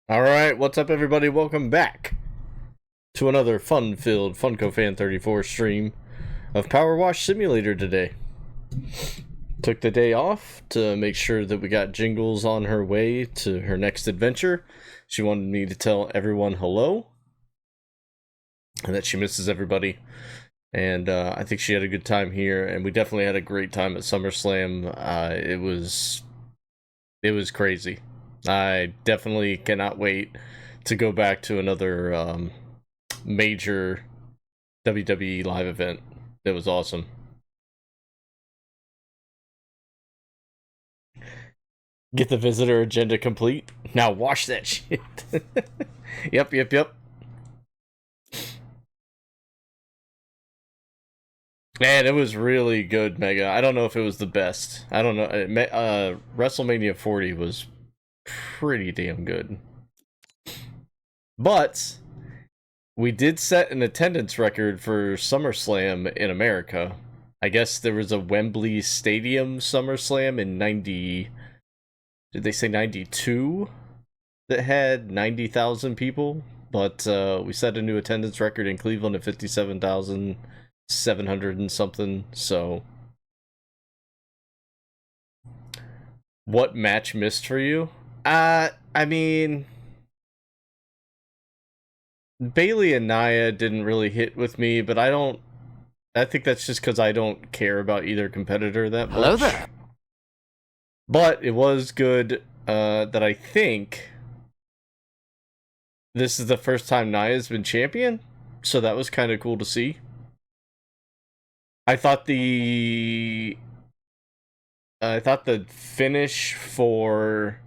Alright, what's up everybody? Welcome back to another fun-filled FuncoFan34 stream of PowerWash Simulator today. Took the day off to make sure that we got Jingles on her way to her next adventure. She wanted me to tell everyone hello and that she misses everybody. And I think she had a good time here, and we definitely had a great time at Summerslam. It was crazy. I definitely cannot wait to go back to another major WWE live event. It was awesome. Get the visitor agenda complete. Now wash that shit. Yep. Man, it was really good, Mega. I don't know if it was the best. I don't know. WrestleMania 40 was pretty damn good. But we did set an attendance record for SummerSlam in America. I guess there was a Wembley Stadium SummerSlam in 90... Did they say 92? That had 90,000 people. But we set a new attendance record in Cleveland at 57,700 and something. So what match missed for you? I mean, Bailey and Nia didn't really hit with me, but I think that's just because I don't care about either competitor that much. Hello there. But it was good that I think this is the first time Nia's been champion, so that was kind of cool to see. I thought the finish for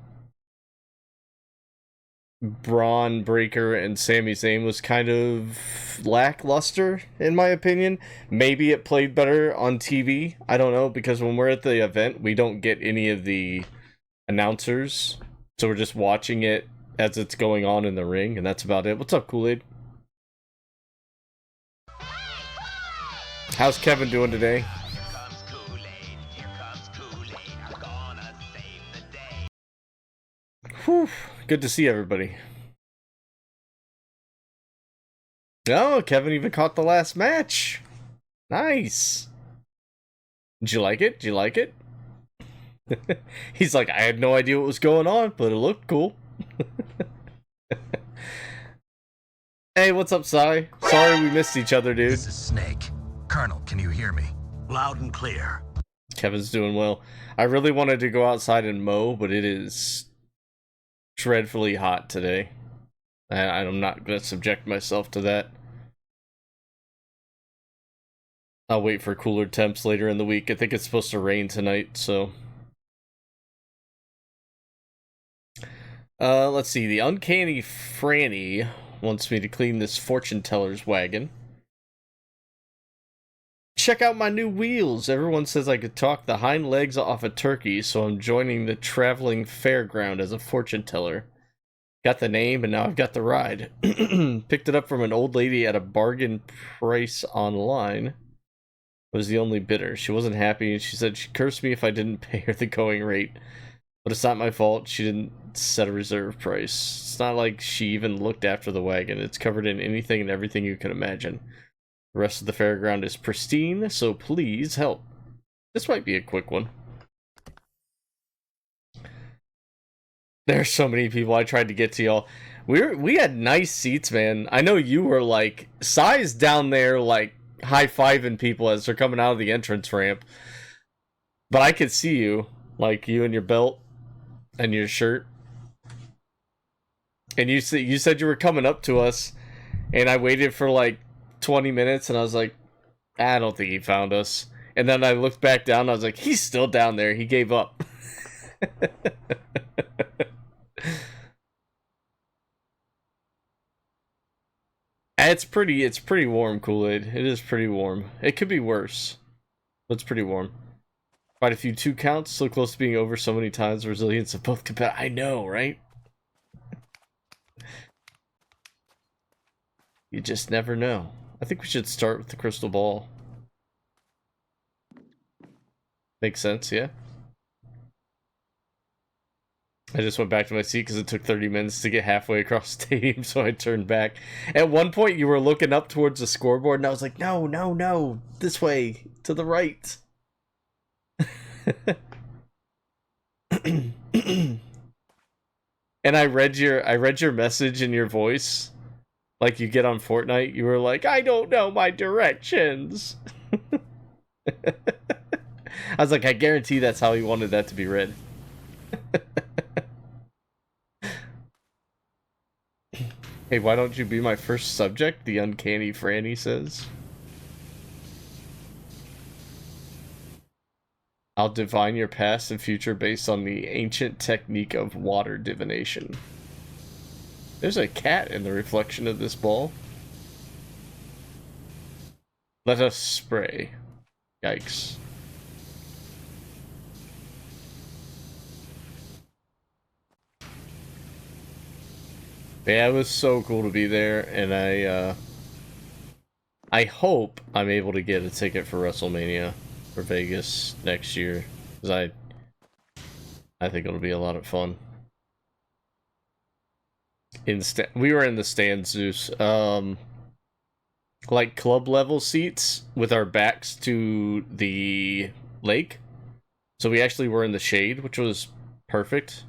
Braun Breaker and Sami Zayn was kind of lackluster, in my opinion. Maybe it played better on TV. I don't know, because when we're at the event, we don't get any of the announcers. So we're just watching it as it's going on in the ring, and that's about it. What's up, Kool-Aid? How's Kevin doing today? Whew, good to see everybody. Oh, Kevin even caught the last match. Nice. Did you like it? Did you like it? He's like, I had no idea what was going on, but it looked cool. Hey, what's up, Sai? Sorry we missed each other, dude. This is Snake. Colonel, can you hear me? Loud and clear. Kevin's doing well. I really wanted to go outside and mow, but it is dreadfully hot today. And I'm not going to subject myself to that. I'll wait for cooler temps later in the week. I think it's supposed to rain tonight, so... let's see. The Uncanny Franny wants me to clean this fortune teller's wagon. Check out my new wheels. Everyone says I could talk the hind legs off a turkey, so I'm joining the traveling fairground as a fortune teller. Got the name, and now I've got the ride. Picked it up from an old lady at a bargain price online. Was the only bidder. She wasn't happy, and she said she'd curse me if I didn't pay her the going rate. But it's not my fault. She didn't set a reserve price. It's not like she even looked after the wagon. It's covered in anything and everything you can imagine. The rest of the fairground is pristine, so please help. This might be a quick one. There's so many people. I tried to get to y'all. We had nice seats, man. I know you were like Sai's down there, like high-fiving people as they're coming out of the entrance ramp. But I could see you, like you and your belt and your shirt. And you said you were coming up to us, and I waited for like 20 minutes, and I was like, I don't think he found us. And then I looked back down, and I was like, he's still down there. He gave up. It's pretty warm, Kool-Aid. It is pretty warm. It could be worse, but it's pretty warm. Quite a few 2 counts, so close to being over so many times. The resilience of both competitors. I know, right? You just never know. I think we should start with the crystal ball. Makes sense, yeah? I just went back to my seat because it took 30 minutes to get halfway across the stadium, so I turned back. At one point, you were looking up towards the scoreboard, and I was like, no, no, no, this way, to the right. And I read your message in your voice, like you get on Fortnite. You were like, I don't know my directions. I was like, I guarantee that's how he wanted that to be read. Hey, why don't you be my first subject? The uncanny Franny says. I'll divine your past and future based on the ancient technique of water divination. There's a cat in the reflection of this ball. Let us spray. Yikes. Yeah, it was so cool to be there, and I hope I'm able to get a ticket for WrestleMania for Vegas next year, because I think it'll be a lot of fun. We were in the stands, Zeus, like club level seats with our backs to the lake, so we actually were in the shade, which was perfect.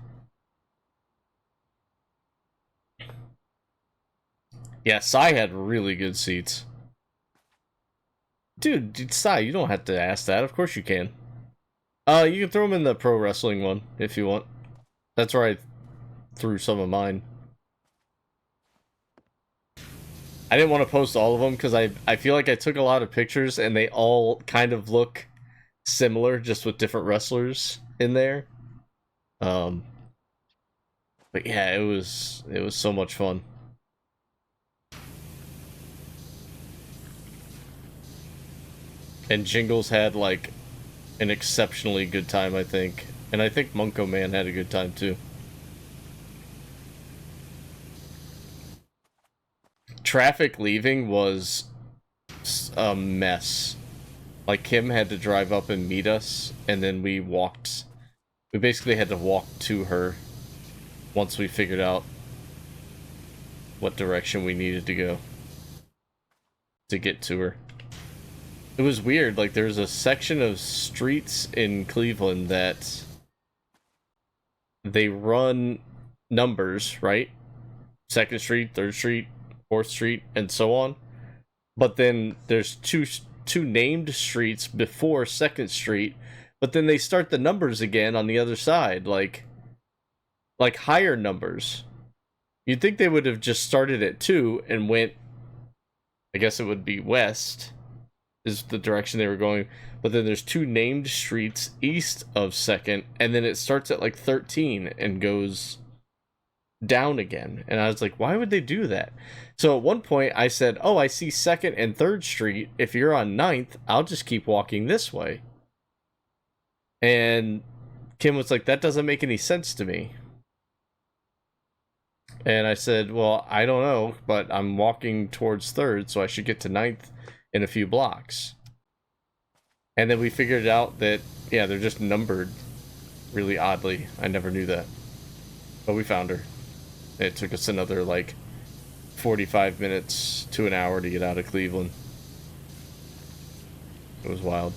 Yeah, Sai had really good seats. Dude, Sai, you don't have to ask that. Of course you can. You can throw them in the pro wrestling one if you want. That's where I threw some of mine. I didn't want to post all of them because I feel like I took a lot of pictures and they all kind of look similar, just with different wrestlers in there. But yeah, it was so much fun. And Jingles had like an exceptionally good time, I think. And I think Munko Man had a good time too. Traffic leaving was a mess. Like, Kim had to drive up and meet us, and then we walked. We basically had to walk to her once we figured out what direction we needed to go to get to her. It was weird, like, there's a section of streets in Cleveland that they run numbers, right? 2nd Street, 3rd Street, 4th Street, and so on. But then there's two named streets before 2nd Street, but then they start the numbers again on the other side, like higher numbers. You'd think they would have just started at 2 and went, I guess it would be west, is the direction they were going. But then there's 2 named streets east of 2nd, and then it starts at like 13 and goes down again. And I was like, why would they do that? So at one point I said, oh, I see 2nd and 3rd Street. If you're on 9th, I'll just keep walking this way. And Kim was like, that doesn't make any sense to me. And I said, well, I don't know, but I'm walking towards 3rd, so I should get to 9th in a few blocks. And then we figured out that, yeah, they're just numbered really oddly. I never knew that. But we found her. It took us another, like, 45 minutes to an hour to get out of Cleveland. It was wild.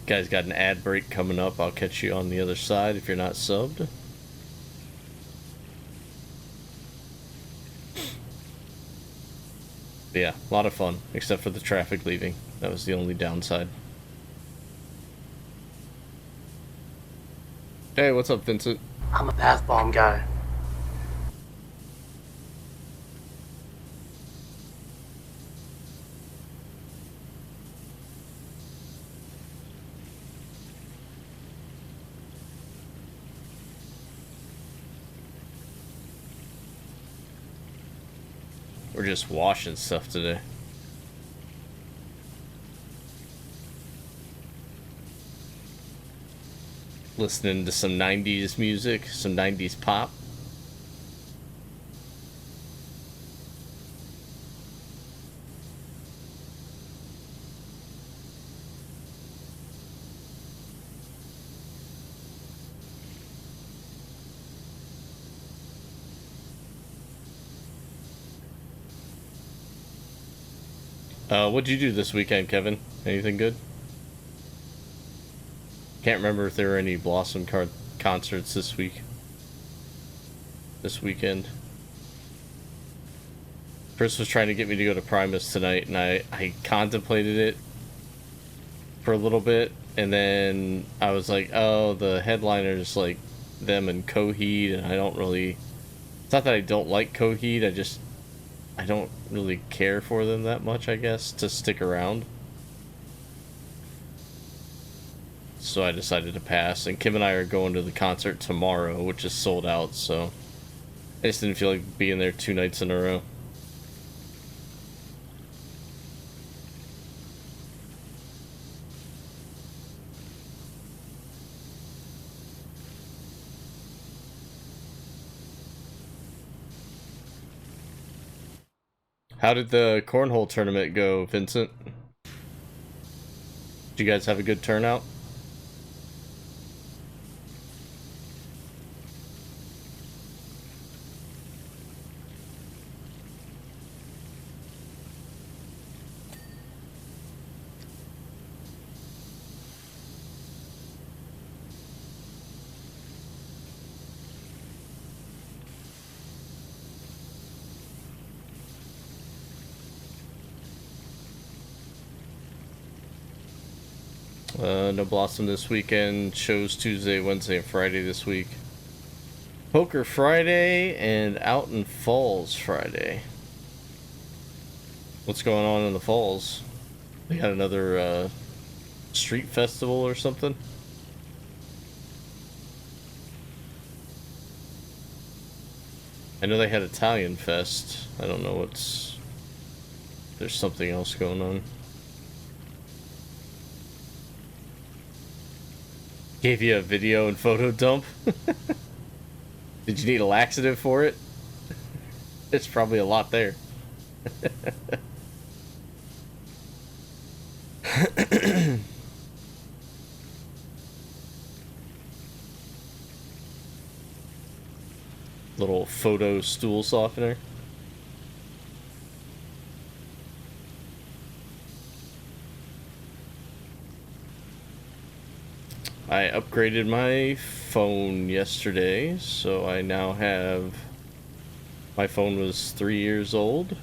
Guys got an ad break coming up. I'll catch you on the other side if you're not subbed. But yeah, a lot of fun, except for the traffic leaving. That was the only downside. Hey, what's up, Vincent? I'm a bath bomb guy. We're just washing stuff today. Listening to some 90s music, some 90s pop. What'd you do this weekend, Kevin? Anything good? Can't remember if there were any Blossom concerts this weekend. Chris was trying to get me to go to Primus tonight, and I contemplated it for a little bit, and then I was like, oh, the headliners, like, them and Coheed, and I don't really... It's not that I don't like Coheed, I don't really care for them that much, I guess, to stick around. So I decided to pass, and Kim and I are going to the concert tomorrow, which is sold out, so I just didn't feel like being there 2 nights in a row. How did the cornhole tournament go, Vincent? Did you guys have a good turnout? No Blossom this weekend. Shows Tuesday, Wednesday, and Friday this week. Poker Friday and Out in Falls Friday. What's going on in the Falls? They got another street festival or something? I know they had Italian Fest. I don't know what's... There's something else going on. Gave you a video and photo dump? Did you need a laxative for it? It's probably a lot there. Little photo stool softener. I upgraded my phone yesterday, so I now have... My phone was 3 years old.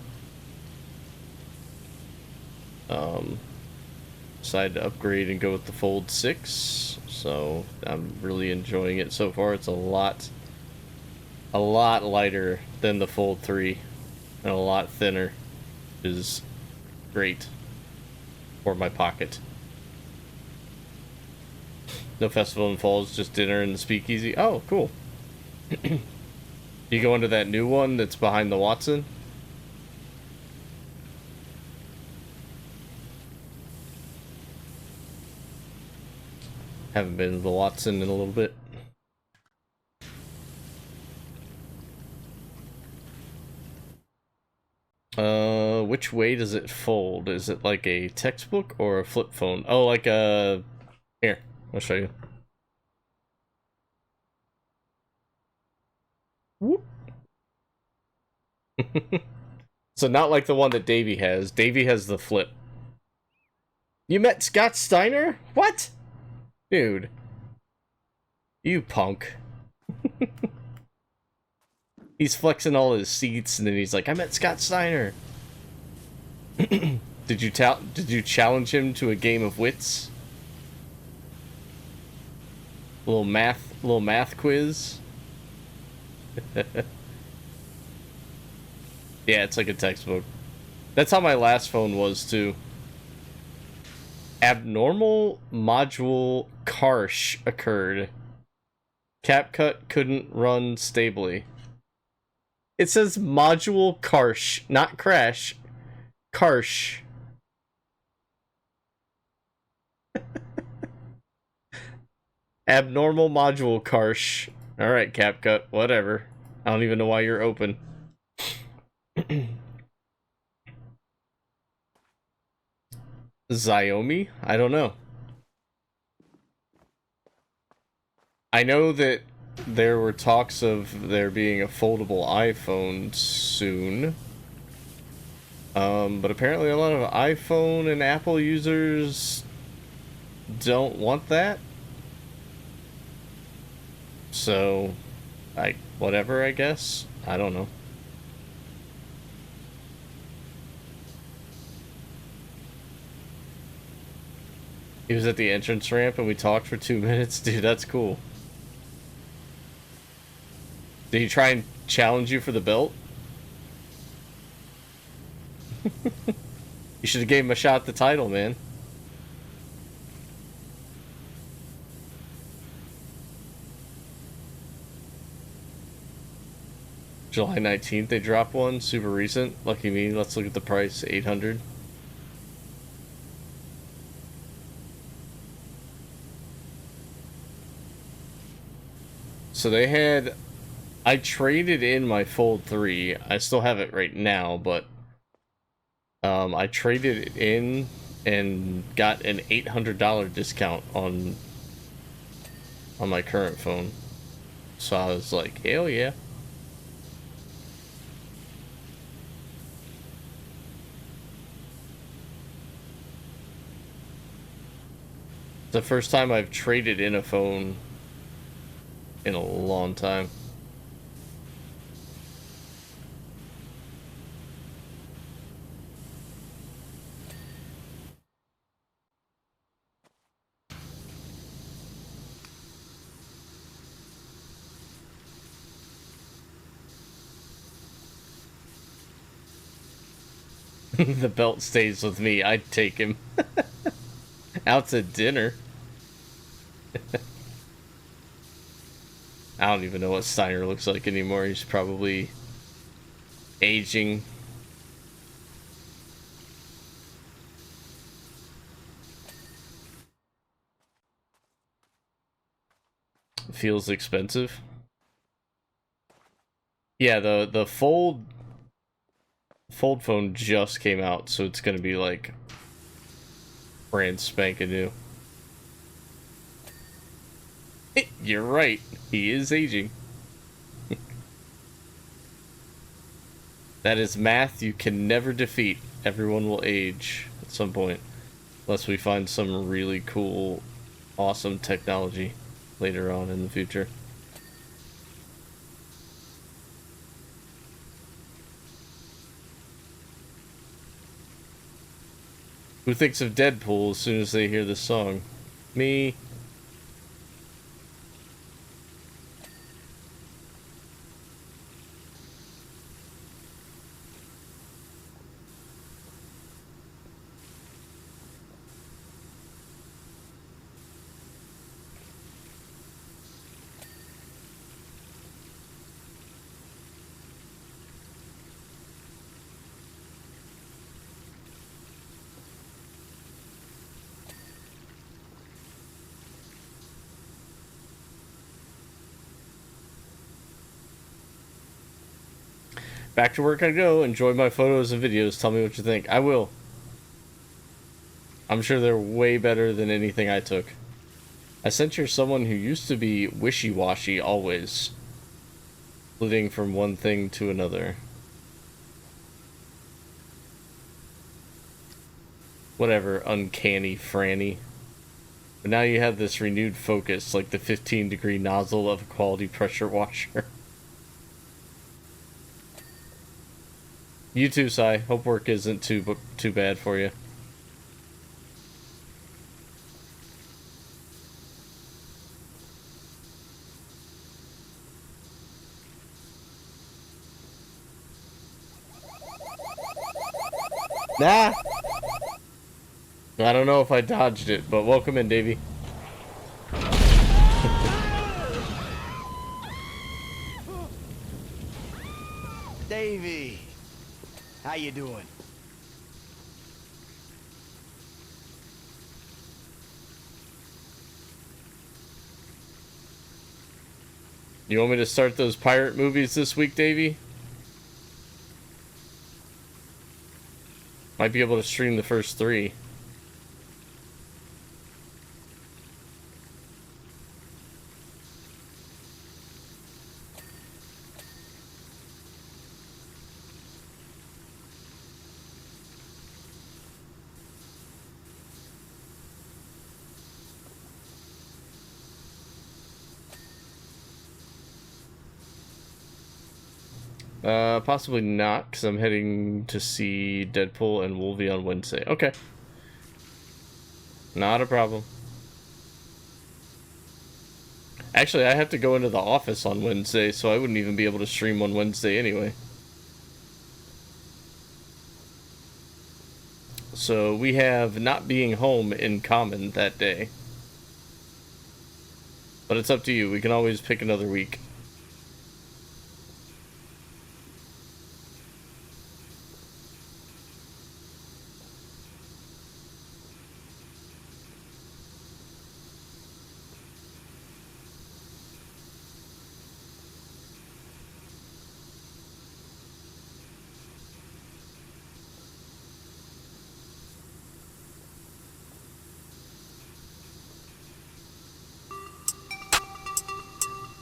Decided to upgrade and go with the Fold 6, so I'm really enjoying it so far. It's a lot lighter than the Fold 3 and a lot thinner, which is great for my pocket. No festival in Falls, just dinner in the Speakeasy. Oh, cool. You go into that new one that's behind the Watson? Haven't been to the Watson in a little bit. Which way does it fold? Is it like a textbook or a flip phone? Oh, like a... Here, I'll show you. Whoop. So not like the one that Davey has. Davey has the flip. You met Scott Steiner? What? Dude. You punk. He's flexing all his seats and then he's like, I met Scott Steiner. Did you challenge him to a game of wits? A little math quiz? Yeah, it's like a textbook. That's how my last phone was too. Abnormal module crash occurred. CapCut couldn't run stably. It says module crash, not crash. Crash. Abnormal module crash. Alright, CapCut, whatever. I don't even know why you're open. Xiaomi? I don't know. I know that there were talks of there being a foldable iPhone soon. But apparently a lot of iPhone and Apple users don't want that. So, whatever, I guess. I don't know. He was at the entrance ramp and we talked for 2 minutes. Dude, that's cool. Did he try and challenge you for the belt? You should have gave him a shot at the title, man. July 19th, they dropped one. Super recent. Lucky me. Let's look at the price. 800. So they had... I traded in my Fold 3. I still have it right now, but... I traded it in and got an $800 discount on my current phone. So I was like, hell yeah. It's the first time I've traded in a phone in a long time. The belt stays with me. I'd take him out to dinner. I don't even know what Steiner looks like anymore. He's probably aging. Feels expensive. Yeah, the fold phone just came out, so it's gonna be like brand spanking new. You're right. He is aging. That is math you can never defeat. Everyone will age at some point. Unless we find some really cool, awesome technology later on in the future. Who thinks of Deadpool as soon as they hear this song? Me. Back to work I go. Enjoy my photos and videos. Tell me what you think. I will. I'm sure they're way better than anything I took. I sent you someone who used to be wishy-washy always. Flitting from one thing to another. Whatever, uncanny Franny. But now you have this renewed focus, like the 15-degree nozzle of a quality pressure washer. You too, Sai. Hope work isn't too bad for you. Nah! I don't know if I dodged it, but welcome in, Davey. Davey, how you doing? You want me to start those pirate movies this week, Davey? Might be able to stream the first 3. Possibly not, because I'm heading to see Deadpool and Wolvie on Wednesday. Okay. Not a problem. Actually, I have to go into the office on Wednesday, so I wouldn't even be able to stream on Wednesday anyway. So we have not being home in common that day. But it's up to you. We can always pick another week.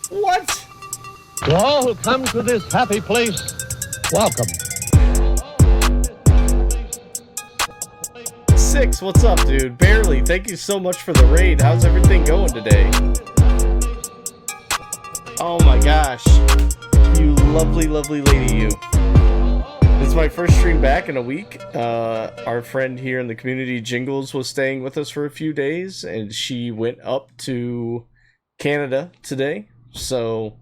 What? To all who come to this happy place, welcome. Six, what's up, dude? Barely. Thank you so much for the raid. How's everything going today? Oh my gosh. You lovely, lovely lady, you. This is my first stream back in a week. Our friend here in the community, Jingles, was staying with us for a few days, and she went up to Canada today. So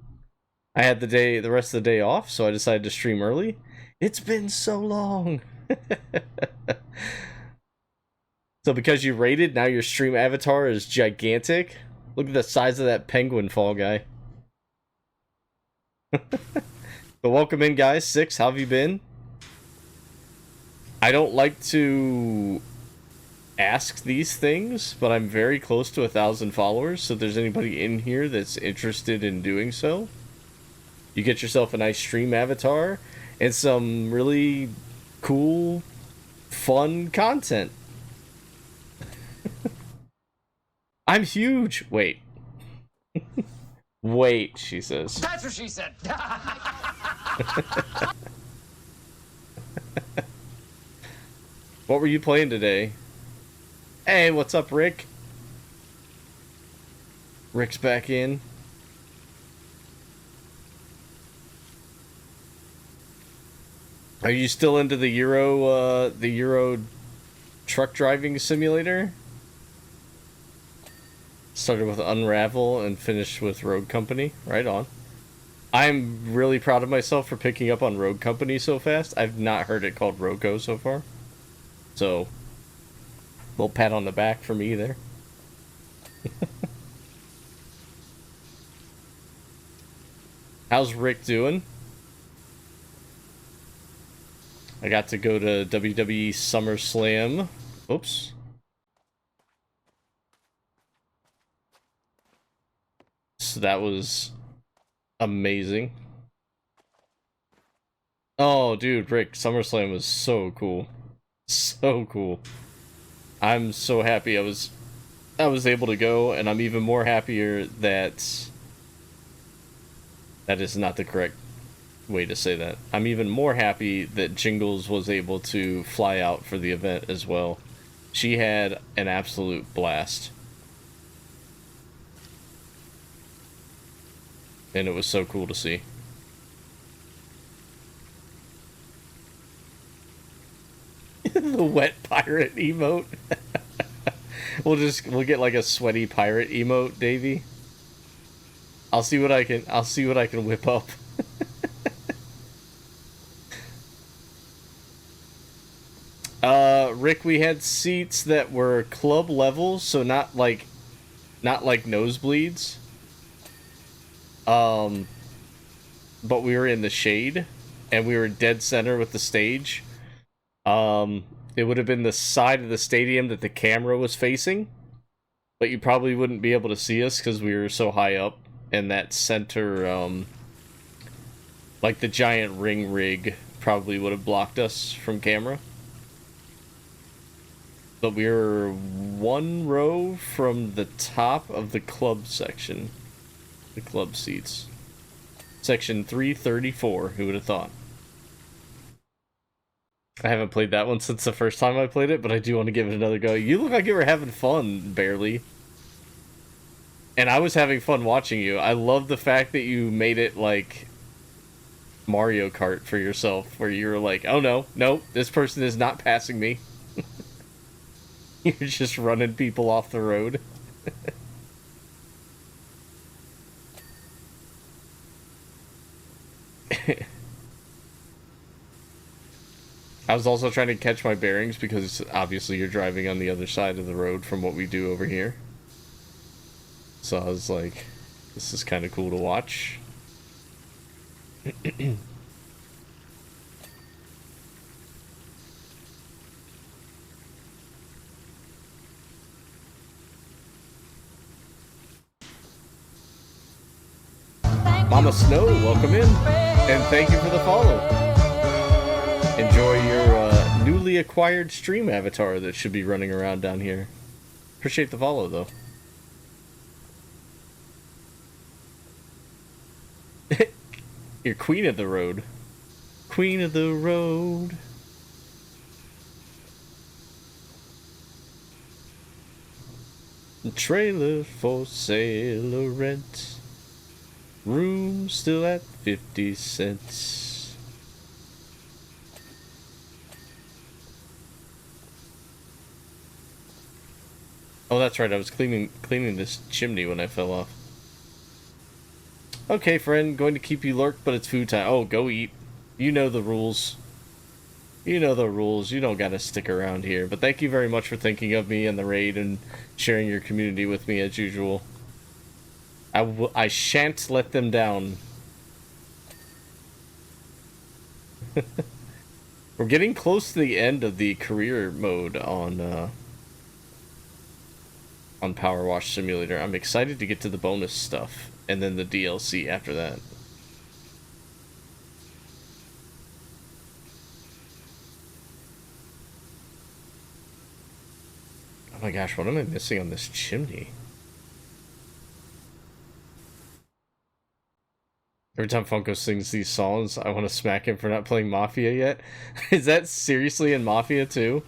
I had the rest of the day off, so I decided to stream early. It's been so long. So because you raided, now your stream avatar is gigantic. Look at the size of that penguin, Fall Guy. But welcome in, guys. Six, how have you been? I don't like to ask these things, but I'm very close to 1,000 followers, so if there's anybody in here that's interested in doing so, you get yourself a nice stream avatar and some really cool, fun content. I'm huge. Wait. Wait, she says. That's what she said. What were you playing today? Hey, what's up, Rick? Rick's back in. Are you still into the Euro truck driving simulator? Started with Unravel and finished with Road Company. Right on. I'm really proud of myself for picking up on Road Company so fast. I've not heard it called Roco so far. So, little pat on the back for me there. How's Rick doing? I got to go to WWE Summerslam. Oops. So that was amazing. Oh, dude, Rick, SummerSlam was so cool. So cool. I'm so happy I was able to go, and I'm even more happier that that is not the correct way to say that. I'm even more happy that Jingles was able to fly out for the event as well. She had an absolute blast. And it was so cool to see. The wet pirate emote. We'll get like a sweaty pirate emote, Davey. I'll see what I can whip up. Rick, we had seats that were club level, so not like nosebleeds. But we were in the shade, and we were dead center with the stage. It would have been the side of the stadium that the camera was facing, but you probably wouldn't be able to see us because we were so high up, and that center, like the giant ring rig probably would have blocked us from camera. But we were one row from the top of the club section. The club seats. Section 334, who would have thought? I haven't played that one since the first time I played it, but I do want to give it another go. You look like you were having fun, barely. And I was having fun watching you. I love the fact that you made it, like, Mario Kart for yourself, where you're like, oh no, no, this person is not passing me. You're just running people off the road. I was also trying to catch my bearings because obviously you're driving on the other side of the road from what we do over here. So I was like, this is kind of cool to watch. Mama Snow, welcome in, and thank you for the follow. Enjoy your newly acquired stream avatar that should be running around down here. Appreciate the follow, though. You're queen of the road. Queen of the road. Trailer for sale or rent. Room still at 50 cents. Oh, that's right. I was cleaning this chimney when I fell off. Okay, friend. Going to keep you lurked, but it's food time. Oh, go eat. You know the rules. You know the rules. You don't gotta stick around here. But thank you very much for thinking of me and the raid and sharing your community with me as usual. I shan't let them down. We're getting close to the end of the career mode on PowerWash Simulator. I'm excited to get to the bonus stuff and then the DLC after that. Oh my gosh, what am I missing on this chimney? Every time Funko sings these songs, I want to smack him for not playing Mafia yet. Is that seriously in Mafia too?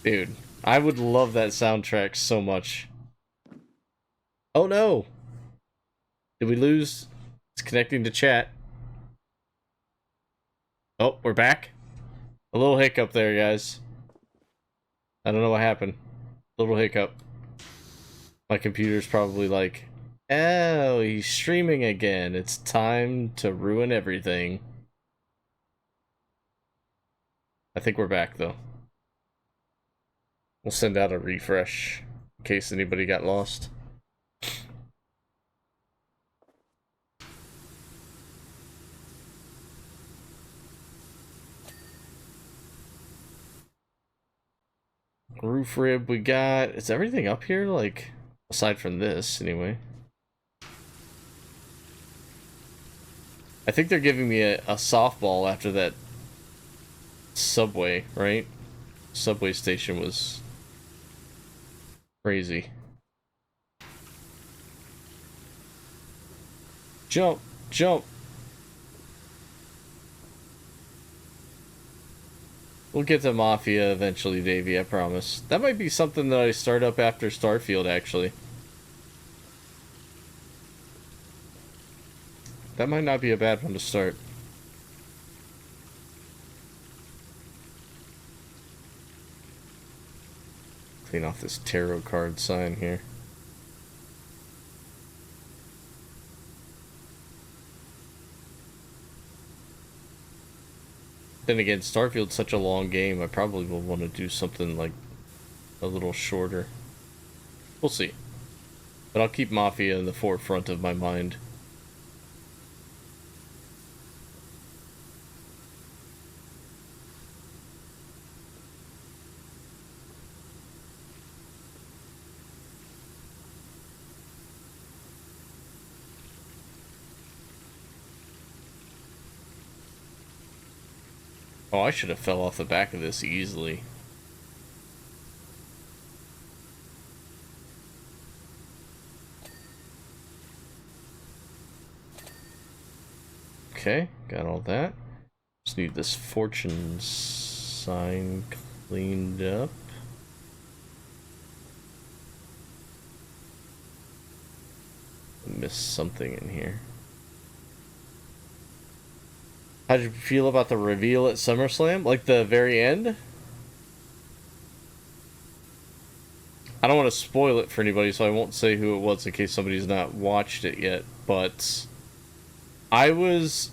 Dude, I would love that soundtrack so much. Oh no! Did we lose? It's connecting to chat. Oh, we're back? A little hiccup there, guys. I don't know what happened. Little hiccup. My computer's probably like, oh, he's streaming again. It's time to ruin everything. I think we're back, though. We'll send out a refresh in case anybody got lost. Roof rib we got. Is everything up here? Like, aside from this, anyway. I think they're giving me a softball after that subway, right? Subway station was crazy. Jump, jump. We'll get to Mafia eventually, Davey, I promise. That might be something that I start up after Starfield, actually. That might not be a bad one to start. Clean off this tarot card sign here. Then again, Starfield's such a long game, I probably will want to do something like a little shorter. We'll see. But I'll keep Mafia in the forefront of my mind. Oh, I should have fell off the back of this easily. Okay, got all that. Just need this fortune sign cleaned up. Missed something in here. How did you feel about the reveal at SummerSlam? Like the very end? I don't want to spoil it for anybody, so I won't say who it was in case somebody's not watched it yet, but I was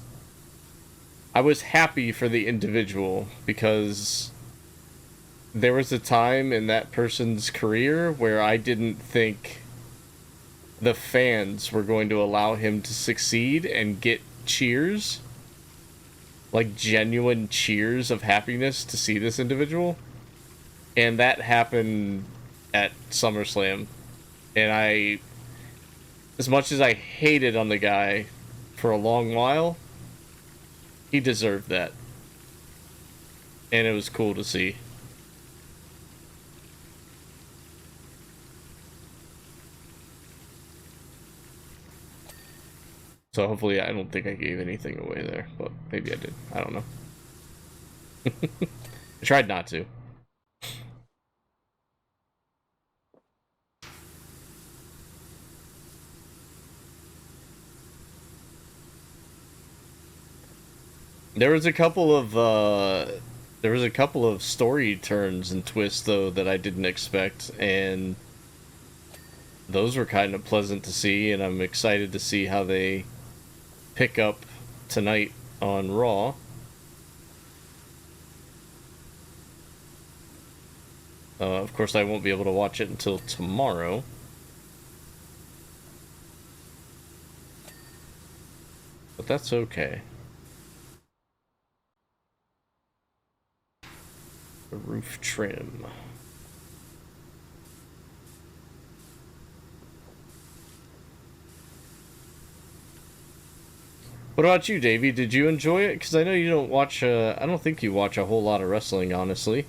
happy for the individual because there was a time in that person's career where I didn't think the fans were going to allow him to succeed and get cheers, like genuine cheers of happiness to see this individual. And that happened at SummerSlam. And I, as much as I hated on the guy for a long while, he deserved that. And it was cool to see. So hopefully, I don't think I gave anything away there, but maybe I did. I don't know. I tried not to. There was a couple of story turns and twists though that I didn't expect, and those were kind of pleasant to see, and I'm excited to see how they pick up tonight on Raw. Of course, I won't be able to watch it until tomorrow. But that's okay. The roof trim. What about you, Davey? Did you enjoy it? Because I know you don't watch, I don't think you watch a whole lot of wrestling, honestly.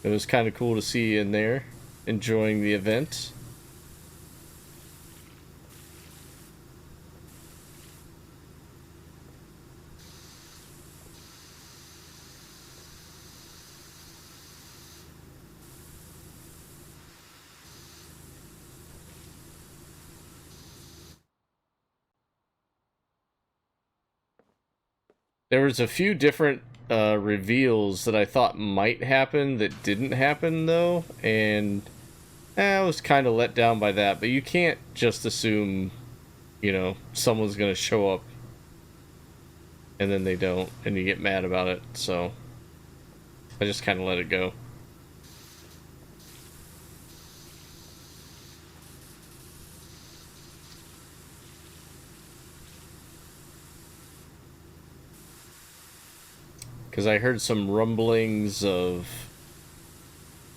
It was kind of cool to see you in there, enjoying the event. There was a few different reveals that I thought might happen that didn't happen, though, and I was kind of let down by that. But you can't just assume, you know, someone's going to show up and then they don't, and you get mad about it, so I just kind of let it go. Because I heard some rumblings of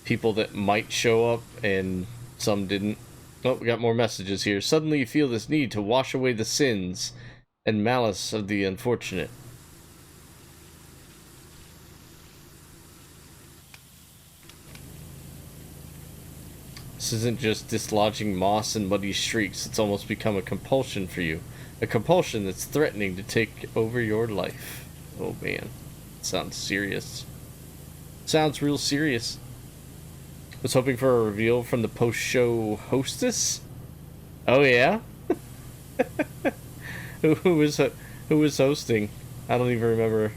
people that might show up, and some didn't. Oh, we got more messages here. Suddenly you feel this need to wash away the sins and malice of the unfortunate. This isn't just dislodging moss and muddy streaks. It's almost become a compulsion for you. A compulsion that's threatening to take over your life. Oh, man. Sounds serious. Sounds real serious. Was hoping for a reveal from the post-show hostess. Oh yeah. who was hosting? I don't even remember.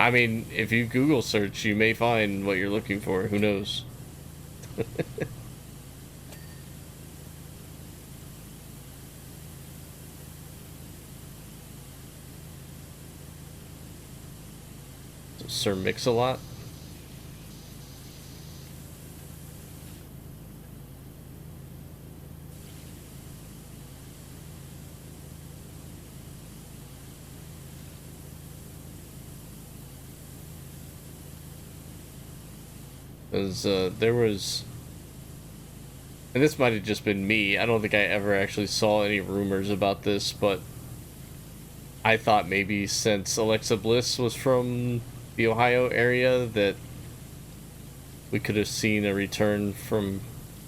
I mean, if you Google search, you may find what you're looking for. Who knows? Sir Mix-a-Lot. Because there was, and this might have just been me, I don't think I ever actually saw any rumors about this, but I thought maybe since Alexa Bliss was from the Ohio area that we could have seen a return from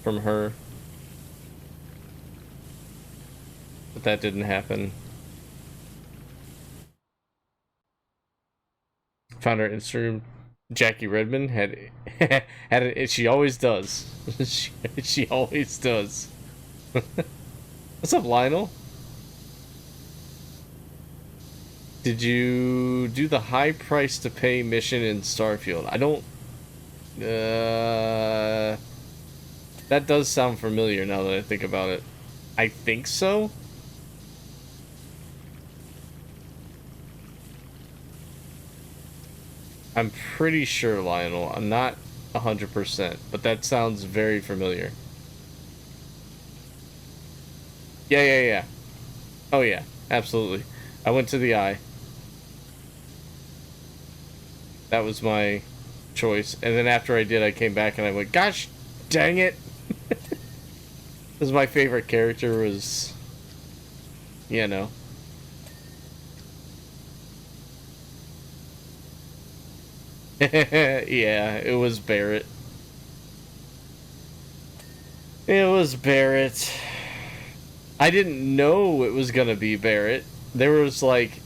her, but that didn't happen. Found her Instagram. Jackie Redmond had had it. She always does. she always does. What's up, Lionel? Did you do the high price to pay mission in Starfield? I don't... that does sound familiar now that I think about it. I think so? I'm pretty sure, Lionel. I'm not 100%, but that sounds very familiar. Yeah. Oh yeah, absolutely. I went to the eye. That was my choice. And then after I did, I came back and I went, gosh, dang it. Because my favorite character was, you know. Yeah, it was Barrett. It was Barrett. I didn't know it was gonna be Barrett. There was like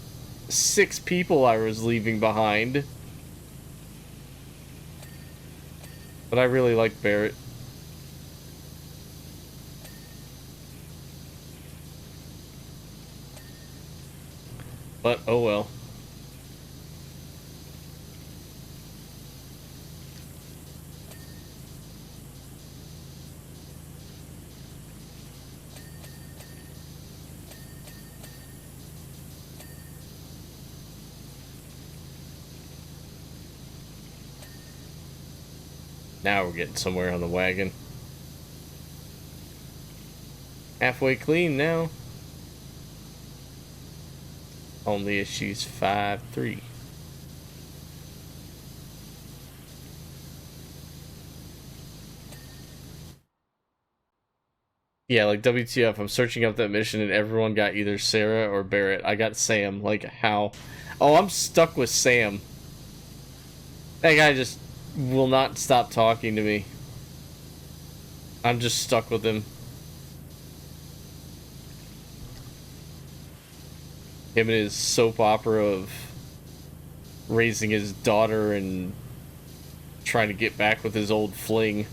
6 people I was leaving behind. But I really like Barrett. But, oh well. Now we're getting somewhere on the wagon. Halfway clean now. Only if she's 5'3". Yeah, like WTF, I'm searching up that mission and everyone got either Sarah or Barrett. I got Sam. Like, how? Oh, I'm stuck with Sam. That guy just will not stop talking to me. I'm just stuck with him. Him and his soap opera of raising his daughter and trying to get back with his old fling.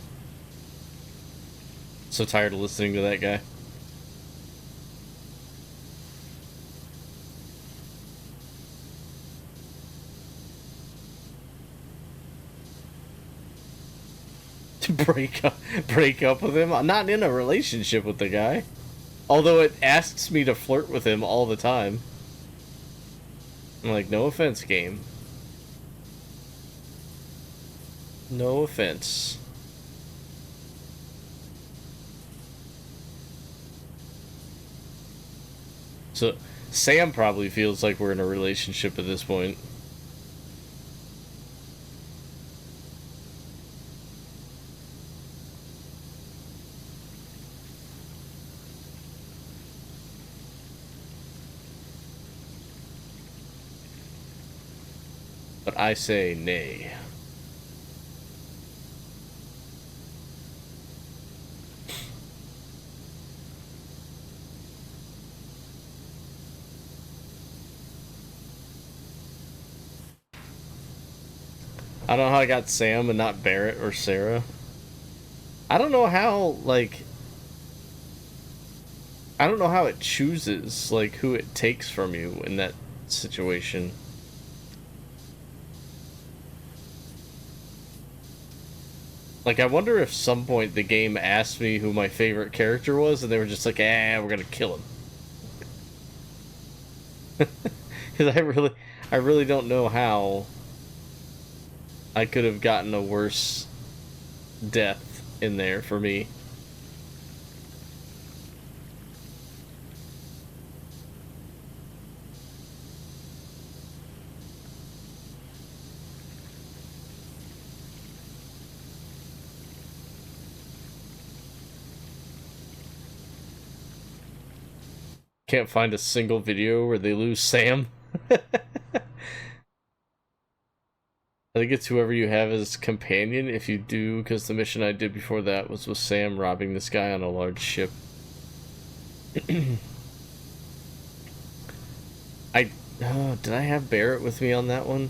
So tired of listening to that guy. To break up with him? I'm not in a relationship with the guy. Although it asks me to flirt with him all the time. I'm like, no offense, game. No offense. So, Sam probably feels like we're in a relationship at this point. But I say nay. I don't know how I got Sam and not Barrett or Sarah. I don't know how, like... I don't know how it chooses, like, who it takes from you in that situation. Like, I wonder if some point the game asked me who my favorite character was, and they were just like, we're gonna kill him. Because I really don't know how I could have gotten a worse death in there for me. Can't find a single video where they lose Sam. I think it's whoever you have as companion, if you do, because the mission I did before that was with Sam robbing this guy on a large ship. Did I have Barrett with me on that one?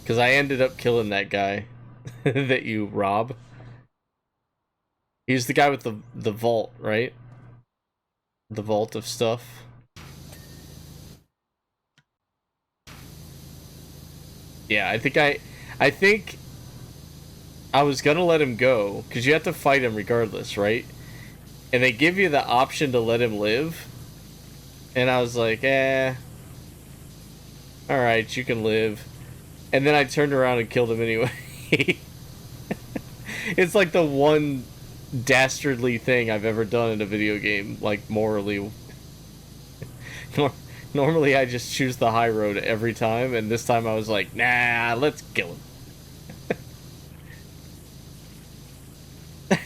Because I ended up killing that guy that you rob. He's the guy with the vault, right? The vault of stuff. Yeah, I think I was gonna let him go, because you have to fight him regardless, right? And they give you the option to let him live. And I was like, alright, you can live. And then I turned around and killed him anyway. It's like the one dastardly thing I've ever done in a video game, like morally. Normally I just choose the high road every time, and this time I was like, nah, let's kill him.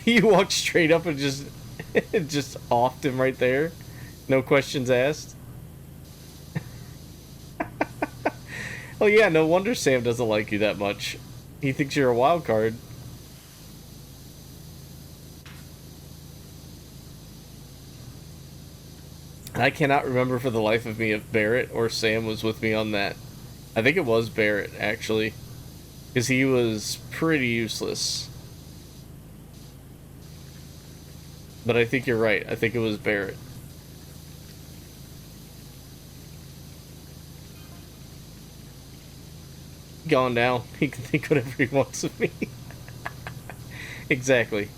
You walked straight up and just offed him right there. No questions asked. Oh yeah, no wonder Sam doesn't like you that much. He thinks you're a wild card. I cannot remember for the life of me if Barrett or Sam was with me on that. I think it was Barrett, actually. Because he was pretty useless. But I think you're right. I think it was Barrett. Gone now. He can think whatever he wants of me. Exactly.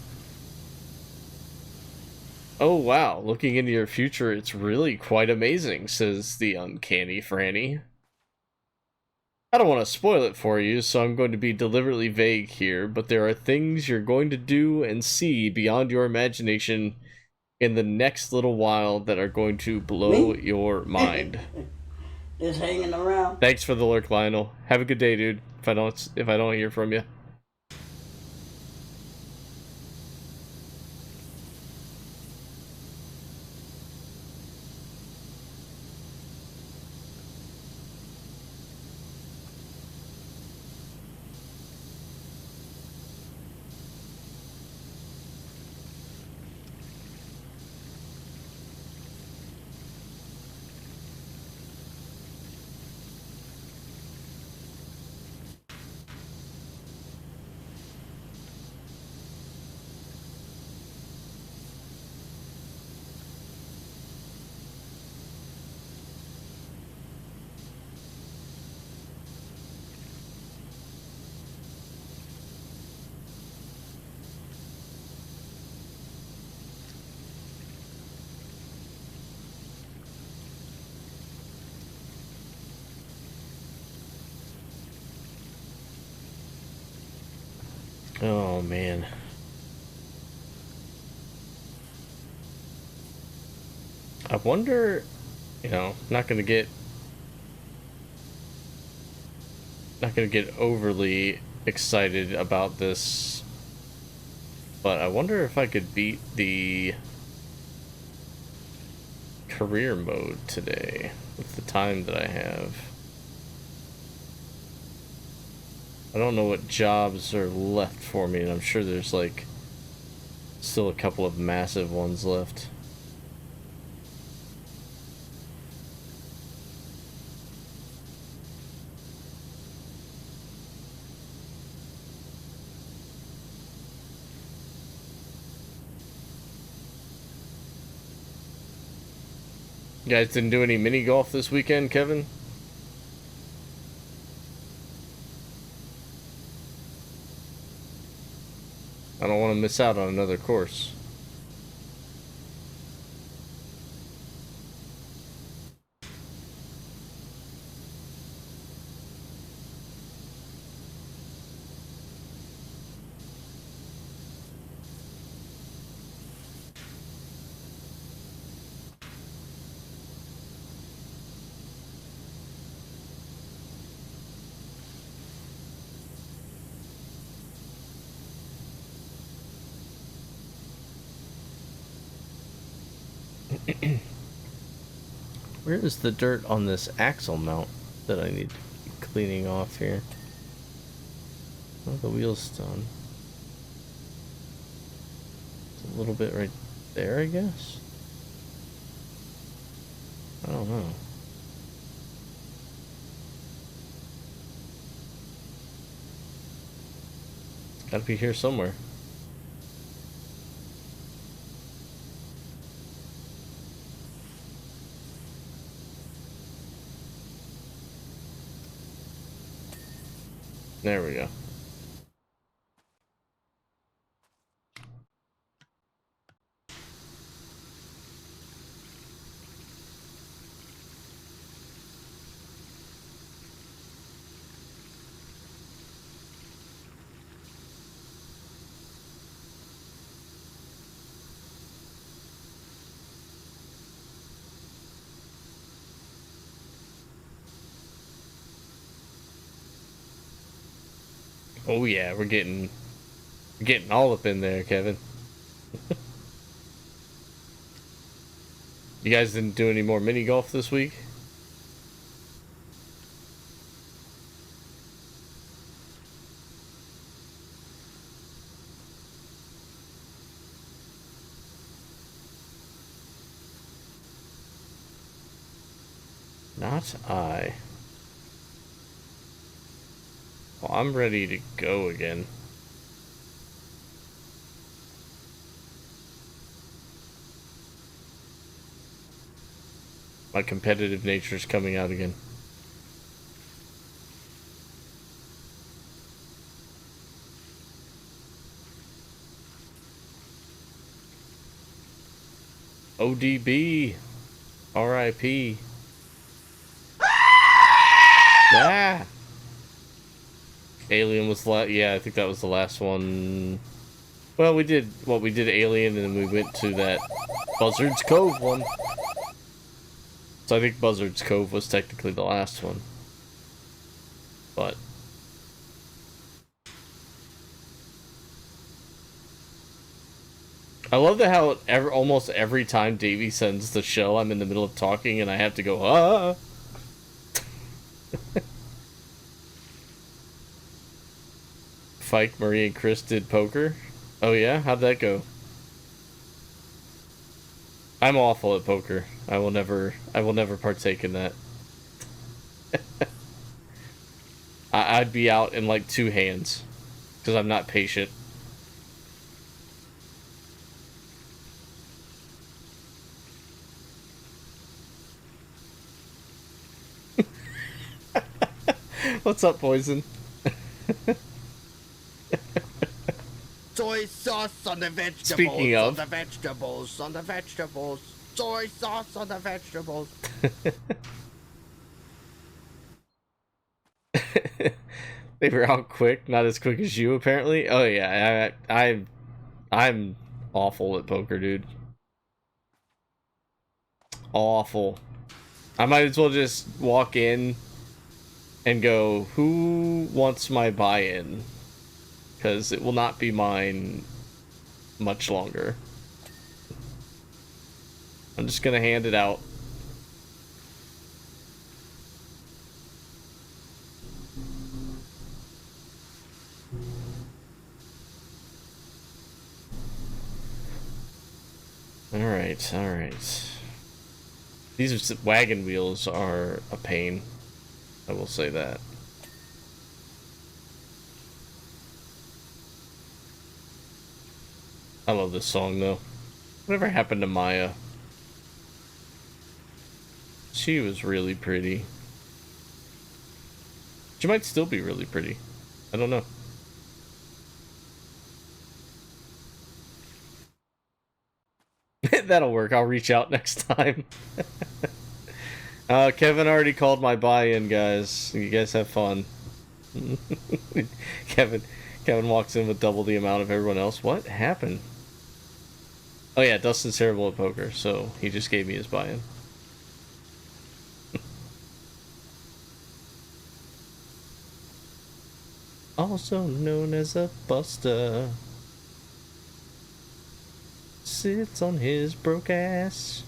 Oh wow, looking into your future, it's really quite amazing, says the uncanny Franny. I don't want to spoil it for you, so I'm going to be deliberately vague here, but there are things you're going to do and see beyond your imagination in the next little while that are going to blow your mind. Just hanging around. Thanks for the lurk, Lionel. Have a good day, dude. If I don't hear from you. Oh, man. I wonder, not gonna get overly excited about this, but I wonder if I could beat the career mode today with the time that I have. I don't know what jobs are left for me, and I'm sure there's like still a couple of massive ones left. You guys didn't do any mini golf this weekend, Kevin? I don't want to miss out on another course. Where is the dirt on this axle mount that I need to be cleaning off here? Oh, the wheel's done. It's a little bit right there, I guess? I don't know. It's gotta be here somewhere. There we go. Oh yeah, we're getting all up in there, Kevin. You guys didn't do any more mini golf this week? Not I. Well, I'm ready to go again. My competitive nature's coming out again. ODB. RIP. Ah! Alien was yeah, I think that was the last one. Well, we did Alien, and then we went to that Buzzard's Cove one. So I think Buzzard's Cove was technically the last one. But I love that how almost every time Davey sends the show, I'm in the middle of talking and I have to go, ah. Fike, Marie, and Chris did poker. Oh yeah? How'd that go? I'm awful at poker. I will never partake in that. I'd be out in like 2 hands. Because I'm not patient. What's up, Poison? Soy sauce on the vegetables. Speaking of. On the vegetables. On the vegetables. Soy sauce on the vegetables. They were out quick, not as quick as you apparently. Oh yeah, I'm awful at poker, dude. Awful. I might as well just walk in and go, who wants my buy-in? Because it will not be mine much longer. I'm just gonna hand it out. Alright, alright. These wagon wheels are a pain. I will say that. I love this song though. Whatever happened to Maya? She was really pretty. She might still be really pretty. I don't know. That'll work. I'll reach out next time. Kevin already called my buy-in, guys. You guys have fun. Kevin walks in with double the amount of everyone else. What happened? Oh yeah, Dustin's terrible at poker, so he just gave me his buy-in. Also known as a buster. Sits on his broke ass.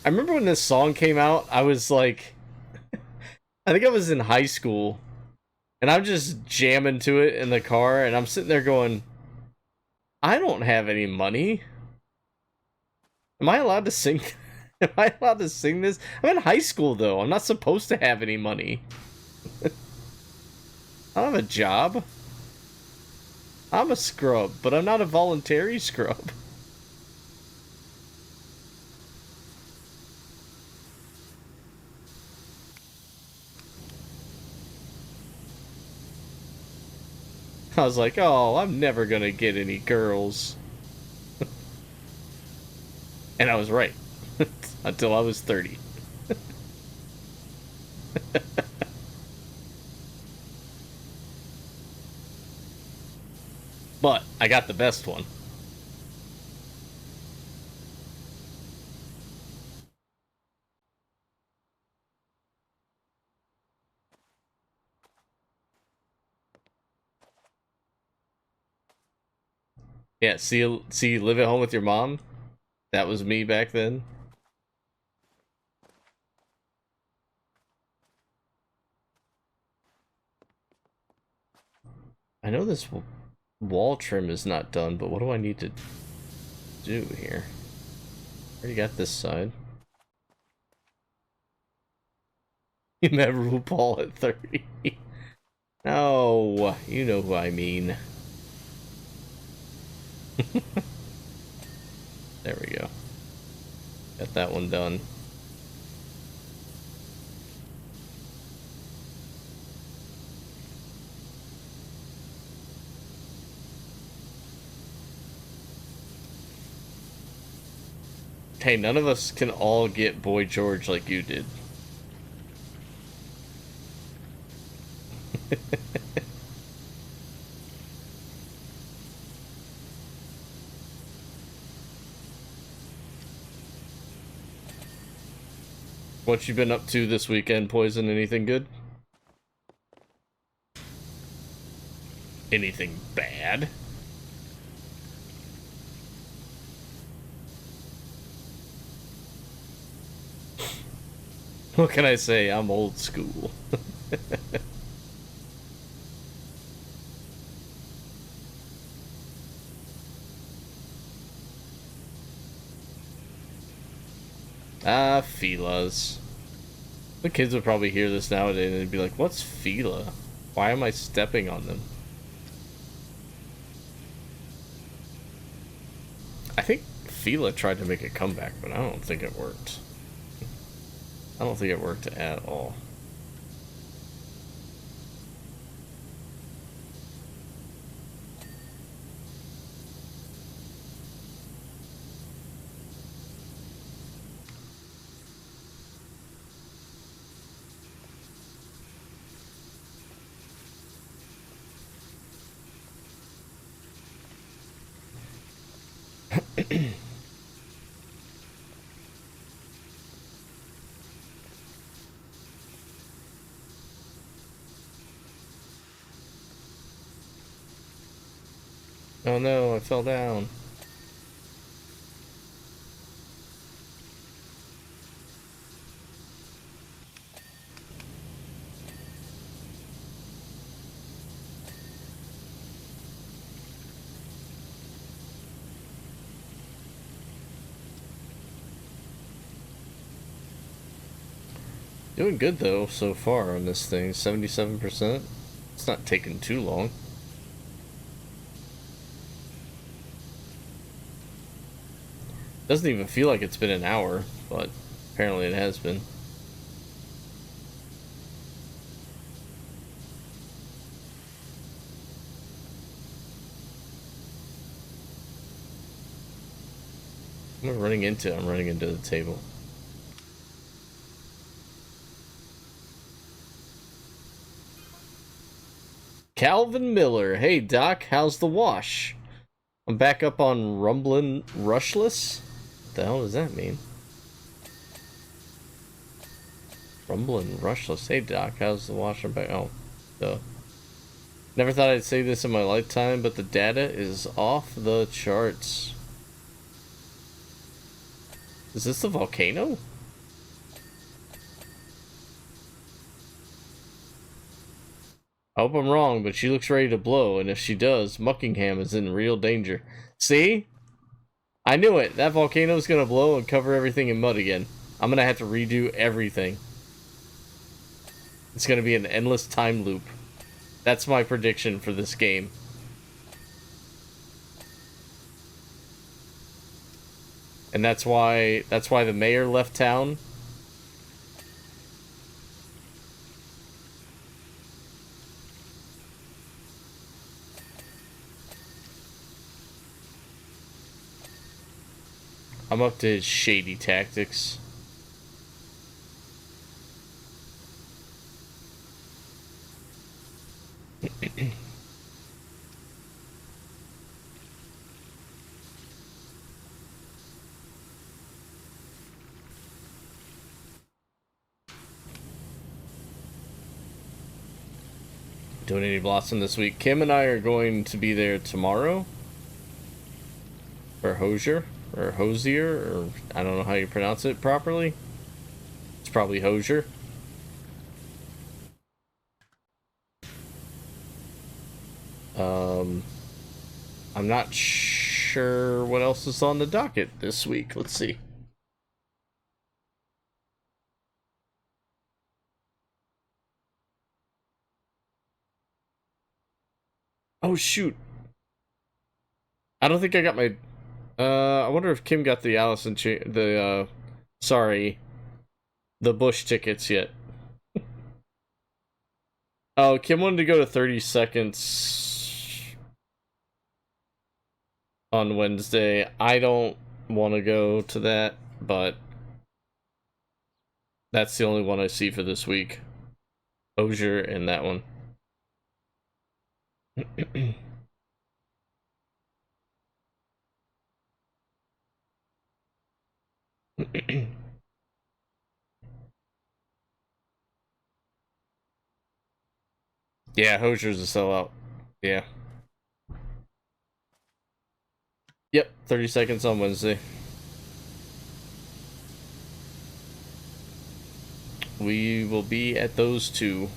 I remember when this song came out, I was like, I think I was in high school, and I'm just jamming to it in the car, and I'm sitting there going, I don't have any money. Am I allowed to sing? Am I allowed to sing this? I'm in high school, though. I'm not supposed to have any money. I don't have a job. I'm a scrub, but I'm not a voluntary scrub. I was like, oh, I'm never gonna get any girls. And I was right. Until I was 30. But I got the best one. Yeah, see, live at home with your mom? That was me back then. I know this wall trim is not done, but what do I need to do here? Already got this side. You met RuPaul at 30. No, you know who I mean. There we go. Got that one done. Hey, none of us can all get Boy George like you did. What you been up to this weekend, Poison? Anything good? Anything bad? What can I say? I'm old school. Ah, Filas. The kids would probably hear this nowadays and they'd be like, what's Fila? Why am I stepping on them? I think Fila tried to make a comeback, but I don't think it worked. I don't think it worked at all. Oh no, I fell down. Doing good though so far on this thing, 77%. It's not taking too long. Doesn't even feel like it's been an hour, but apparently it has been. I'm running into the table. Calvin Miller. Hey Doc, how's the wash? I'm back up on Rumblin' Rushless? What the hell does that mean? Rumblin' Rushless. Hey Doc, how's the wash? I'm back. Oh, duh. Never thought I'd say this in my lifetime, but the data is off the charts. Is this the volcano? I hope I'm wrong, but she looks ready to blow, and if she does, Muckingham is in real danger. See? I knew it. That volcano's gonna blow and cover everything in mud again. I'm gonna have to redo everything. It's gonna be an endless time loop. That's my prediction for this game. And that's why the mayor left town. I'm up to his shady tactics. Doing any Blossom this week. Kim and I are going to be there tomorrow. Or Hosier. Or Hosier. Or I don't know how you pronounce it properly. It's probably Hosier. I'm not sure what else is on the docket this week. Let's see. Oh shoot. I don't think I got my I wonder if Kim got the the Bush tickets yet. Oh, Kim wanted to go to 30 Seconds on Wednesday. I don't want to go to that, but that's the only one I see for this week. Hosier and that one. Yeah, Hosier's a sellout. Yeah. Yep, 30 Seconds on Wednesday. We will be at those two.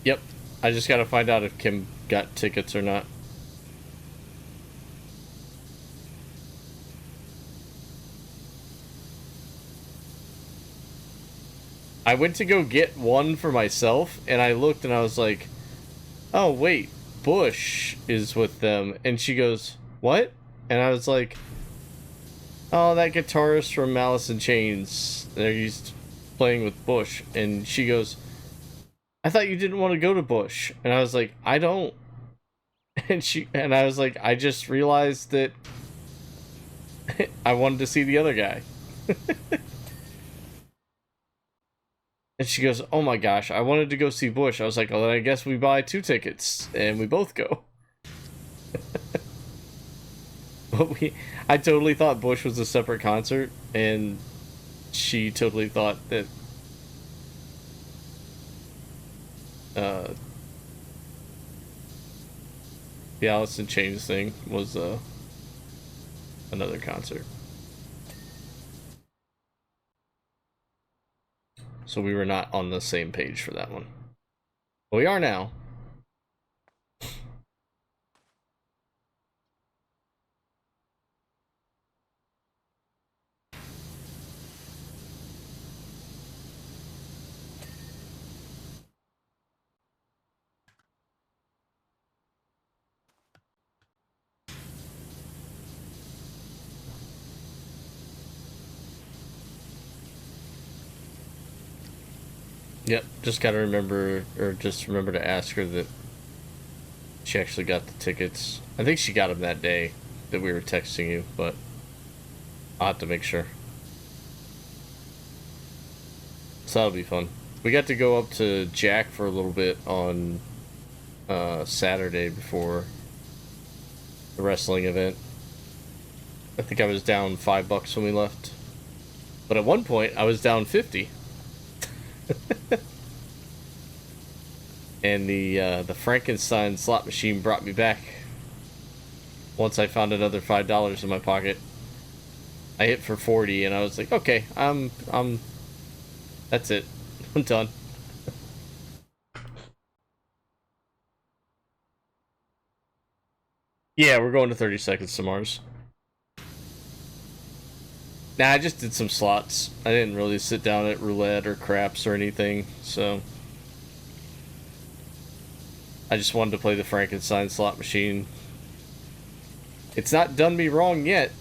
Yep. I just gotta find out if Kim got tickets or not. I went to go get one for myself, and I looked and I was like, oh, wait, Bush is with them. And she goes, what? And I was like, oh, that guitarist from Malice in Chains. He's playing with Bush. And she goes, I thought you didn't want to go to Bush. And I was like, I don't. And I was like, I just realized that I wanted to see the other guy. And she goes, oh my gosh, I wanted to go see Bush. I was like, well, then I guess we buy 2 tickets and we both go. But I totally thought Bush was a separate concert, and she totally thought that the Alice in Chains thing was another concert. So we were not on the same page for that one. But we are now. Yep, just gotta remember, or just remember to ask her that she actually got the tickets. I think she got them that day that we were texting you, but I'll have to make sure. So that'll be fun. We got to go up to Jack for a little bit on Saturday before the wrestling event. I think I was down $5 when we left. But at one point, I was down 50. And the Frankenstein slot machine brought me back once I found another $5 in my pocket. I hit for 40, and I was like, okay, that's it. I'm done. Yeah, we're going to 30 seconds to Mars. Nah, I just did some slots. I didn't really sit down at roulette or craps or anything, so I just wanted to play the Frankenstein slot machine. It's not done me wrong yet.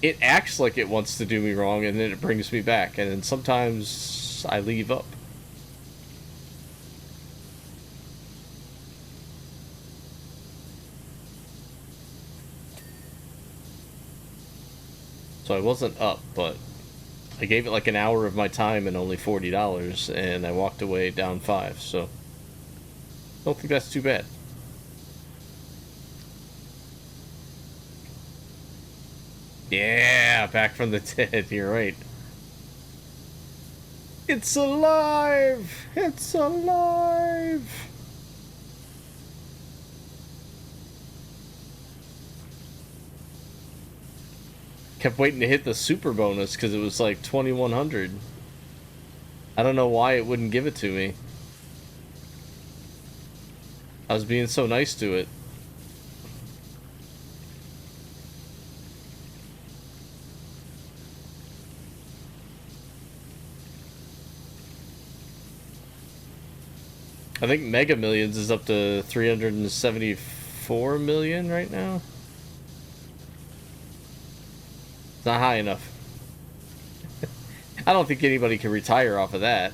It acts like it wants to do me wrong, and then it brings me back, and then sometimes I leave up. So I wasn't up, but I gave it like an hour of my time and only $40, and I walked away down 5, so don't think that's too bad. Yeah, back from the dead, you're right. It's alive! It's alive! Kept waiting to hit the super bonus because it was like 2100. I don't know why it wouldn't give it to me. I was being so nice to it. I think Mega Millions is up to 374 million right now. It's not high enough. I don't think anybody can retire off of that.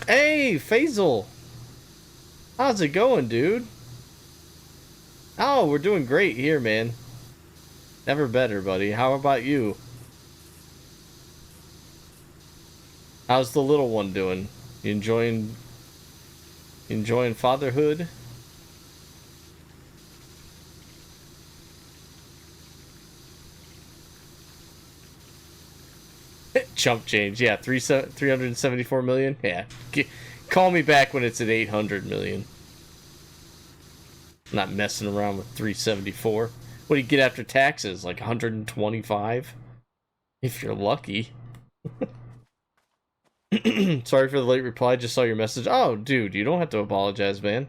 Hey, Faisal! How's it going, dude? Oh, we're doing great here, man. Never better, buddy. How about you? How's the little one doing? You enjoying fatherhood? Chump change, yeah, 374 million. Yeah, call me back when it's at 800 million. I'm not messing around with 374. What do you get after taxes? Like 125, if you're lucky. Sorry for the late reply. Just saw your message. Oh, dude, you don't have to apologize, man.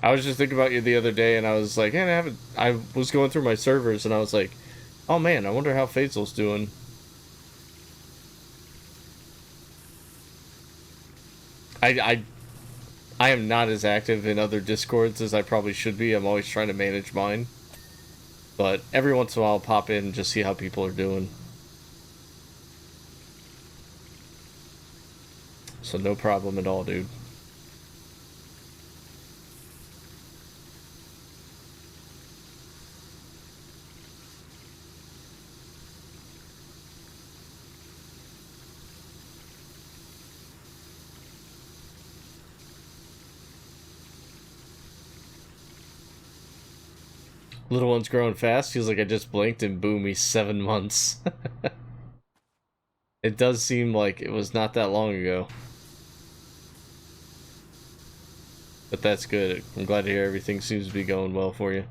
I was just thinking about you the other day, and I was like, hey, I was going through my servers, and I was like, oh man, I wonder how Faisal's doing. I am not as active in other Discords as I probably should be. I'm always trying to manage mine. But every once in a while I'll pop in and just see how people are doing. So no problem at all, dude. Little one's growing fast. Feels like I just blinked and boom, he's 7 months. It does seem like it was not that long ago. But that's good. I'm glad to hear everything seems to be going well for you.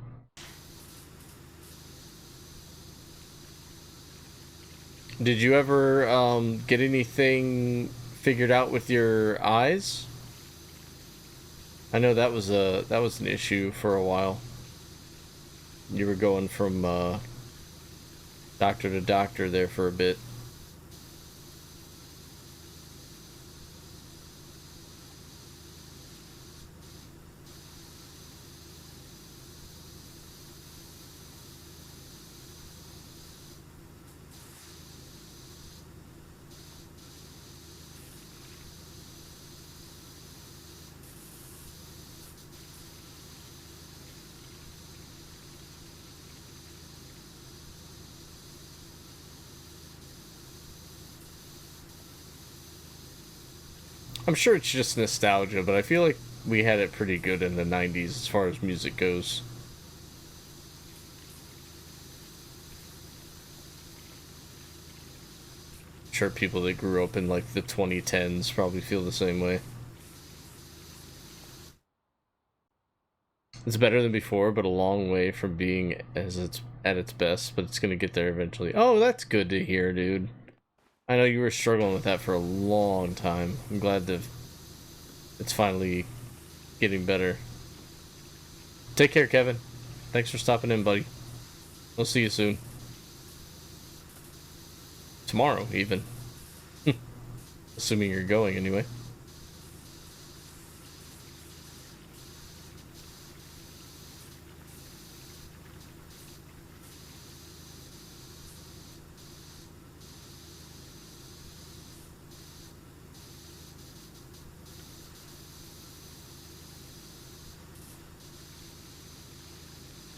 Did you ever get anything figured out with your eyes? I know that was an issue for a while. You were going from doctor to doctor there for a bit. I'm sure it's just nostalgia, but I feel like we had it pretty good in the 90s as far as music goes. I'm sure people that grew up in like the 2010s probably feel the same way. It's better than before, but a long way from being as it's at its best, but it's gonna get there eventually. Oh, that's good to hear, dude. I know you were struggling with that for a long time. I'm glad that it's finally getting better. Take care, Kevin. Thanks for stopping in, buddy. We'll see you soon. Tomorrow, even. Assuming you're going, anyway.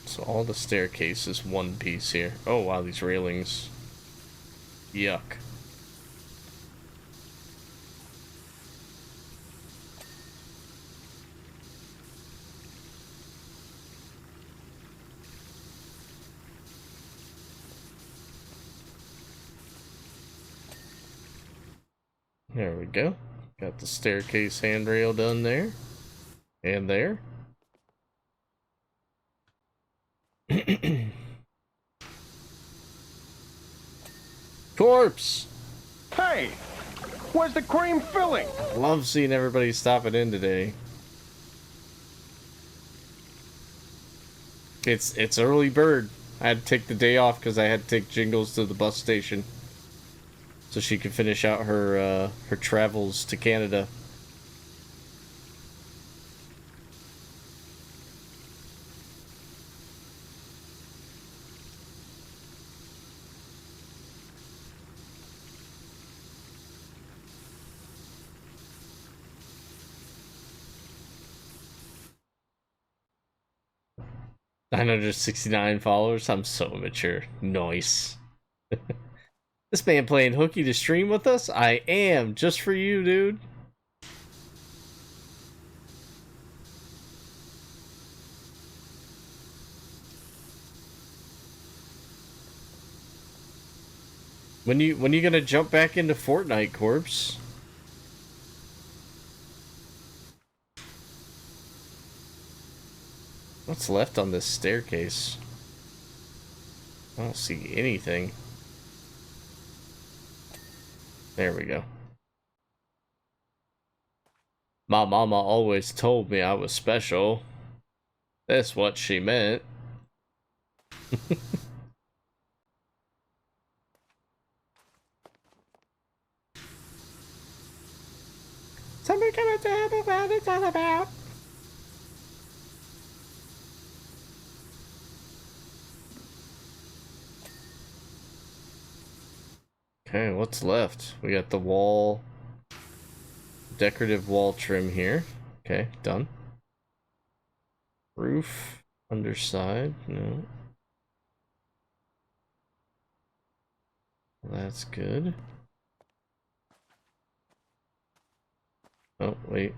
So all the staircase is one piece here. Oh wow, these railings. Yuck. There we go. Got the staircase handrail done there. And there. Corpse! Hey! Where's the cream filling? Love seeing everybody stopping in today. It's early bird. I had to take the day off because I had to take Jingles to the bus station so she could finish out her her travels to Canada. $969 followers. I'm so immature. Nice. This man playing hooky to stream with us? I am. Just for you, dude. When you gonna jump back into Fortnite, Corpse? What's left on this staircase? I don't see anything. There we go. My mama always told me I was special. That's what she meant. Somebody come and tell me what it's all about. Okay, what's left? We got the wall, decorative wall trim here. Okay, done. Roof, underside, no. That's good. Oh, wait.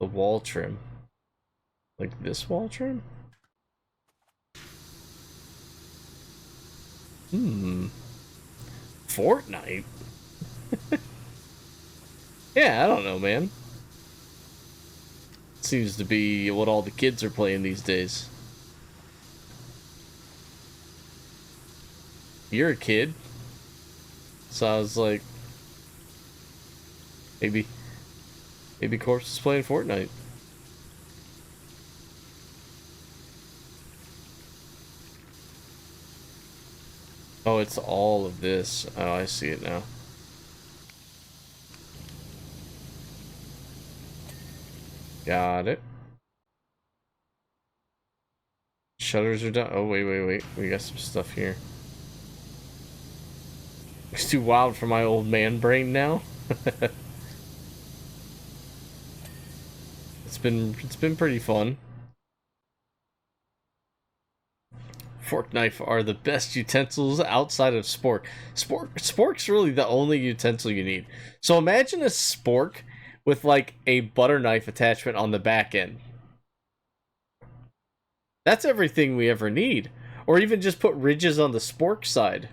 The wall trim. Like this wall trim? Fortnite? Yeah, I don't know, man. Seems to be what all the kids are playing these days. You're a kid. So I was like, maybe Corpse is playing Fortnite. Oh, it's all of this. Oh, I see it now. Got it. Shutters are done. Oh, wait. We got some stuff here. It's too wild for my old man brain now. It's been pretty fun. fork, knife are the best utensils outside of spork. Spork's really the only utensil you need. So imagine a spork with like a butter knife attachment on the back end. That's everything we ever need. Or even just put ridges on the spork side.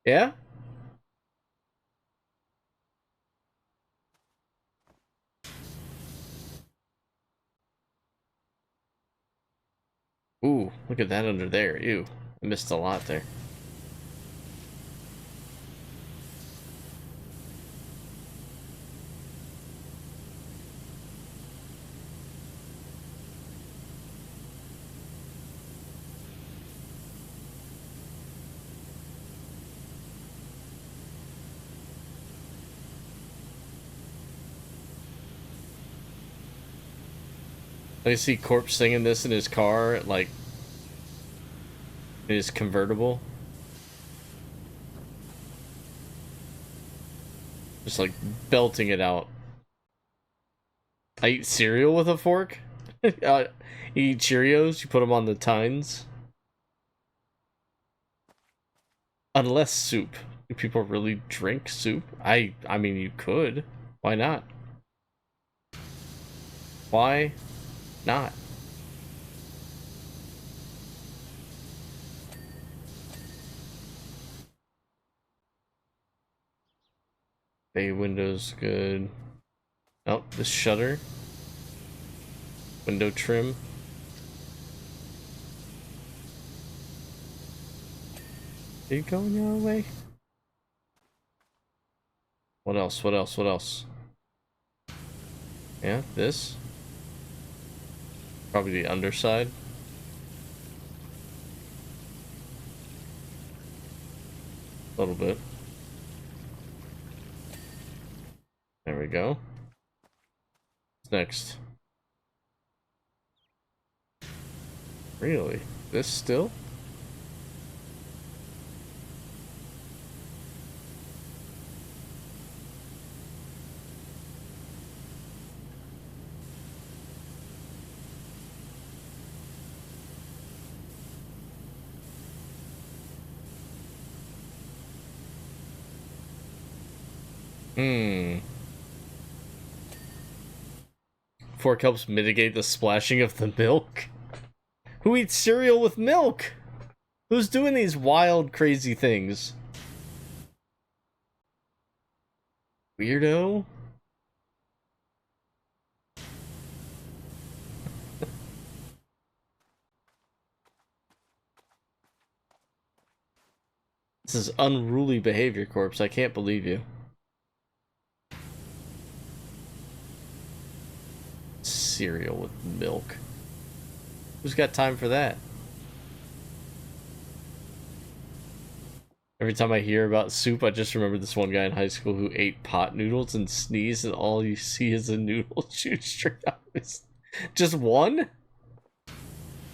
Yeah? Ooh, look at that under there. Ew, I missed a lot there. I see Corpse singing this in his car, like, in his convertible. Just, like, belting it out. I eat cereal with a fork? You eat Cheerios, you put them on the tines? Unless soup. Do people really drink soup? I mean, you could. Why not? Why not? Bay windows good. Oh, the shutter. Window trim. Are you going your way? What else? What else? What else? Yeah, this. Probably the underside. A little bit. There we go. What's next? Really? This still? Fork helps mitigate the splashing of the milk. Who eats cereal with milk? Who's doing these wild, crazy things? Weirdo? This is unruly behavior, Corpse. I can't believe you. Cereal with milk. Who's got time for that? Every time I hear about soup, I just remember this one guy in high school who ate pot noodles and sneezed, and all you see is a noodle shoot straight out of his... Just one?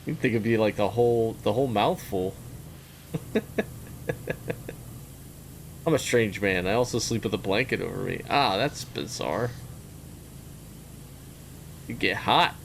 You'd think it'd be like the whole mouthful. I'm a strange man. I also sleep with a blanket over me. Ah, that's bizarre. You get hot.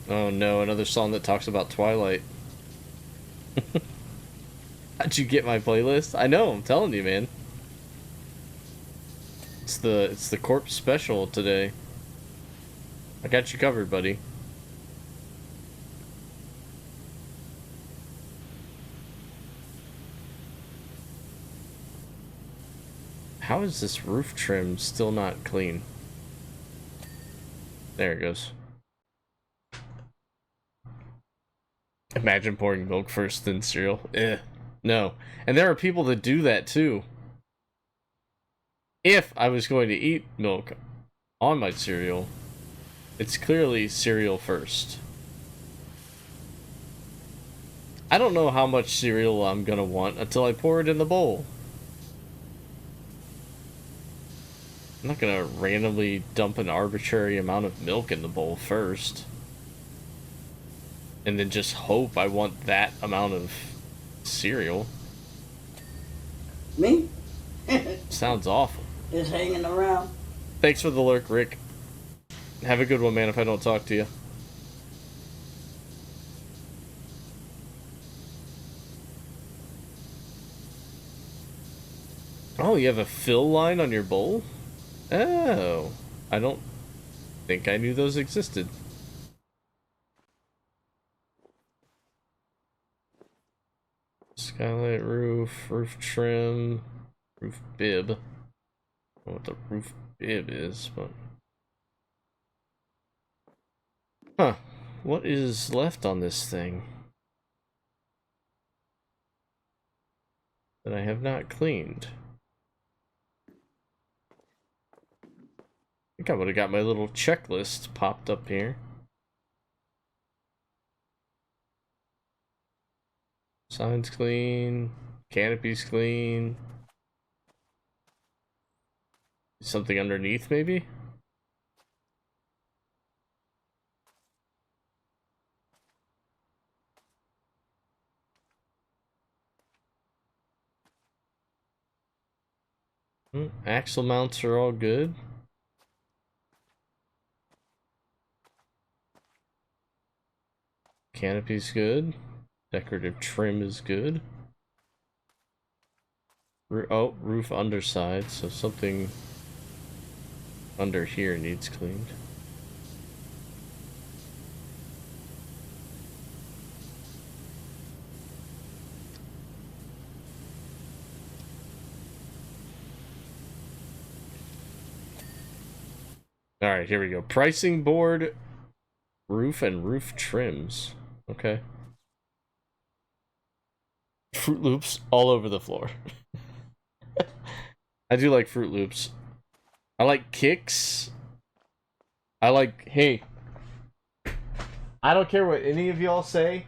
Oh no, another song that talks about Twilight. How'd you get my playlist? I know, I'm telling you, man. It's the Corpse special today. I got you covered, buddy. How is this roof trim still not clean? There it goes. Imagine pouring milk first, then cereal. No. And there are people that do that too. If I was going to eat milk on my cereal, it's clearly cereal first. I don't know how much cereal I'm gonna want until I pour it in the bowl. I'm not gonna randomly dump an arbitrary amount of milk in the bowl first. And then just hope I want that amount of cereal. Me? Sounds awful. Just hanging around. Thanks for the lurk, Rick. Have a good one, man, if I don't talk to you. Oh, you have a fill line on your bowl? Oh, I don't think I knew those existed. Skylight roof, roof trim, roof bib. I don't know what the roof bib is, but... Huh. What is left on this thing that I have not cleaned? I think I would have got my little checklist popped up here. Signs clean, canopy's clean. Something underneath, maybe? Axle mounts are all good. Canopy's good. Decorative trim is good. Oh, roof underside, so something under here needs cleaned. Alright, here we go. Pricing board, roof, and roof trims. Okay. Fruit Loops all over the floor. I do like Fruit Loops. I like Kicks. I like, hey, I don't care what any of y'all say.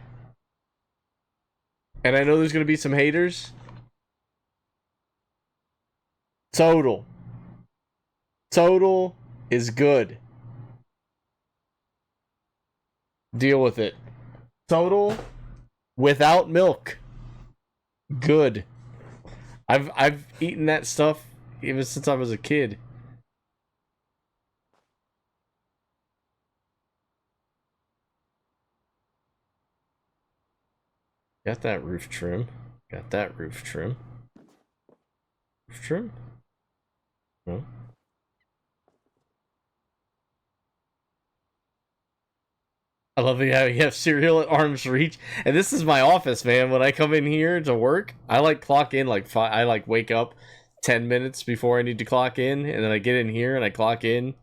And I know there's going to be some haters. Total. Total is good. Deal with it. Total without milk. Good. I've eaten that stuff even since I was a kid. Got that roof trim. Got that roof trim. Roof trim? No. I love how you have cereal at arm's reach. And this is my office, man. When I come in here to work, I like clock in like I like wake up 10 minutes before I need to clock in, and then I get in here and I clock in.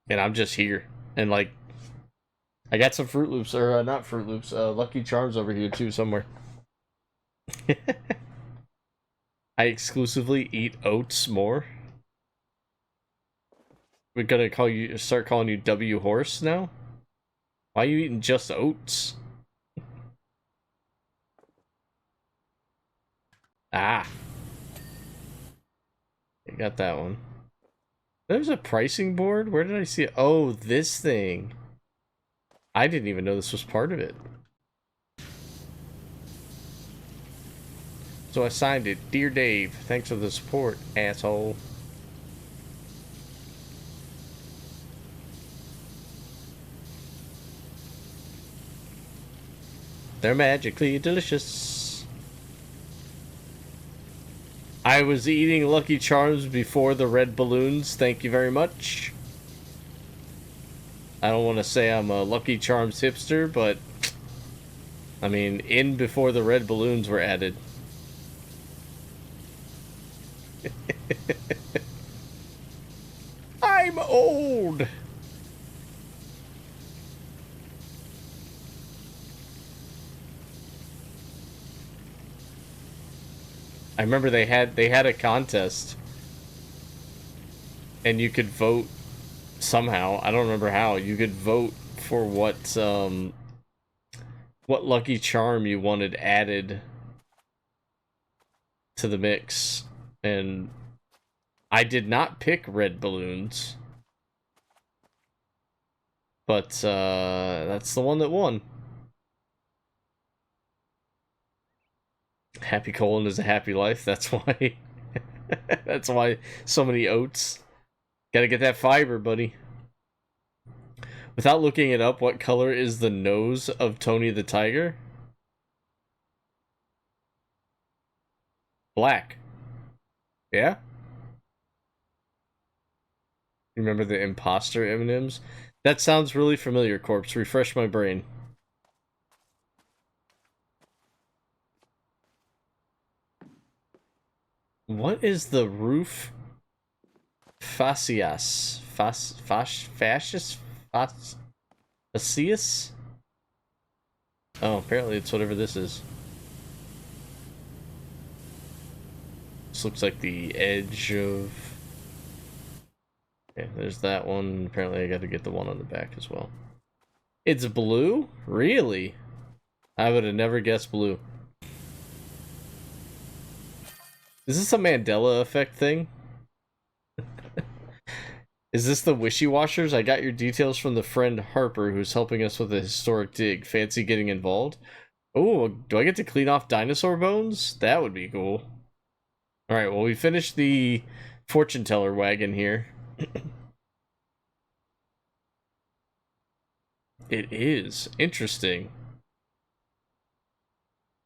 And I'm just here. And like I got some Fruit Loops, or not Fruit Loops, Lucky Charms over here too somewhere. I exclusively eat oats more. We're gonna start calling you W Horse now? Why are you eating just oats? Ah. I got that one. There's a pricing board? Where did I see it? Oh, this thing. I didn't even know this was part of it. So I signed it. Dear Dave, thanks for the support, asshole. They're magically delicious. I was eating Lucky Charms before the red balloons. Thank you very much. I don't want to say I'm a Lucky Charms hipster, but I mean, in before the red balloons were added. I'm old. I remember they had a contest, and you could vote somehow. I don't remember how. You could vote for what Lucky Charm you wanted added to the mix, and I did not pick red balloons. But, that's the one that won. Happy colon is a happy life. That's why. That's why so many oats. Gotta get that fiber, buddy. Without looking it up, what color is the nose of Tony the Tiger? Black. Yeah? Remember the imposter M&Ms? That sounds really familiar, Corpse. Refresh my brain. What is the roof fascias? Fascius? Fascius? Oh, apparently it's whatever this is. This looks like the edge of... Okay, there's that one. Apparently I gotta get the one on the back as well. It's blue? Really? I would have never guessed blue. Is this a Mandela effect thing? Is this the wishy-washers? I got your details from the friend Harper who's helping us with a historic dig. Fancy getting involved? Oh, do I get to clean off dinosaur bones? That would be cool. Alright, well we finished the fortune teller wagon here. It is. Interesting.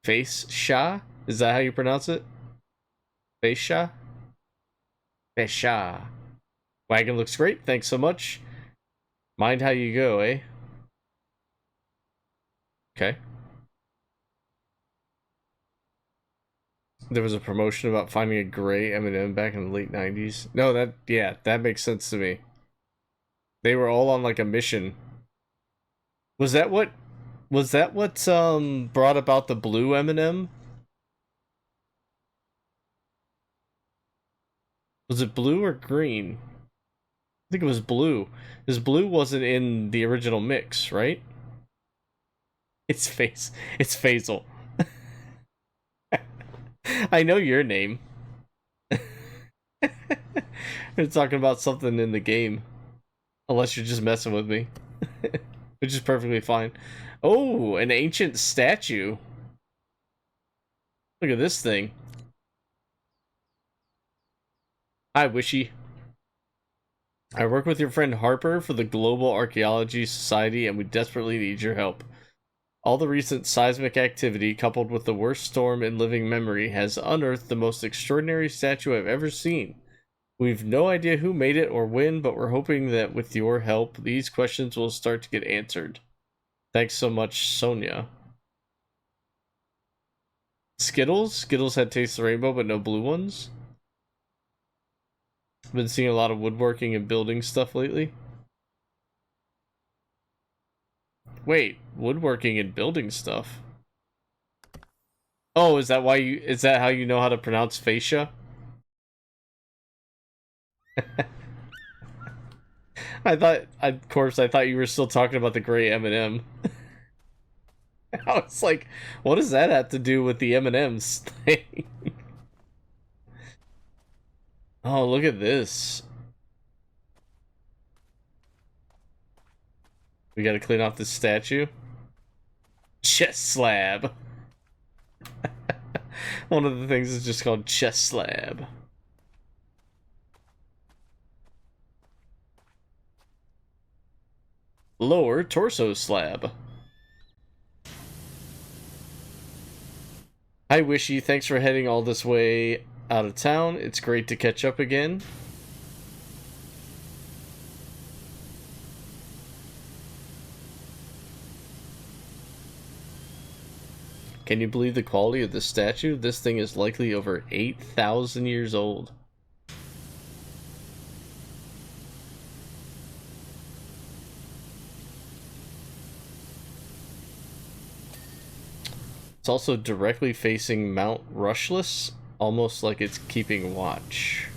Face Sha? Is that how you pronounce it? Face Sha? Face Sha. Wagon looks great. Thanks so much. Mind how you go, eh? Okay. There was a promotion about finding a gray M&M back in the late 90s. No, that makes sense to me. They were all on like a mission. Was that what brought about the blue M&M? Was it blue or green? I think it was blue. Because blue wasn't in the original mix, right? It's Faisal. I know your name. We're talking about something in the game. Unless you're just messing with me. Which is perfectly fine. Oh, an ancient statue. Look at this thing. Hi, Wishy. I work with your friend Harper for the Global Archaeology Society, and we desperately need your help. All the recent seismic activity, coupled with the worst storm in living memory, has unearthed the most extraordinary statue I've ever seen. We've no idea who made it or when, but we're hoping that with your help, these questions will start to get answered. Thanks so much, Sonia. Skittles? Skittles had Taste the Rainbow, but no blue ones? I've been seeing a lot of woodworking and building stuff lately. Wait, woodworking and building stuff? Oh, is that how you know how to pronounce fascia? I thought you were still talking about the gray M&M. I was like, what does that have to do with the M&Ms thing? Oh, look at this. We gotta clean off this statue. Chest slab. One of the things is just called chest slab. Lower torso slab. Hi Wishy, thanks for heading all this way out of town. It's great to catch up again. Can you believe the quality of this statue? This thing is likely over 8,000 years old. It's also directly facing Mount Rushless, almost like it's keeping watch.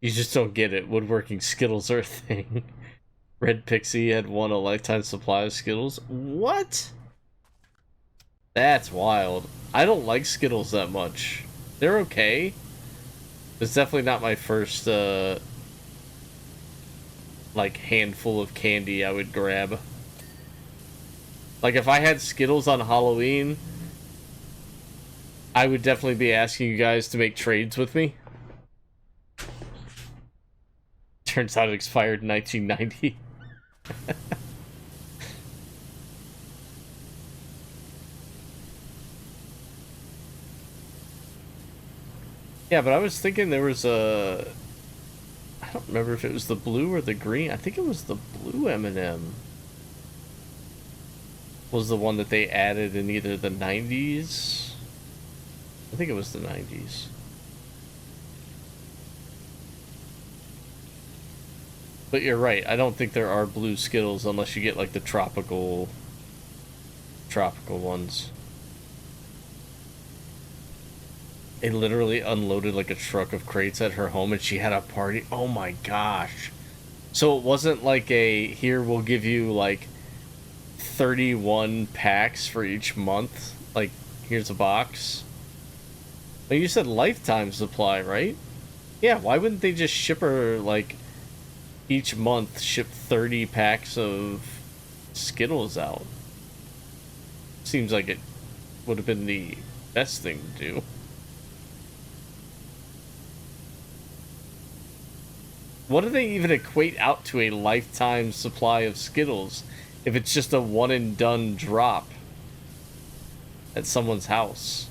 You just don't get it. Woodworking Skittles are a thing. Red Pixie had won a lifetime supply of Skittles. What? That's wild. I don't like Skittles that much. They're okay. It's definitely not my first, like, handful of candy I would grab. Like, if I had Skittles on Halloween, I would definitely be asking you guys to make trades with me. Turns out it expired in 1990. Yeah, but I was thinking there was a... I don't remember if it was the blue or the green. I think it was the blue M&M. Was the one that they added in either the 90s? I think it was the 90s. But you're right, I don't think there are blue Skittles unless you get like the tropical ones. They literally unloaded like a truck of crates at her home and she had a party. Oh my gosh. So it wasn't like a, here we'll give you like 31 packs for each month. Like, here's a box. But you said lifetime supply, right? Yeah, why wouldn't they just ship her like each month, ship 30 packs of Skittles out? Seems like it would have been the best thing to do. What do they even equate out to a lifetime supply of Skittles if it's just a one and done drop at someone's house?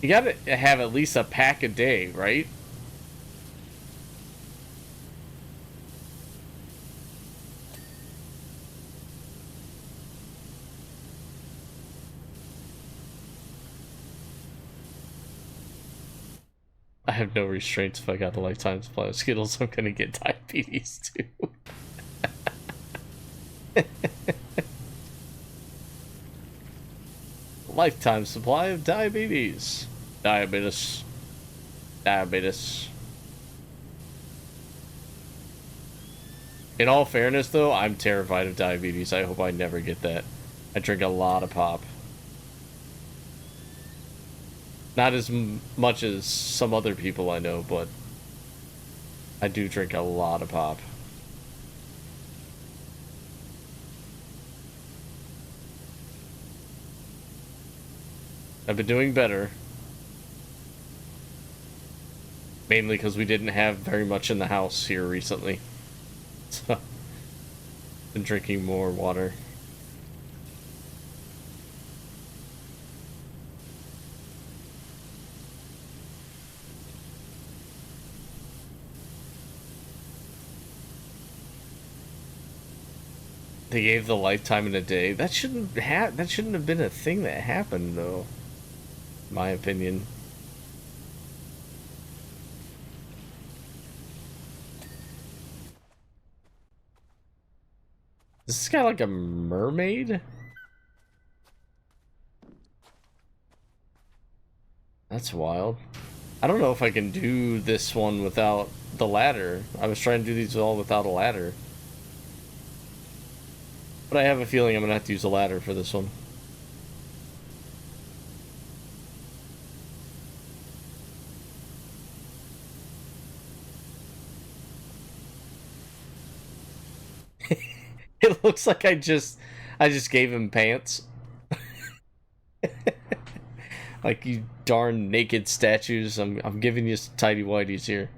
You gotta have at least a pack a day, right? I have no restraints if I got a lifetime supply of Skittles. I'm gonna get diabetes too. Lifetime supply of diabetes. Diabetes. Diabetes. In all fairness, though, I'm terrified of diabetes. I hope I never get that. I drink a lot of pop. Not as much as some other people I know, but I do drink a lot of pop. I've been doing better. Mainly because we didn't have very much in the house here recently. So, been drinking more water. They gave the lifetime in a day. That shouldn't have been a thing that happened, though. In my opinion. Is this guy like a mermaid? That's wild. I don't know if I can do this one without the ladder. I was trying to do these all without a ladder. But I have a feeling I'm gonna have to use a ladder for this one. It looks like I just gave him pants. Like, you darn naked statues. I'm giving you some tidy whities here.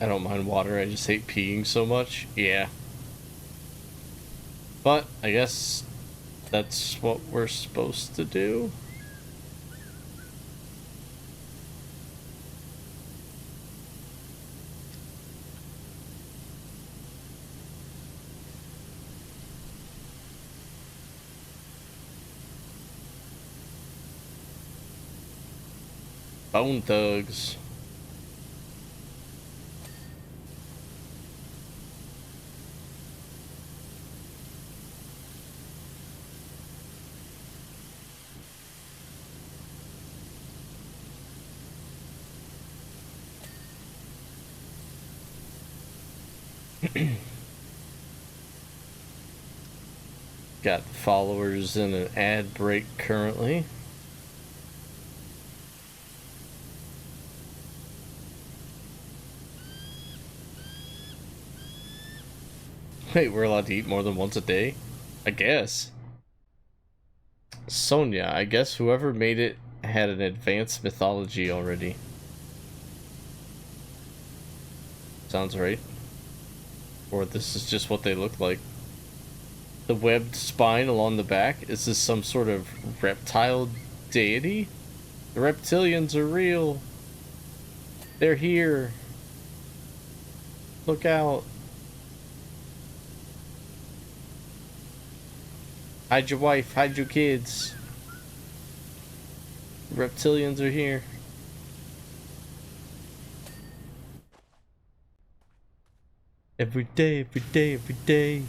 I don't mind water, I just hate peeing so much. Yeah. But I guess that's what we're supposed to do. Bone thugs. Got followers in an ad break currently. Wait, we're allowed to eat more than once a day? I guess. Sonia, I guess whoever made it had an advanced mythology already. Sounds right. Or this is just what they look like. The webbed spine along the back? Is this some sort of reptile deity? The reptilians are real. They're here. Look out. Hide your wife, hide your kids. Reptilians are here. Every day, every day, every day.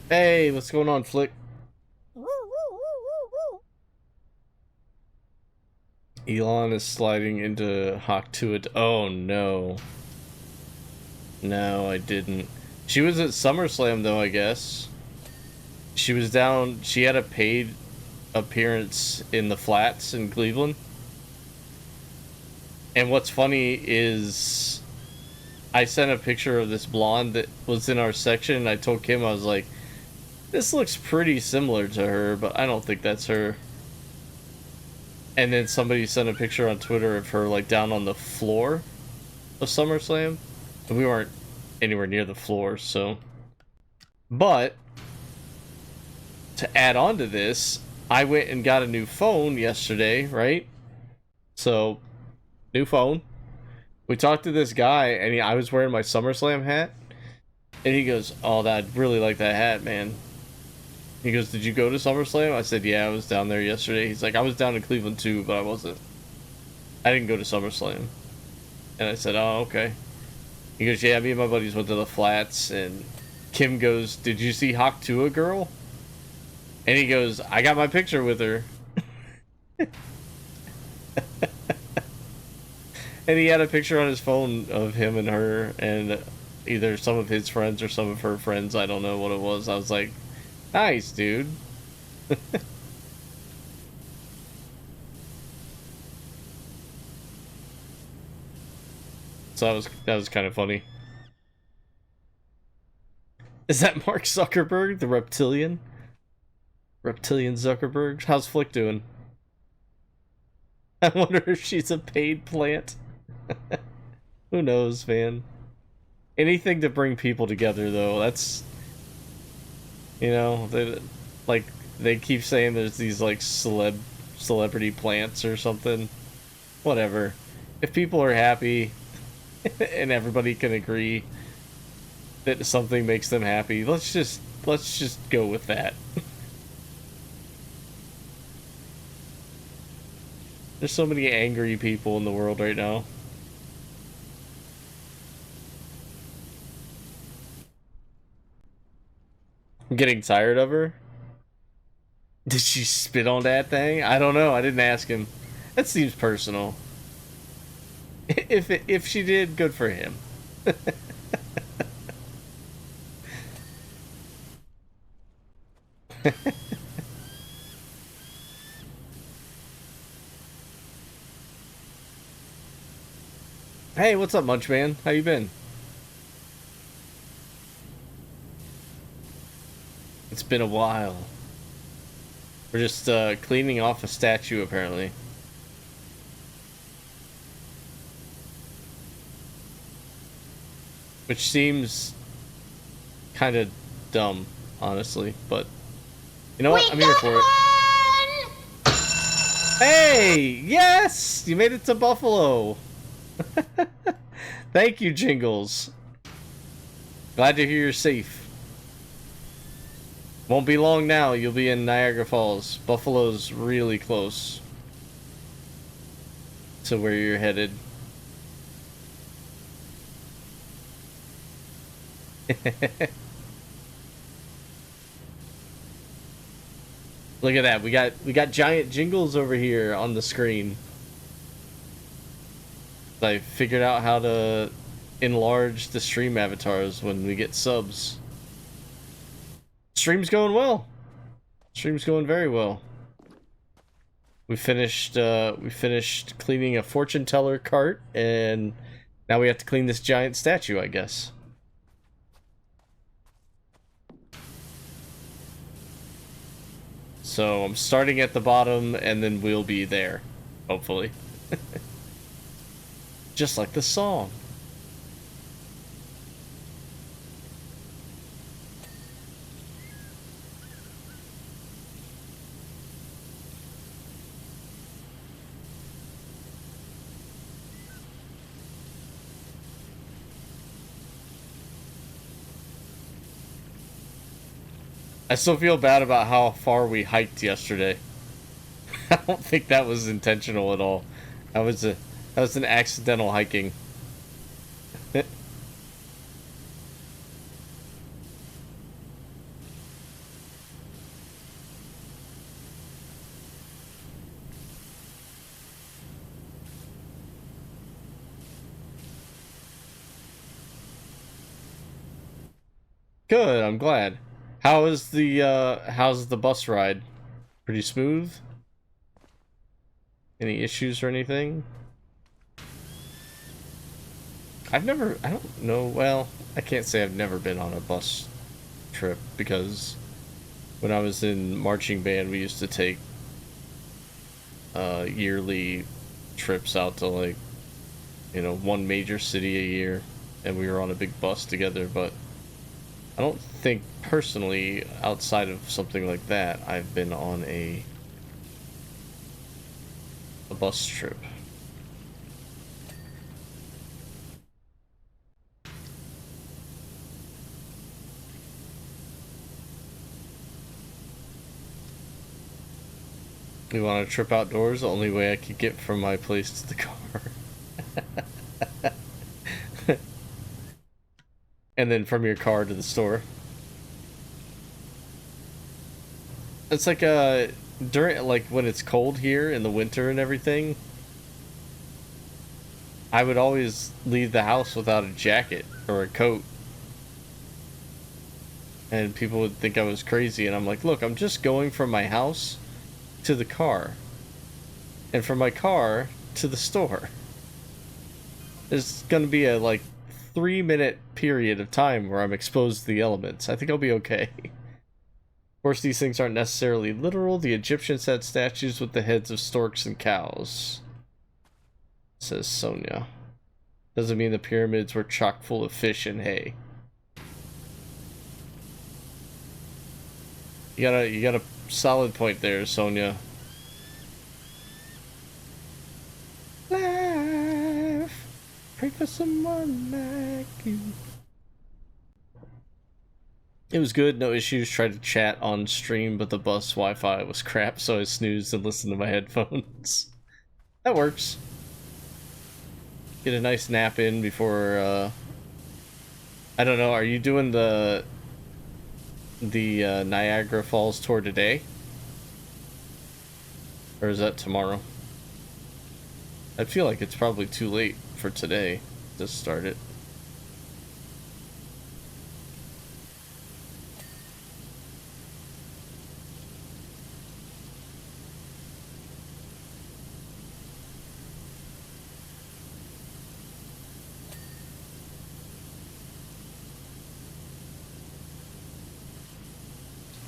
Hey, what's going on, Flick? Elon is sliding into Hawk 2. Oh no. No, I didn't. She was at Summerslam though, I guess. She was down, she had a paid appearance in the flats in Cleveland. And what's funny is I sent a picture of this blonde that was in our section and I told Kim, I was like, this looks pretty similar to her, but I don't think that's her. And then somebody sent a picture on Twitter of her like down on the floor of SummerSlam. And we weren't anywhere near the floor, so. But to add on to this, I went and got a new phone yesterday, right? So, new phone. We talked to this guy, and I was wearing my SummerSlam hat. And he goes, oh, I'd really like that hat, man. He goes, did you go to SummerSlam? I said, yeah, I was down there yesterday. He's like, I was down in Cleveland too, but I wasn't. I didn't go to SummerSlam. And I said, oh, okay. He goes, yeah, me and my buddies went to the flats. And Kim goes, did you see Hawk Tua girl? And he goes, I got my picture with her. And he had a picture on his phone of him and her and either some of his friends or some of her friends. I don't know what it was. I was like, nice, dude. So that was kind of funny. Is that Mark Zuckerberg, the reptilian? Reptilian Zuckerberg? How's Flick doing? I wonder if she's a paid plant. Who knows, man? Anything to bring people together, though. That's, you know, they keep saying there's these like celebrity plants or something. Whatever. If people are happy and everybody can agree that something makes them happy, let's just go with that. There's so many angry people in the world right now. I'm getting tired of her. Did she spit on that thing? I don't know. I didn't ask him. That seems personal. If she did, good for him. Hey, what's up, Munchman? How you been? It's been a while. We're just cleaning off a statue, apparently. Which seems kind of dumb, honestly, but you know what? I'm here for it. Hey! Yes! You made it to Buffalo! Thank you, Jingles. Glad to hear you're safe. Won't be long now, you'll be in Niagara Falls. Buffalo's really close to where you're headed. Look at that. We got giant jingles over here on the screen. I figured out how to enlarge the stream avatars when we get subs. Stream's going well. Stream's going very well. We finished cleaning a fortune teller cart, and now we have to clean this giant statue, I guess. So I'm starting at the bottom, and then we'll be there, hopefully. Just like the song. I still feel bad about how far we hiked yesterday. I don't think that was intentional at all. That was an accidental hiking. Good, I'm glad. How's the bus ride? Pretty smooth? Any issues or anything? I don't know, well, I can't say I've never been on a bus trip, because when I was in marching band, we used to take yearly trips out to, like, you know, one major city a year, and we were on a big bus together. But I don't think personally, outside of something like that, I've been on a bus trip. You want a trip outdoors? The only way I could get from my place to the car. And then from your car to the store. It's like during, like, when it's cold here in the winter and everything, I would always leave the house without a jacket or a coat. And people would think I was crazy, and I'm like, look, I'm just going from my house to the car, and from my car to the store. There's gonna be a, like, 3-minute period of time where I'm exposed to the elements. I think I'll be okay. Of course, these things aren't necessarily literal. The Egyptians had statues with the heads of storks and cows, says Sonia. Doesn't mean the pyramids were chock full of fish and hay. You got a solid point there, Sonia. Life, pray for someone like you. It was good, no issues. Tried to chat on stream, but the bus Wi-Fi was crap, so I snoozed and listened to my headphones. That works. Get a nice nap in before, I don't know, are you doing the Niagara Falls tour today? Or is that tomorrow? I feel like it's probably too late for today to start it.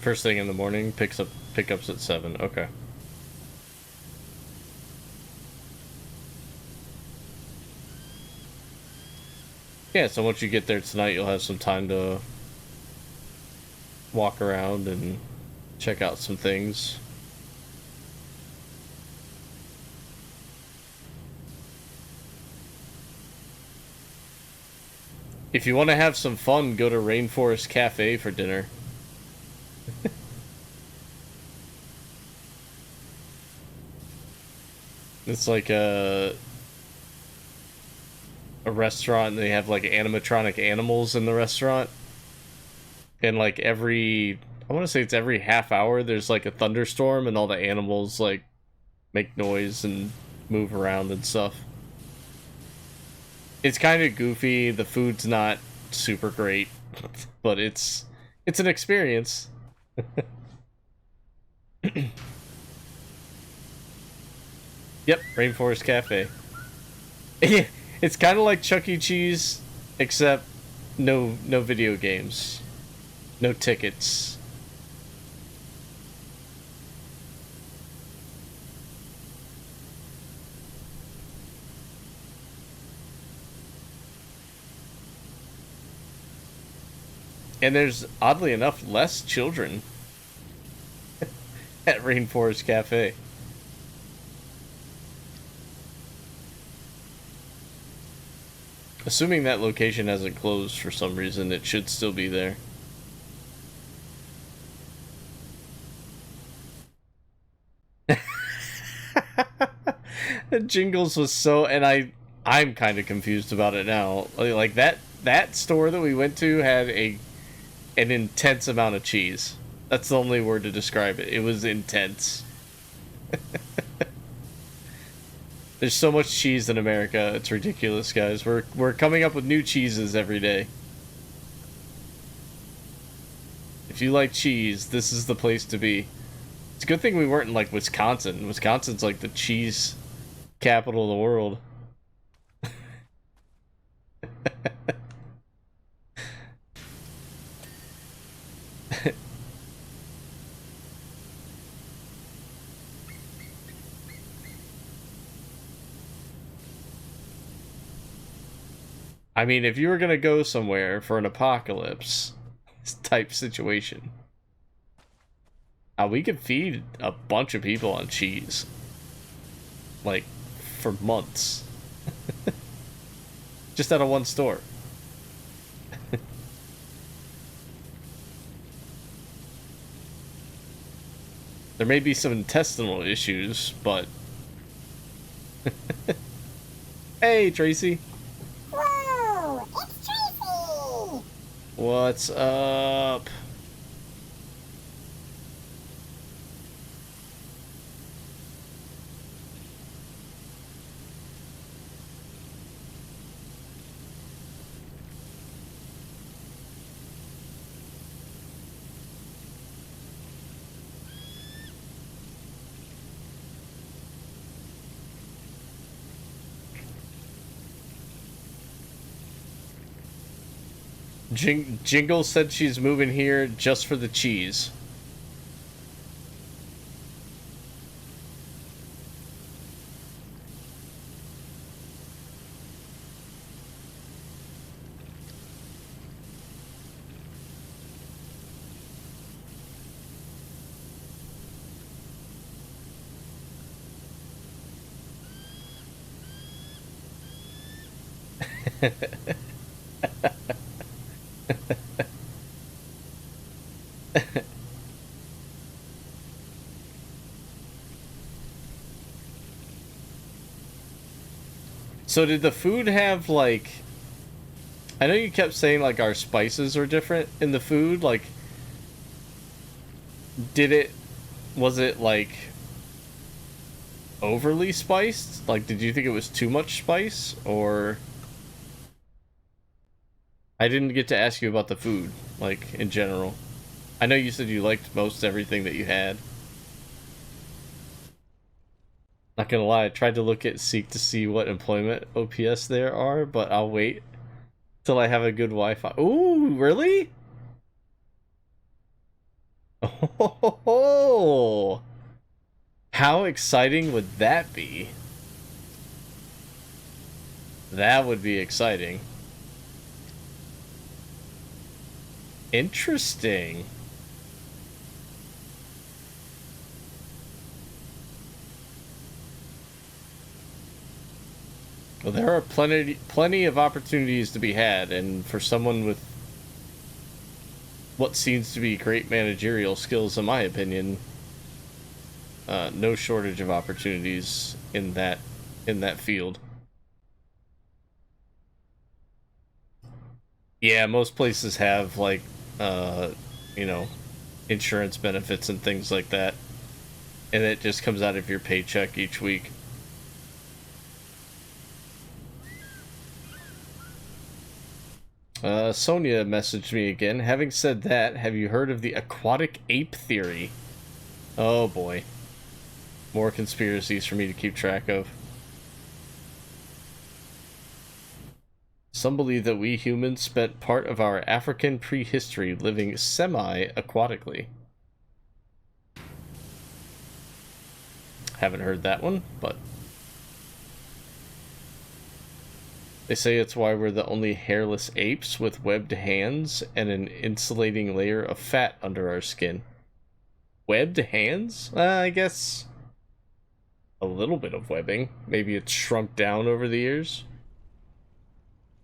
First thing in the morning, pickups at 7. Okay. Yeah, so once you get there tonight, you'll have some time to walk around and check out some things. If you want to have some fun, go to Rainforest Cafe for dinner. It's like a restaurant, and they have like animatronic animals in the restaurant, and like every I want to say it's every half hour there's like a thunderstorm and all the animals like make noise and move around and stuff. It's kind of goofy. The food's not super great, but it's an experience. Yep, Rainforest Cafe. It's kind of like Chuck E. Cheese, except no video games, no tickets. And there's, oddly enough, less children at Rainforest Cafe. Assuming that location hasn't closed for some reason, it should still be there. Jingles was so, and I'm kind of confused about it now. Like that store that we went to had an intense amount of cheese. That's the only word to describe it. It was intense. There's so much cheese in America. It's ridiculous, guys. We're coming up with new cheeses every day. If you like cheese, this is the place to be. It's a good thing we weren't in like Wisconsin. Wisconsin's like the cheese capital of the world. I mean, if you were gonna go somewhere for an apocalypse type situation, we could feed a bunch of people on cheese. Like, for months. Just out of one store. There may be some intestinal issues, but... Hey, Tracy! Whoa, it's Tracy! What's up? Jingle said she's moving here just for the cheese. So did the food have, like... I know you kept saying, like, our spices are different in the food, like... Was it, like... overly spiced? Like, did you think it was too much spice, or... I didn't get to ask you about the food, like, in general. I know you said you liked most everything that you had. Not gonna lie, I tried to look at Seek to see what employment OPS there are, but I'll wait till I have a good Wi-Fi. Ooh, really? Oh, how exciting would that be? That would be exciting. Interesting. Well, there are plenty of opportunities to be had, and for someone with what seems to be great managerial skills, in my opinion, no shortage of opportunities in that field. Yeah, most places have, like, you know, insurance benefits and things like that. And it just comes out of your paycheck each week. Sonia messaged me again. Having said that, have you heard of the aquatic ape theory? Oh boy. More conspiracies for me to keep track of. Some believe that we humans spent part of our African prehistory living semi-aquatically. Haven't heard that one, but they say it's why we're the only hairless apes with webbed hands and an insulating layer of fat under our skin. Webbed hands? I guess a little bit of webbing. Maybe it's shrunk down over the years.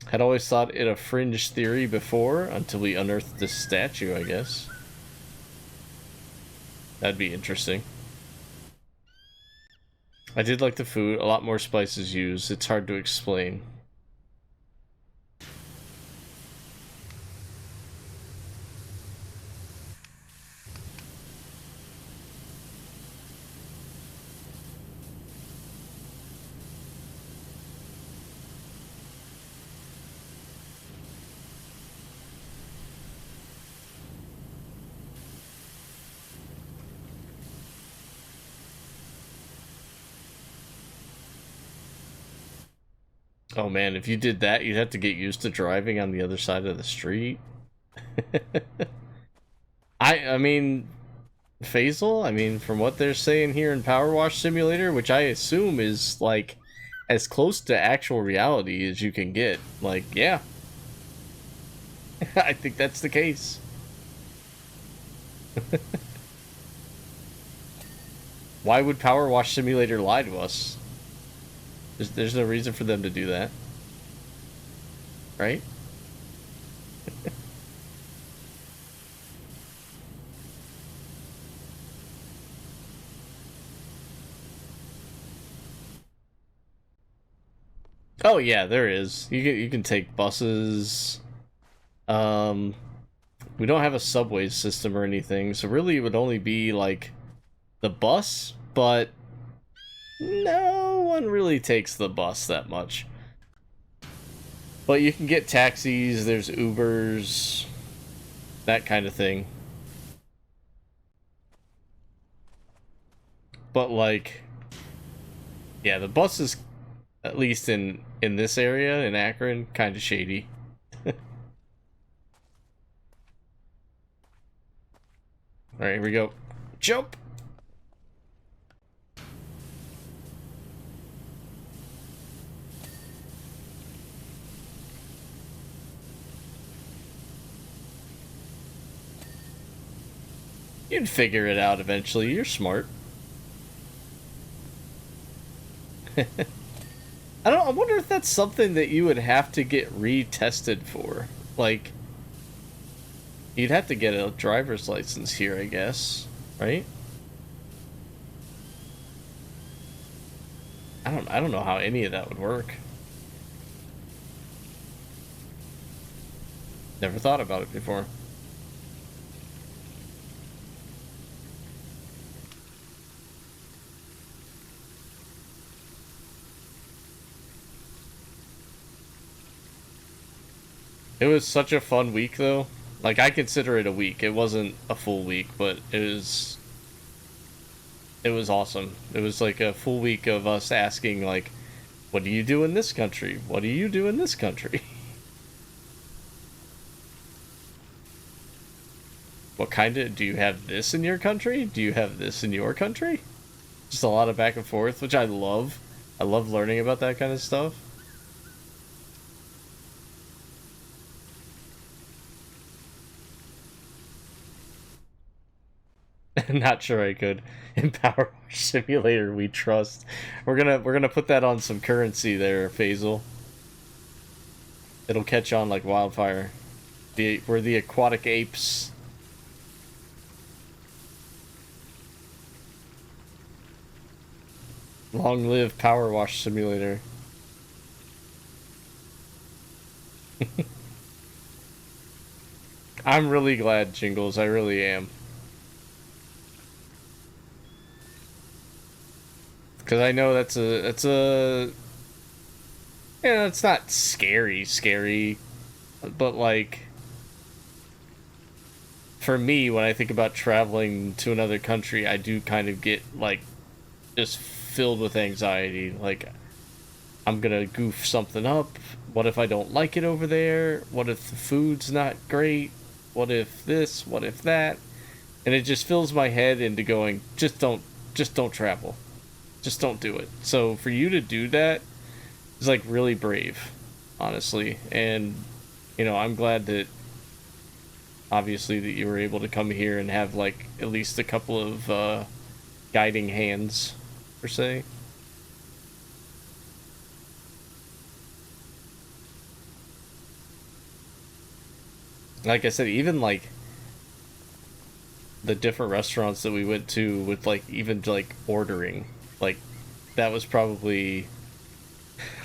Had always thought it a fringe theory before, until we unearthed this statue, I guess. That'd be interesting. I did like the food, a lot more spices used. It's hard to explain. Oh man, if you did that, you'd have to get used to driving on the other side of the street. I mean, Faisal, I mean, from what they're saying here in PowerWash Simulator, which I assume is, like, as close to actual reality as you can get, like, yeah. I think that's the case. Why would PowerWash Simulator lie to us? There's no reason for them to do that. Right? Oh yeah, there is. You can take buses. We don't have a subway system or anything, so really it would only be like the bus, but no one really takes the bus that much. But you can get taxis, there's Ubers, that kind of thing. But like, yeah, the bus is, at least in this area, in Akron, kind of shady. Alright, here we go. Jump! You'd figure it out eventually. You're smart. I wonder if that's something that you would have to get retested for. Like, you'd have to get a driver's license here, I guess, right? I don't know how any of that would work. Never thought about it before. It was such a fun week, though. Like, I consider it a week. It wasn't a full week, but it was awesome. It was like a full week of us asking, like, what do you do in this country? What do you do in this country? What kind of, do you have this in your country? Do you have this in your country? Just a lot of back and forth, which I love. I love learning about that kind of stuff. Not sure I could. In PowerWash Simulator, we trust. We're gonna put that on some currency there, Faisal. It'll catch on like wildfire. We're the aquatic apes. Long live PowerWash Simulator. I'm really glad, Jingles. I really am. Because I know that's a you know, it's not scary, but like for me, when I think about traveling to another country, I do kind of get like just filled with anxiety. Like, I'm gonna goof something up. What if I don't like it over there? What if the food's not great? What if this? What if that? And it just fills my head into going, just don't travel. Just don't do it. So for you to do that is like really brave, honestly. And, you know, I'm glad that obviously that you were able to come here and have like at least a couple of guiding hands, per se. Like I said, even like the different restaurants that we went to with like even like ordering, like that was probably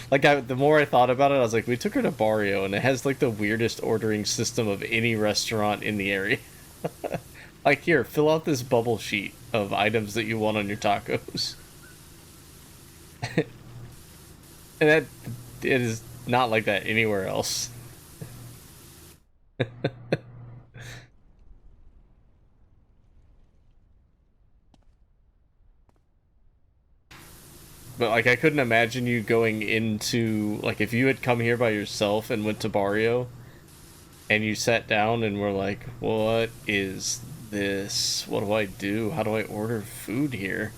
like the more I thought about it, I was like, we took her to Barrio and it has like the weirdest ordering system of any restaurant in the area. Like, here, fill out this bubble sheet of items that you want on your tacos. And that it is not like that anywhere else. But like, I couldn't imagine you going into like, if you had come here by yourself and went to Barrio and you sat down and were like, what is this? What do I do? How do I order food here?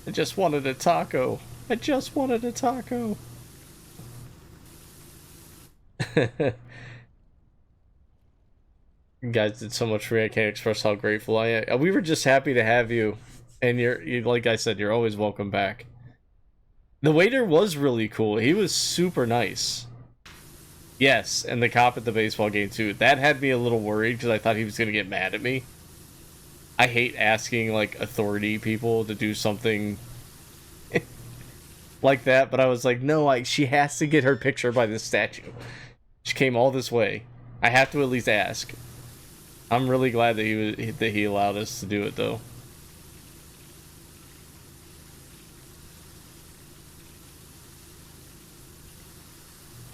I just wanted a taco. I just wanted a taco. You guys did so much for me. I can't express how grateful I am. We were just happy to have you. And you, like I said, you're always welcome back. The waiter was really cool. He was super nice. Yes, and the cop at the baseball game too. That had me a little worried because I thought he was going to get mad at me. I hate asking like authority people to do something like that, but I was like, no, she has to get her picture by this statue. She came all this way. I have to at least ask. I'm really glad that he allowed us to do it though.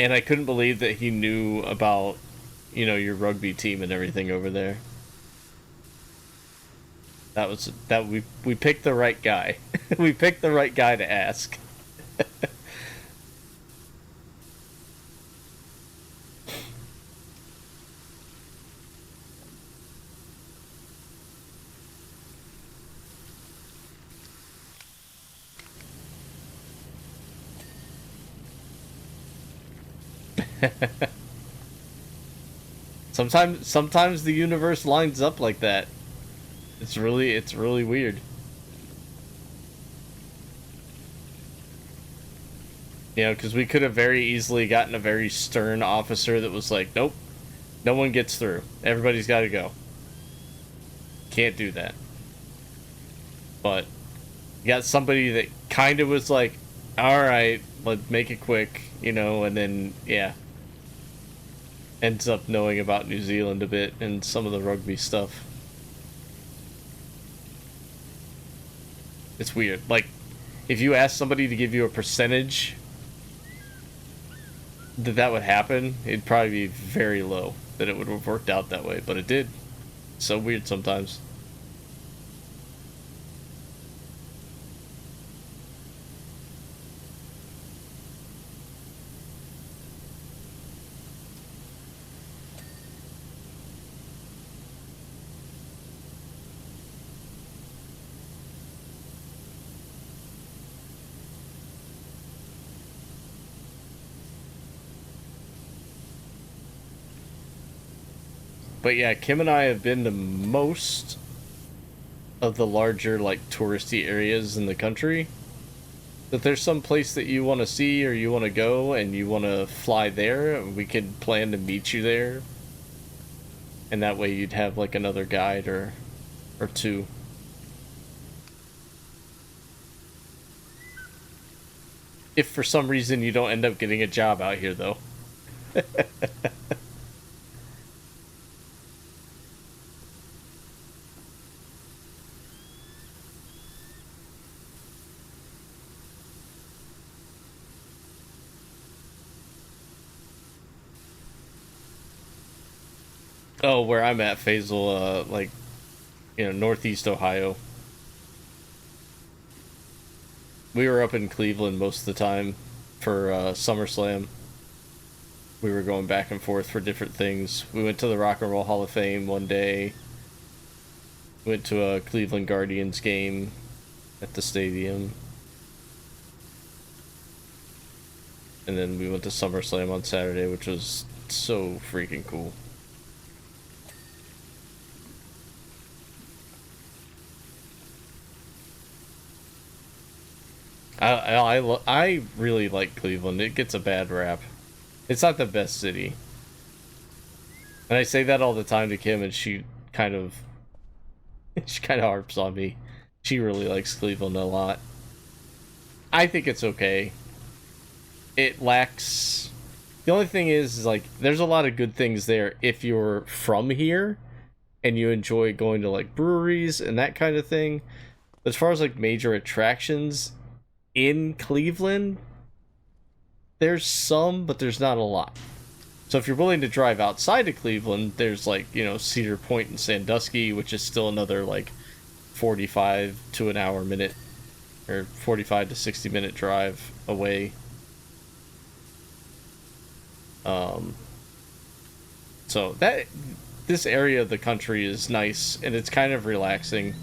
And I couldn't believe that he knew about, you know, your rugby team and everything over there. We picked the right guy. We picked the right guy to ask. Sometimes the universe lines up like that. It's really weird. You know, because we could have very easily gotten a very stern officer that was like, nope, no one gets through. Everybody's got to go. Can't do that. But you got somebody that kind of was like, all right, let's make it quick, you know, and then, yeah. Ends up knowing about New Zealand a bit and some of the rugby stuff. It's weird. Like, if you ask somebody to give you a percentage that would happen, it'd probably be very low that it would have worked out that way, but it did. So weird sometimes. But yeah, Kim and I have been to most of the larger, like, touristy areas in the country. If there's some place that you want to see or you want to go and you want to fly there, we could plan to meet you there. And that way you'd have, like, another guide or two. If for some reason you don't end up getting a job out here, though. Oh, where I'm at, Faisal, like, Northeast Ohio. We were up in Cleveland most of the time for Summerslam. We were going back and forth for different things. We went to the Rock and Roll Hall of Fame one day. Went to a Cleveland Guardians game at the stadium. And then we went to SummerSlam on Saturday, which was so freaking cool. I really like Cleveland. It gets a bad rap. It's not the best city. And I say that all the time to Kim, and she kind of harps on me. She really likes Cleveland a lot. I think it's okay. It lacks... The only thing is like, there's a lot of good things there if you're from here and you enjoy going to like breweries and that kind of thing. As far as like major attractions in Cleveland, there's some, but there's not a lot. So if you're willing to drive outside of Cleveland, there's like, Cedar Point and Sandusky, which is still another like 45 to an hour minute, or 45 to 60 minute drive away. So this area of the country is nice, and it's kind of relaxing.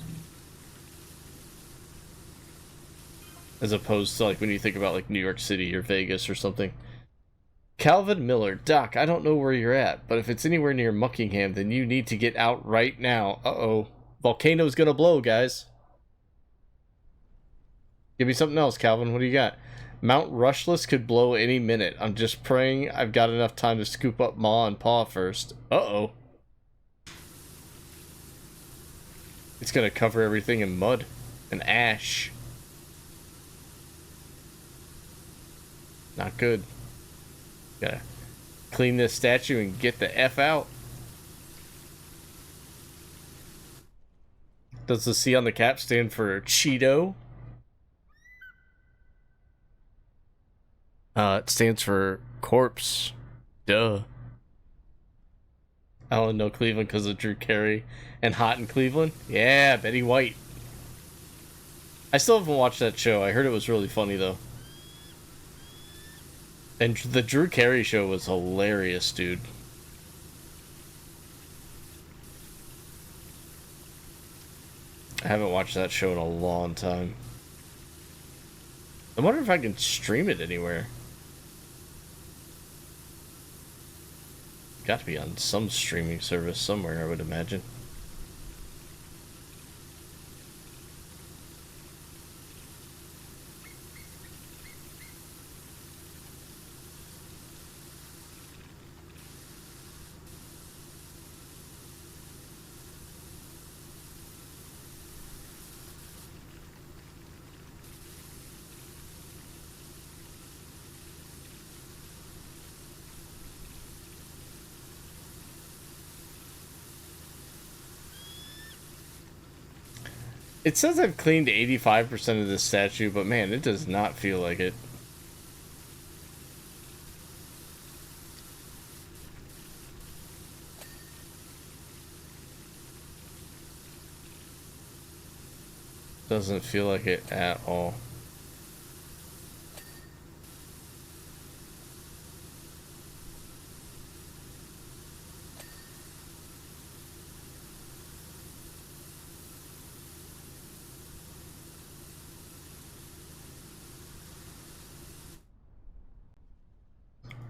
As opposed to like when you think about like New York City or Vegas or something. Calvin Miller, Doc, I don't know where you're at, but if it's anywhere near Muckingham, then you need to get out right now. Uh-oh. Volcano's gonna blow, guys. Give me something else, Calvin. What do you got? Mount Rushless could blow any minute. I'm just praying I've got enough time to scoop up Ma and Pa first. Uh-oh. It's gonna cover everything in mud and ash. Not good. Gotta clean this statue and get the F out. Does the C on the cap stand for Cheeto? It stands for corpse. Duh. I only know Cleveland because of Drew Carey and Hot in Cleveland. Yeah, Betty White. I still haven't watched that show. I heard it was really funny though. And the Drew Carey show was hilarious, dude. I haven't watched that show in a long time. I wonder if I can stream it anywhere. Got to be on some streaming service somewhere, I would imagine. It says I've cleaned 85% of this statue, but man, it does not feel like it. Doesn't feel like it at all.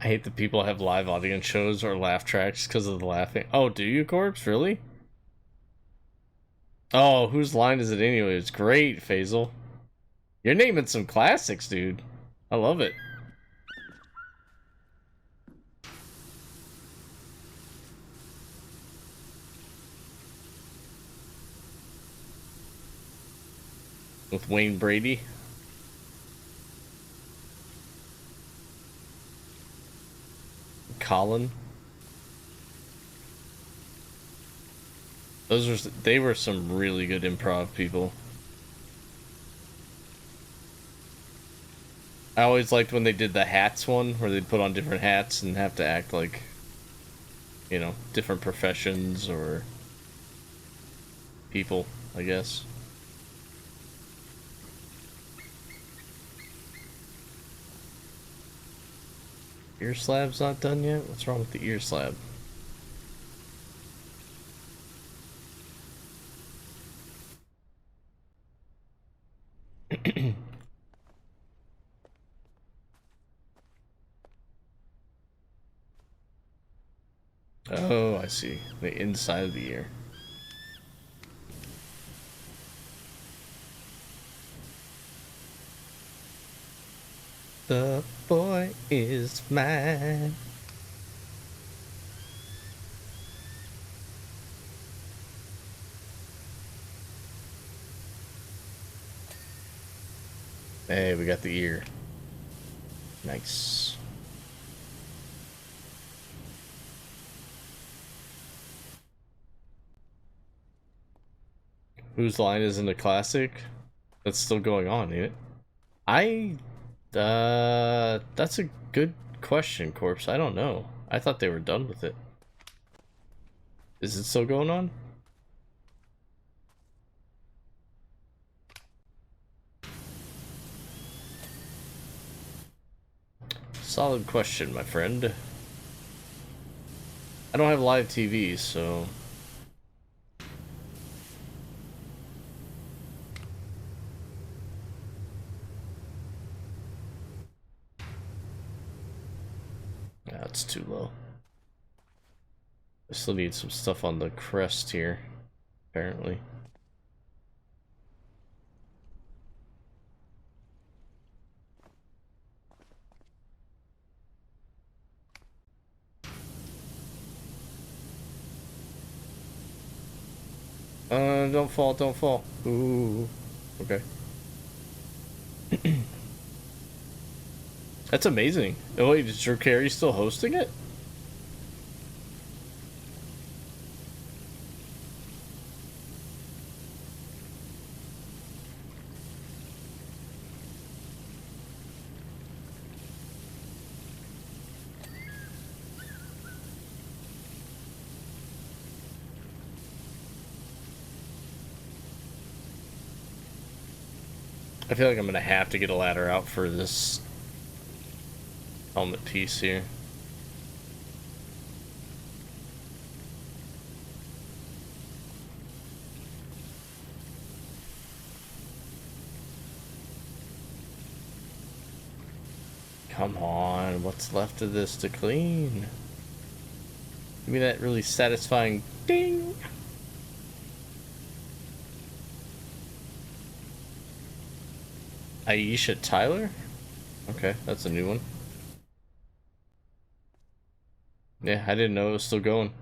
I hate that people have live audience shows or laugh tracks because of the laughing. Oh, do you, Corpse? Really? Oh, whose line is it anyway? It's great, Faisal. You're naming some classics, dude. I love it. With Wayne Brady. Colin. They were some really good improv people. I always liked when they did the hats one, where they'd put on different hats and have to act like you know, different professions or people, I guess. Ear slab's not done yet? What's wrong with the ear slab? Oh, I see. The inside of the ear. The boy is mine. Hey, we got the ear. Nice. Whose line is in the classic? That's still going on, ain't it? That's a good question, Corpse. I don't know. I thought they were done with it. Is it still going on? Solid question, my friend. I don't have live TV, so... That's too low. I still need some stuff on the crest here, apparently. Don't fall, don't fall. Ooh, okay. That's amazing. Oh wait, is Drew Carey still hosting it? I feel like I'm gonna have to get a ladder out for this helmet piece here. Come on, what's left of this to clean? Give me that really satisfying ding. Aisha Tyler? Okay, that's a new one. Yeah, I didn't know it was still going.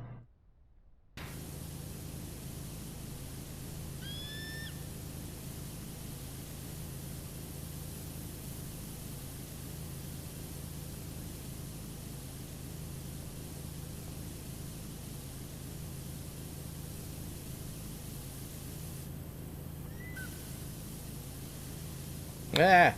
Ah!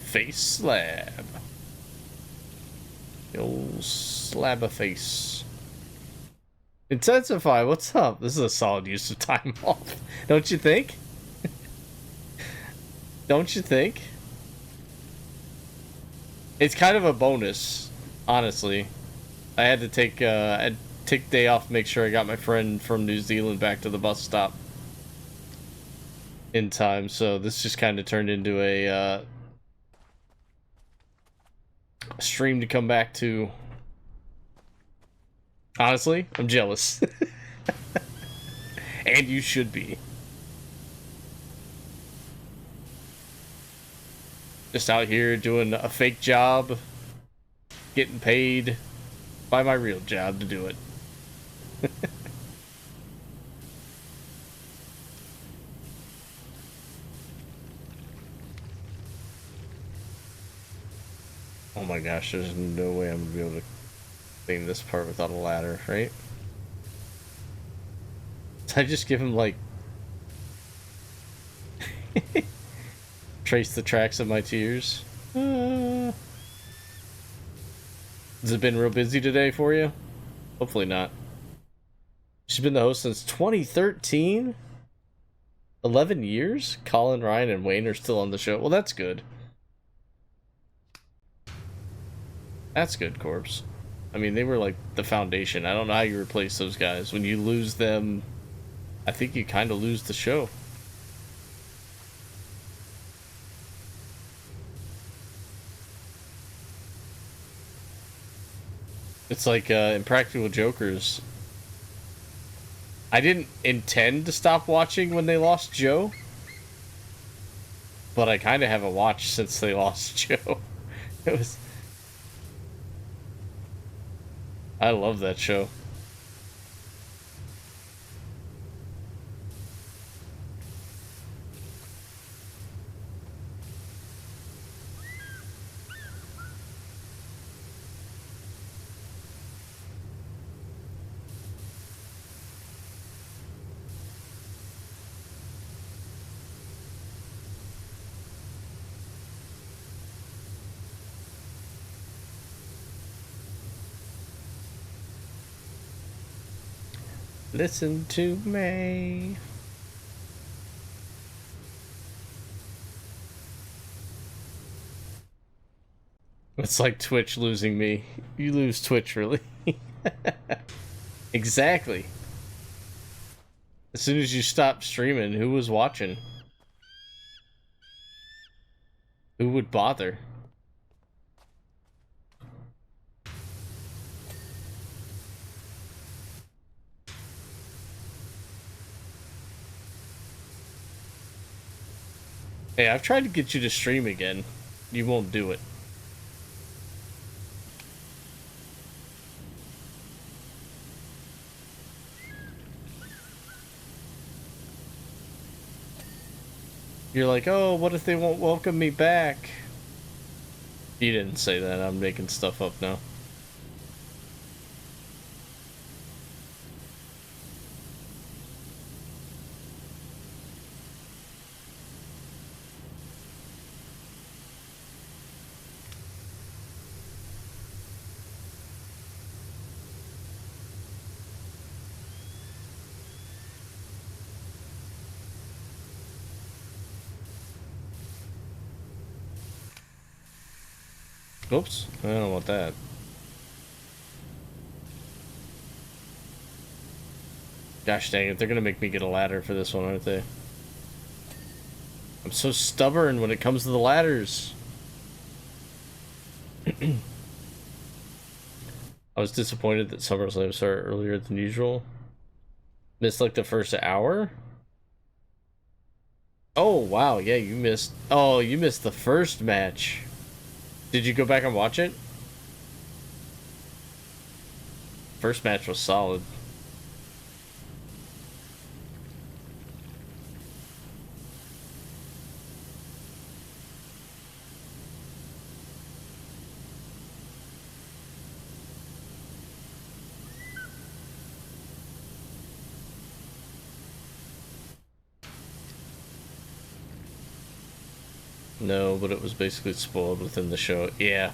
Face slab. The old slab of face. Intensify, what's up? This is a solid use of time off. Don't you think? Don't you think? It's kind of a bonus, honestly. I had to take day off to make sure I got my friend from New Zealand back to the bus stop in time, so this just kind of turned into a stream to come back to. Honestly, I'm jealous. And you should be. Just out here doing a fake job, getting paid by my real job to do it. Oh my gosh, there's no way I'm gonna be able to clean this part without a ladder, right? Did I just give him, like... trace the tracks of my tears? Has it been real busy today for you? Hopefully not. She's been the host since 2013? 11 years? Colin, Ryan, and Wayne are still on the show. Well, that's good. That's good, Corpse. I mean, they were like the foundation. I don't know how you replace those guys. When you lose them, I think you kind of lose the show. It's like Impractical Jokers. I didn't intend to stop watching when they lost Joe, but I kind of haven't watched since they lost Joe. It was... I love that show. Listen to me. It's like Twitch losing me. You lose Twitch, really? Exactly. As soon as you stop streaming, who was watching? Who would bother? Hey, I've tried to get you to stream again. You won't do it. You're like, oh, what if they won't welcome me back? You didn't say that. I'm making stuff up now. Oops, I don't want that. Gosh dang it, they're gonna make me get a ladder for this one, aren't they? I'm so stubborn when it comes to the ladders. I was disappointed that Summerslam started earlier than usual. Missed like the first hour? Oh wow, yeah, you missed. Oh, you missed the first match. Did you go back and watch it? First match was solid. No, but it was basically spoiled within the show. Yeah.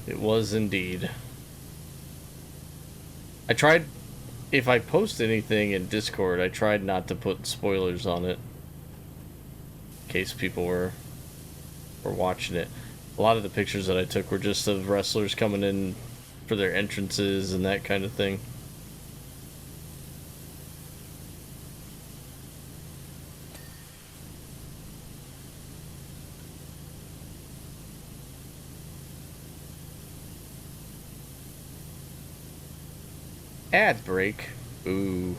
It was indeed. I tried, if I post anything in Discord, I tried not to put spoilers on it. In case people were watching it. A lot of the pictures that I took were just of wrestlers coming in for their entrances and that kind of thing. Ad break. Ooh.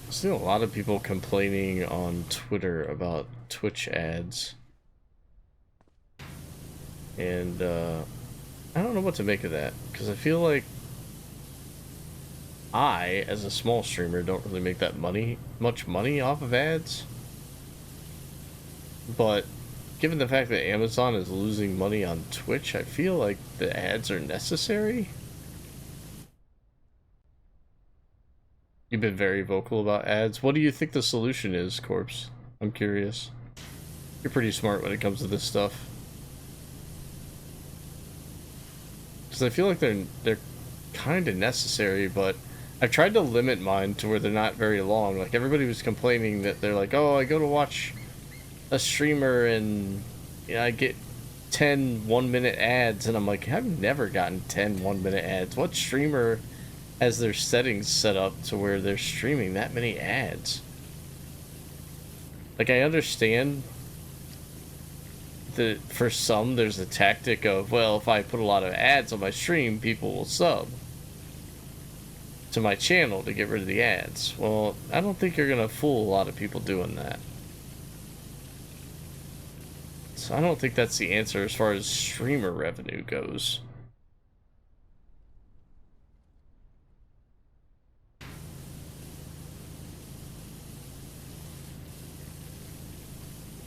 I've seen a lot of people complaining on Twitter about Twitch ads. And, I don't know what to make of that, because I feel like I, as a small streamer, don't really make that much money off of ads. But given the fact that Amazon is losing money on Twitch, I feel like the ads are necessary. You've been very vocal about ads. What do you think the solution is, Corpse? I'm curious. You're pretty smart when it comes to this stuff. Because I feel like they're kind of necessary, but I've tried to limit mine to where they're not very long. Like, everybody was complaining that they're like, oh, I go to watch a streamer and, you know, I get 10 1-minute ads, and I'm like, I've never gotten 10 1-minute ads. What streamer has their settings set up to where they're streaming that many ads? Like, I understand that for some there's a tactic of, well, if I put a lot of ads on my stream, people will sub to my channel to get rid of the ads. Well, I don't think you're gonna fool a lot of people doing that. So I don't think that's the answer as far as streamer revenue goes.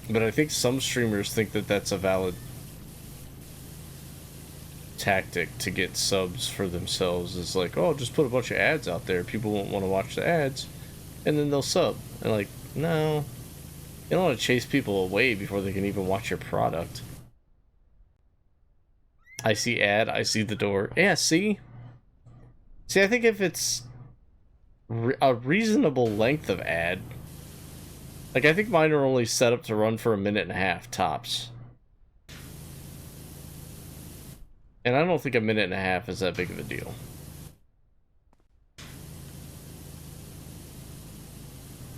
But I think some streamers think that that's a valid tactic to get subs for themselves. Is like, oh, just put a bunch of ads out there. People won't want to watch the ads, and then they'll sub. And like, no. You don't want to chase people away before they can even watch your product. I see ad, I see the door. Yeah, see? See, I think if it's a reasonable length of ad, like, I think mine are only set up to run for 1.5 minutes tops. And I don't think 1.5 minutes is that big of a deal.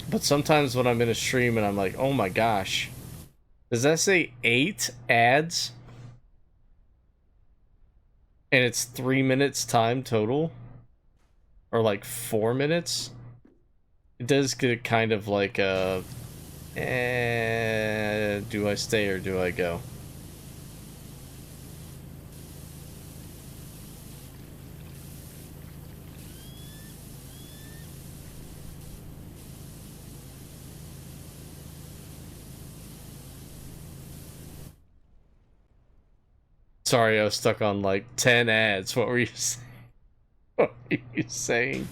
But sometimes when I'm in a stream and I'm like, oh my gosh, does that say 8 ads? And it's 3 minutes time total? Or like 4 minutes? It does get kind of like a, do I stay or do I go? Sorry, I was stuck on like 10 ads. What were you saying? What were you saying?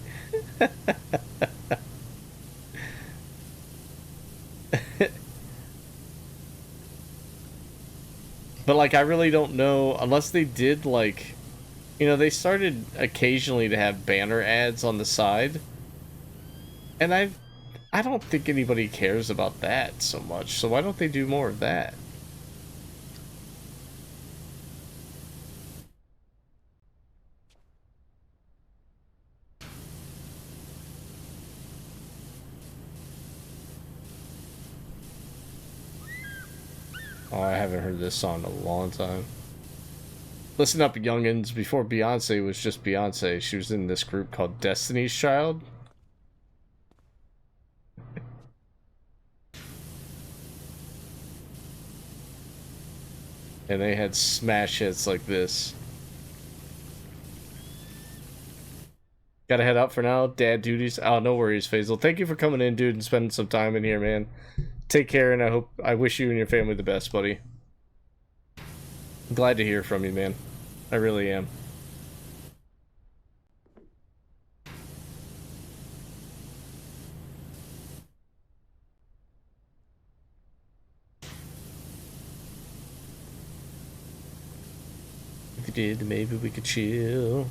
But like, I really don't know, unless they did like, you know, they started occasionally to have banner ads on the side. And I don't think anybody cares about that so much. So why don't they do more of that? Oh, I haven't heard this song in a long time. Listen up, youngins. Before Beyonce was just Beyonce, she was in this group called Destiny's Child. And they had smash hits like this. Gotta head out for now. Dad duties. Oh, no worries, Faisal. Thank you for coming in, dude, and spending some time in here, man. Take care, and I wish you and your family the best, buddy. I'm glad to hear from you, man. I really am. If you did, maybe we could chill.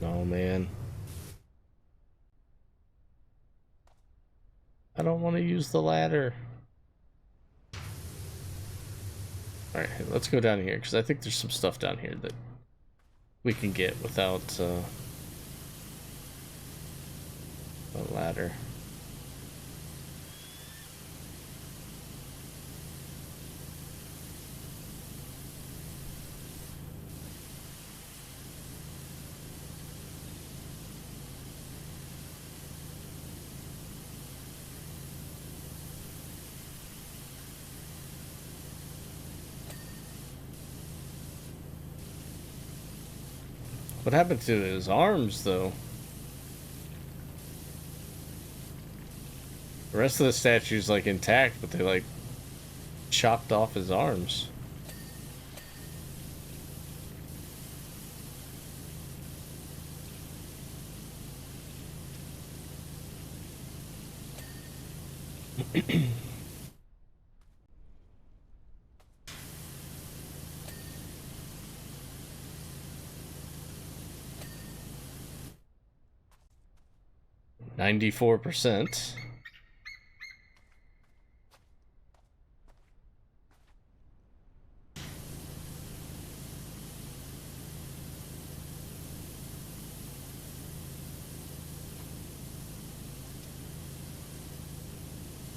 Oh, man. I don't want to use the ladder. Alright, let's go down here, because I think there's some stuff down here that we can get without a ladder. What happened to his arms, though? The rest of the statue's like intact, but they like chopped off his arms. %.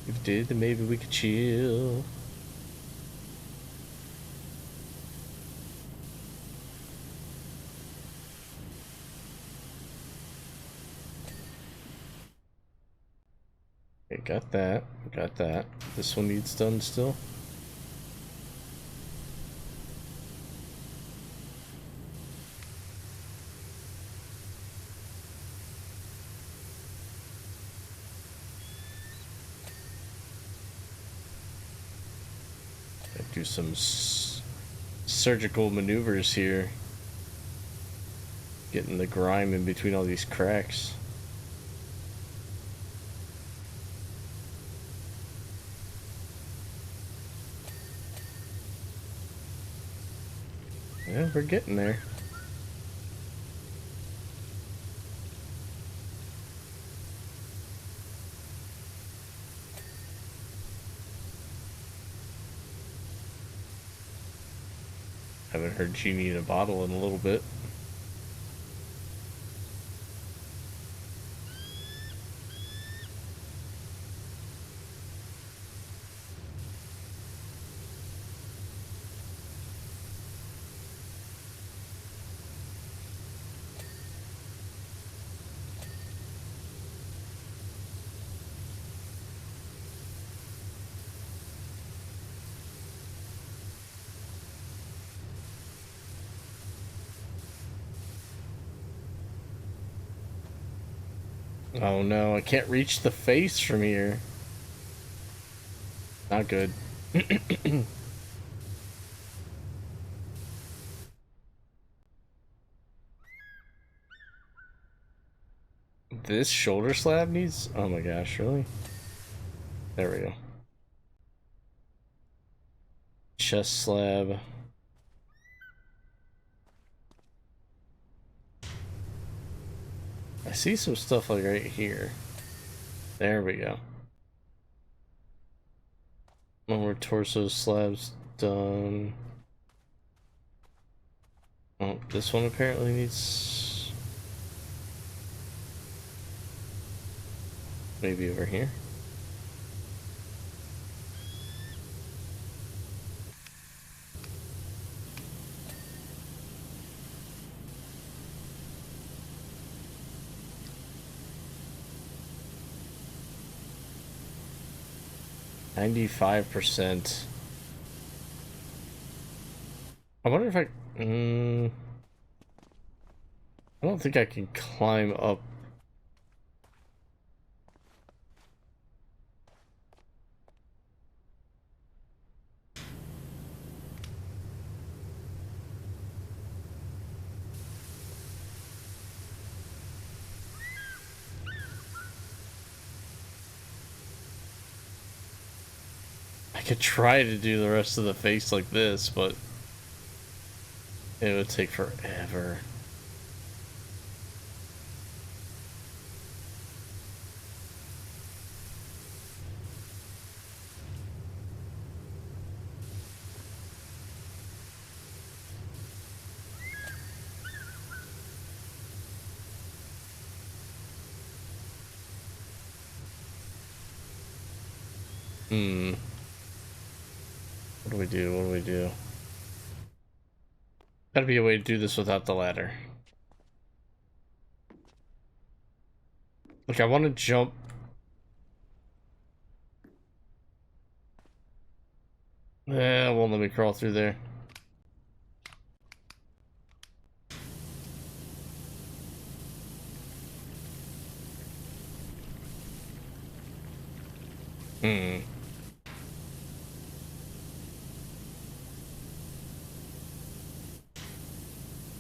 If we did, then maybe we could chill. Okay, got that. Got that. This one needs done still. Do some surgical maneuvers here. Getting the grime in between all these cracks. Yeah, we're getting there. Haven't heard Genie in a Bottle in a little bit. Oh no, I can't reach the face from here. Not good. This shoulder slab needs... Oh my gosh, really? There we go. Chest slab. I see some stuff like right here. There we go. More torso slabs done. Oh, this one apparently needs... Maybe over here. %. I wonder if I don't think I can climb up. I could try to do the rest of the face like this, but it would take forever. What do we do? What do we do? Gotta be a way to do this without the ladder. Like, I want to jump. Eh, it won't let me crawl through there. Hmm.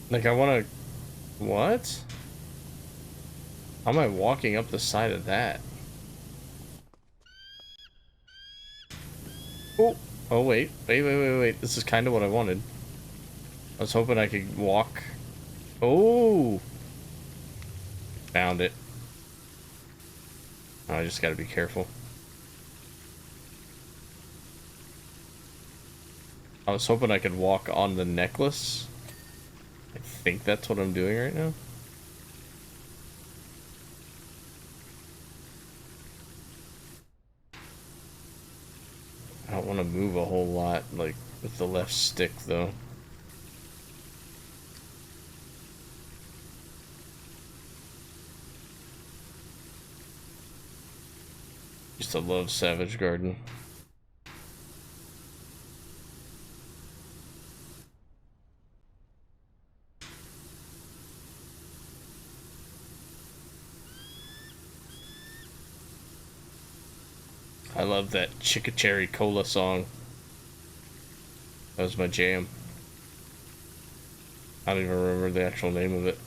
Like, I want to... What? How am I walking up the side of that? Oh! Oh, wait. Wait. This is kind of what I wanted. I was hoping I could walk... Oh! Found it. Oh, I just gotta be careful. I was hoping I could walk on the necklace. I think that's what I'm doing right now. I don't want to move a whole lot, like, with the left stick, though. Used to love Savage Garden. I love that Chicka Cherry Cola song. That was my jam. I don't even remember the actual name of it.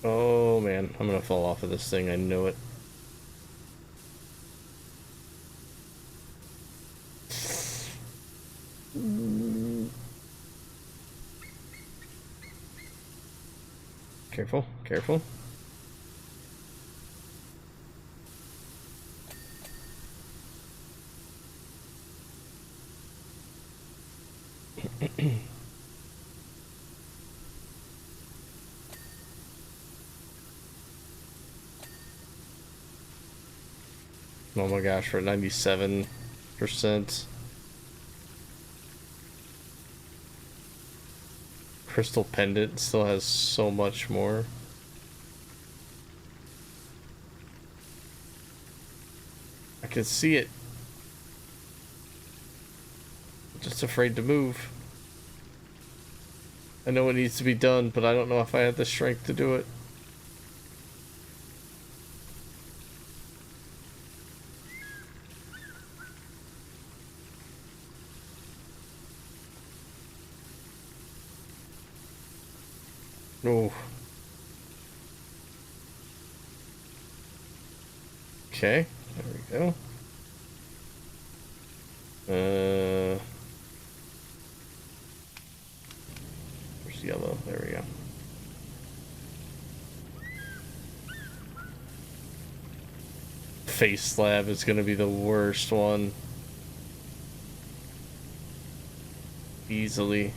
Oh man, I'm gonna fall off of this thing, I know it. Careful, careful. Oh my gosh, we're at 97%. Crystal pendant still has so much more. I can see it. I'm just afraid to move. I know it needs to be done, but I don't know if I have the strength to do it. Oh. Okay, there we go. Where's yellow? There we go. Face slab is gonna be the worst one. Easily.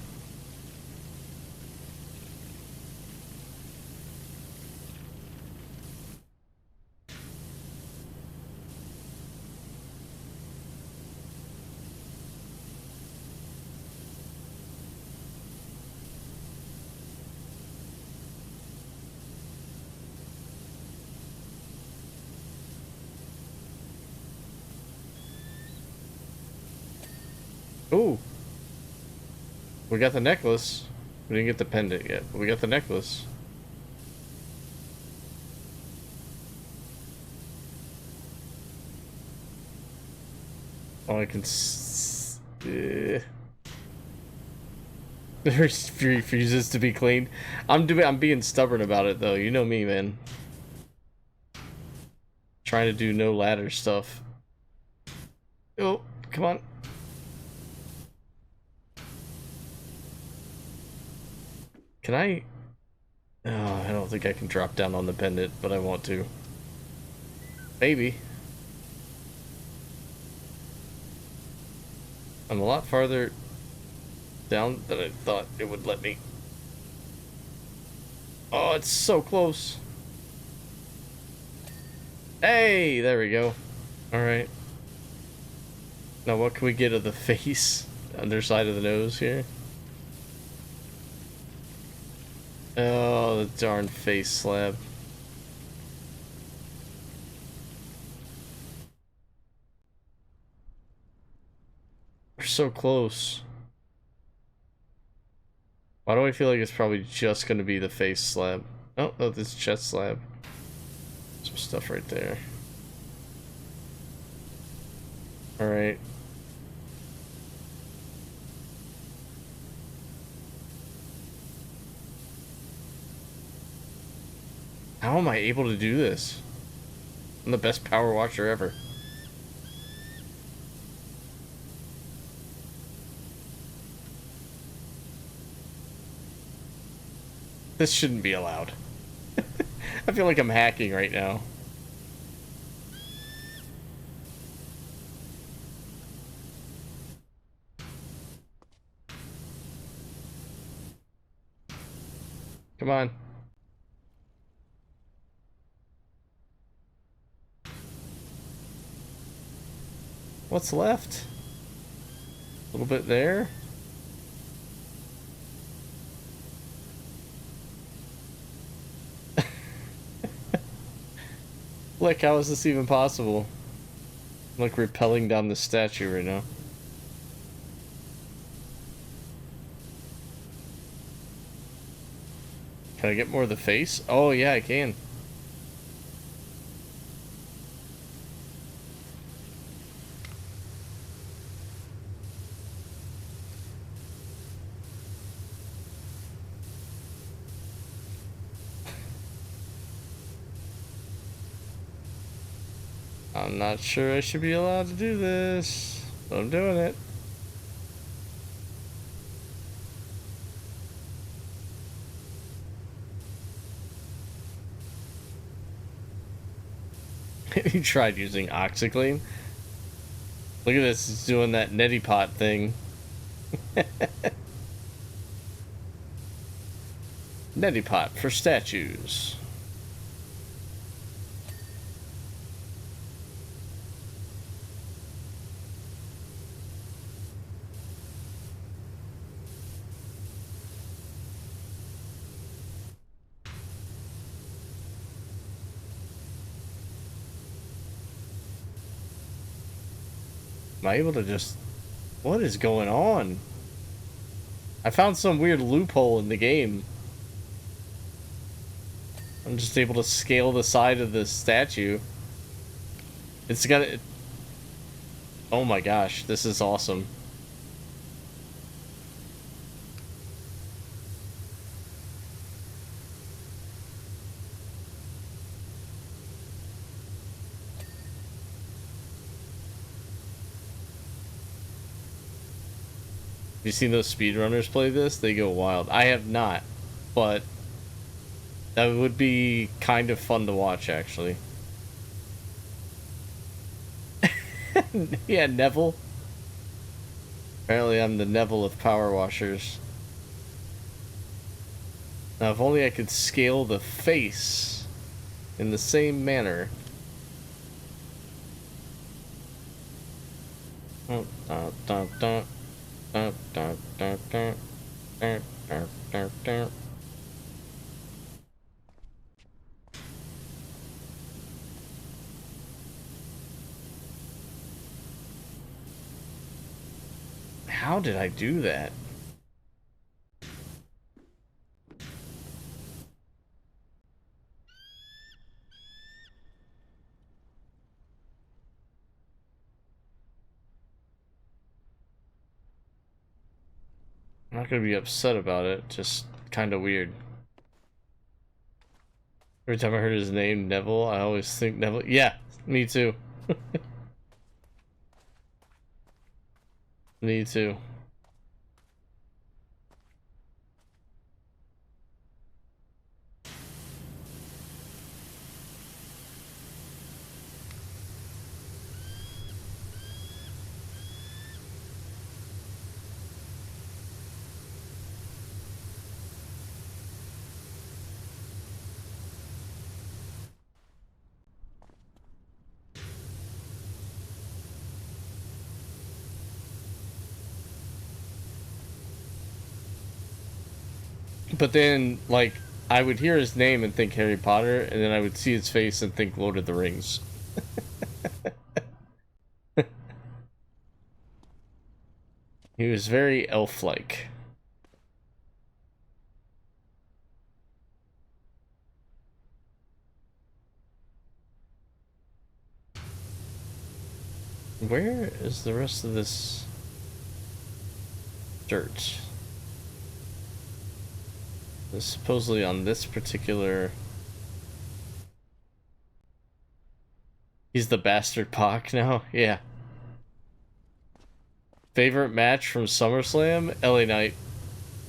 Ooh. We got the necklace. We didn't get the pendant yet, but we got the necklace. Oh, I can refuses to be cleaned. I'm being stubborn about it though. You know me, man. Trying to do no ladder stuff. Oh, come on. Can I? Oh, I don't think I can drop down on the pendant, but I want to. Maybe. I'm a lot farther down than I thought it would let me. Oh, it's so close. Hey, there we go. Alright. Now what can we get of the face? Underside of the nose here. Oh, the darn face slab. We're so close. Why do I feel like it's probably just gonna be the face slab? Oh, no, this chest slab. Some stuff right there. Alright. How am I able to do this? I'm the best power washer ever. This shouldn't be allowed. I feel like I'm hacking right now. Come on. What's left? A little bit there. Look, how is this even possible? I'm like rappelling down the statue right now. Can I get more of the face? Oh yeah, I can. I'm not sure I should be allowed to do this, but I'm doing it. You tried using OxyClean? Look at this, it's doing that neti pot thing. Neti pot for statues. Am I able to just... What is going on? I found some weird loophole in the game. I'm just able to scale the side of the statue. It's got it. Oh my gosh, this is awesome. Have you seen those speedrunners play this? They go wild. I have not, but that would be kind of fun to watch, actually. Yeah, Neville. Apparently I'm the Neville of power washers. Now, if only I could scale the face in the same manner. Oh, dun, dun, dun. Dun, dun, dun, dun, dun, dun, dun, dun. How did I do that? I'm not gonna be upset about it, just kind of weird. Every time I heard his name, Neville, I always think Neville. Yeah, me too. Me too. But then, like, I would hear his name and think Harry Potter, and then I would see his face and think Lord of the Rings. He was very elf-like. Where is the rest of this dirt? It's supposedly on this particular... He's the bastard Pac now? Yeah. Favorite match from Summerslam? LA Knight.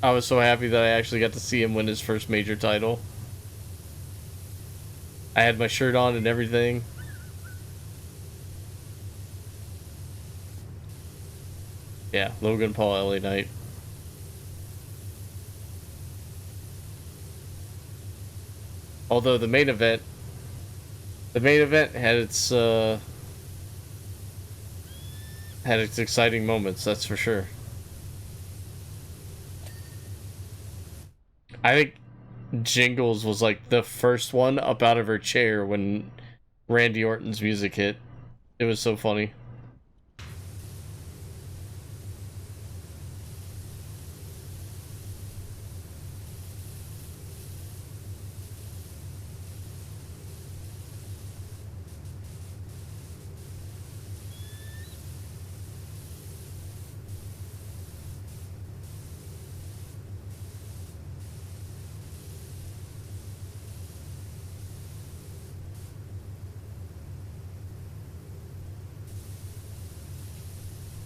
I was so happy that I actually got to see him win his first major title. I had my shirt on and everything. Yeah, Logan Paul, LA Knight. Although the main event had its exciting moments, that's for sure. I think Jingles was like the first one up out of her chair when Randy Orton's music hit. It was so funny.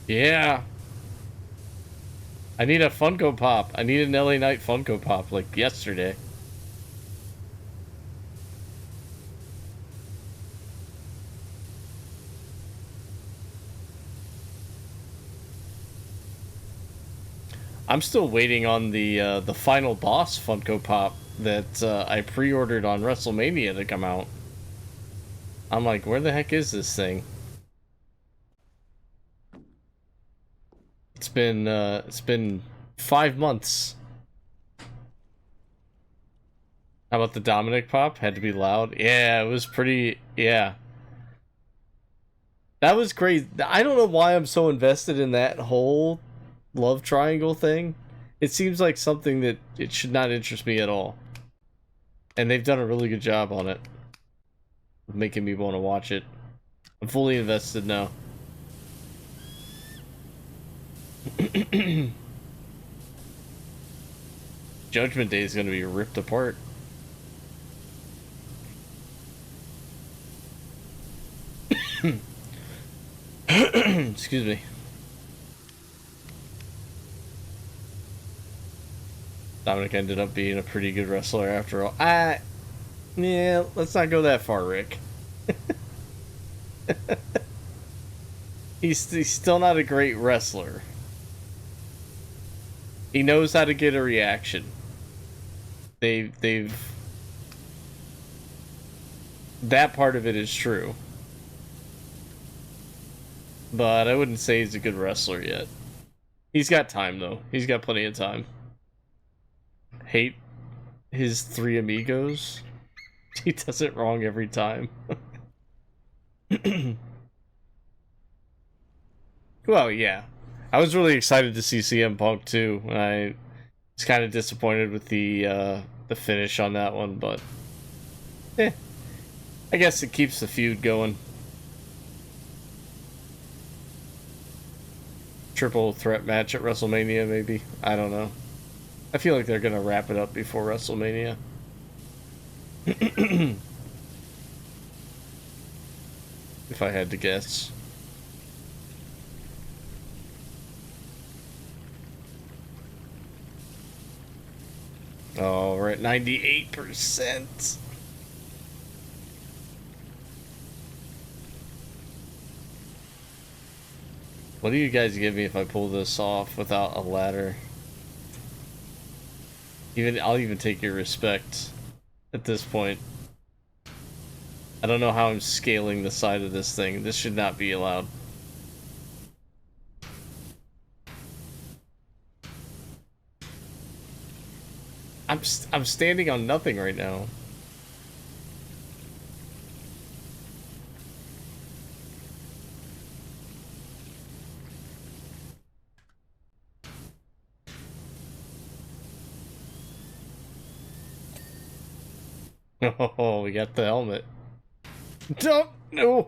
Yeah. I need a Funko Pop. I need an LA Knight Funko Pop, like yesterday. I'm still waiting on the final boss Funko Pop that I pre-ordered on WrestleMania to come out. I'm like, where the heck is this thing? It's been 5 months. How about the Dominic Pop? Had to be loud. Yeah, it was pretty. Yeah, that was crazy. I don't know why I'm so invested in that whole love triangle thing. It seems like something that it should not interest me at all. And they've done a really good job on it, making me want to watch it. I'm fully invested now. Judgment Day is going to be ripped apart. Excuse me. Dominic ended up being a pretty good wrestler after all. Yeah, let's not go that far, Rick. He's still not a great wrestler. He knows how to get a reaction. They've that part of it is true. But I wouldn't say he's a good wrestler yet. He's got time though. He's got plenty of time. Hate his three amigos. He does it wrong every time. Well, yeah. I was really excited to see CM Punk too. I was kind of disappointed with the finish on that one, but I guess it keeps the feud going. Triple threat match at WrestleMania, maybe. I don't know. I feel like they're gonna wrap it up before WrestleMania. If I had to guess. Oh, we're at 98%. What do you guys give me if I pull this off without a ladder? I'll even take your respect at this point. I don't know how I'm scaling the side of this thing. This should not be allowed. I'm standing on nothing right now. Oh, we got the helmet. Don't no.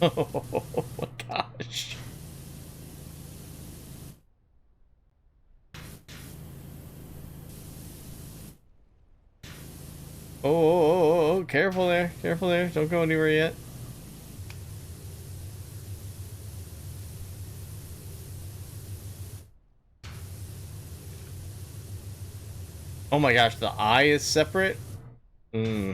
Oh my gosh. Oh, careful there. Careful there. Don't go anywhere yet. Oh my gosh, the eye is separate? Hmm.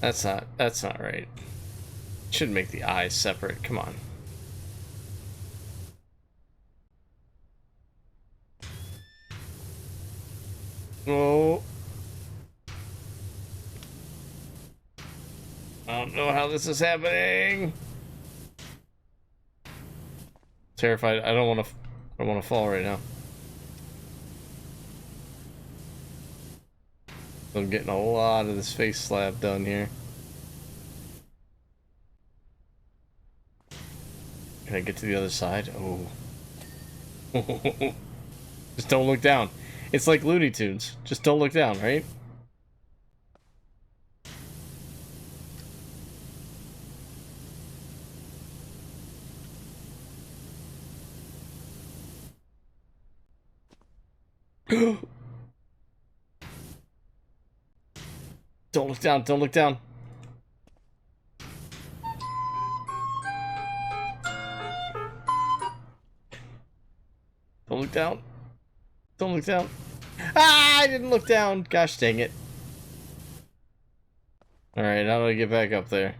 That's not right. Should make the eyes separate. Come on. Oh. I don't know how this is happening. Terrified. I don't want to fall right now. I'm getting a lot of this face slab done here. Can I get to the other side? Oh. Just don't look down. It's like Looney Tunes. Just don't look down, right? Don't look down. Don't look down. Don't look down. Don't look down. Ah, I didn't look down. Gosh dang it. Alright, how do I get back up there?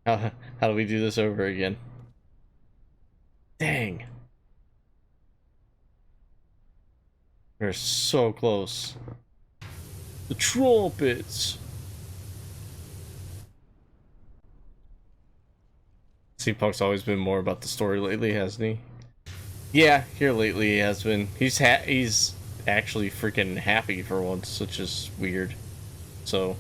How do we do this over again? Dang. We're so close. The trumpets. C-Punk's always been more about the story lately, hasn't he? Yeah, here lately he has been. He's actually freaking happy for once, which is weird. So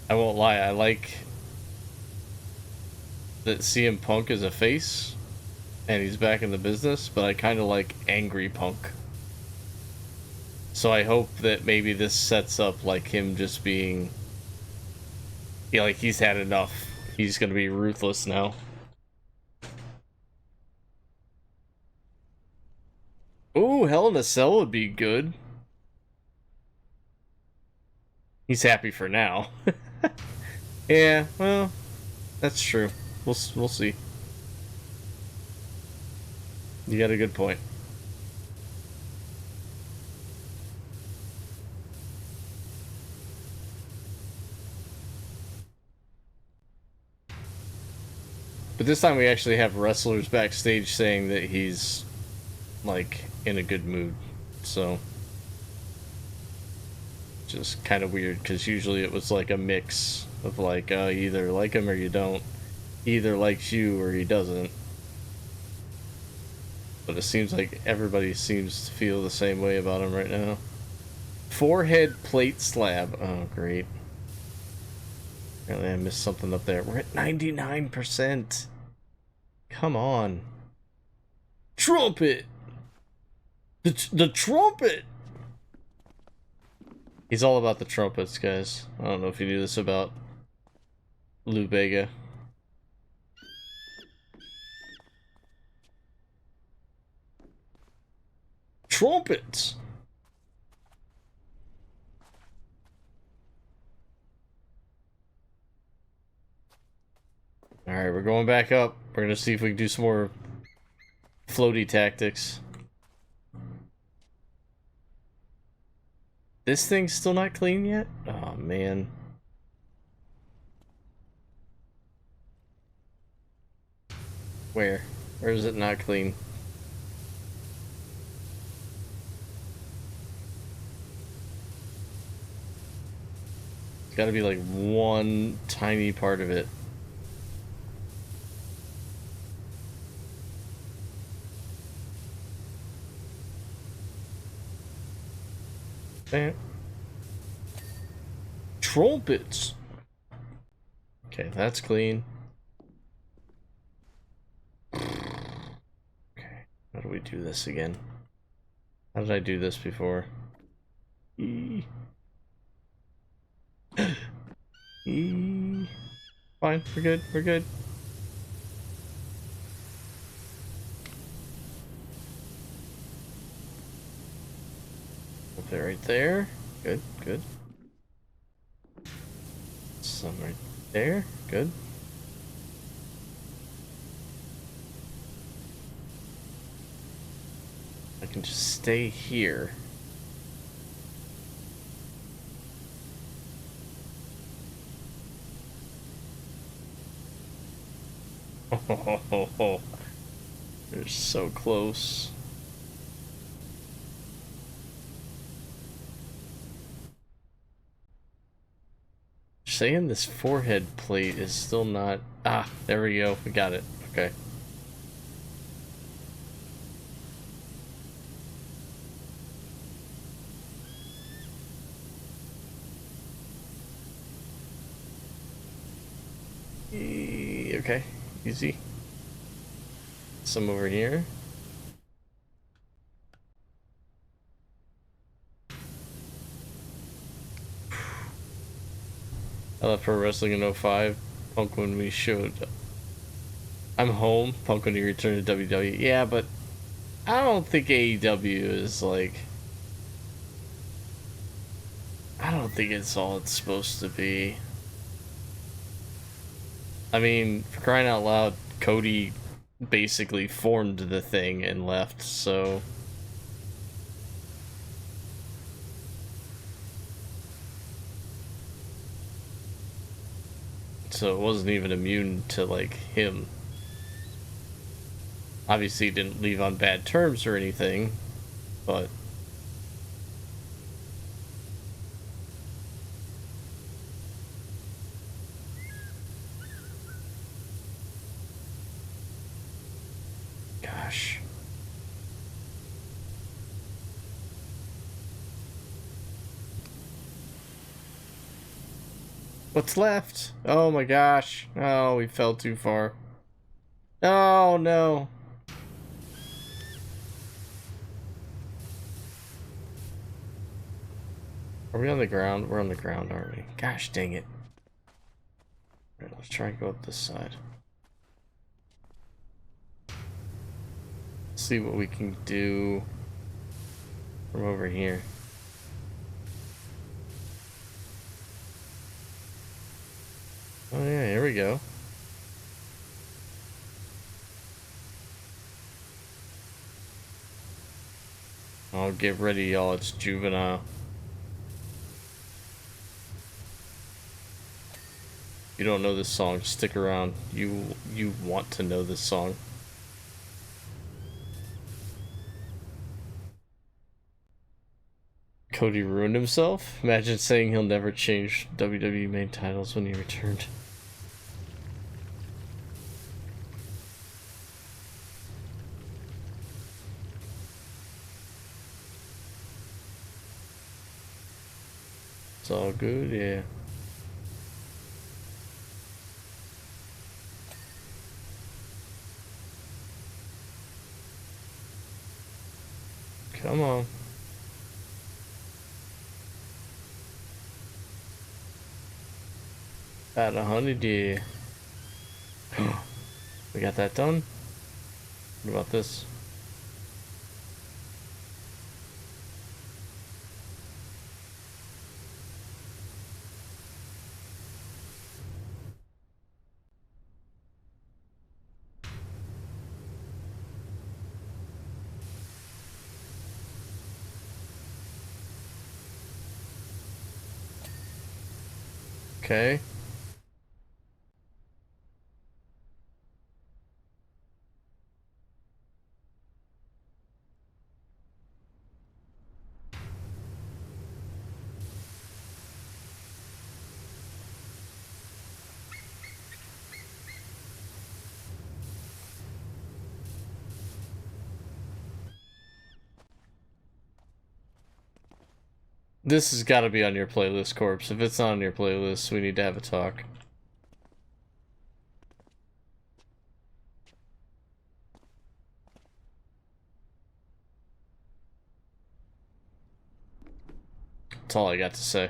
I won't lie, I like that CM Punk is a face and he's back in the business, but I kind of like angry Punk. So I hope that maybe this sets up like him just being, yeah, like he's had enough. He's gonna be ruthless now. Ooh, Hell in a Cell would be good. He's happy for now. Yeah, well, that's true. We'll see. You got a good point. But this time we actually have wrestlers backstage saying that he's, like, in a good mood. So, just kind of weird, because usually it was like a mix of like, you either like him or you don't. He either likes you or he doesn't. But it seems like everybody seems to feel the same way about him right now. Forehead plate slab. Oh, great. Apparently I missed something up there. We're at 99%. Come on. Trumpet! The trumpet! He's all about the trumpets, guys. I don't know if you knew this about Lou Bega. Trumpets! Alright, we're going back up. We're gonna see if we can do some more floaty tactics. This thing's still not clean yet? Oh, man. Where? Where is it not clean? gotta be like one tiny part of it. Bam. Trumpets. Okay, that's clean. Okay, how do we do this again? How did I do this before? E. E. Fine, we're good, we're good. Put it right there. Good, good. Some right there. Good. I can just stay here. Oh, they're so close. Saying this forehead plate is still not... Ah, there we go. We got it. Okay. Okay, easy. Some over here. I left Pro Wrestling in '05. Punk when we showed... I'm home. Punk when he returned to WWE. Yeah, but I don't think AEW is like... I don't think it's all it's supposed to be. I mean, for crying out loud, Cody basically formed the thing and left, so... So it wasn't even immune to, like, him. Obviously, he didn't leave on bad terms or anything, but... Gosh. What's left? Oh my gosh. Oh, we fell too far. Oh no. Are we on the ground? We're on the ground, aren't we? Gosh dang it. Alright, let's try and go up this side. See what we can do from over here. Oh yeah, here we go. Oh, get ready, y'all. It's juvenile. You don't know this song, stick around. You want to know this song. Cody ruined himself? Imagine saying he'll never change WWE main titles when he returned. It's all good, yeah. Come on. About 100, yeah. We got that done. What about this? Okay. This has got to be on your playlist, Corpse. If it's not on your playlist, we need to have a talk. That's all I got to say.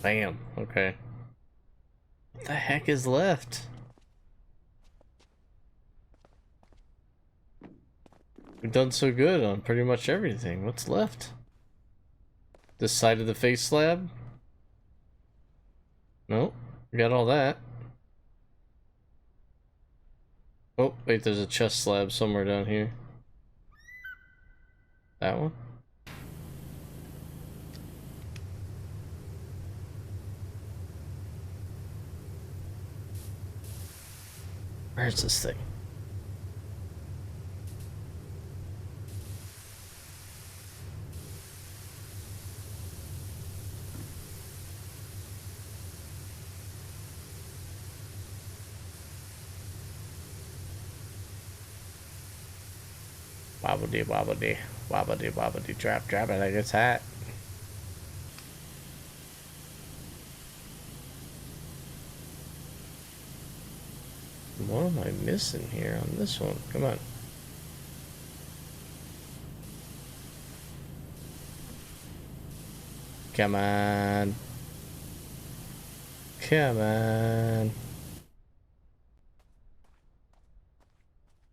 Bam. Okay. What the heck is left? We've done so good on pretty much everything. What's left? This side of the face slab? Nope. We got all that. Oh, wait, there's a chest slab somewhere down here. That one? Where's this thing? Wobbly wobbly, wobbly wobbly, drop it like it's hot. What am I missing here on this one? Come on. Come on. Come on.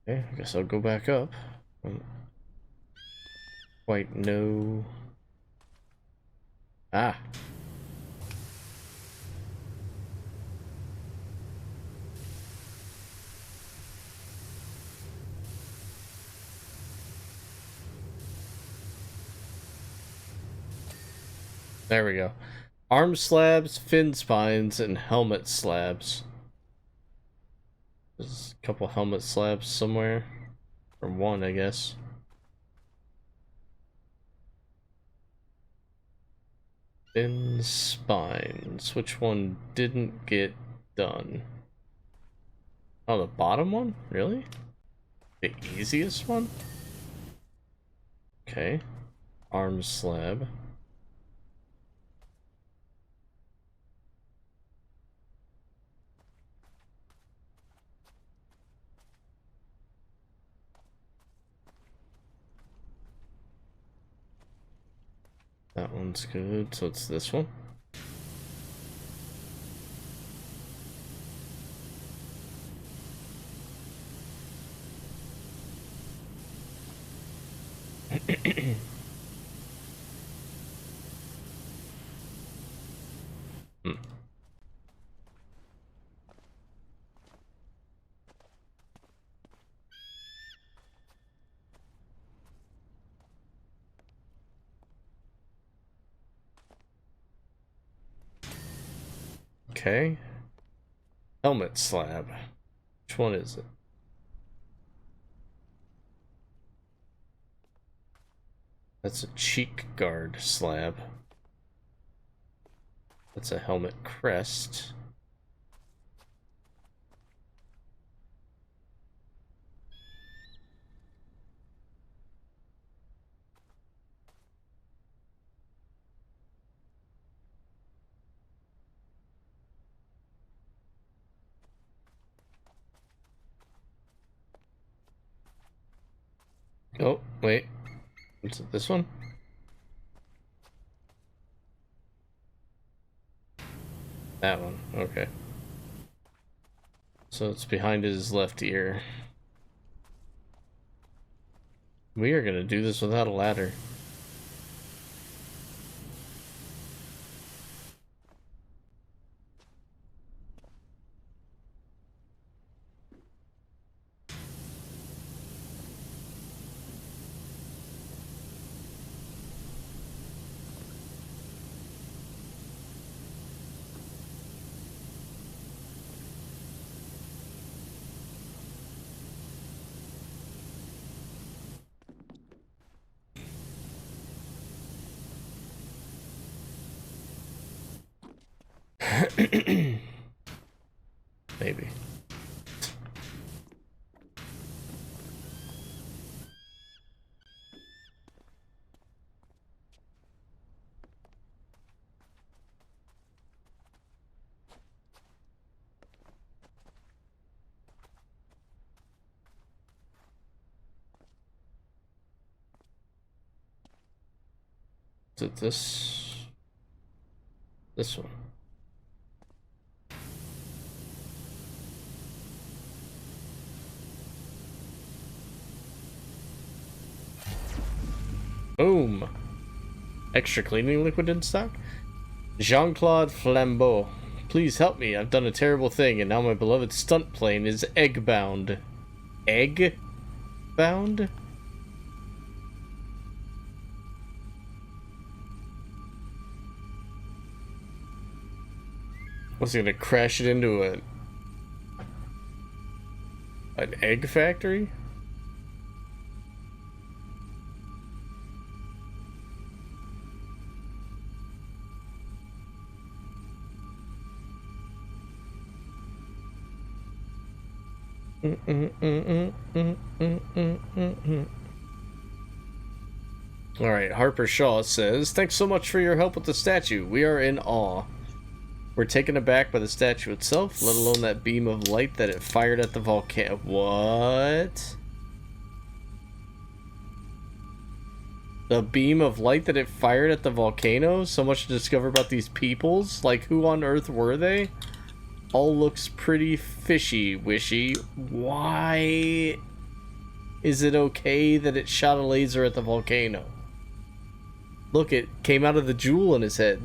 Okay, I guess I'll go back up. Quite no. Ah. There we go. Arm slabs, fin spines, and helmet slabs. There's a couple helmet slabs somewhere. Or one, I guess. Fin spines. Which one didn't get done? Oh, the bottom one? Really? The easiest one? Okay. Arm slab. That one's good, so it's this one. Hmm. Okay. Helmet slab. Which one is it? That's a cheek guard slab. That's a helmet crest. Oh, wait. Is it this one? That one, okay. So it's behind his left ear. We are gonna do this without a ladder. Maybe. Is it this? This one. Boom. Extra cleaning liquid in stock? Jean-Claude Flambeau. Please help me. I've done a terrible thing, and now my beloved stunt plane is egg-bound. Egg-bound? Was he gonna crash it into an egg factory? Alright, Harper Shaw says, thanks so much for your help with the statue. We are in awe. We're taken aback by the statue itself, let alone that beam of light that it fired at the volcano. What? The beam of light that it fired at the volcano? So much to discover about these peoples? Like, who on earth were they? All looks pretty fishy-wishy. Why is it okay that it shot a laser at the volcano? Look, it came out of the jewel in his head.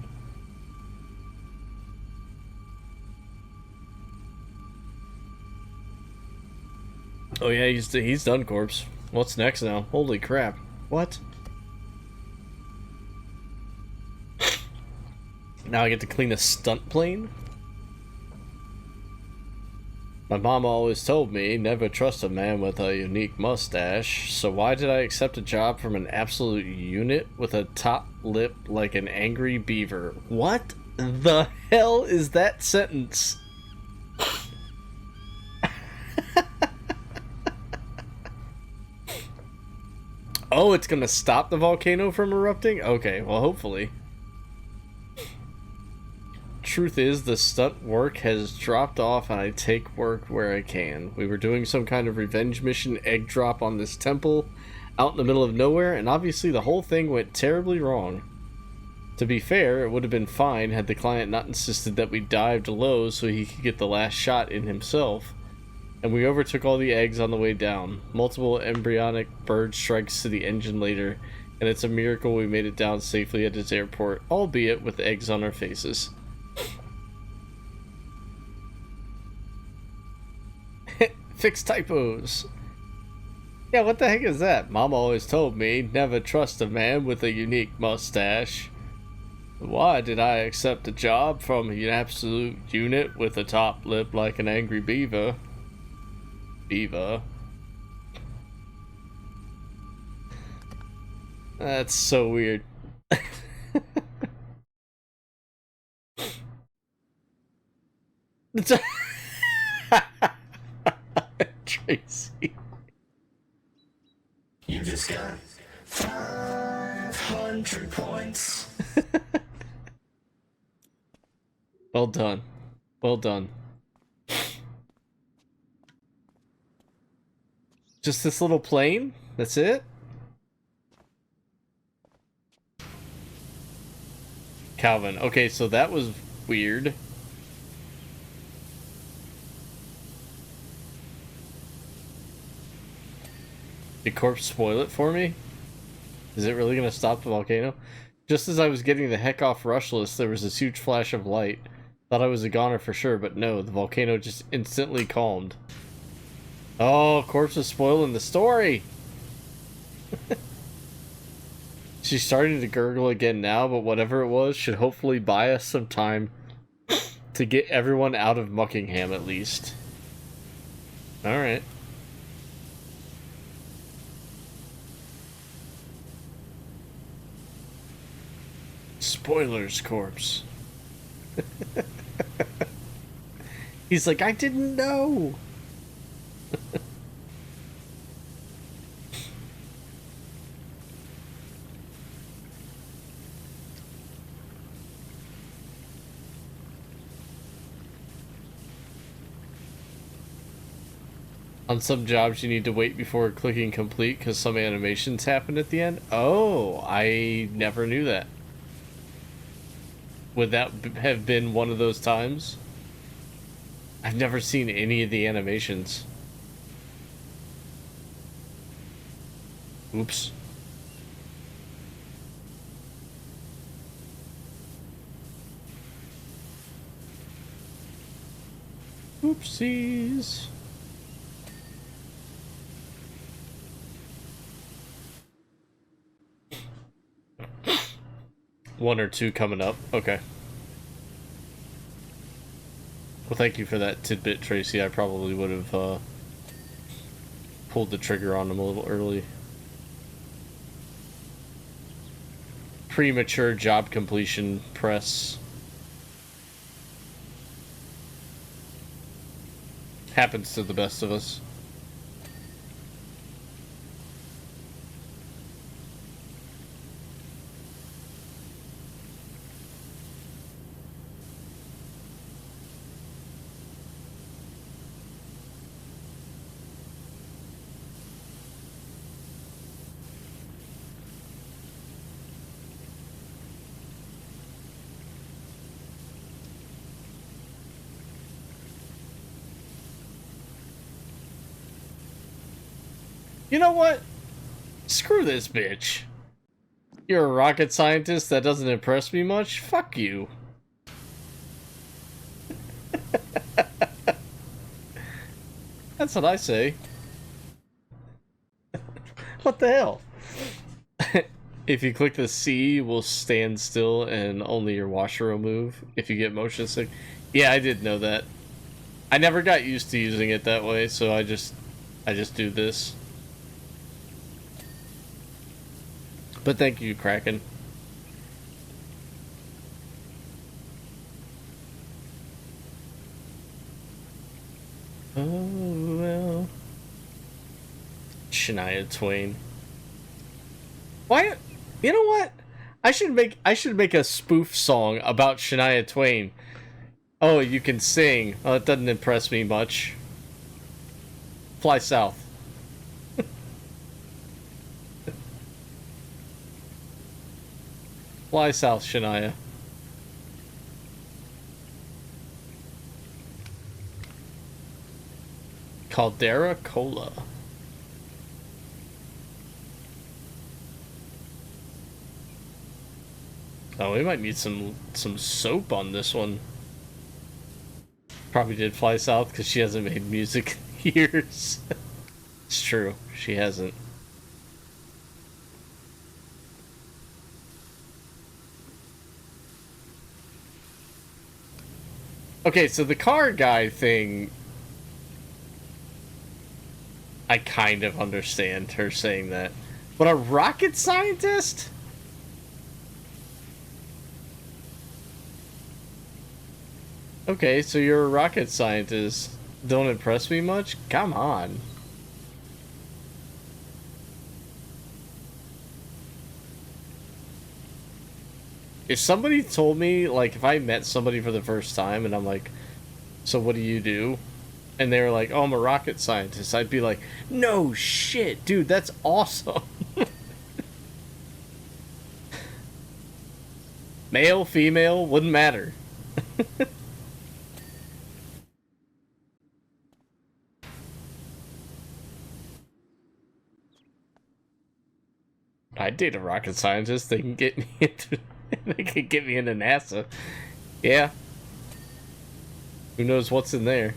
Oh yeah, he's done, corpse. What's next now? Holy crap. What? Now I get to clean a stunt plane? My mama always told me, never trust a man with a unique mustache, so why did I accept a job from an absolute unit with a top lip like an angry beaver? What the hell is that sentence? Oh, it's gonna stop the volcano from erupting? Okay, well, hopefully. Truth is, the stunt work has dropped off and I take work where I can. We were doing some kind of revenge mission egg drop on this temple out in the middle of nowhere, and obviously the whole thing went terribly wrong. To be fair, it would have been fine had the client not insisted that we dived low so he could get the last shot in himself. And we overtook all the eggs on the way down. Multiple embryonic bird strikes to the engine later, and it's a miracle we made it down safely at his airport, albeit with eggs on our faces. Fix typos. Yeah, what the heck is that? Mama always told me, never trust a man with a unique mustache. Why did I accept a job from an absolute unit with a top lip like an angry beaver? Beaver. That's so weird. Tracy. You just got 500 points. Well done. Well done. Just this little plane? That's it? Calvin. Okay, so that was weird. Did Corpse spoil it for me? Is it really gonna stop the volcano? Just as I was getting the heck off Rushless, there was this huge flash of light. Thought I was a goner for sure, but no, the volcano just instantly calmed. Oh, Corpse is spoiling the story! She's starting to gurgle again now, but whatever it was should hopefully buy us some time to get everyone out of Muckingham at least. Alright. Spoilers, Corpse. He's like, I didn't know. On some jobs, you need to wait before clicking complete because some animations happen at the end. Oh, I never knew that. Would that have been one of those times? I've never seen any of the animations. Oops. Oopsies. One or two coming up. Okay. Well, thank you for that tidbit, Tracy. I probably would have pulled the trigger on them a little early. Premature job completion press. Happens to the best of us. You know what? Screw this bitch. You're a rocket scientist that doesn't impress me much? Fuck you. That's what I say. What the hell? If you click the C, you will stand still and only your washer will move if you get motion sick. Yeah, I did know that. I never got used to using it that way, so I just do this. But thank you, Kraken. Oh well. Shania Twain. Why? You know what? I should make a spoof song about Shania Twain. Oh, you can sing. Oh, it doesn't impress me much. Fly south. Fly south, Shania. Caldera Cola. Oh, we might need some soap on this one. Probably did fly south because she hasn't made music in years. It's true, she hasn't. Okay, so the car guy thing, I kind of understand her saying that. But a rocket scientist? Okay, so you're a rocket scientist. Don't impress me much? Come on. If somebody told me, like, if I met somebody for the first time and I'm like, so what do you do? And they were like, oh, I'm a rocket scientist. I'd be like, no shit, dude, that's awesome. Male, female, wouldn't matter. I'd date a rocket scientist. They can get me into they can get me into NASA. Yeah. Who knows what's in there?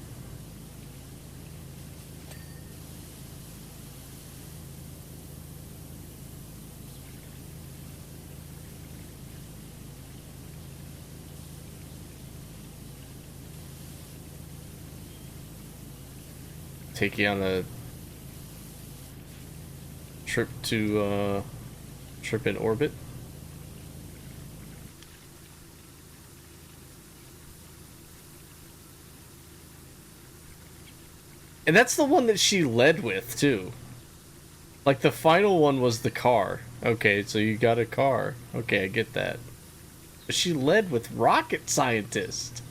Take you on a trip to trip in orbit. And that's the one that she led with, too. Like, the final one was the car. Okay, so you got a car. Okay, I get that. But she led with rocket scientist.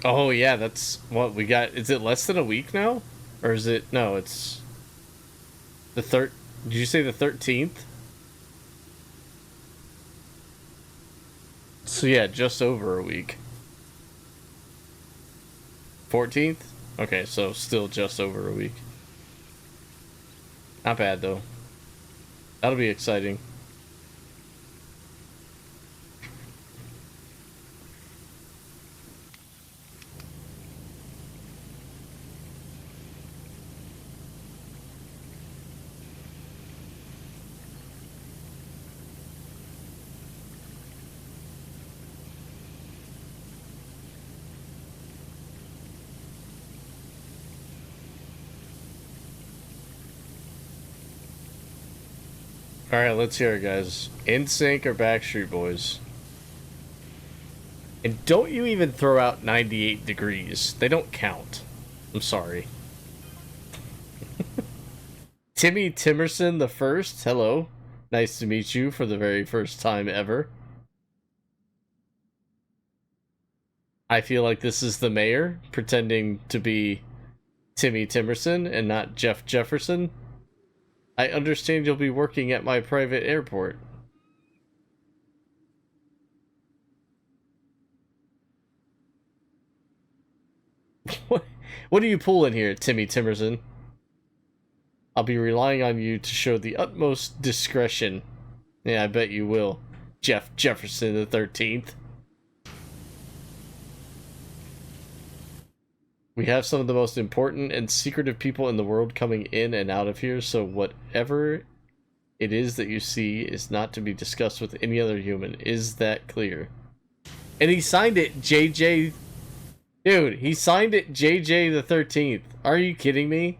Oh, yeah, that's what we got. Is it less than a week now? Or is it... No, it's... The third... Did you say the 13th? So, yeah, just over a week. 14th? Okay, so still just over a week. Not bad, though. That'll be exciting. Alright, let's hear it, guys. NSYNC or Backstreet Boys? And don't you even throw out 98 Degrees. They don't count. I'm sorry. Timmy Timerson the first. Hello. Nice to meet you for the very first time ever. I feel like this is the mayor pretending to be Timmy Timerson and not Jeff Jefferson. I understand you'll be working at my private airport. What are you pulling here, Timmy Timerson? I'll be relying on you to show the utmost discretion. Yeah, I bet you will, Jeff Jefferson the 13th. We have some of the most important and secretive people in the world coming in and out of here, so whatever it is that you see is not to be discussed with any other human. Is that clear? And he signed it JJ... Dude, he signed it JJ the 13th. Are you kidding me?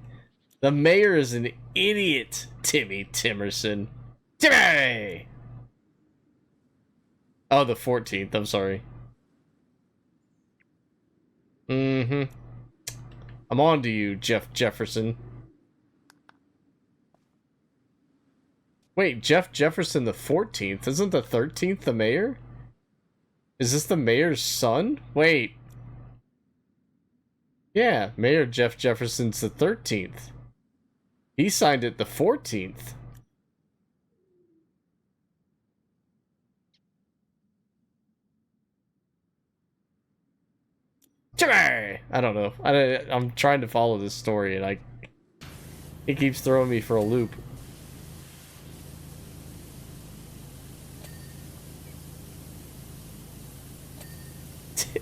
The mayor is an idiot, Timmy Timerson. Timmy! Oh, the 14th, I'm sorry. Mm-hmm. I'm on to you, Jeff Jefferson. Wait, Jeff Jefferson the 14th? Isn't the 13th the mayor? Is this the mayor's son? Wait. Yeah, Mayor Jeff Jefferson's the 13th. He signed it the 14th. Timmy! I don't know. I'm trying to follow this story, and it keeps throwing me for a loop.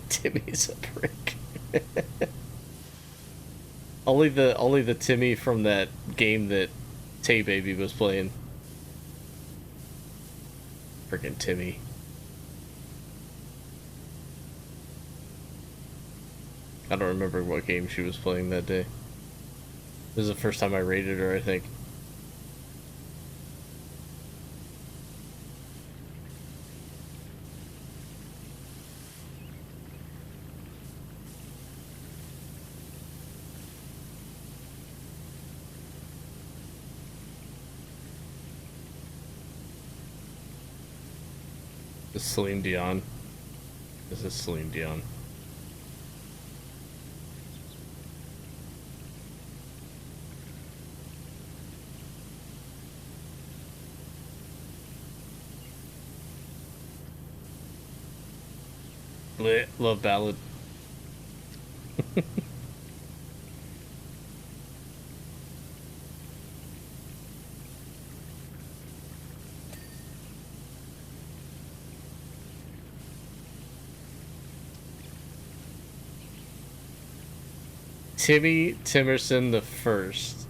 Timmy's a prick. only the Timmy from that game that Tay Baby was playing. Freaking Timmy. I don't remember what game she was playing that day. This is the first time I raided her, I think. This is Celine Dion. This is Celine Dion. Lit. Love ballad. Timmy Timerson the first.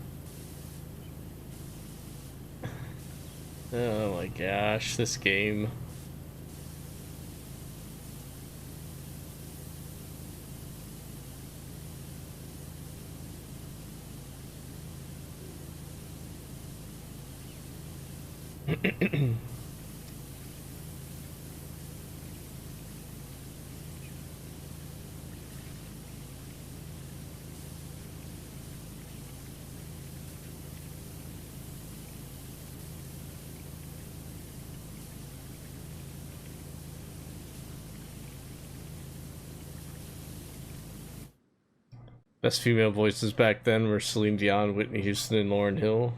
Oh my gosh, this game. Best female voices back then were Celine Dion, Whitney Houston, and Lauryn Hill.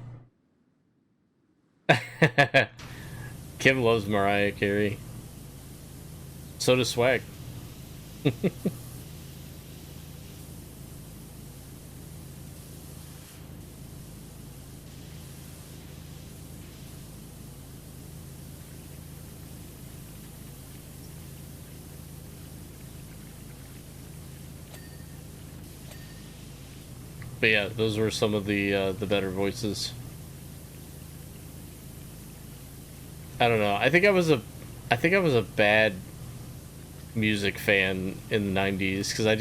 Kim loves Mariah Carey. So does Swag. But yeah, those were some of the better voices. I don't know. I think I was a bad music fan in the 90s because I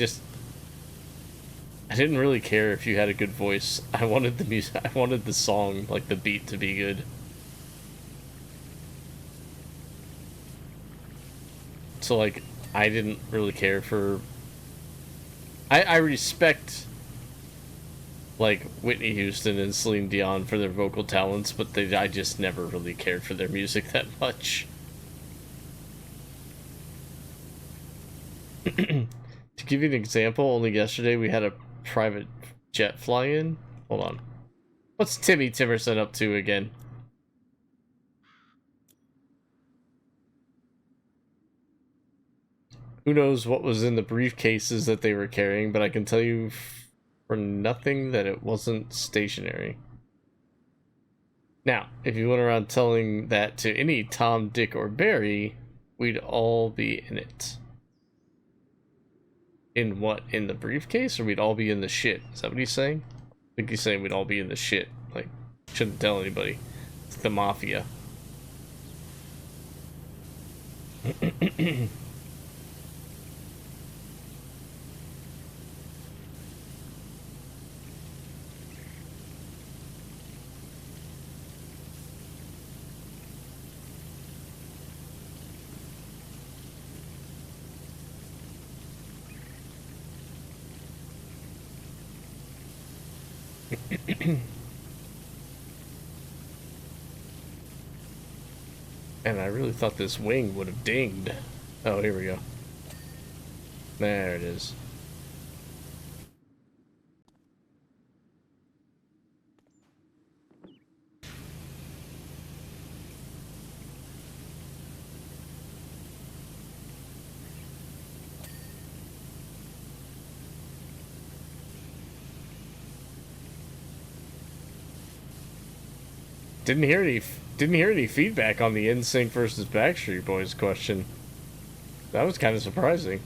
didn't really care if you had a good voice. I wanted the music, I wanted the song, like the beat to be good. So like I didn't really care for I respect like Whitney Houston and Celine Dion for their vocal talents, but I just never really cared for their music that much. To give you an example, only yesterday we had a private jet fly in. Hold on. What's Timmy Timerson up to again? Who knows what was in the briefcases that they were carrying, but I can tell you for nothing that it wasn't stationary. Now, if you went around telling that to any Tom, Dick, or Barry, we'd all be in it. In what? In the briefcase? Or we'd all be in the shit? Is that what he's saying? I think he's saying we'd all be in the shit. Like, shouldn't tell anybody. It's the mafia. And I really thought this wing would have dinged. Oh, here we go. There it is. Didn't hear any feedback on the NSYNC versus Backstreet Boys question. That was kind of surprising.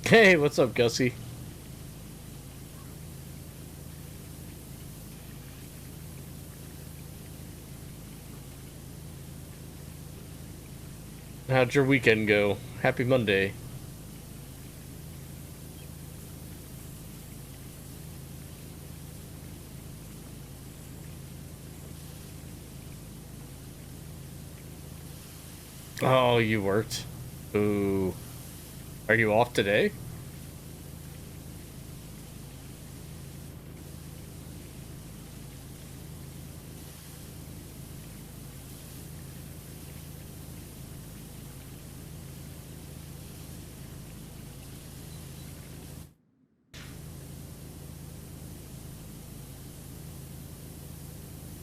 Hey, what's up, Gussie? How'd your weekend go? Happy Monday. Oh, you worked. Ooh. Are you off today?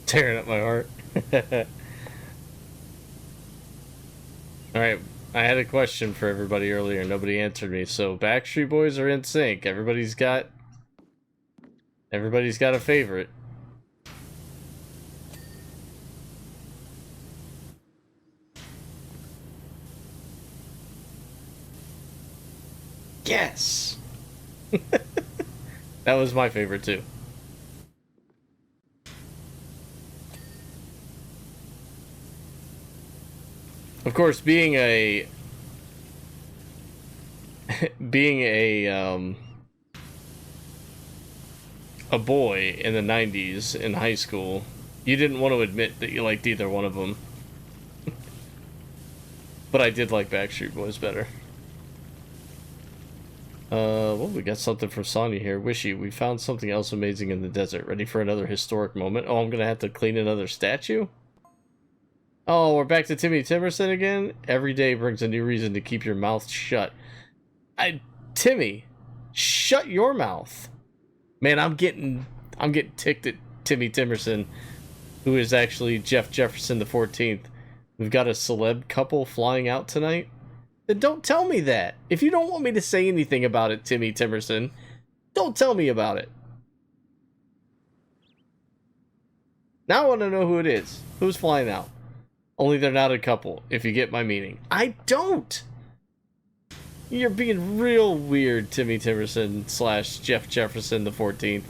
Tearing up my heart. Alright, I had a question for everybody earlier. Nobody answered me. So Backstreet Boys are in sync. Everybody's got a favorite. Yes. That was my favorite too. Of course, being a a boy in the 90s in high school, you didn't want to admit that you liked either one of them. But I did like Backstreet Boys better. Well, we got something from Sonya here. Wishy, we found something else amazing in the desert. Ready for another historic moment? Oh, I'm gonna have to clean another statue? Oh, we're back to Timmy Timerson again? Every day brings a new reason to keep your mouth shut. Timmy, shut your mouth. Man, I'm getting ticked at Timmy Timerson, who is actually Jeff Jefferson the 14th. We've got a celeb couple flying out tonight. Then don't tell me that. If you don't want me to say anything about it, Timmy Timerson, don't tell me about it. Now I want to know who it is. Who's flying out? Only they're not a couple, if you get my meaning. I don't! You're being real weird, Timmy Timerson / Jeff Jefferson the 14th.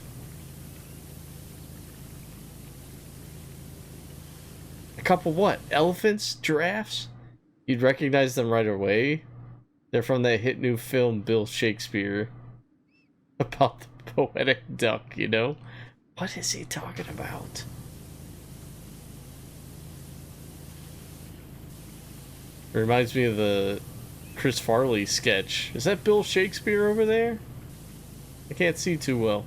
A couple what? Elephants? Giraffes? You'd recognize them right away. They're from that hit new film Bill Shakespeare about the poetic duck, you know? What is he talking about? It reminds me of the Chris Farley sketch. Is that Bill Shakespeare over there? I can't see too well.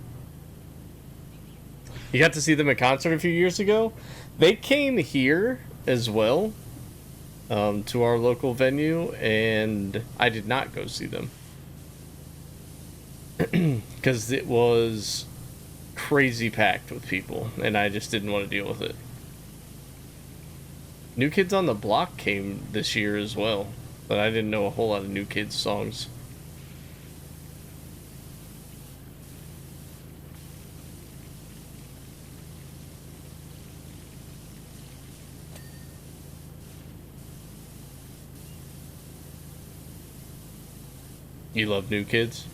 You got to see them at concert a few years ago? They came here as well, to our local venue, and I did not go see them. Because it was crazy packed with people, and I just didn't want to deal with it. New Kids on the Block came this year as well, but I didn't know a whole lot of New Kids songs. You love New Kids?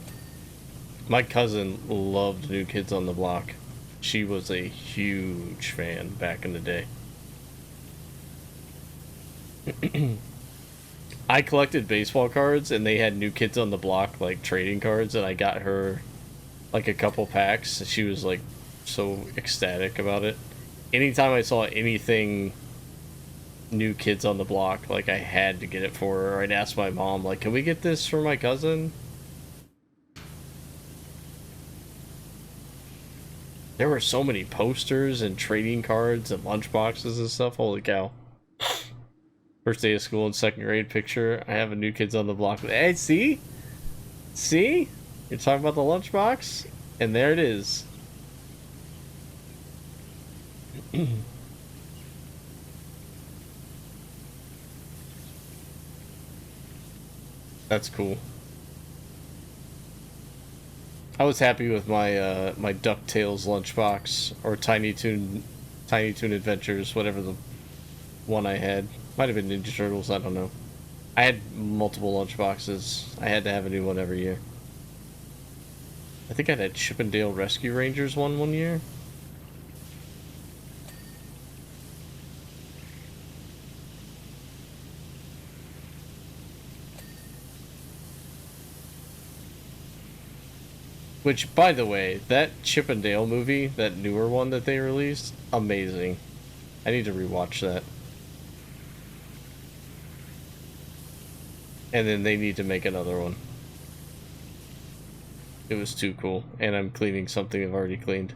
My cousin loved New Kids on the Block. She was a huge fan back in the day. I collected baseball cards, and they had New Kids on the Block, like, trading cards, and I got her, like, a couple packs. She was, like, so ecstatic about it. Anytime I saw anything New Kids on the Block, like, I had to get it for her. I'd ask my mom, like, can we get this for my cousin? There were so many posters and trading cards and lunchboxes and stuff. Holy cow. First day of school in second grade picture. I have a New Kids on the Block. Hey, see? See? You're talking about the lunchbox? And there it is. That's cool. I was happy with my my DuckTales lunchbox, or Tiny Toon Adventures, whatever the one I had. Might have been Ninja Turtles, I don't know. I had multiple lunchboxes. I had to have a new one every year. I think I had Chippendale Rescue Rangers one year. Which, by the way, that Chippendale movie, that newer one that they released, amazing. I need to rewatch that. And then they need to make another one. It was too cool. And I'm cleaning something I've already cleaned.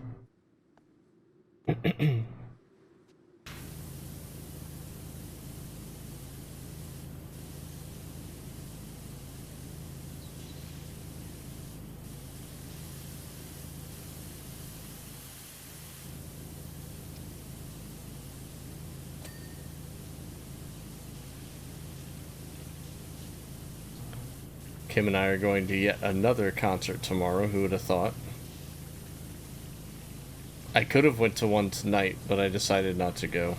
Kim and I are going to yet another concert tomorrow. Who would have thought? I could have went to one tonight, but I decided not to go.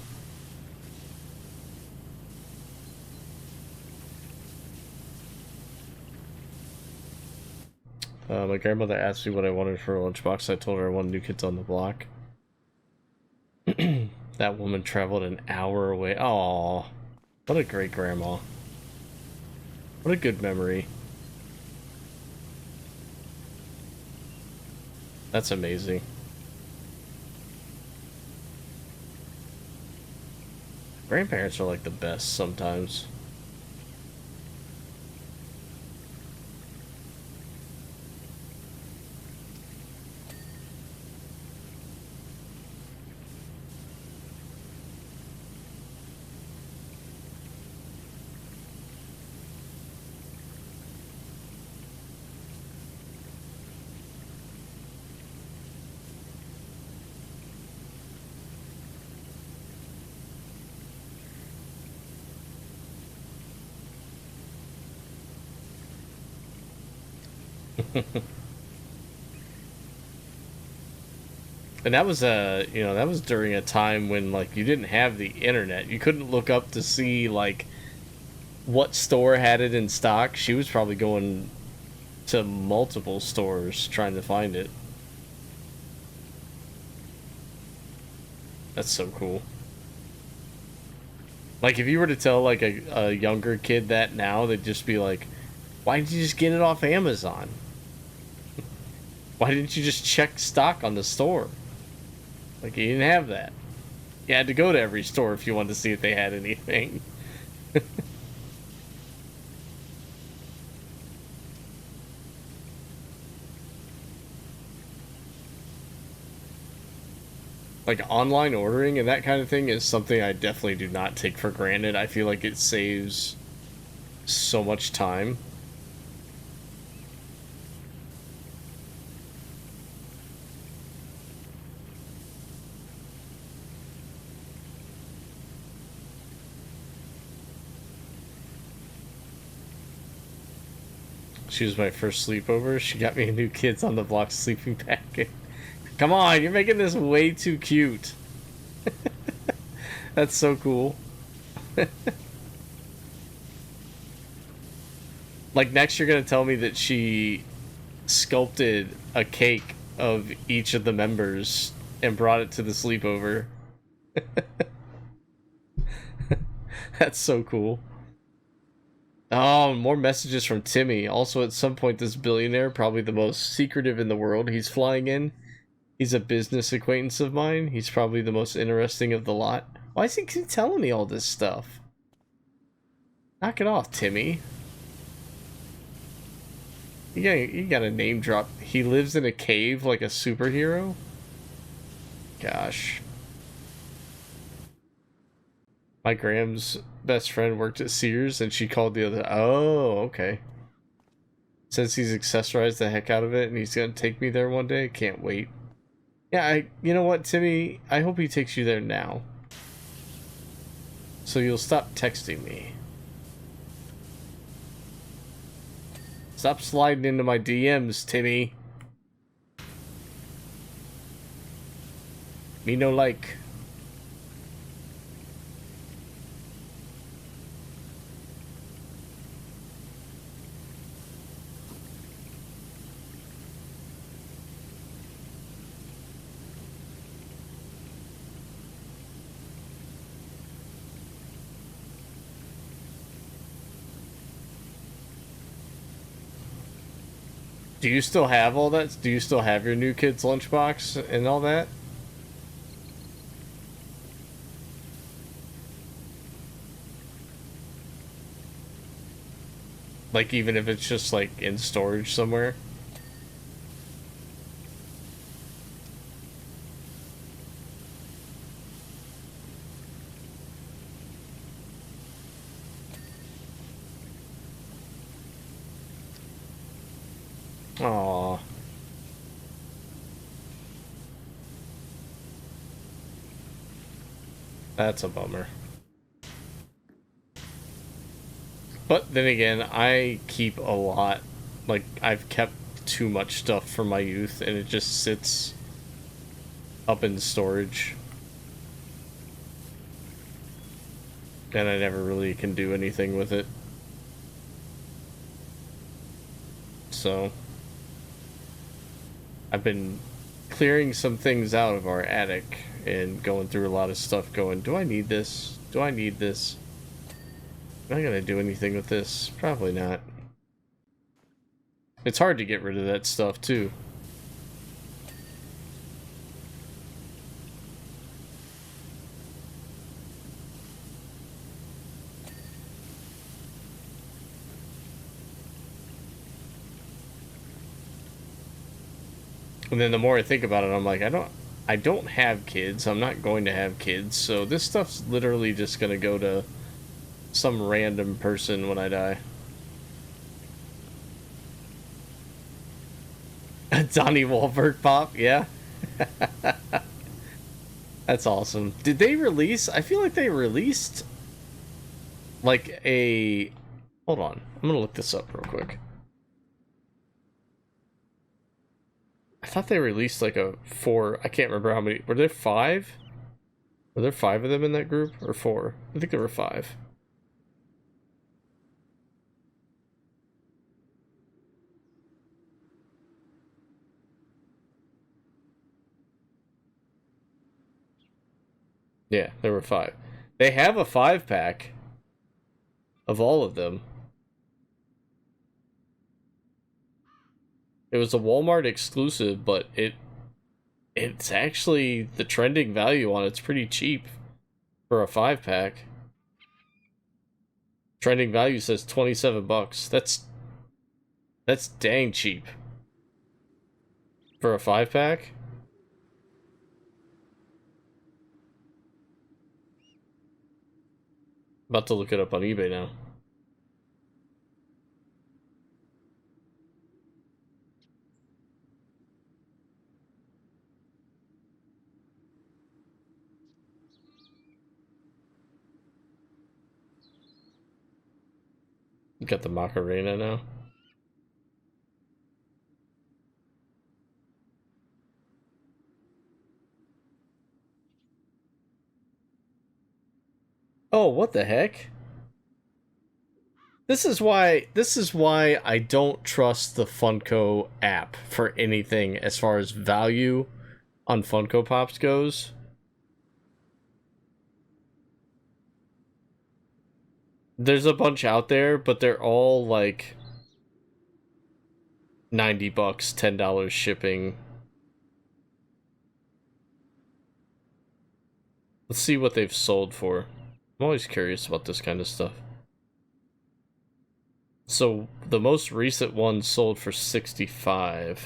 My grandmother asked me what I wanted for a lunchbox. I told her I wanted New Kids on the Block. That woman traveled an hour away. Aww. What a great grandma. What a good memory. That's amazing. Grandparents are like the best sometimes. And that was that was during a time when like you didn't have the internet. You couldn't look up to see like what store had it in stock. She was probably going to multiple stores trying to find it. That's so cool. Like if you were to tell like a younger kid that now, they'd just be like, why didn't you just get it off Amazon? Why didn't you just check stock on the store? Like, you didn't have that. You had to go to every store if you wanted to see if they had anything. Like, online ordering and that kind of thing is something I definitely do not take for granted. I feel like it saves so much time. She was my first sleepover. She got me a New Kids on the Block sleeping packet. Come on, you're making this way too cute. That's so cool. Like, next you're gonna tell me that she sculpted a cake of each of the members and brought it to the sleepover. That's so cool. Oh, more messages from Timmy. Also, at some point, this billionaire, probably the most secretive in the world, he's flying in. He's a business acquaintance of mine. He's probably the most interesting of the lot. Why is he keep telling me all this stuff? Knock it off, Timmy. You got a name drop. He lives in a cave like a superhero? Gosh. My Graham's best friend worked at Sears and she called the other. Oh, okay. Says he's accessorized the heck out of it and he's gonna take me there one day. Can't wait. Yeah, you know what, Timmy? I hope he takes you there now. So you'll stop texting me. Stop sliding into my DMs, Timmy. Me no like. Do you still have all that? Do you still have your New Kids lunchbox and all that? Like, even if it's just, like, in storage somewhere. Aww. That's a bummer. But then again, I keep a lot. Like, I've kept too much stuff from my youth, and it just sits up in storage. And I never really can do anything with it. So, I've been clearing some things out of our attic and going through a lot of stuff going, do I need this? Do I need this? Am I gonna do anything with this? Probably not. It's hard to get rid of that stuff, too. And then the more I think about it, I'm like, I don't have kids. I'm not going to have kids. So this stuff's literally just gonna go to some random person when I die. Donnie Wahlberg pop, yeah. That's awesome. Did they release? I feel like they released like a. Hold on, I'm gonna look this up real quick. I thought they released like a 4. I can't remember how many. Were there 5? Were there 5 of them in that group or 4? I think there were 5. Yeah, there were 5. They have a 5-pack of all of them. It was a Walmart exclusive, but it's actually, the trending value on it's pretty cheap for a 5-pack. Trending value says $27. That's dang cheap for a 5-pack. About to look it up on eBay now. You got the Macarena now. Oh, what the heck? This is why I don't trust the Funko app for anything as far as value on Funko Pops goes. There's a bunch out there, but they're all like $90, $10 shipping. Let's see what they've sold for. I'm always curious about this kind of stuff. So the most recent one sold for $65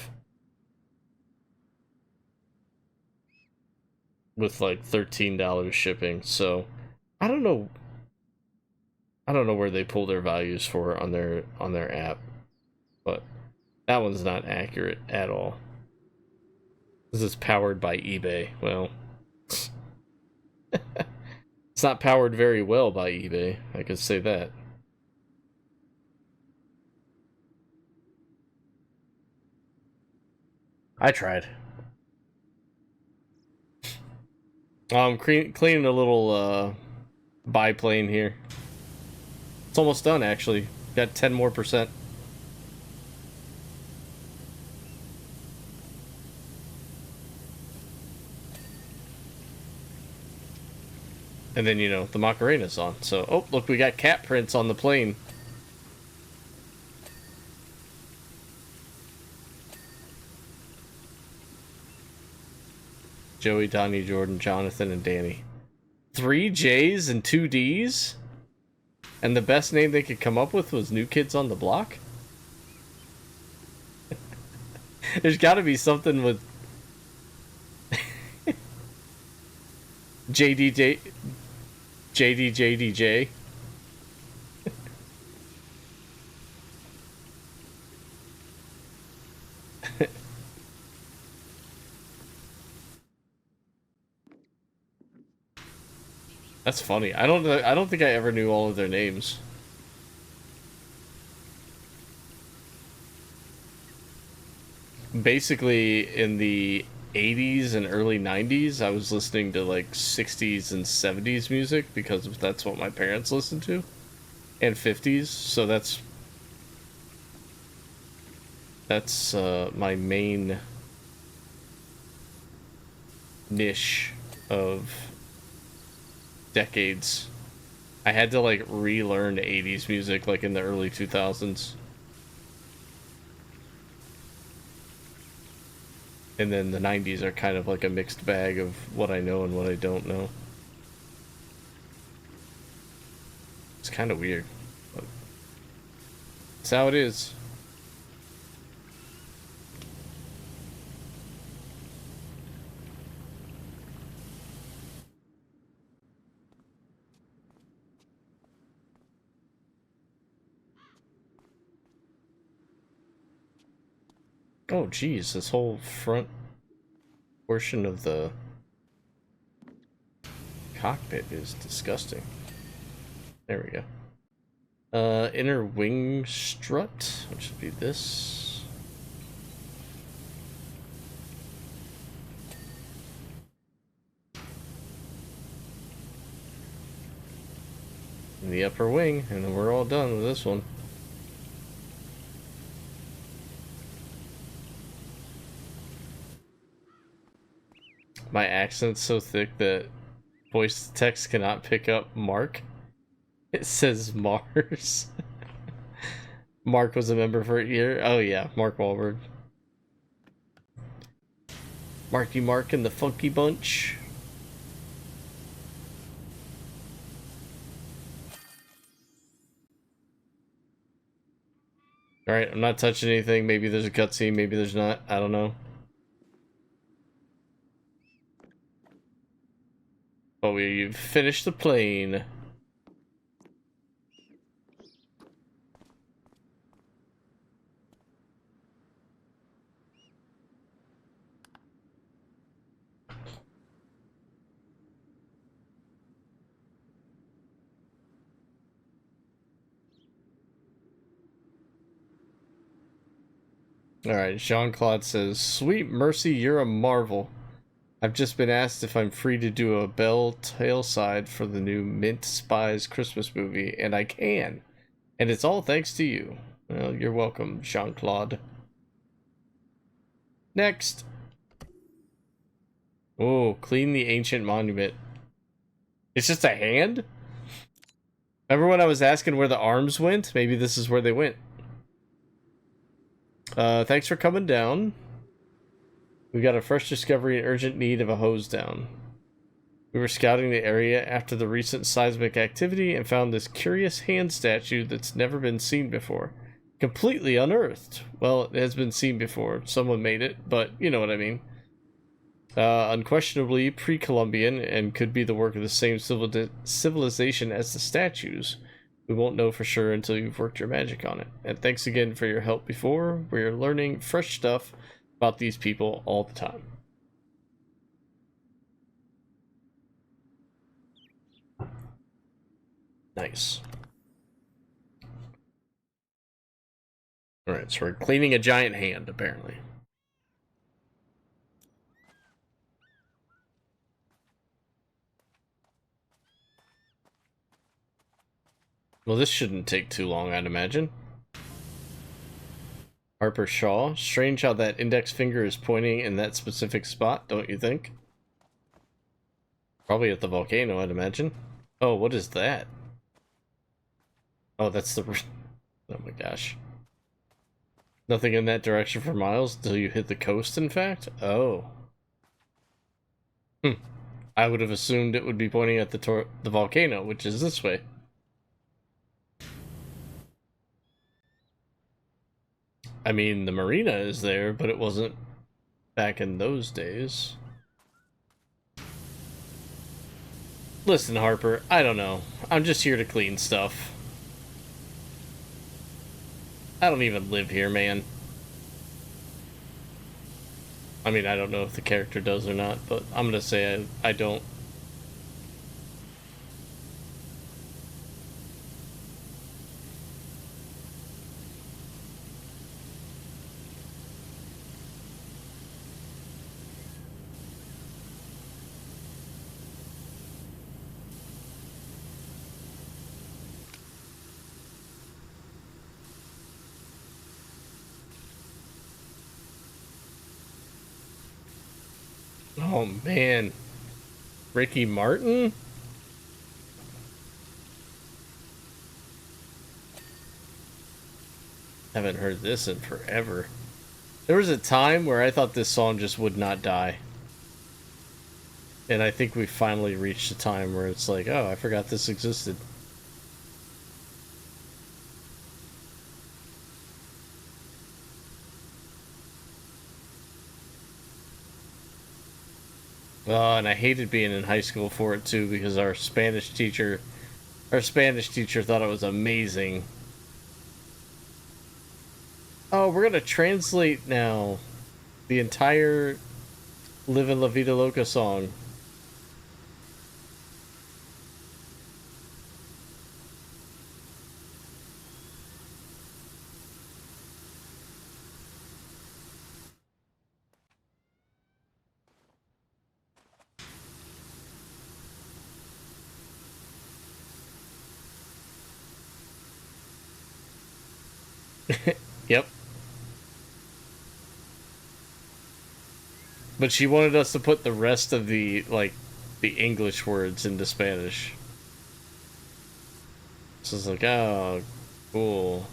with like $13 shipping. So I don't know where they pull their values for on their app, but that one's not accurate at all. This is powered by eBay. Well, it's not powered very well by eBay, I could say that. I tried. I'm cleaning a little biplane here. It's almost done, actually. Got 10% more. And then, you know, the Macarena's on. So, oh, look, we got cat prints on the plane. Joey, Donnie, Jordan, Jonathan, and Danny. 3 J's and 2 D's? And the best name they could come up with was New Kids on the Block? There's gotta be something with JDJ JDJDJ. That's funny. I don't think I ever knew all of their names. Basically, in the 80s and early 90s, I was listening to like 60s and 70s music because that's what my parents listened to, and 50s. So that's my main niche of decades. I had to like relearn 80s music like in the early 2000s. And then the 90s are kind of like a mixed bag of what I know and what I don't know. It's kind of weird, but it's how it is. Oh geez, this whole front portion of the cockpit is disgusting. There we go. Inner wing strut, which should be this. In the upper wing, and then we're all done with this one. My accent's so thick that voice text cannot pick up Mark. It says Mars. Mark was a member for a year. Oh yeah, Mark Wahlberg. Marky Mark and the Funky Bunch. Alright, I'm not touching anything. Maybe there's a cutscene, maybe there's not. I don't know. But we've finished the plane. Alright, Jean-Claude says, "Sweet mercy, you're a marvel. I've just been asked if I'm free to do a Bell tailside for the new Mint Spies Christmas movie, and I can. And it's all thanks to you." Well, you're welcome, Jean-Claude. Next. Oh, clean the ancient monument. It's just a hand? Remember when I was asking where the arms went? Maybe this is where they went. Thanks for coming down. We got a fresh discovery and urgent need of a hose down. We were scouting the area after the recent seismic activity and found this curious hand statue that's never been seen before. Completely unearthed. Well, it has been seen before. Someone made it, but you know what I mean. Unquestionably pre-Columbian and could be the work of the same civilization as the statues. We won't know for sure until you've worked your magic on it. And thanks again for your help before. We're learning fresh stuff about these people all the time. Nice. Alright, so we're cleaning a giant hand, apparently. Well, this shouldn't take too long, I'd imagine. Harper Shaw. Strange how that index finger is pointing in that specific spot, don't you think? Probably at the volcano, I'd imagine. Oh, what is that? Oh, that's the... Oh my gosh. Nothing in that direction for miles until you hit the coast, in fact? Oh. I would have assumed it would be pointing at the volcano, which is this way. I mean, the marina is there, but it wasn't back in those days. Listen, Harper, I don't know. I'm just here to clean stuff. I don't even live here, man. I mean, I don't know if the character does or not, but I'm gonna say I don't. Oh man, Ricky Martin? Haven't heard this in forever. There was a time where I thought this song just would not die. And I think we finally reached a time where it's like, oh, I forgot this existed. Oh, and I hated being in high school for it too, because our Spanish teacher thought it was amazing. Oh, we're gonna translate now the entire Livin' La Vida Loca song. Yep. But she wanted us to put the rest of the, like, the English words into Spanish. So it's like, oh, cool.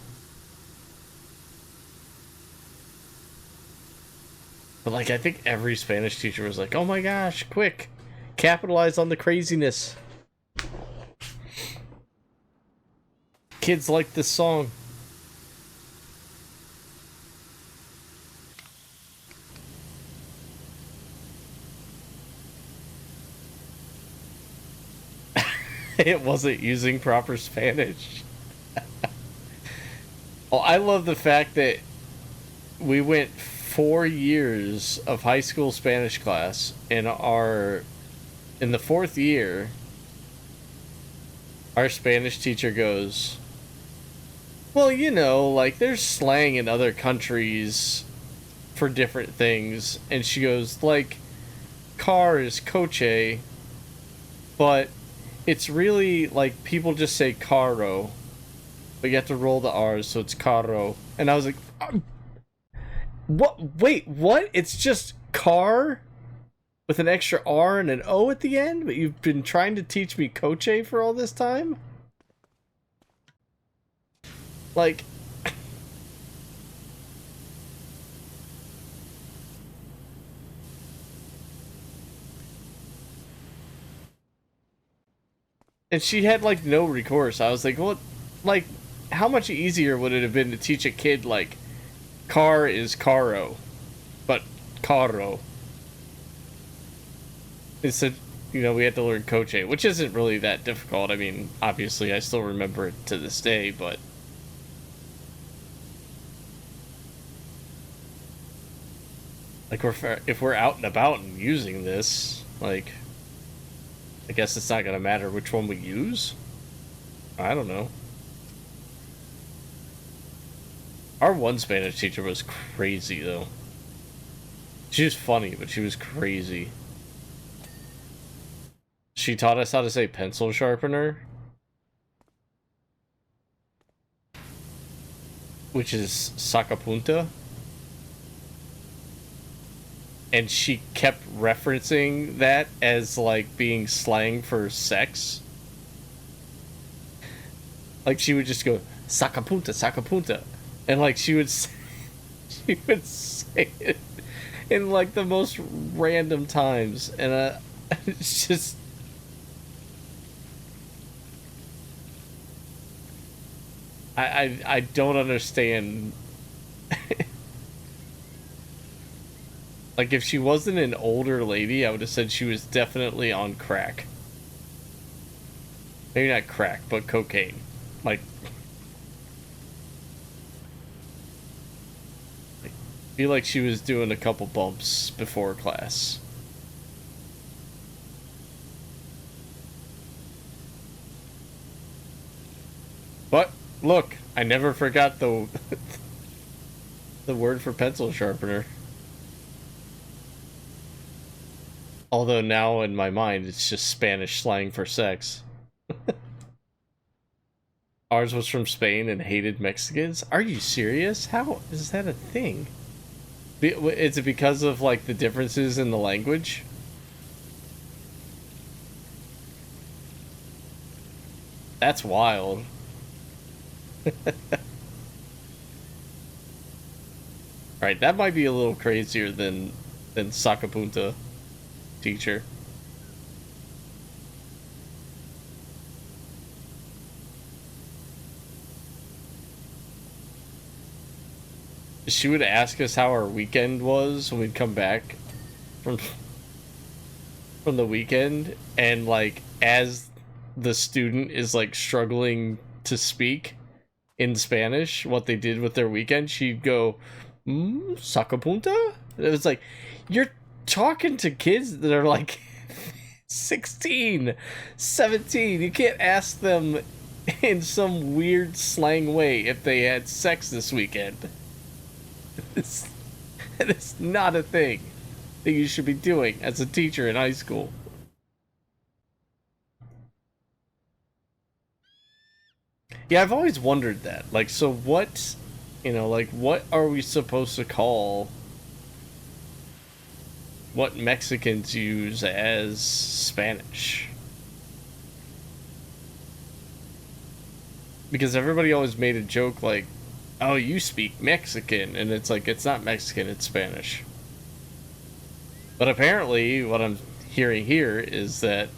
But, like, I think every Spanish teacher was like, oh my gosh, quick, capitalize on the craziness. Kids like this song. It wasn't using proper Spanish. Oh, I love the fact that we went 4 years of high school Spanish class, and in the 4th year, our Spanish teacher goes, well, you know, like, there's slang in other countries for different things, and she goes, like, car is coche, but it's really, like, people just say caro, but you have to roll the R's, so it's caro. And I was like, what? Wait, what? It's just car with an extra R and an O at the end? But you've been trying to teach me coche for all this time? Like... And she had, like, no recourse. I was like, what? Like, how much easier would it have been to teach a kid, like, car is caro, but carro? Instead, you know, we had to learn coche, which isn't really that difficult. I mean, obviously, I still remember it to this day, but... like, if we're out and about and using this, like... I guess it's not gonna matter which one we use? I don't know. Our one Spanish teacher was crazy, though. She was funny, but she was crazy. She taught us how to say pencil sharpener, which is sacapunta. And she kept referencing that as, like, being slang for sex. Like, she would just go, sacapunta, sacapunta. And, like, she would say it in, like, the most random times. And, it's just... I don't understand Like, if she wasn't an older lady, I would have said she was definitely on crack. Maybe not crack, but cocaine. Like, I feel like she was doing a couple bumps before class. But, look, I never forgot the the word for pencil sharpener. Although now in my mind it's just Spanish slang for sex. Ours was from Spain and hated Mexicans? Are you serious? How is that a thing? Is it because of like the differences in the language? That's wild. Right, that might be a little crazier than Sacapunta teacher. She would ask us how our weekend was when we'd come back from the weekend, and like as the student is like struggling to speak in Spanish what they did with their weekend, she'd go, Sacapunta? It was like, you're talking to kids that are like 16, 17. You can't ask them in some weird slang way if they had sex this weekend. It's not a thing that you should be doing as a teacher in high school. Yeah, I've always wondered that. Like, so what, you know, like, what are we supposed to call what Mexicans use as Spanish? Because everybody always made a joke like, oh, you speak Mexican, and it's like, it's not Mexican, it's Spanish. But apparently, what I'm hearing here is that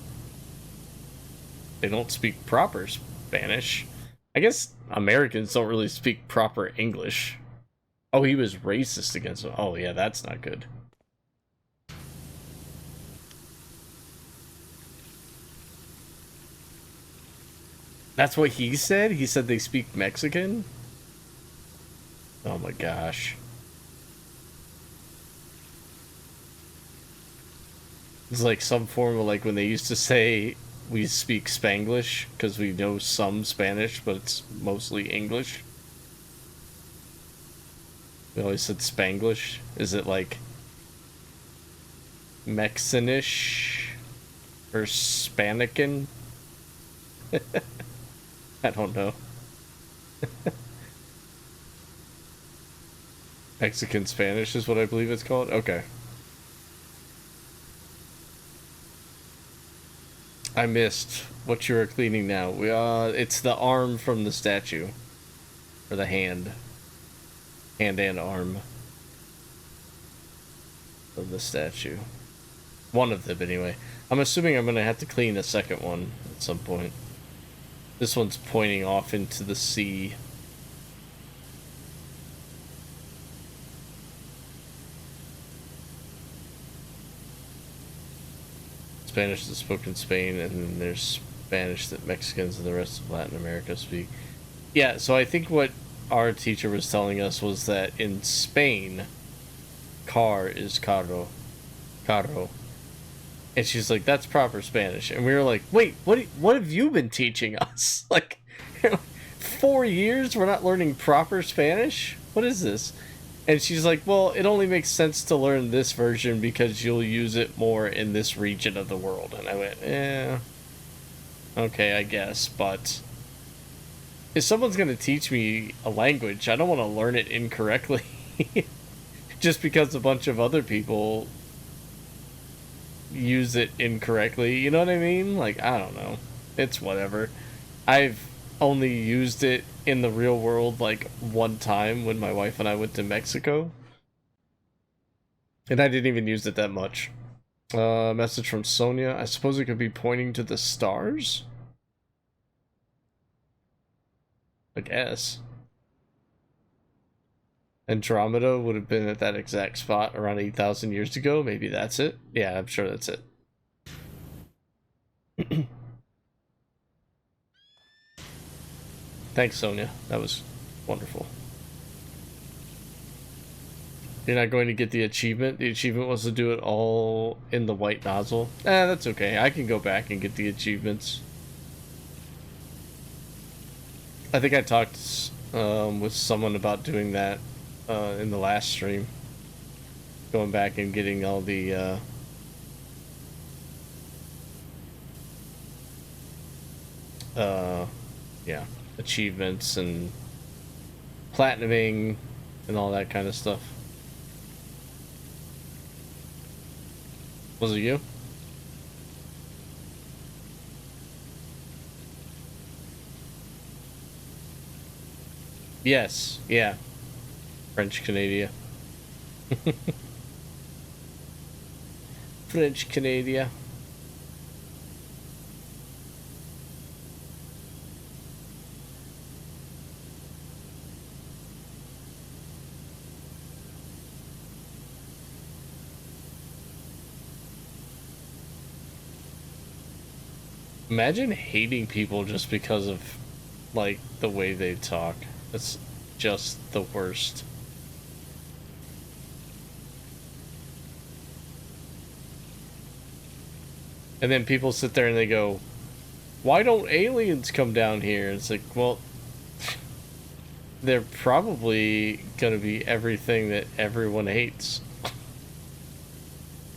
they don't speak proper Spanish. I guess Americans don't really speak proper English. Oh, he was racist against them. Oh, yeah, that's not good. That's what he said? He said they speak Mexican? Oh my gosh. It's like some form of like when they used to say we speak Spanglish because we know some Spanish, but it's mostly English. We always said Spanglish. Is it like Mexinish or Spanican? I don't know. Mexican Spanish is what I believe it's called? Okay. I missed what you were cleaning now. It's the arm from the statue. Or the hand. Hand and arm of the statue. One of them, anyway. I'm assuming I'm going to have to clean a second one at some point. This one's pointing off into the sea. Spanish is spoken in Spain, and then there's Spanish that Mexicans and the rest of Latin America speak. Yeah, so I think what our teacher was telling us was that in Spain, car is carro. Carro. And she's like, that's proper Spanish. And we were like, wait, what have you been teaching us? Like, 4 years we're not learning proper Spanish? What is this? And she's like, well, it only makes sense to learn this version because you'll use it more in this region of the world. And I went, okay, I guess. But if someone's going to teach me a language, I don't want to learn it incorrectly. Just because a bunch of other people use it incorrectly. You know what I mean? Like, I don't know. It's whatever. I've only used it in the real world like one time when my wife and I went to Mexico, and I didn't even use it that much. Message from Sonia. I suppose it could be pointing to the stars, I guess. Andromeda would have been at that exact spot around 8,000 years ago. Maybe that's it. Yeah, I'm sure that's it. Thanks, Sonia. That was wonderful. You're not going to get the achievement? The achievement was to do it all in the white nozzle? That's okay. I can go back and get the achievements. I think I talked with someone about doing that in the last stream. Going back and getting all the yeah, achievements and platinuming and all that kind of stuff. Was it you? Yes, yeah. French Canada. French Canada. Imagine hating people just because of, like, the way they talk. It's just the worst. And then people sit there and they go, why don't aliens come down here? It's like, well, they're probably gonna be everything that everyone hates.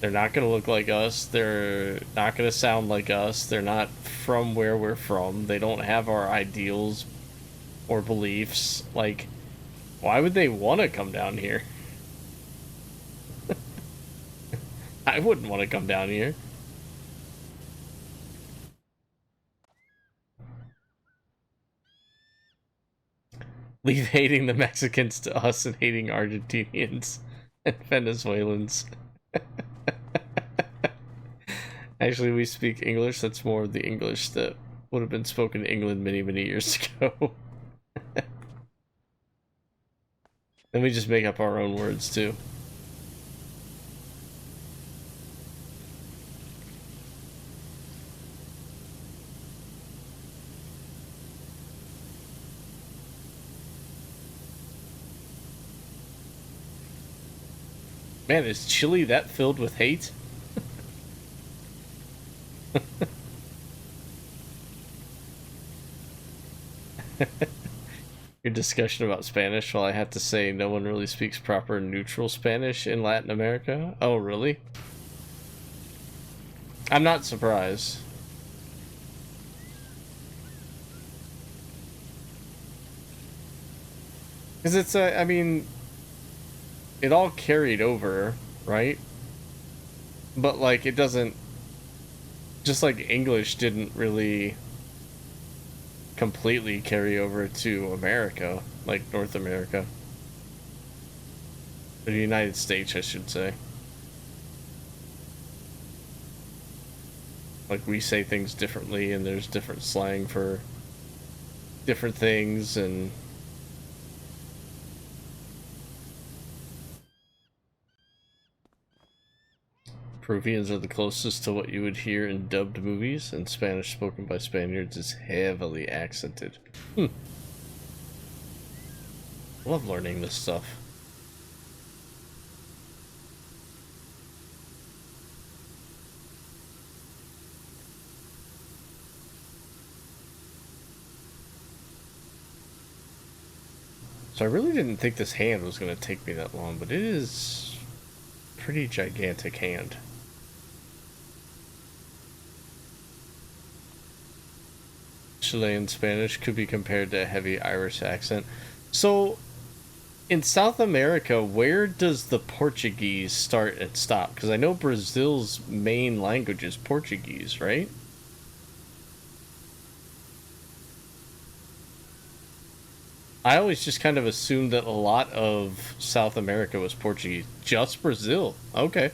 They're not going to look like us. They're not going to sound like us. They're not from where we're from. They don't have our ideals or beliefs. Like, why would they want to come down here? I wouldn't want to come down here. Leave hating the Mexicans to us and hating Argentinians and Venezuelans. Actually, we speak English. That's more of the English that would have been spoken in England many, many years ago. And we just make up our own words, too. Man, is Chile that filled with hate? Your discussion about Spanish, well, I have to say no one really speaks proper neutral Spanish in Latin America. Oh, really? I'm not surprised. Because it's, I mean, it all carried over, right? But, like, it doesn't, just like English didn't really completely carry over to America, like North America. Or the United States, I should say. Like, we say things differently, and there's different slang for different things, and Peruvians are the closest to what you would hear in dubbed movies, and Spanish spoken by Spaniards is heavily accented. I love learning this stuff. So I really didn't think this hand was going to take me that long, but it is a pretty gigantic hand. Chilean Spanish could be compared to a heavy Irish accent. So, in South America, where does the Portuguese start and stop? Because I know Brazil's main language is Portuguese, right? I always just kind of assumed that a lot of South America was Portuguese. Just Brazil. Okay.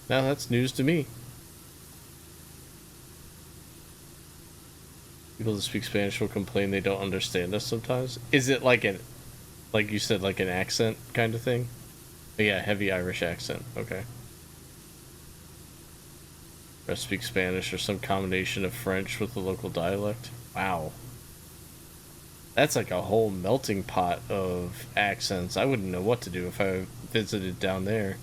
Now that's news to me. People that speak Spanish will complain they don't understand us sometimes. Is it like an Like you said, like an accent kind of thing? Yeah, heavy Irish accent. Okay. Or speak Spanish or some combination of French with the local dialect. Wow. That's like a whole melting pot of accents. I wouldn't know what to do if I visited down there.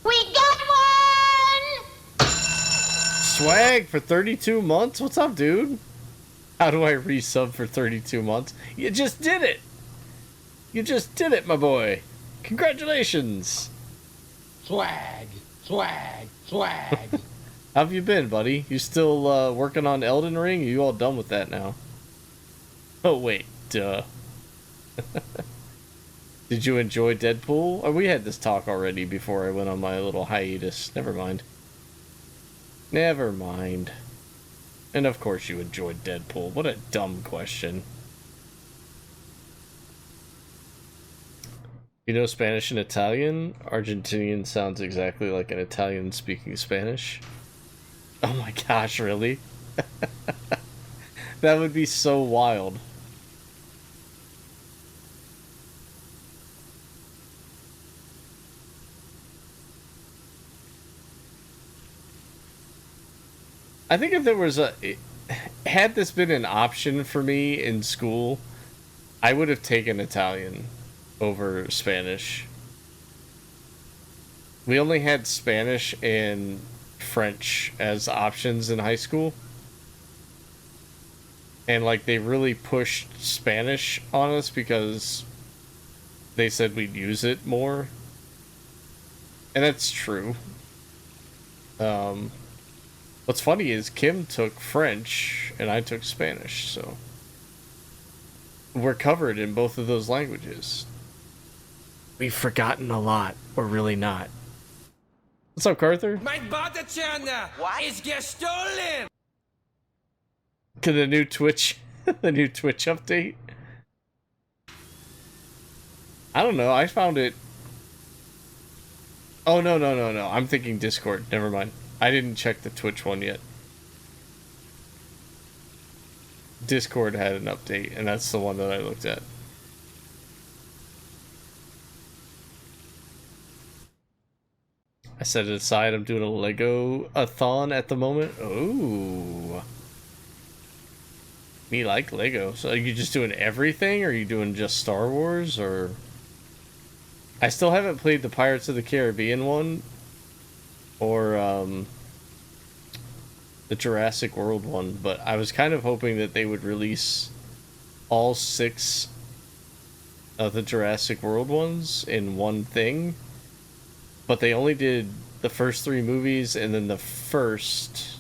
We got one! Swag for 32 months? What's up, dude? How do I resub for 32 months? You just did it! You just did it, my boy! Congratulations! Swag, swag, swag. How have you been, buddy? You still working on Elden Ring? Are you all done with that now? Oh, wait. Duh. Did you enjoy Deadpool? Oh, we had this talk already before I went on my little hiatus. Never mind. Never mind. And of course you enjoyed Deadpool. What a dumb question. You know Spanish and Italian? Argentinian sounds exactly like an Italian speaking Spanish. Oh my gosh, really? That would be so wild. I think if there was had this been an option for me in school, I would have taken Italian over Spanish. We only had Spanish and French as options in high school. And like they really pushed Spanish on us because they said we'd use it more. And that's true. What's funny is Kim took French and I took Spanish, so we're covered in both of those languages. We've forgotten a lot, or really not. What's up, Carther? My butter churner is get stolen. To the new Twitch, the new Twitch update. I don't know. I found it. Oh no. I'm thinking Discord. Never mind. I didn't check the Twitch one yet. Discord had an update, and that's the one that I looked at. I set it aside. I'm doing a Lego-a-thon at the moment. Oh. Me like Lego. So are you just doing everything? Or are you doing just Star Wars? Or I still haven't played the Pirates of the Caribbean one. Or the Jurassic World one. But I was kind of hoping that they would release all 6 of the Jurassic World ones in one thing. But they only did the first 3 movies and then the first...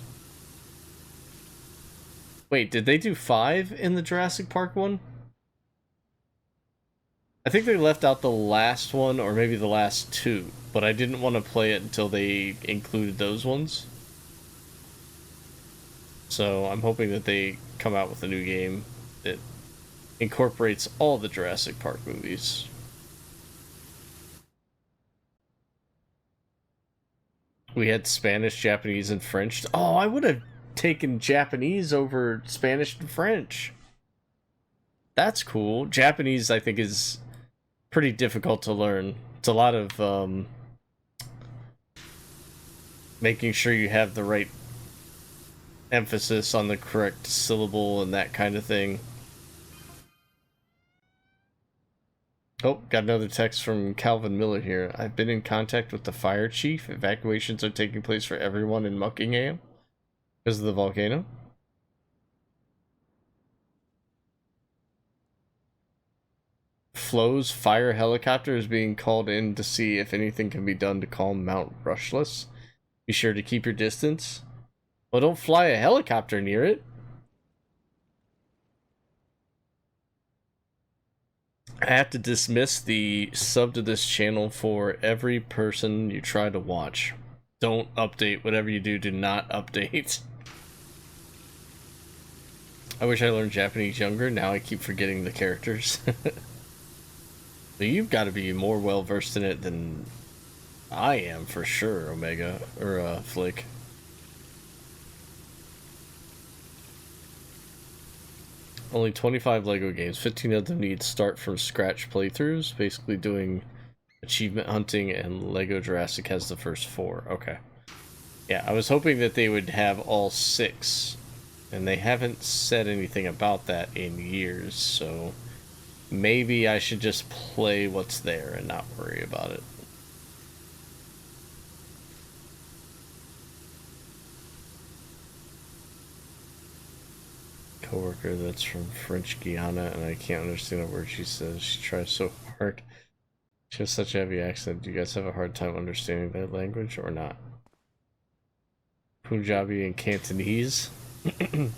Wait, did they do 5 in the Jurassic Park one? I think they left out the last one, or maybe the last 2, but I didn't want to play it until they included those ones. So I'm hoping that they come out with a new game that incorporates all the Jurassic Park movies. We had Spanish, Japanese, and French. Oh, I would have taken Japanese over Spanish and French. That's cool. Japanese, I think, is pretty difficult to learn. It's a lot of making sure you have the right emphasis on the correct syllable and that kind of thing. Oh, got another text from Calvin Miller here. I've been in contact with the fire chief. Evacuations are taking place for everyone in Muckingham because of the volcano. Flo's fire helicopter is being called in to see if anything can be done to calm Mount Rushless. Be sure to keep your distance. Well, don't fly a helicopter near it. I have to dismiss the sub to this channel for every person you try to watch. Don't update. Whatever you do, do not update. I wish I learned Japanese younger. Now I keep forgetting the characters. So you've got to be more well versed in it than I am for sure, Omega, or Flick. Only 25 LEGO games, 15 of them need start from scratch playthroughs, basically doing achievement hunting, and LEGO Jurassic has the first 4. Okay. Yeah, I was hoping that they would have all 6, and they haven't said anything about that in years, so maybe I should just play what's there and not worry about it. Coworker that's from French Guiana, and I can't understand a word she says. She tries so hard. She has such a heavy accent. Do you guys have a hard time understanding that language or not? Punjabi and Cantonese. You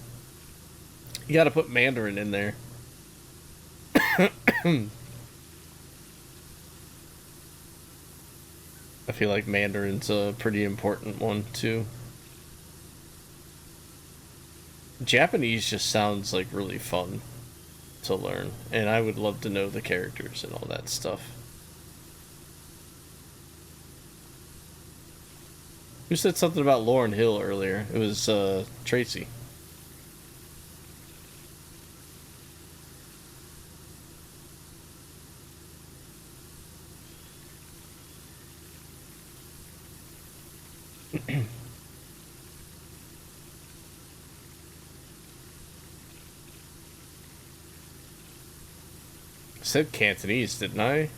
gotta put Mandarin in there. I feel like Mandarin's a pretty important one too. Japanese just sounds like really fun to learn, and I would love to know the characters and all that stuff. Who said something about Lauryn Hill earlier? It was Tracy. I said Cantonese, didn't I? If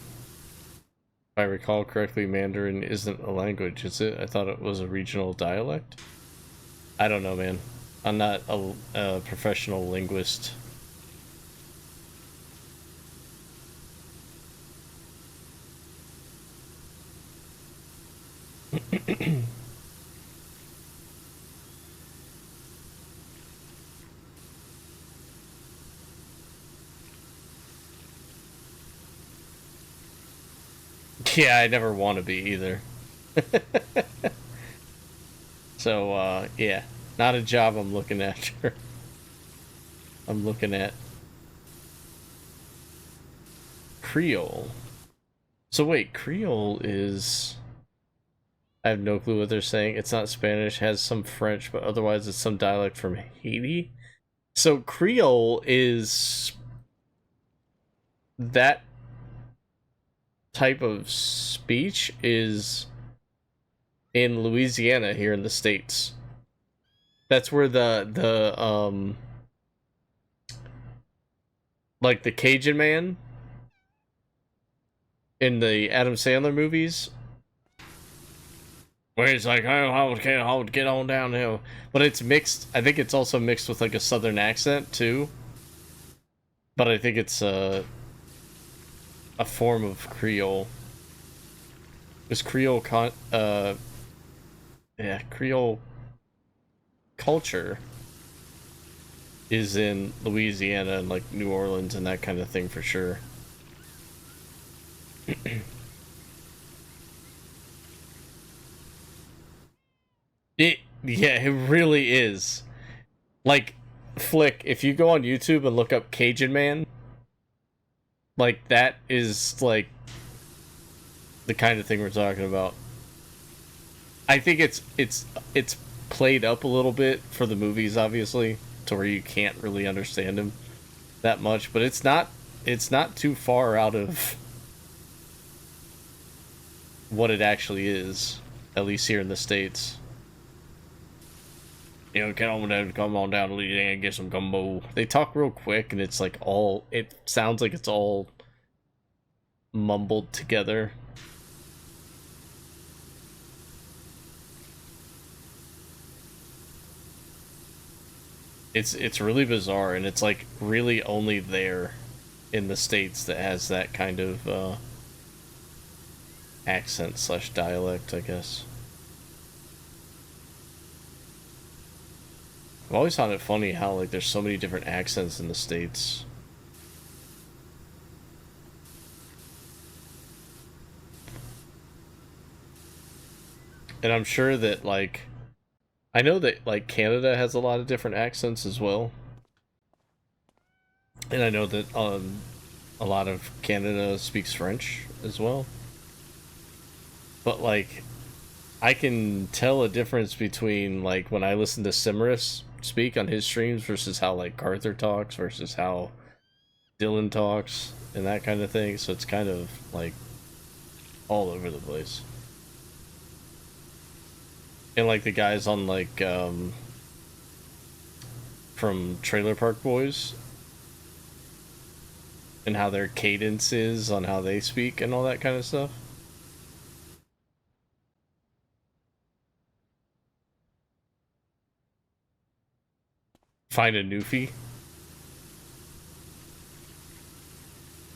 I recall correctly, Mandarin isn't a language, is it? I thought it was a regional dialect. I don't know, man. I'm not a professional linguist. Yeah, I never want to be either. So, yeah. Not a job I'm looking after. I'm looking at Creole. So wait, Creole is... I have no clue what they're saying. It's not Spanish, has some French, but otherwise it's some dialect from Haiti. So Creole is that type of speech is in Louisiana here in the States. That's where the like the Cajun man in the Adam Sandler movies, where he's like, I would get on downhill. But it's mixed. I think it's also mixed with like a southern accent too. But I think it's a form of Creole. Because Creole Creole culture is in Louisiana and like New Orleans and that kind of thing for sure. Yeah, it really is. Like, Flick, if you go on YouTube and look up Cajun Man, like, that is, like, the kind of thing we're talking about. I think it's played up a little bit for the movies, obviously, to where you can't really understand him that much, but it's not too far out of what it actually is, at least here in the States. You know, come on down to Louisiana and get some gumbo. They talk real quick, and it's like it sounds like it's all mumbled together. It's really bizarre, and it's like really only there in the States that has that kind of accent slash dialect, I guess. I've always found it funny how like there's so many different accents in the States. And I'm sure that like I know that like Canada has a lot of different accents as well. And I know that a lot of Canada speaks French as well. but like I can tell a difference between like when I listen to Simmerus speak on his streams versus how like Carther talks versus how Dylan talks and that kind of thing. So it's kind of like all over the place. And like the guys on like from Trailer Park Boys and how their cadence is on how they speak and all that kind of stuff. Find a newfie.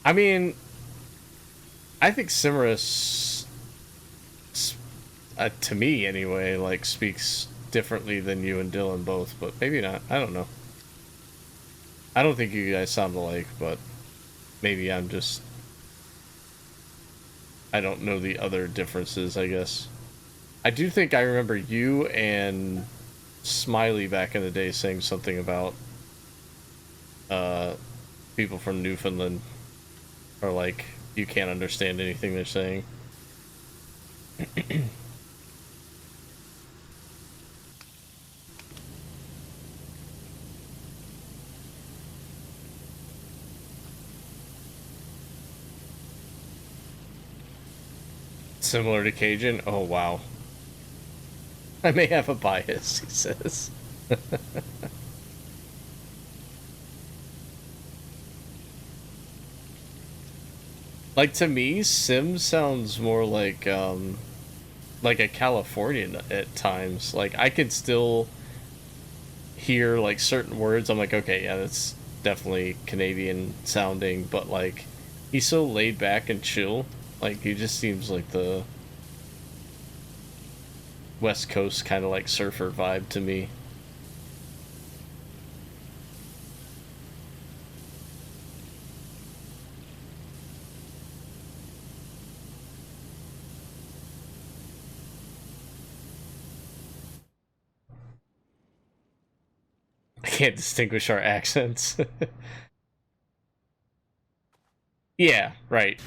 I mean, I think Simmerus, to me anyway, like speaks differently than you and Dylan both, but maybe not. I don't know. I don't think you guys sound alike, but maybe I'm just... I don't know the other differences, I guess. I do think I remember you and Smiley back in the day saying something about people from Newfoundland are like, you can't understand anything they're saying. Similar to Cajun? Oh, wow. I may have a bias, he says. Like, to me, Sim sounds more like a Californian at times. Like, I could still hear, like, certain words. I'm like, okay, yeah, that's definitely Canadian sounding, but, like, he's so laid back and chill. Like, he just seems like the West Coast kind of, like, surfer vibe to me. I can't distinguish our accents. Yeah, right.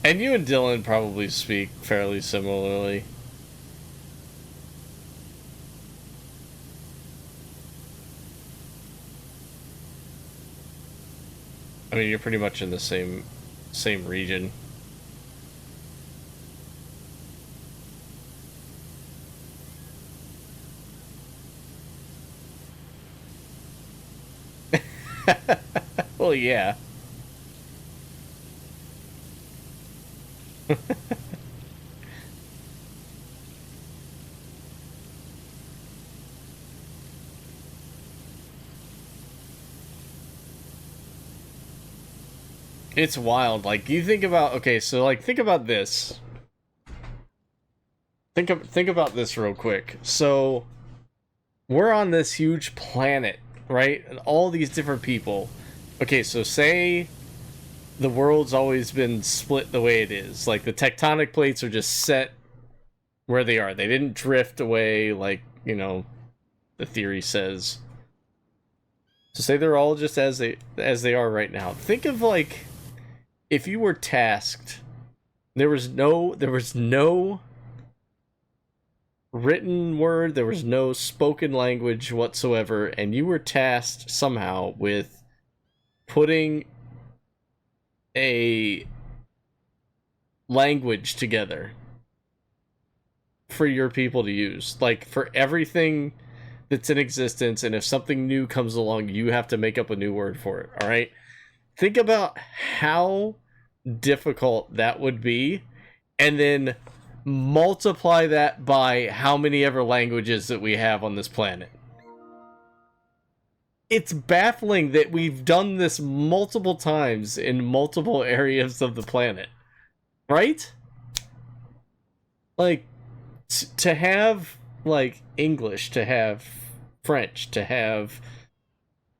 And you and Dylan probably speak fairly similarly. I mean, you're pretty much in the same region. Well, yeah. It's wild. Like, you think about, okay, so like think about this. Think about this real quick. So we're on this huge planet, right? And all these different people. Okay, so say the world's always been split the way it is. Like, the tectonic plates are just set where they are. They didn't drift away like, you know, the theory says. So say they're all just as they are right now. Think of, like, if you were tasked, there was no written word, there was no spoken language whatsoever, and you were tasked somehow with putting a language together for your people to use, like for everything that's in existence, and if something new comes along, you have to make up a new word for it. All right, think about how difficult that would be, and then multiply that by how many ever languages that we have on this planet. It's baffling that we've done this multiple times in multiple areas of the planet, right? Like, to have, like, English, to have French, to have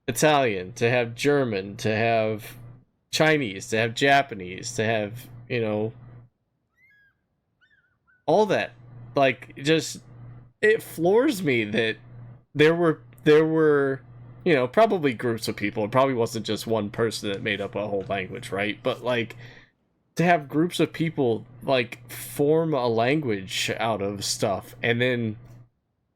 Italian, to have German, to have Chinese, to have Japanese, to have, you know, all that. Like, just, it floors me that there were, you know, probably groups of people. It probably wasn't just one person that made up a whole language, right? But, like, to have groups of people like form a language out of stuff, and then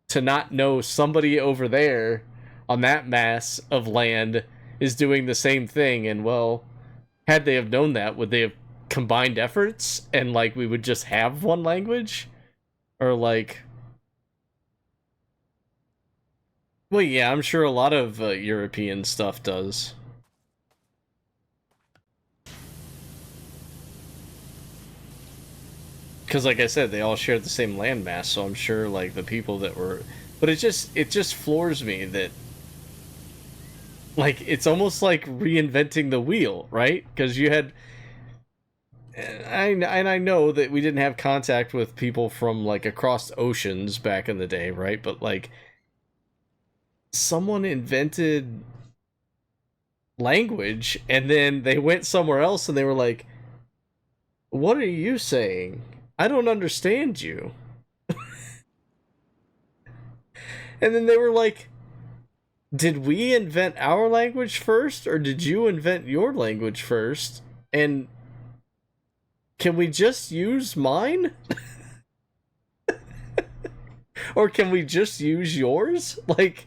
to not know somebody over there on that mass of land is doing the same thing. And well, had they have known that, would they have combined efforts and like we would just have one language? Or like, well, yeah, I'm sure a lot of European stuff does. Because like I said, they all shared the same landmass, so I'm sure like the people that were, but it just floors me that like it's almost like reinventing the wheel, right? Because you had, and I know that we didn't have contact with people from like across oceans back in the day, right? But like someone invented language and then they went somewhere else and they were like, what are you saying? I don't understand you. And then they were like, did we invent our language first, or did you invent your language first? And can we just use mine? Or can we just use yours? Like,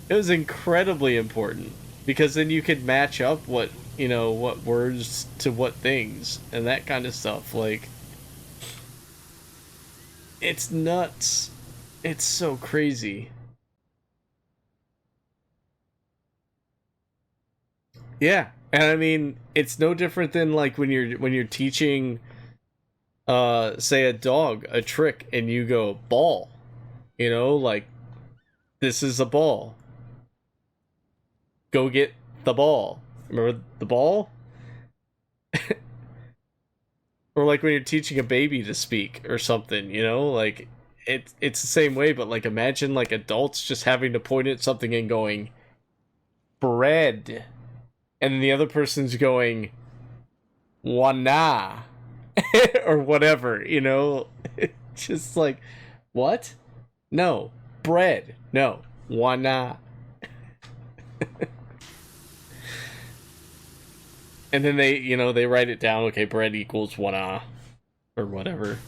it was incredibly important, because then you could match up what, you know, what words to what things and that kind of stuff. Like, it's nuts. It's so crazy. Yeah, and I mean, it's no different than like when you're teaching say a dog a trick and you go ball. You know, like, this is a ball. Go get the ball. Remember the ball? Or like when you're teaching a baby to speak or something, you know, like it's the same way, but like imagine like adults just having to point at something and going bread, and then the other person's going wana or whatever, you know. Just like, what? No, bread. No, wana. And then they, you know, they write it down, okay, bread equals wana, or whatever.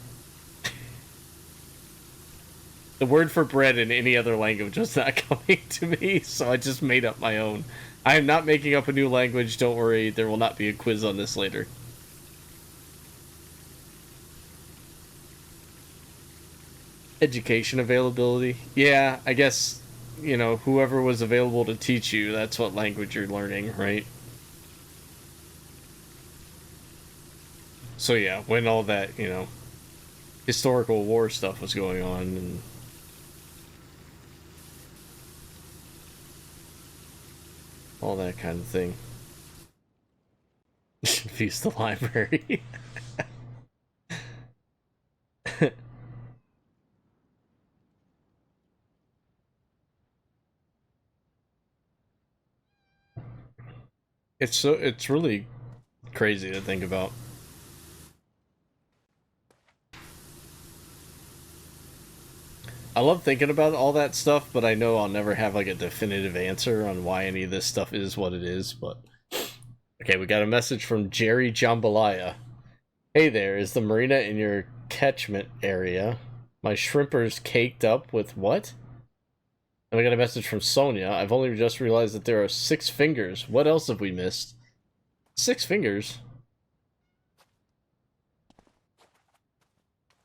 The word for bread in any other language was not coming to me, so I just made up my own. I am not making up a new language, don't worry, there will not be a quiz on this later. Education availability. Yeah, I guess, you know, whoever was available to teach you, that's what language you're learning, right? So yeah, when all that, you know, historical war stuff was going on, and all that kind of thing. Feast the library. It's really crazy to think about. I love thinking about all that stuff, but I know I'll never have like a definitive answer on why any of this stuff is what it is. But okay, we got a message from Jerry Jambalaya. Hey there, is the marina in your catchment area? My shrimper's caked up with what? And we got a message from Sonia. I've only just realized that there are 6 fingers. What else have we missed? 6 fingers?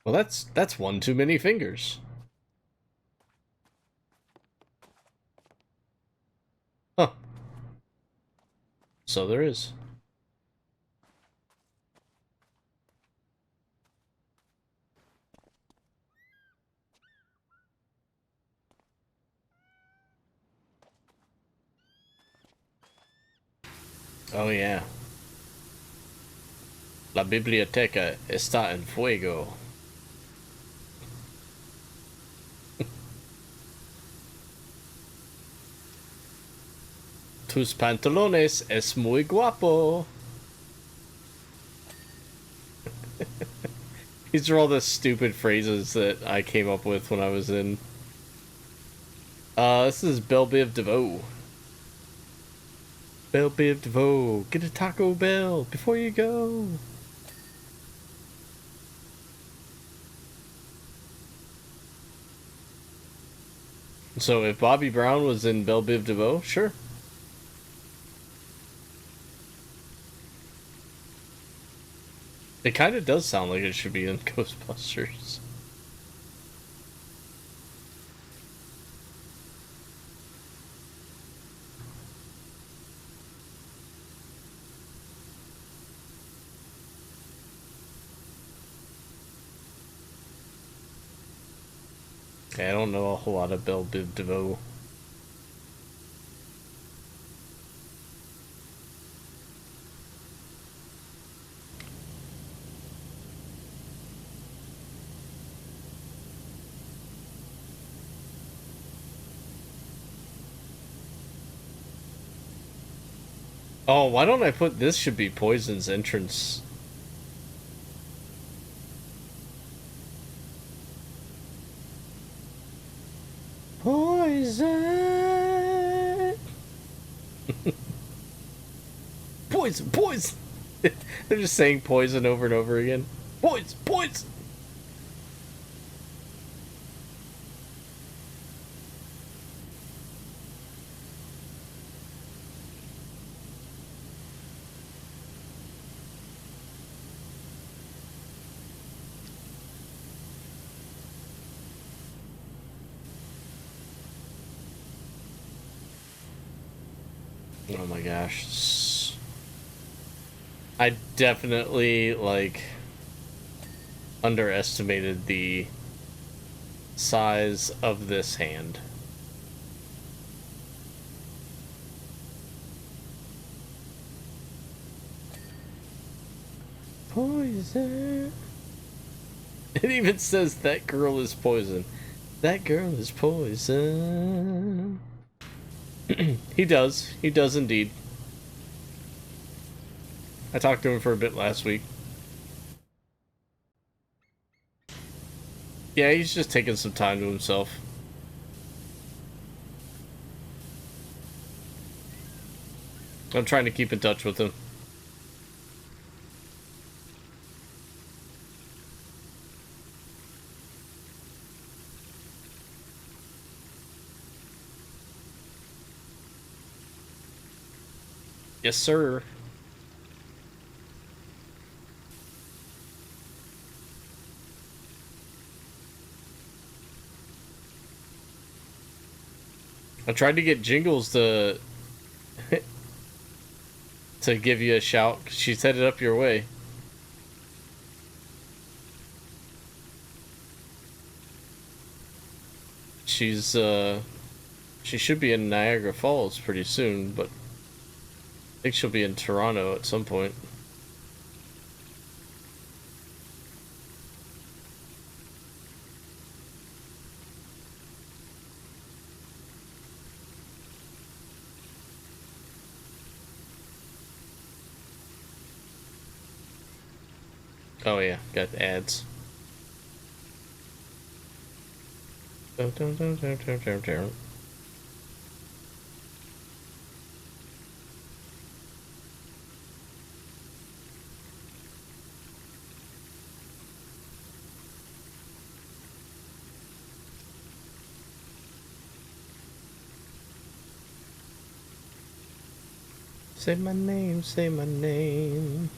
Well, that's one too many fingers. Huh. So there is. Oh yeah. La biblioteca está en fuego. Tus pantalones es muy guapo. These are all the stupid phrases that I came up with when I was in This is Belle Biv DeVoe. Belle Biv DeVoe, get a Taco Bell before you go. So if Bobby Brown was in Belle Biv DeVoe, sure. It kind of does sound like it should be in Ghostbusters. I don't know a whole lot of Belle Biv DeVoe. Oh, why don't I put this should be Poison's entrance? Poison! Poison! Poison! They're just saying poison over and over again. Poison! Poison! Oh my gosh. I definitely, like, underestimated the size of this hand. Poison. It even says that girl is poison. That girl is poison. He does. He does indeed. I talked to him for a bit last week. Yeah, he's just taking some time to himself. I'm trying to keep in touch with him. Yes, sir. I tried to get Jingles to to give you a shout. She's headed up your way. She's she should be in Niagara Falls pretty soon, but I think she'll be in Toronto at some point. Oh yeah, got ads. Dun, dun, dun, dun, dun, dun, dun. Say my name, say my name.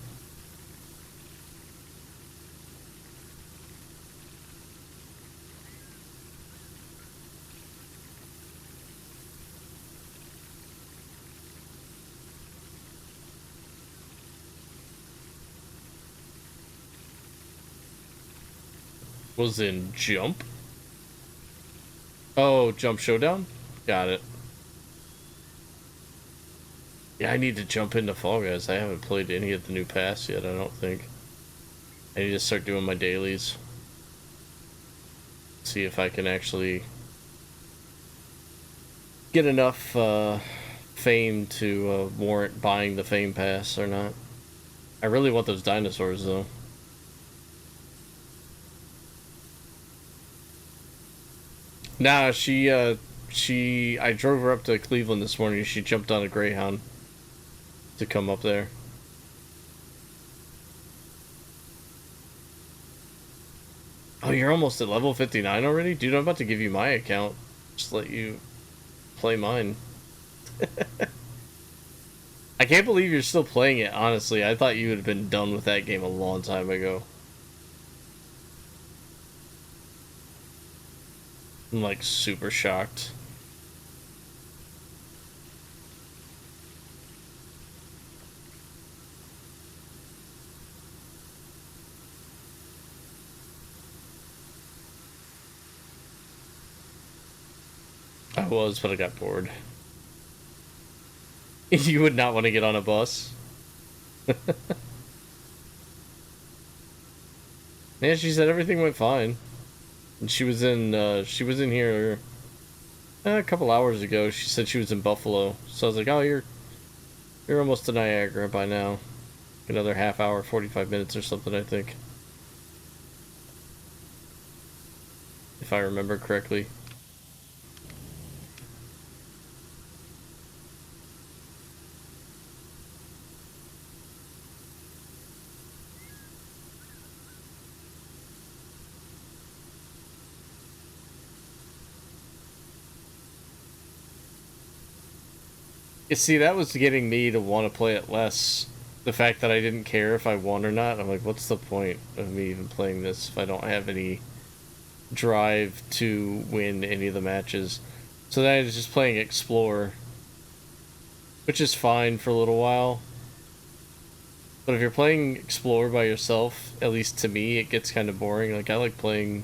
Was in Jump? Oh, Jump Showdown? Got it. Yeah, I need to jump into Fall Guys. I haven't played any of the new pass yet, I don't think. I need to start doing my dailies. See if I can actually get enough fame to warrant buying the fame pass or not. I really want those dinosaurs though. Nah, she I drove her up to Cleveland this morning. She jumped on a Greyhound to come up there. Oh, you're almost at level 59 already? Dude, I'm about to give you my account. Just let you play mine. I can't believe you're still playing it, honestly. I thought you would have been done with that game a long time ago. I'm like super shocked. I was, but I got bored. You would not want to get on a bus. Yeah, she said everything went fine. And she was in here a couple hours ago. She said she was in Buffalo. So I was like, oh, you're almost to Niagara by now. Another half hour, 45 minutes or something, I think. If I remember correctly. You see, that was getting me to want to play it less. The fact that I didn't care if I won or not. I'm like, what's the point of me even playing this if I don't have any drive to win any of the matches? So then I was just playing Explore, which is fine for a little while. But if you're playing Explore by yourself, at least to me, it gets kind of boring. Like, I like playing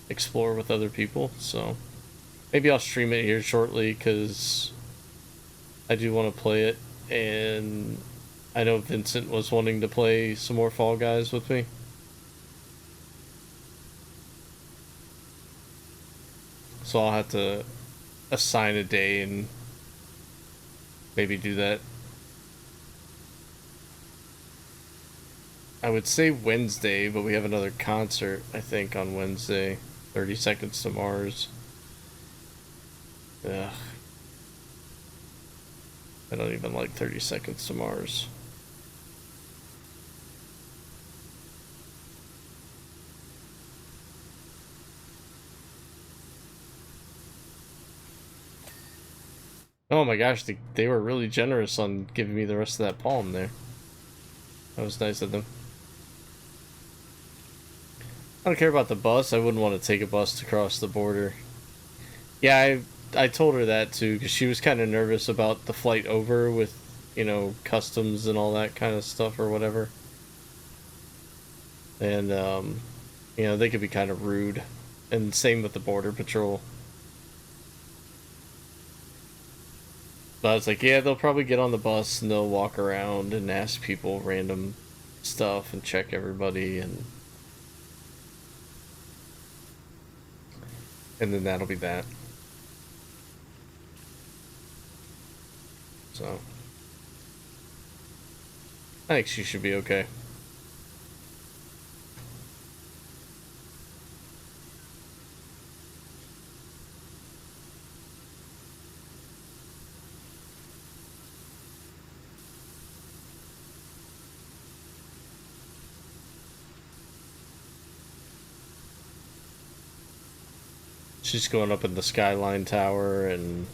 Explore with other people, so maybe I'll stream it here shortly, because I do want to play it, and I know Vincent was wanting to play some more Fall Guys with me. So I'll have to assign a day and maybe do that. I would say Wednesday, but we have another concert, I think, on Wednesday. 30 Seconds to Mars. Ugh. I don't even like 30 Seconds to Mars. Oh my gosh, they were really generous on giving me the rest of that palm there. That was nice of them. I don't care about the bus. I wouldn't want to take a bus to cross the border. Yeah, I told her that too, because she was kind of nervous about the flight over with, you know, customs and all that kind of stuff or whatever. And, you know, they could be kind of rude. And same with the Border Patrol. But I was like, yeah, they'll probably get on the bus and they'll walk around and ask people random stuff and check everybody, and then that'll be that. So I think she should be okay. She's going up in the Skyline Tower, and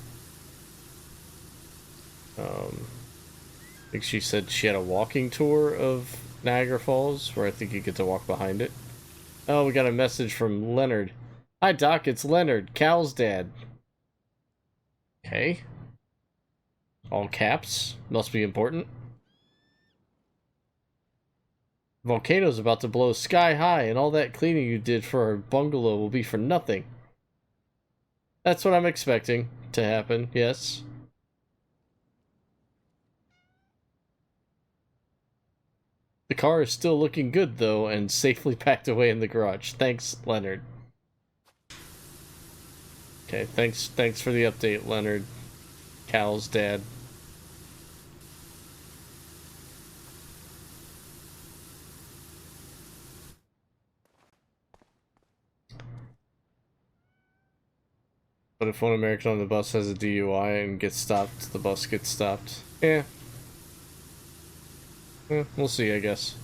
I think she said she had a walking tour of Niagara Falls, where I think you get to walk behind it. Oh, we got a message from Leonard. Hi, Doc, it's Leonard, Cal's dad. Okay. All caps. Must be important. Volcano's about to blow sky high, and all that cleaning you did for our bungalow will be for nothing. That's what I'm expecting to happen, yes. The car is still looking good, though, and safely packed away in the garage. Thanks, Leonard. Okay, thanks for the update, Leonard. Cal's dad. But if one American on the bus has a DUI and gets stopped, the bus gets stopped. Yeah. We'll see, I guess.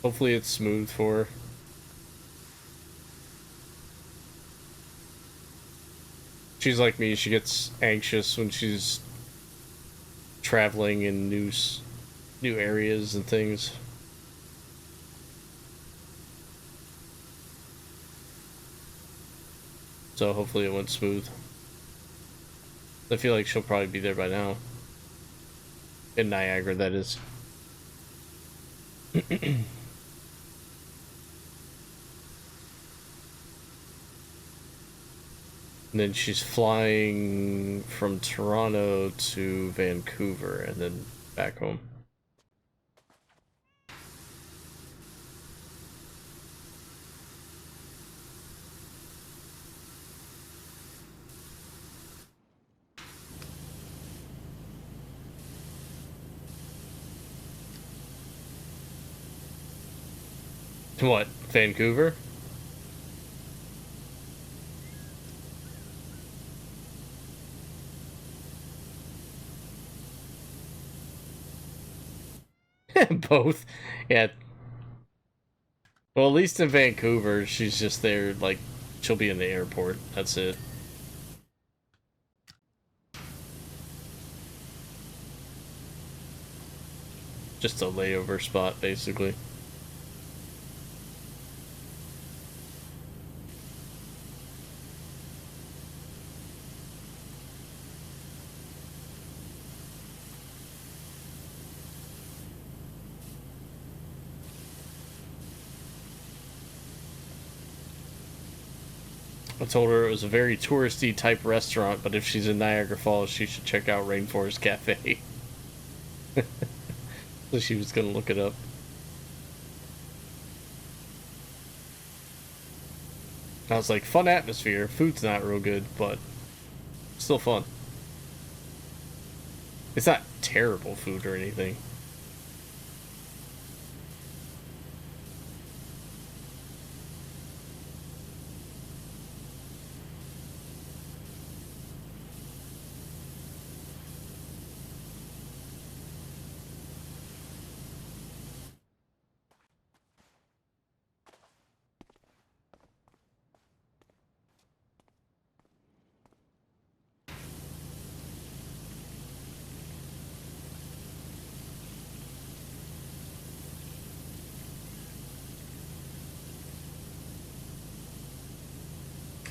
Hopefully it's smooth for her. She's like me, she gets anxious when she's traveling in new areas and things. So hopefully it went smooth. I feel like she'll probably be there by now. In Niagara, that is. And then she's flying from Toronto to Vancouver and then back home. What, Vancouver? Both. Yeah. Well, at least in Vancouver, she's just there, like, she'll be in the airport. That's it. Just a layover spot, basically. I told her it was a very touristy type restaurant, but if she's in Niagara Falls, she should check out Rainforest Cafe. So she was gonna look it up. I was like, fun atmosphere. Food's not real good, but still fun. It's not terrible food or anything.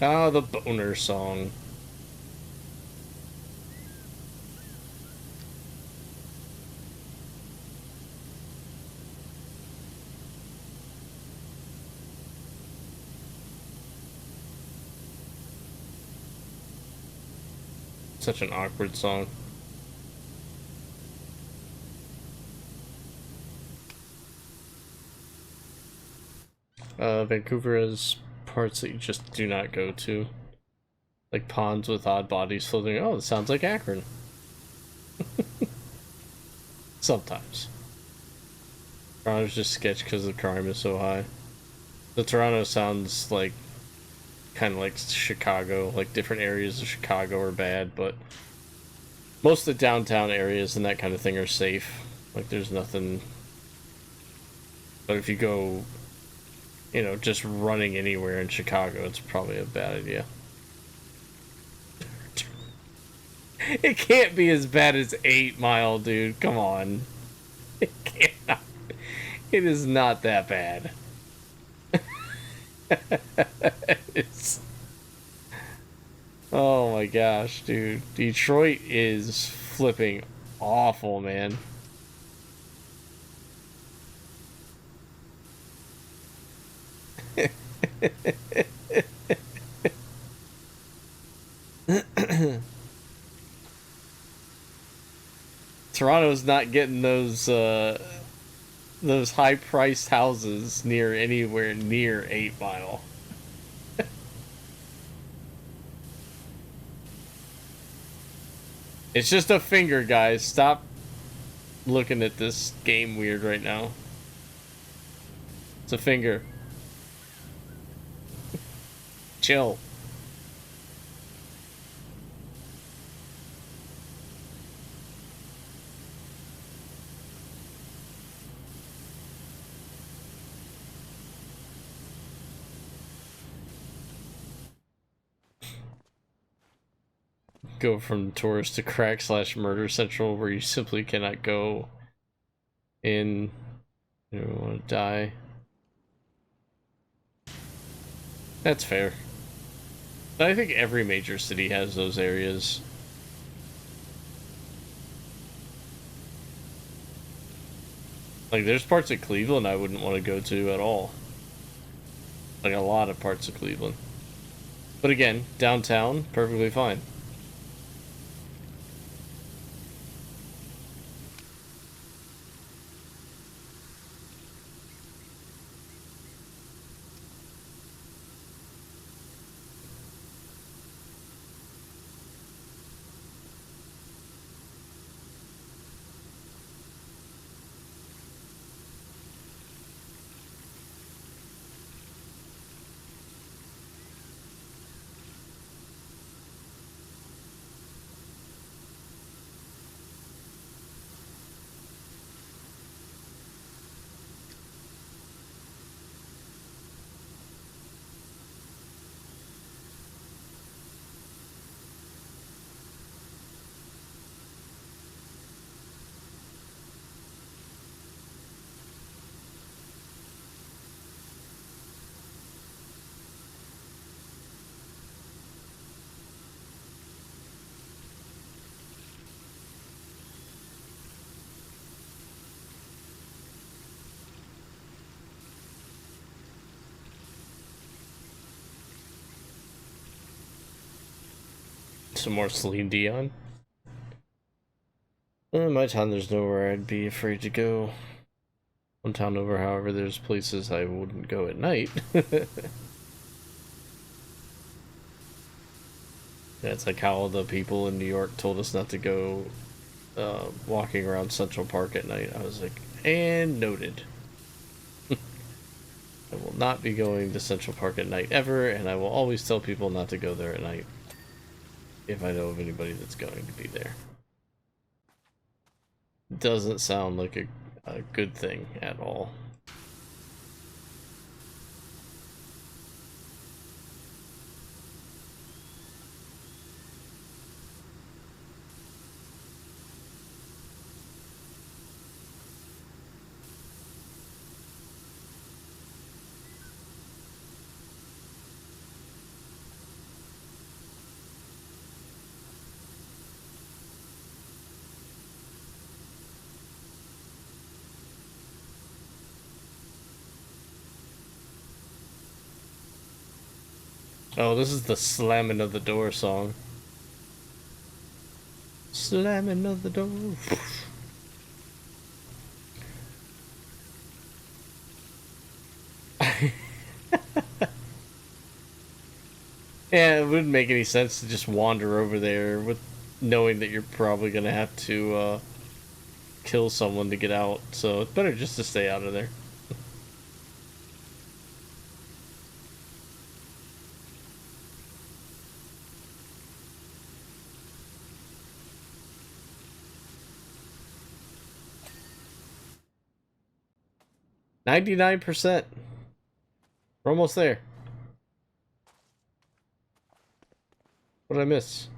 Ah, the boner song. Such an awkward song. Vancouver has parts that you just do not go to. Like ponds with odd bodies floating. Oh, it sounds like Akron. Sometimes. Toronto's just sketch because the crime is so high. The Toronto sounds like kind of like Chicago. Like different areas of Chicago are bad, but most of the downtown areas and that kind of thing are safe. Like there's nothing. But if you go, you know, just running anywhere in Chicago, it's probably a bad idea. It can't be as bad as 8 Mile, dude. Come on. It cannot. It is not that bad. It's... Oh my gosh, dude. Detroit is flipping awful, man. Toronto's not getting those high-priced houses near anywhere near 8 Mile. It's just a finger, guys. Stop looking at this game weird right now. Just a finger. Chill. Go from tourist to crack / murder central where you simply cannot go in. You don't want to die. That's fair. But I think every major city has those areas. Like, there's parts of Cleveland I wouldn't want to go to at all. Like, a lot of parts of Cleveland. But again, downtown, perfectly fine. Some more Celine Dion. In my town, there's nowhere I'd be afraid to go. One town over, however, there's places I wouldn't go at night. That's like how the people in New York told us not to go walking around Central Park at night. I was like, and noted. I will not be going to Central Park at night ever, and I will always tell people not to go there at night if I know of anybody that's going to be there. Doesn't sound like a good thing at all. Oh, this is the slamming of the door song. Slamming of the door. Yeah, it wouldn't make any sense to just wander over there with knowing that you're probably gonna have to kill someone to get out, so it's better just to stay out of there. %. We're almost there. What did I miss?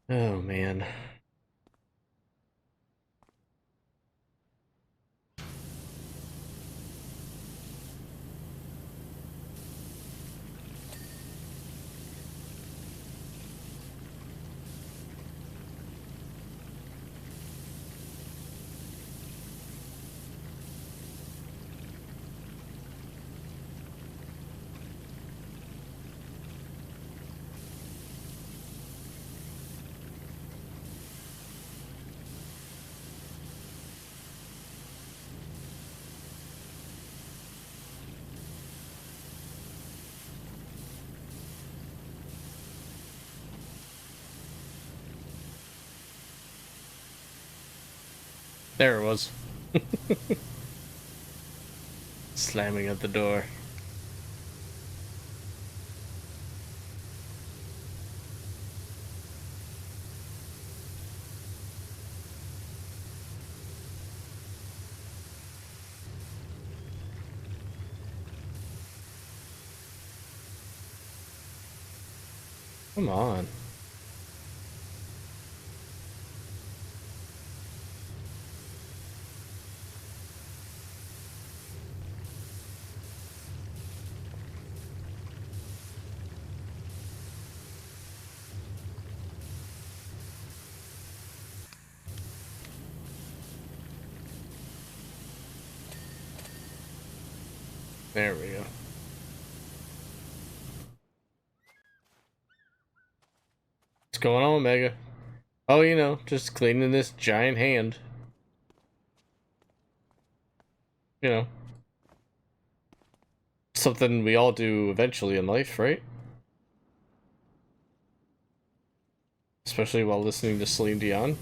Oh man. There it was. Slamming at the door. Come on. There we go. What's going on, Mega? Oh, you know, just cleaning this giant hand. You know. Something we all do eventually in life, right? Especially while listening to Celine Dion.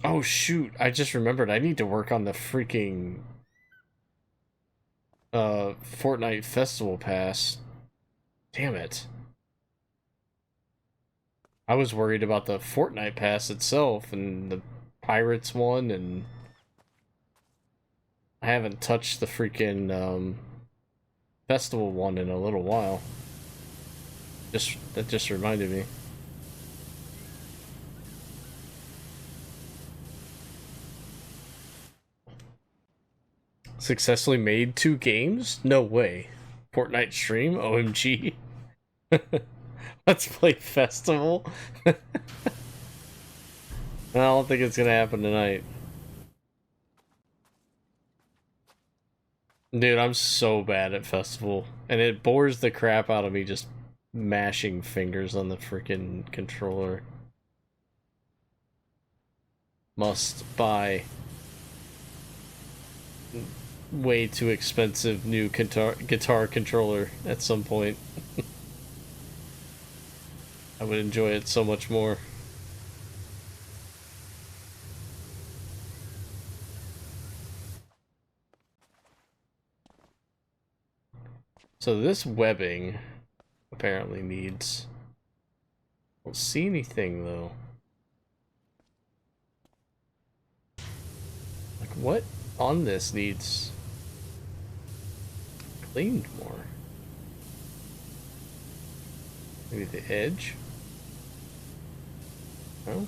Oh shoot, I just remembered I need to work on the freaking Fortnite Festival Pass. Damn it. I was worried about the Fortnite Pass itself and the Pirates one, and I haven't touched the freaking festival one in a little while. That just reminded me. Successfully made 2 games? No way. Fortnite stream? OMG. Let's play festival? I don't think it's gonna happen tonight. Dude, I'm so bad at festival. And it bores the crap out of me just mashing fingers on the freaking controller. Must buy way too expensive new guitar controller at some point. I would enjoy it so much more. So this webbing apparently needs... I don't see anything though. Like what on this needs cleaned more? Maybe the edge? No?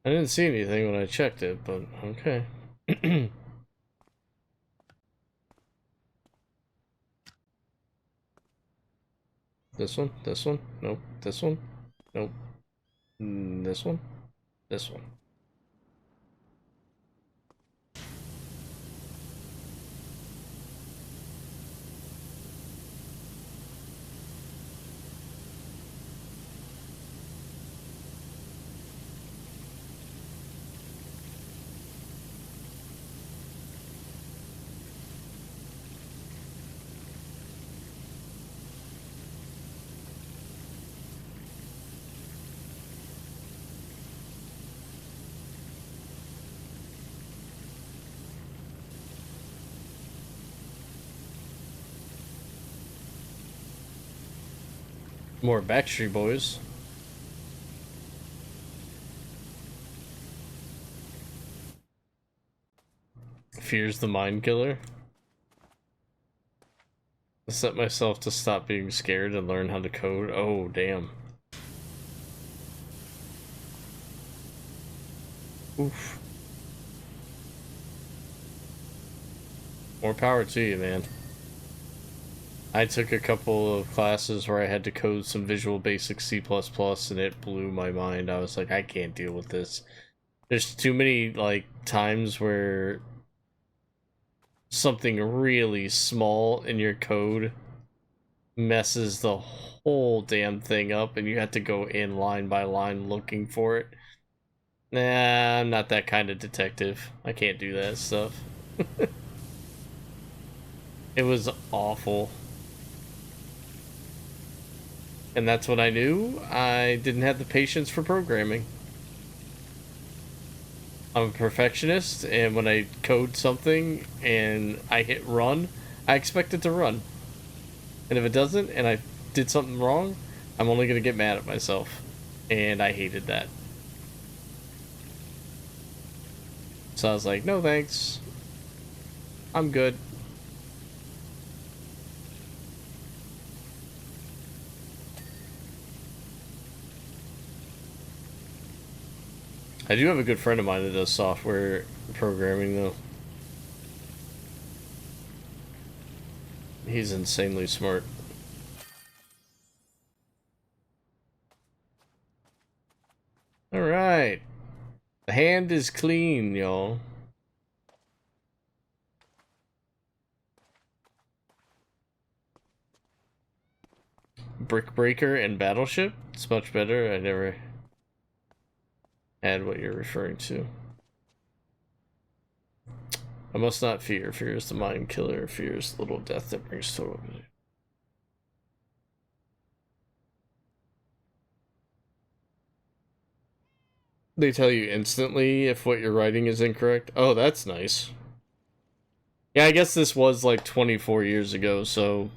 I didn't see anything when I checked it, but okay. This one? This one? Nope. This one? Nope. This one? This one. More Backstreet Boys. Fears the Mind Killer. I set myself to stop being scared and learn how to code. Oh, damn. Oof. More power to you, man. I took a couple of classes where I had to code some Visual Basic C++ and it blew my mind. I was like, I can't deal with this. There's too many, like, times where something really small in your code messes the whole damn thing up and you have to go in line by line looking for it. Nah, I'm not that kind of detective. I can't do that stuff. It was awful. And that's when I knew I didn't have the patience for programming. I'm a perfectionist, and when I code something and I hit run, I expect it to run. And if it doesn't, and I did something wrong, I'm only going to get mad at myself. And I hated that. So I was like, no thanks. I'm good. I do have a good friend of mine that does software programming, though. He's insanely smart. Alright. The hand is clean, y'all. Brick Breaker and Battleship? It's much better. I never had what you're referring to. I must not fear. Fear is the mind killer. Fear is the little death that brings total. They tell you instantly if what you're writing is incorrect. Oh, that's nice. Yeah, I guess this was like 24 years ago, so...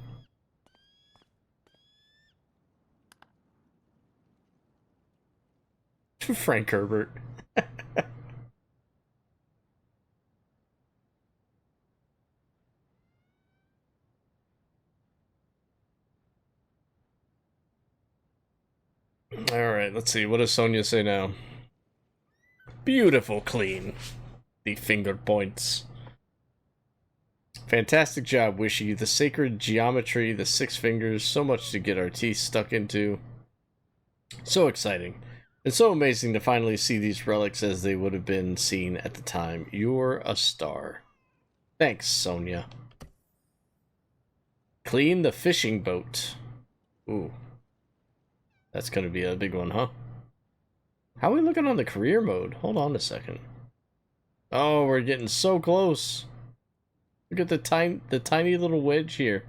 Frank Herbert. Alright, let's see. What does Sonia say now? Beautiful clean. The finger points. Fantastic job, Wishy. The sacred geometry, the 6 fingers, so much to get our teeth stuck into. So exciting. It's so amazing to finally see these relics as they would have been seen at the time. You're a star. Thanks, Sonia. Clean the fishing boat. Ooh. That's gonna be a big one, huh? How are we looking on the career mode? Hold on a second. Oh, we're getting so close. Look at the tiny little wedge here.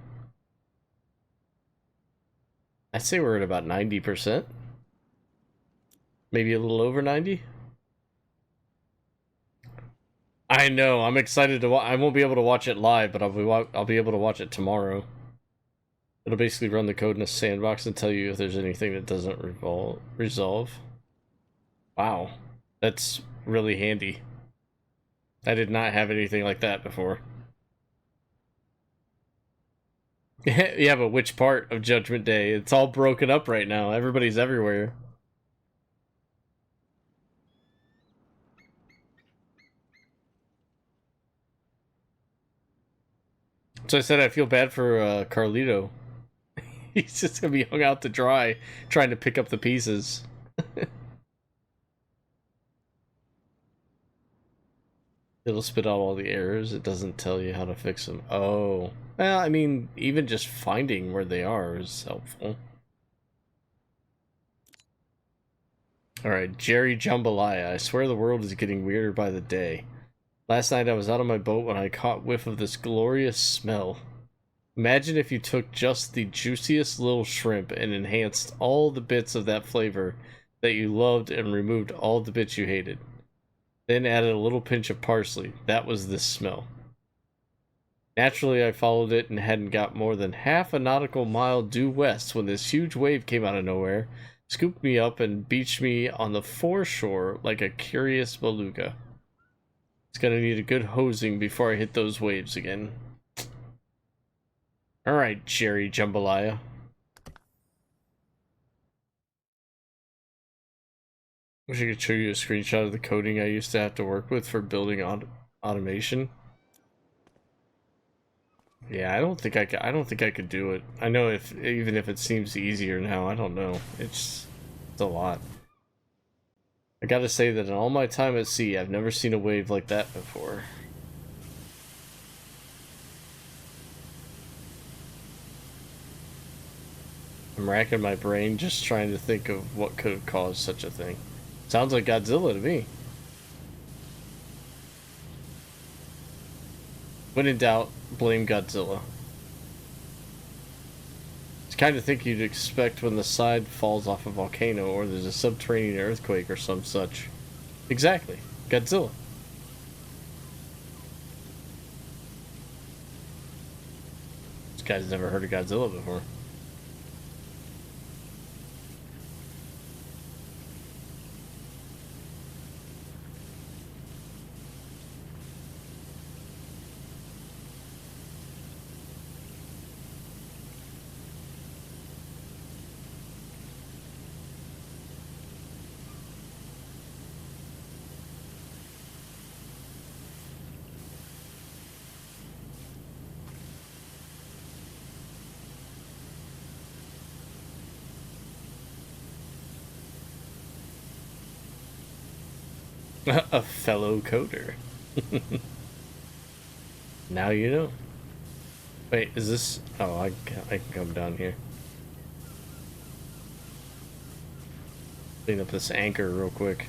I'd say we're at about 90%. Maybe a little over 90. I know. I'm excited to. I won't be able to watch it live, but I'll be able to watch it tomorrow. It'll basically run the code in a sandbox and tell you if there's anything that doesn't resolve. Wow, that's really handy. I did not have anything like that before. Yeah, but which part of Judgment Day? It's all broken up right now. Everybody's everywhere. So I said I feel bad for Carlito. He's just gonna be hung out to dry, trying to pick up the pieces. It'll spit out all the errors. It doesn't tell you how to fix them. Oh. Well, I mean, even just finding where they are is helpful. Alright, Jerry Jambalaya. I swear the world is getting weirder by the day. Last night I was out on my boat when I caught whiff of this glorious smell. Imagine if you took just the juiciest little shrimp and enhanced all the bits of that flavor that you loved and removed all the bits you hated. Then added a little pinch of parsley. That was this smell. Naturally, I followed it and hadn't got more than half a nautical mile due west when this huge wave came out of nowhere, scooped me up, and beached me on the foreshore like a curious beluga. It's gonna need a good hosing before I hit those waves again. Alright, Jerry Jambalaya. Wish I could show you a screenshot of the coding I used to have to work with for building automation. Yeah, I don't think I could do it. I know even if it seems easier now, I don't know. It's a lot. I gotta say that in all my time at sea, I've never seen a wave like that before. I'm racking my brain just trying to think of what could have caused such a thing. Sounds like Godzilla to me. When in doubt, blame Godzilla. It's the kind of thing you'd expect when the side falls off a volcano or there's a subterranean earthquake or some such. Exactly. Godzilla. This guy's never heard of Godzilla before. A fellow coder. Now you know. Wait, is this... Oh, I can come down here. Clean up this anchor real quick.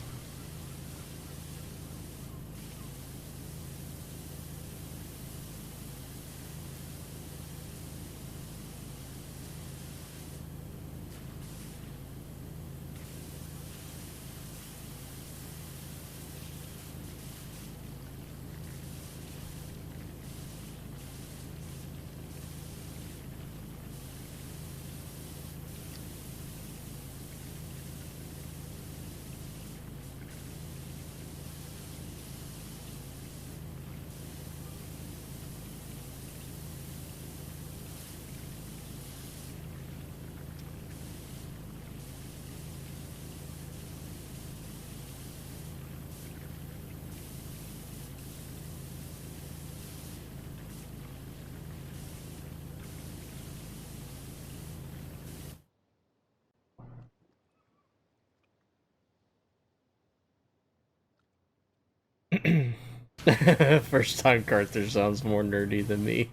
First time Carter sounds more nerdy than me.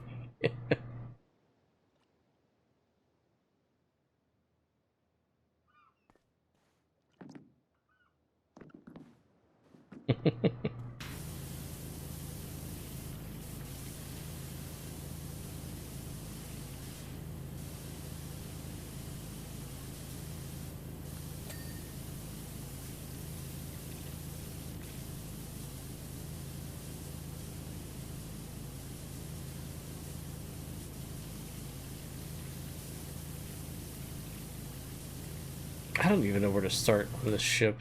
I don't even know where to start on this ship.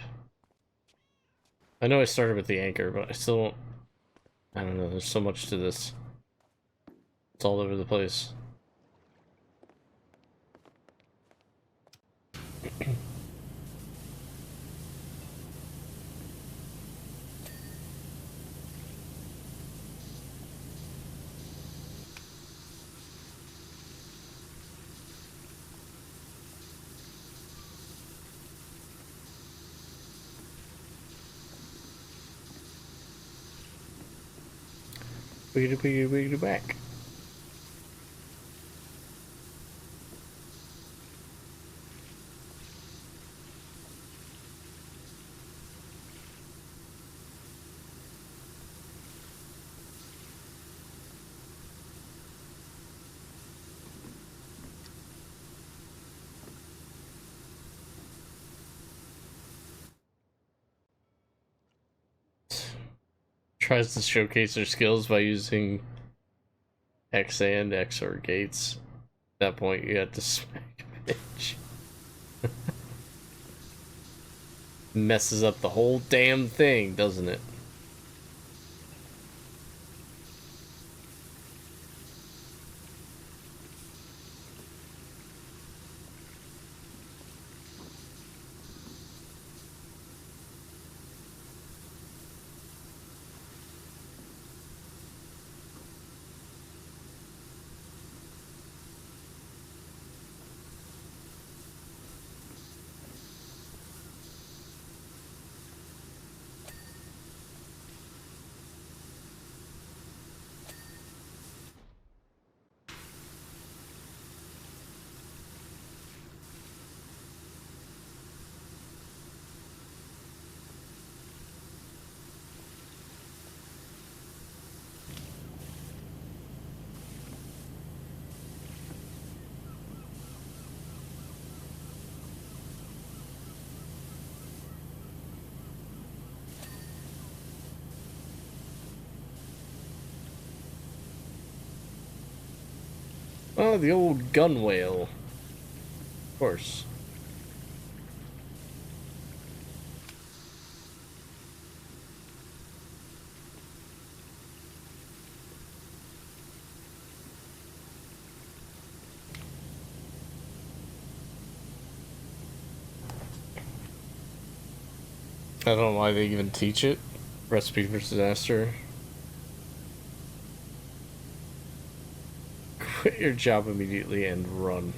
I know I started with the anchor, but I still don't... I don't know, there's so much to this. It's all over the place. Wiggity back. Tries to showcase their skills by using X and XOR gates. At that point, you have to smack a bitch. Messes up the whole damn thing, doesn't it? Oh, the old gun whale. Of course. I don't know why they even teach it. Recipe for disaster. Quit your job immediately and run.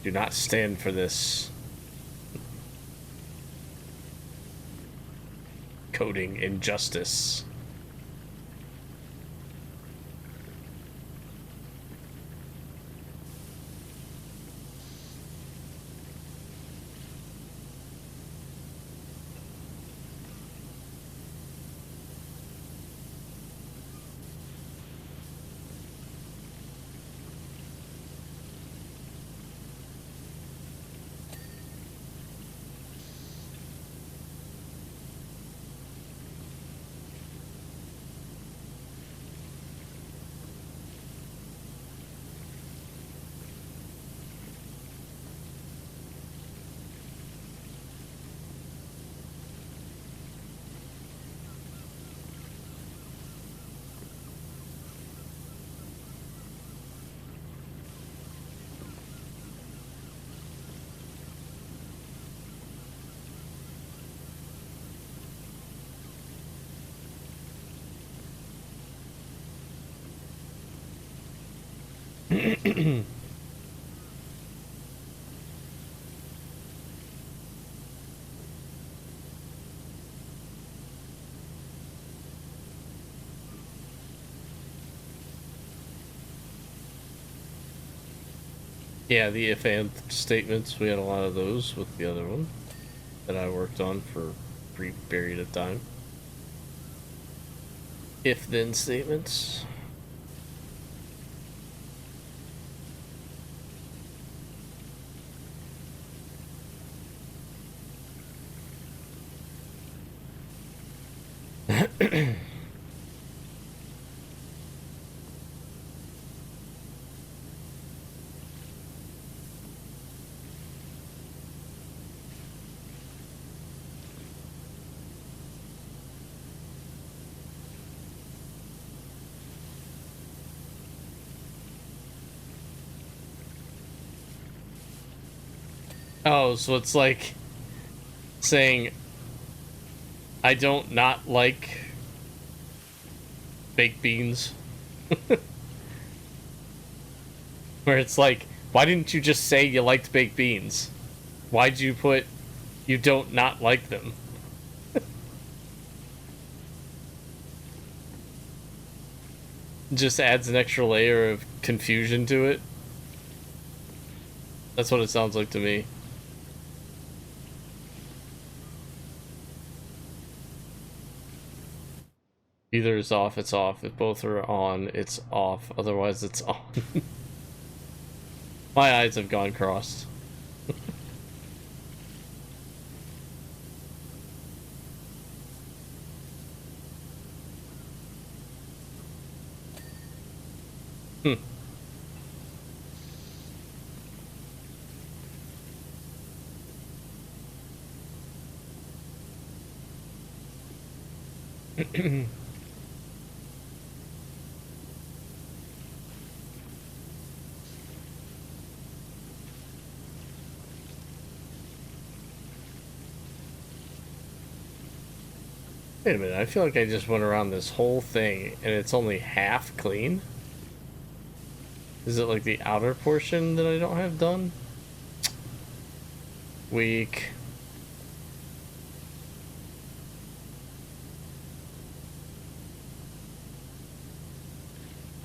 Do not stand for this. Coding injustice. Yeah, the if and statements, we had a lot of those with the other one that I worked on for a brief period of time. If then statements. Oh, so it's like saying I don't not like baked beans. Where it's like, why didn't you just say you liked baked beans? Why'd you put you don't not like them? Just adds an extra layer of confusion to it. That's what it sounds like to me. Either is off, it's off. If both are on, it's off. Otherwise, it's on. My eyes have gone crossed. Hmm. Wait a minute, I feel like I just went around this whole thing and it's only half clean? Is it like the outer portion that I don't have done? Weak.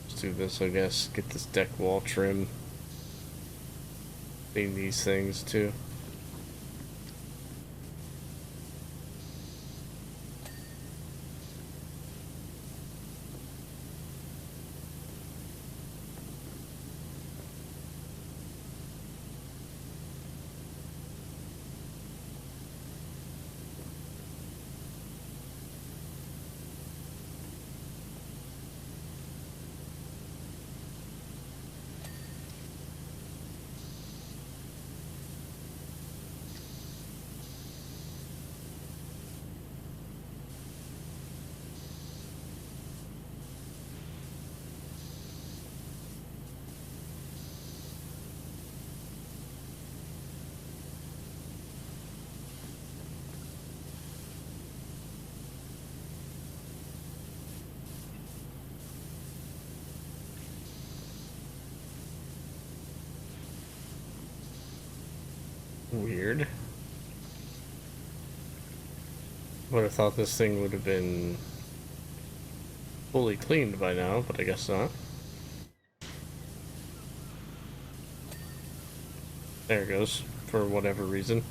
Let's do this, I guess. Get this deck wall trim. Clean these things too. Weird. Would have thought this thing would have been fully cleaned by now, but I guess not. There it goes, for whatever reason.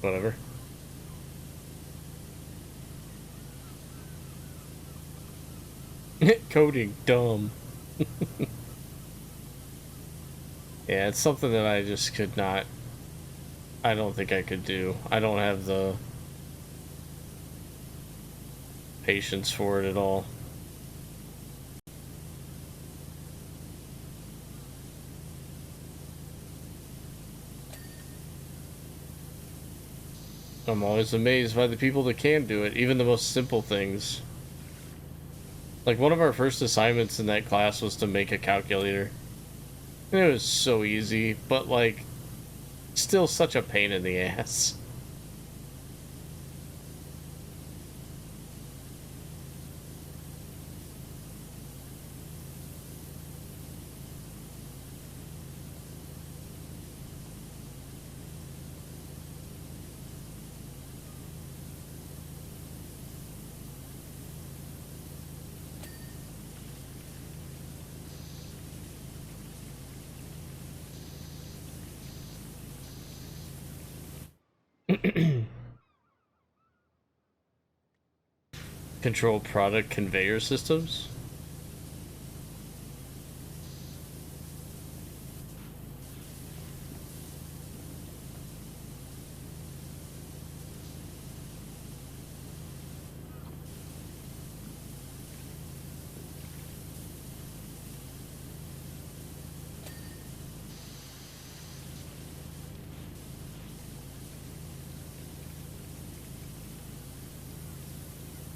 Whatever. Coding, dumb. Yeah, it's something that I just could not... I don't think I could do. I don't have the patience for it at all. I'm always amazed by the people that can do it, even the most simple things. Like, one of our first assignments in that class was to make a calculator. And it was so easy, but, like, still such a pain in the ass. Control product conveyor systems?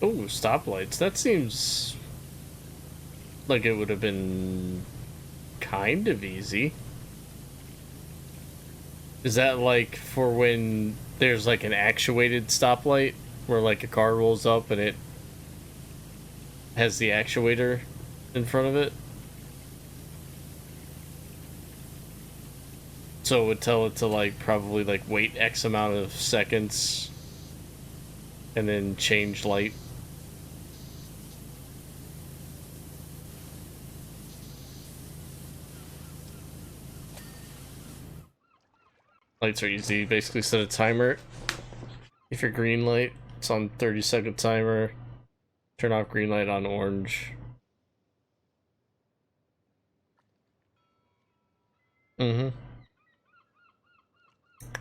Oh, stoplights. That seems like it would have been kind of easy. Is that like for when there's like an actuated stoplight where like a car rolls up and it has the actuator in front of it? So it would tell it to like probably like wait X amount of seconds and then change light. Lights are easy. Basically set a timer. If you're green light, it's on 30-second timer. Turn off green light on orange. Mm-hmm.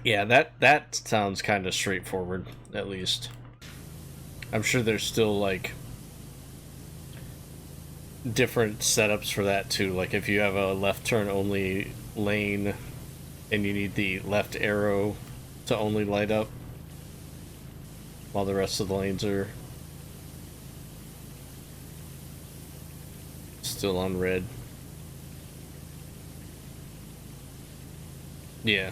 Yeah, that sounds kind of straightforward, at least. I'm sure there's still, like, different setups for that, too. Like, if you have a left turn only lane and you need the left arrow to only light up while the rest of the lanes are still on red. Yeah.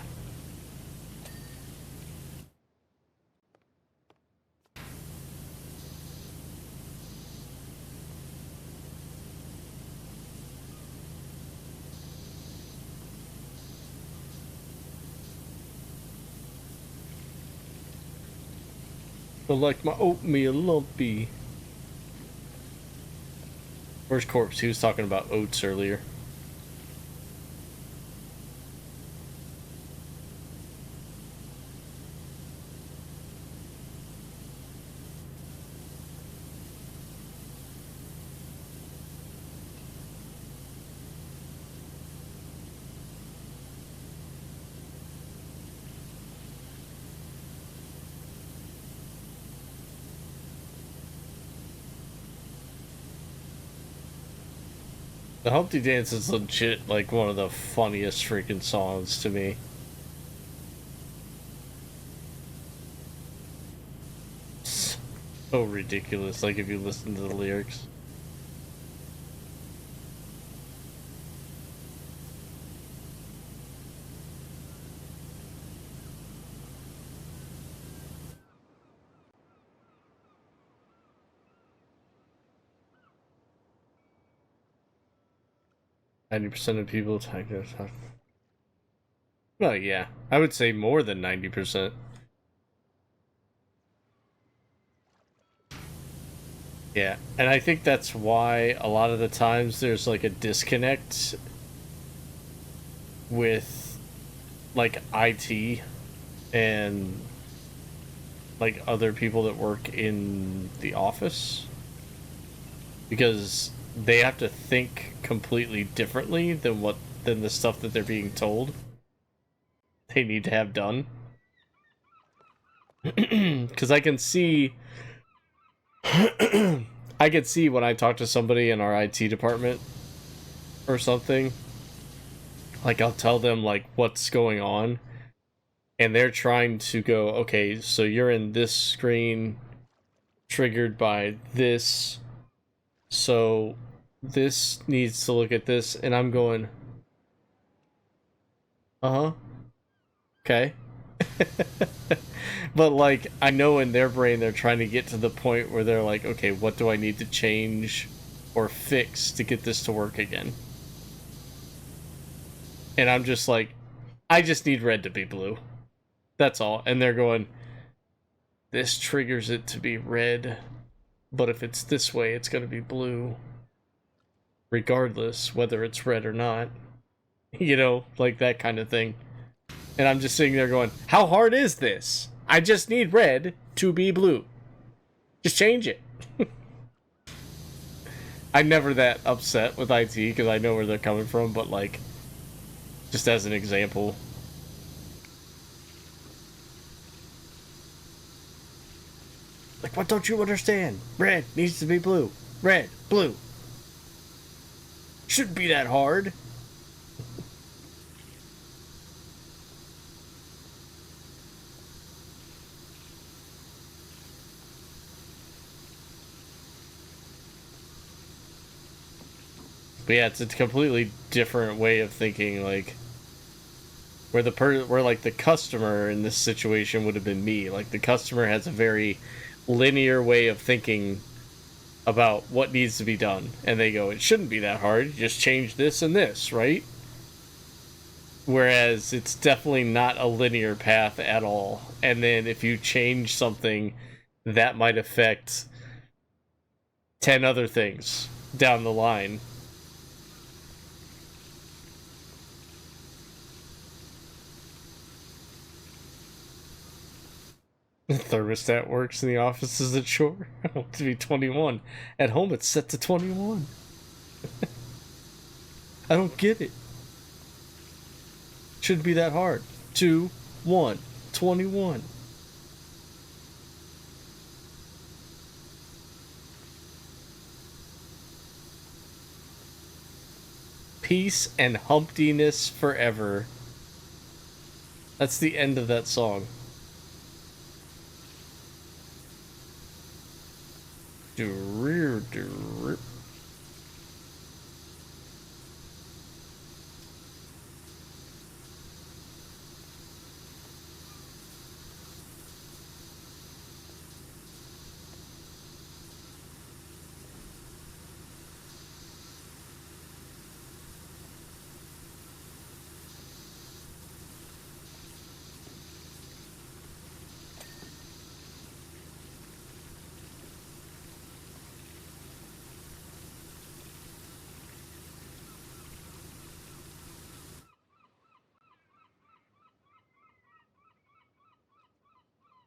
I like my oatmeal lumpy. Where's Corpse? He was talking about oats earlier. The Humpty Dance is legit like one of the funniest freaking songs to me. So ridiculous, like if you listen to the lyrics. %of people type their stuff. Well, yeah. I would say more than 90%. Yeah, and I think that's why a lot of the times there's like a disconnect with like IT and like other people that work in the office, because they have to think completely differently than the stuff that they're being told they need to have done. Because I can see I could see when I talk to somebody in our IT department or something, like I'll tell them like what's going on, and they're trying to go, okay, so you're in this screen triggered by this, so this needs to look at this, and I'm going, uh-huh, okay. But like I know in their brain they're trying to get to the point where they're like, okay, what do I need to change or fix to get this to work again? And I'm just like, I just need red to be blue. That's all. And they're going, this triggers it to be red, but if it's this way, it's going to be blue, regardless whether it's red or not. You know, like that kind of thing. And I'm just sitting there going, how hard is this? I just need red to be blue. Just change it. I'm never that upset with IT because I know where they're coming from, but like, just as an example. Like, what don't you understand? Red needs to be blue. Red, blue. Shouldn't be that hard. But yeah, it's a completely different way of thinking, like where the customer in this situation would have been me. Like the customer has a very linear way of thinking about what needs to be done, and they go, it shouldn't be that hard, just change this and this, right? Whereas it's definitely not a linear path at all. And then if you change something, that might affect 10 other things down the line. The thermostat works in the office as a chore. I want to be 21. At home, it's set to 21. I don't get it. Shouldn't be that hard. 2, 1, 21. Peace and humptiness forever. That's the end of that song. Do-rear-do-rear.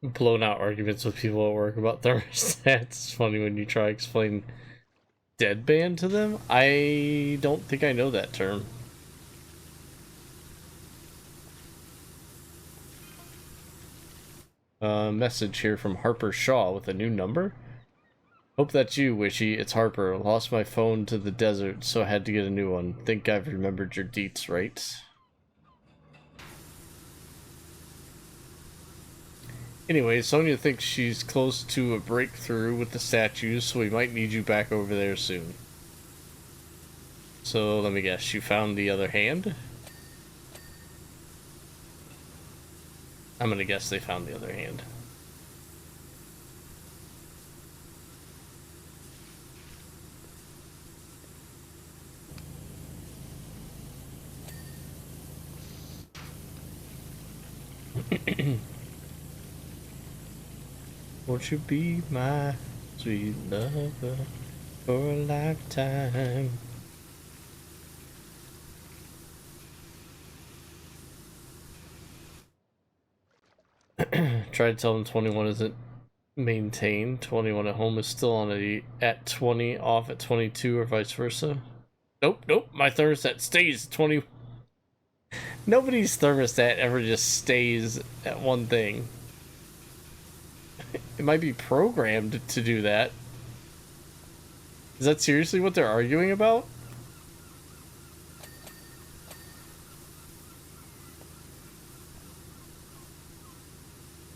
Blown out arguments with people at work about thermostats. It's funny when you try to explain deadband to them. I don't think I know that term. Message here from Harper Shaw with a new number. Hope that's you, Wishy. It's Harper. Lost my phone to the desert, so I had to get a new one. Think I've remembered your deets, right? Anyway, Sonia thinks she's close to a breakthrough with the statues, so we might need you back over there soon. So, let me guess, you found the other hand? I'm gonna guess they found the other hand. Won't you be my sweet lover for a lifetime? Try to tell them 21 isn't maintained. 21 at home is still on at 20, off at 22, or vice versa. Nope, nope. My thermostat stays 20. Nobody's thermostat ever just stays at one thing. It might be programmed to do that. Is that seriously what they're arguing about?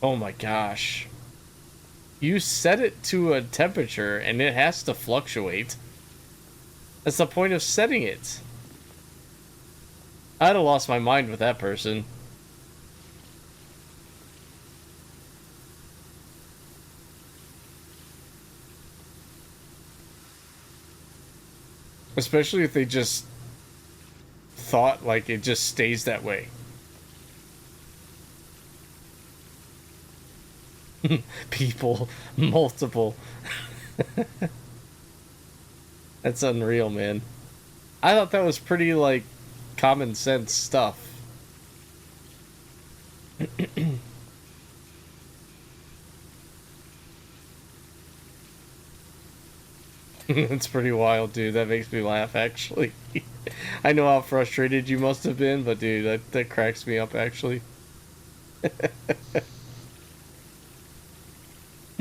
Oh my gosh. You set it to a temperature and it has to fluctuate. That's the point of setting it. I'd have lost my mind with that person. Especially if they just thought like it just stays that way. People, multiple. That's unreal, man. I thought that was pretty, like, common sense stuff. It's pretty wild, dude. That makes me laugh, actually. I know how frustrated you must have been, but dude, that cracks me up, actually.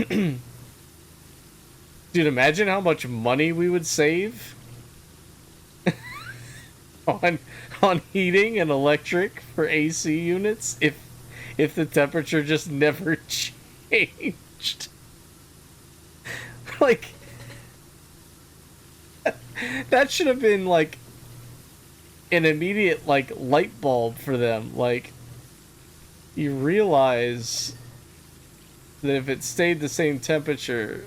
Dude, imagine how much money we would save on heating and electric for AC units if the temperature just never changed. Like, that should have been like an immediate like light bulb for them. Like, you realize that if it stayed the same temperature,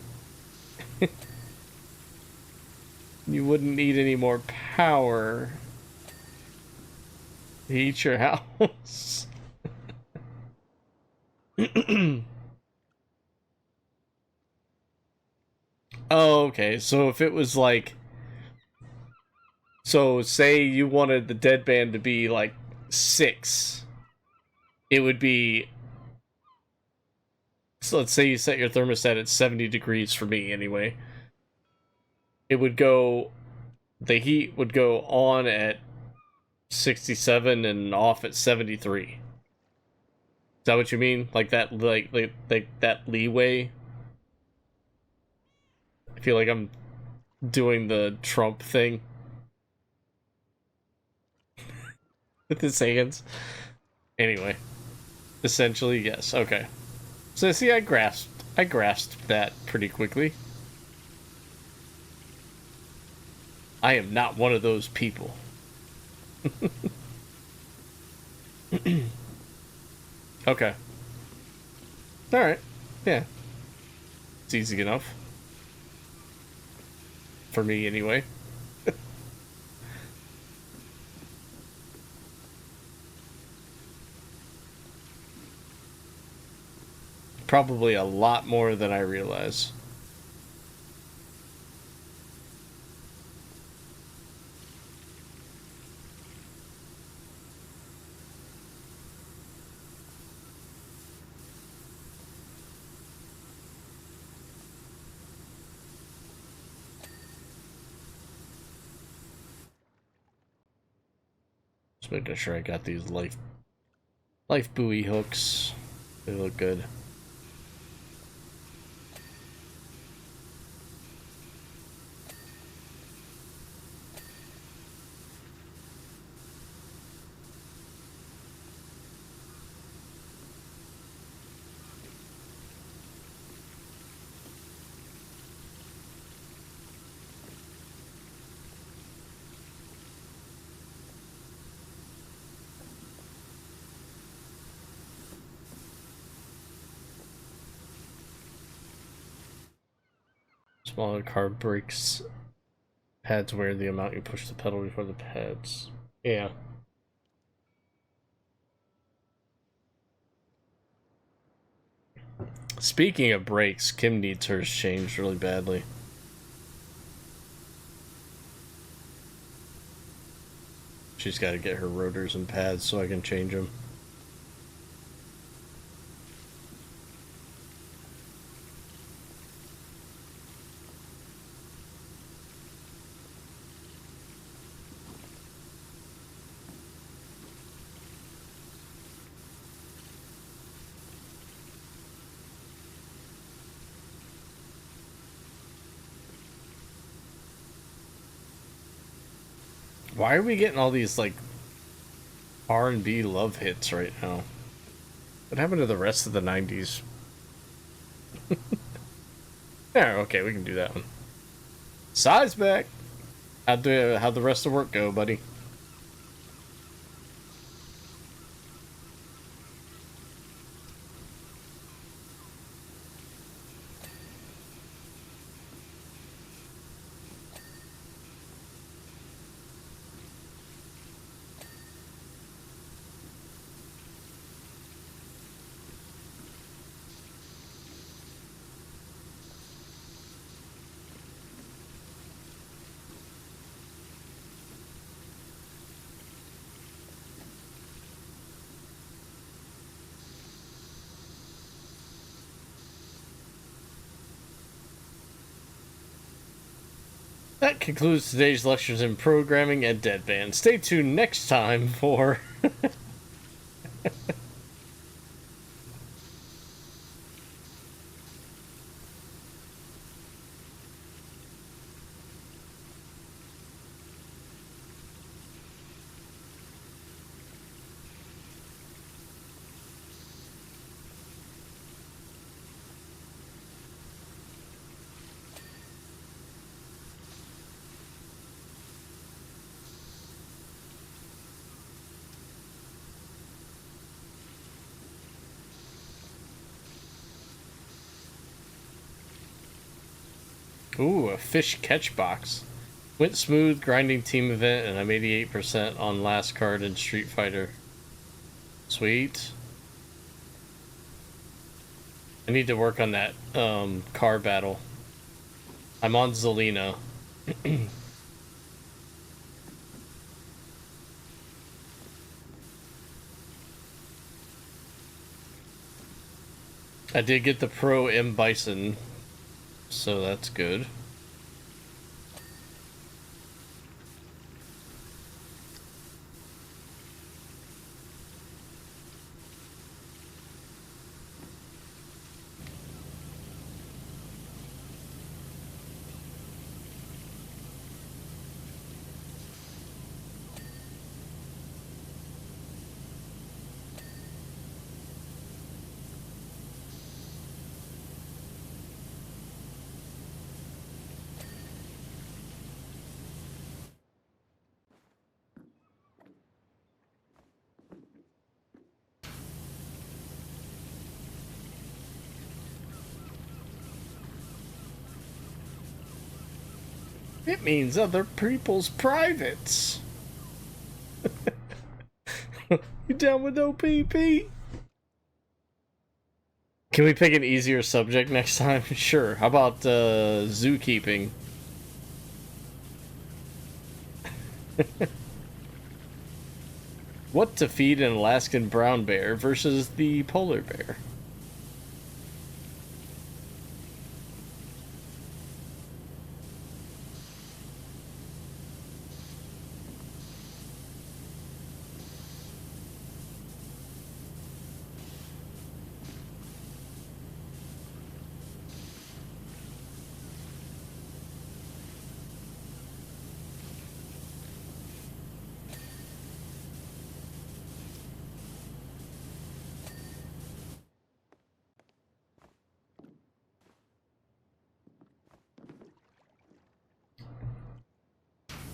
you wouldn't need any more power to heat your house. Oh, okay. So if it was like, so say you wanted the deadband to be like 6, it would be, so let's say you set your thermostat at 70 degrees for me anyway. It would go, the heat would go on at 67 and off at 73. Is that what you mean? Like that, like that leeway? I feel like I'm doing the Trump thing with his hands. Anyway, essentially, yes. Okay. So see, I grasped that pretty quickly. I am not one of those people. Okay. Alright. Yeah. It's easy enough. For me, anyway. Probably a lot more than I realize. Just making sure I got these life buoy hooks. They look good. Smaller car brakes pads wear the amount you push the pedal before the pads. Yeah. Speaking of brakes, Kim needs hers changed really badly. She's got to get her rotors and pads so I can change them. Why are we getting all these, like, R&B love hits right now? What happened to the rest of the 90s? Yeah, okay, we can do that one. Size back! How'd the rest of work go, buddy? That concludes today's lectures in programming and Deadband. Stay tuned next time for... Ooh, a fish catch box. Went smooth, grinding team event, and I'm 88% on last card in Street Fighter. Sweet. I need to work on that car battle. I'm on Zelina. I did get the Pro M Bison, so that's good. It means other people's privates. You down with OPP? Can we pick an easier subject next time? Sure. How about zookeeping? What to feed an Alaskan brown bear versus the polar bear?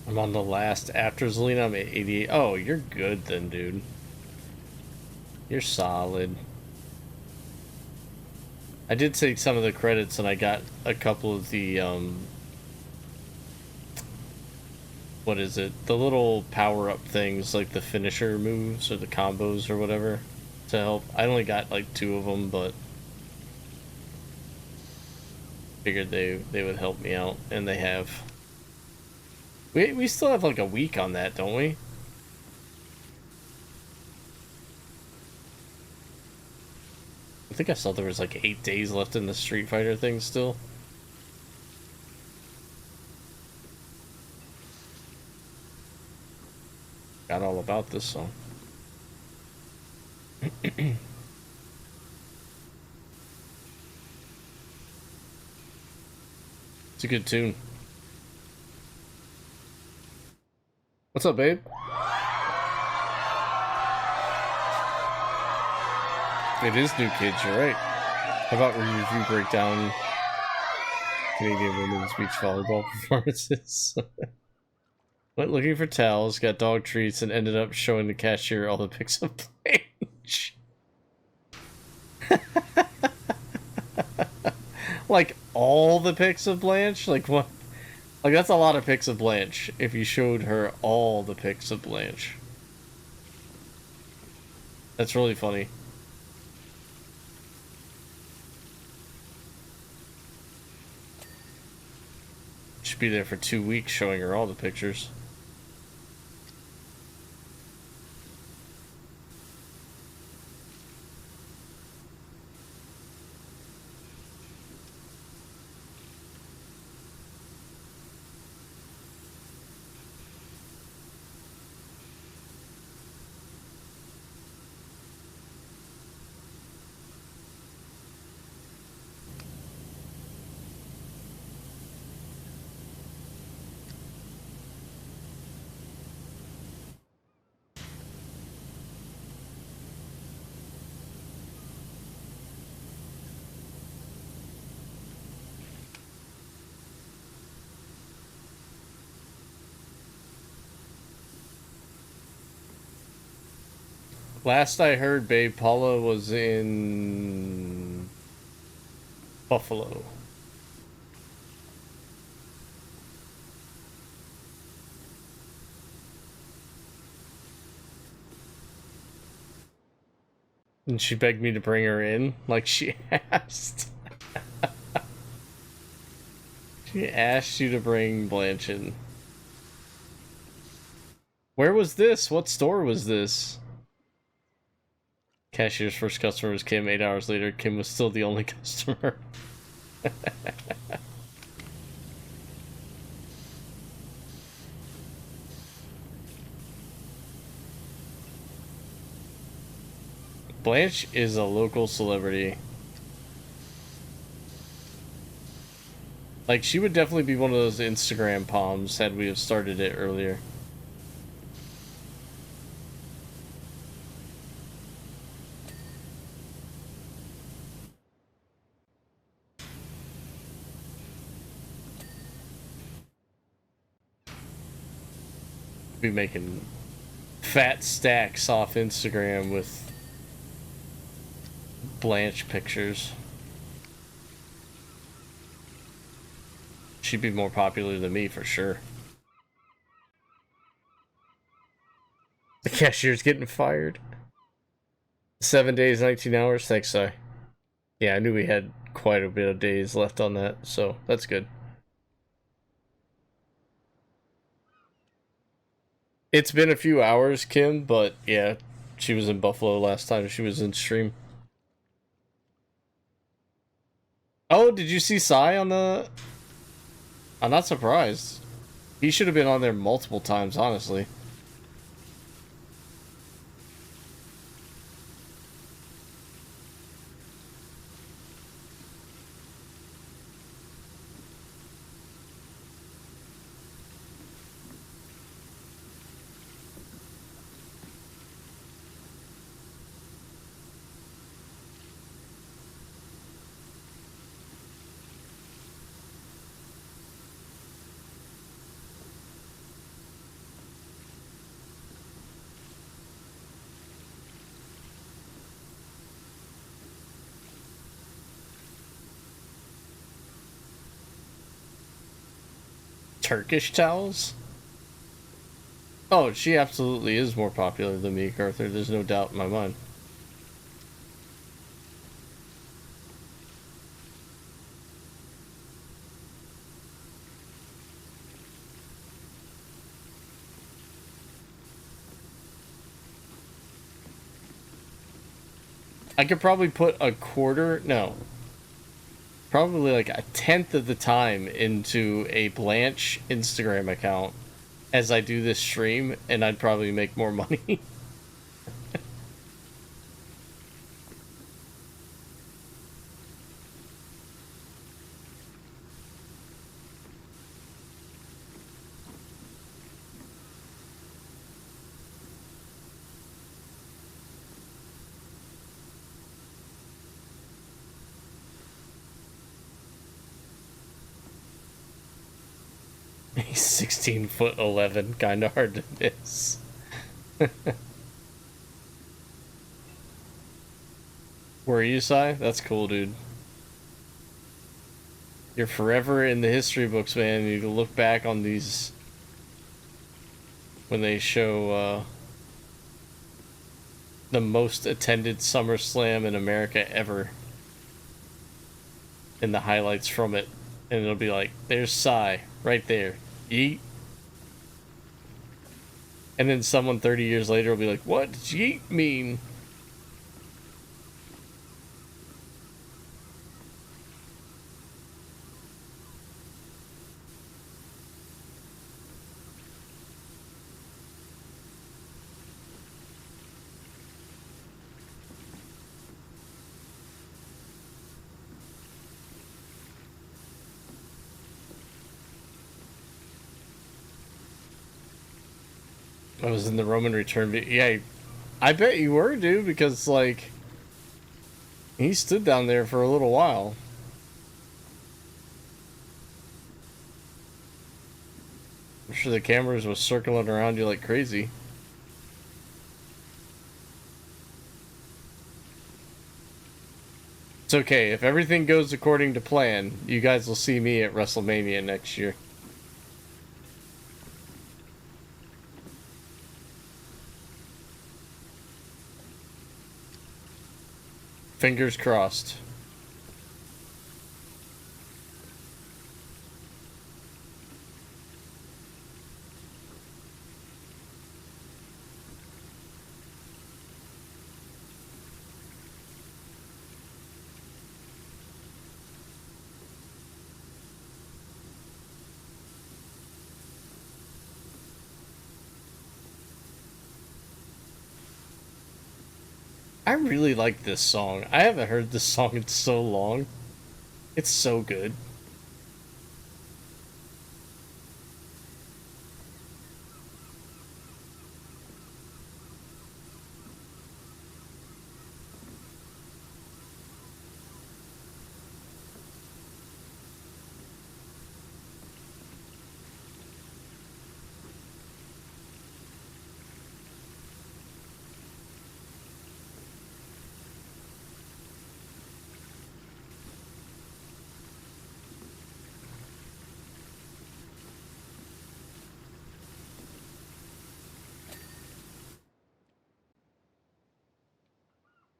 I'm on the last after Zelina. I'm at 88. Oh, you're good then, dude. You're solid. I did take some of the credits and I got a couple of the, what is it? The little power-up things, like the finisher moves or the combos or whatever, to help. I only got like 2 of them, but Figured they would help me out, and they have. We still have like a week on that, don't we? I think I saw there was like 8 days left in the Street Fighter thing still. Got all about this song. It's a good tune. What's up, babe? It is new kids, you're right. How about review breakdown Canadian women's beach volleyball performances? Went looking for towels, got dog treats, and ended up showing the cashier all the pics of Blanche. Like, all the pics of Blanche? Like, what? Like, that's a lot of pics of Blanche, if you showed her all the pics of Blanche. That's really funny. Should be there for 2 weeks showing her all the pictures. Last I heard, babe, Paula was in Buffalo. And she begged me to bring her in, like she asked. She asked you to bring Blanche in. Where was this? What store was this? Cashier's first customer was Kim. 8 hours later, Kim was still the only customer. Blanche is a local celebrity. Like, she would definitely be one of those Instagram palms had we have started it earlier. Be making fat stacks off Instagram with Blanche pictures. She'd be more popular than me for sure. The cashier's getting fired. 7 days, 19 hours. Thanks, Si. Yeah, I knew we had quite a bit of days left on that, so that's good. It's been a few hours, Kim, but yeah, she was in Buffalo last time she was in stream. Oh, did you see Sai on the... I'm not surprised. He should have been on there multiple times, honestly. Turkish towels? Oh, she absolutely is more popular than me, Arthur. There's no doubt in my mind. I could probably put a quarter, no, probably like a tenth of the time into a Blanche Instagram account as I do this stream, and I'd probably make more money. He's 16'11", kinda hard to miss. Were you, Sai? That's cool, dude. You're forever in the history books, man. You can look back on these when they show the most attended Summerslam in America ever, and the highlights from it, and it'll be like, there's Sai right there. Yeet. And then someone 30 years later will be like, what does yeet mean? I was in the Roman return. Yeah, I bet you were, dude, because, like, he stood down there for a little while. I'm sure the cameras was circling around you like crazy. It's okay. If everything goes according to plan, you guys will see me at WrestleMania next year. Fingers crossed. I really like this song. I haven't heard this song in so long. It's so good.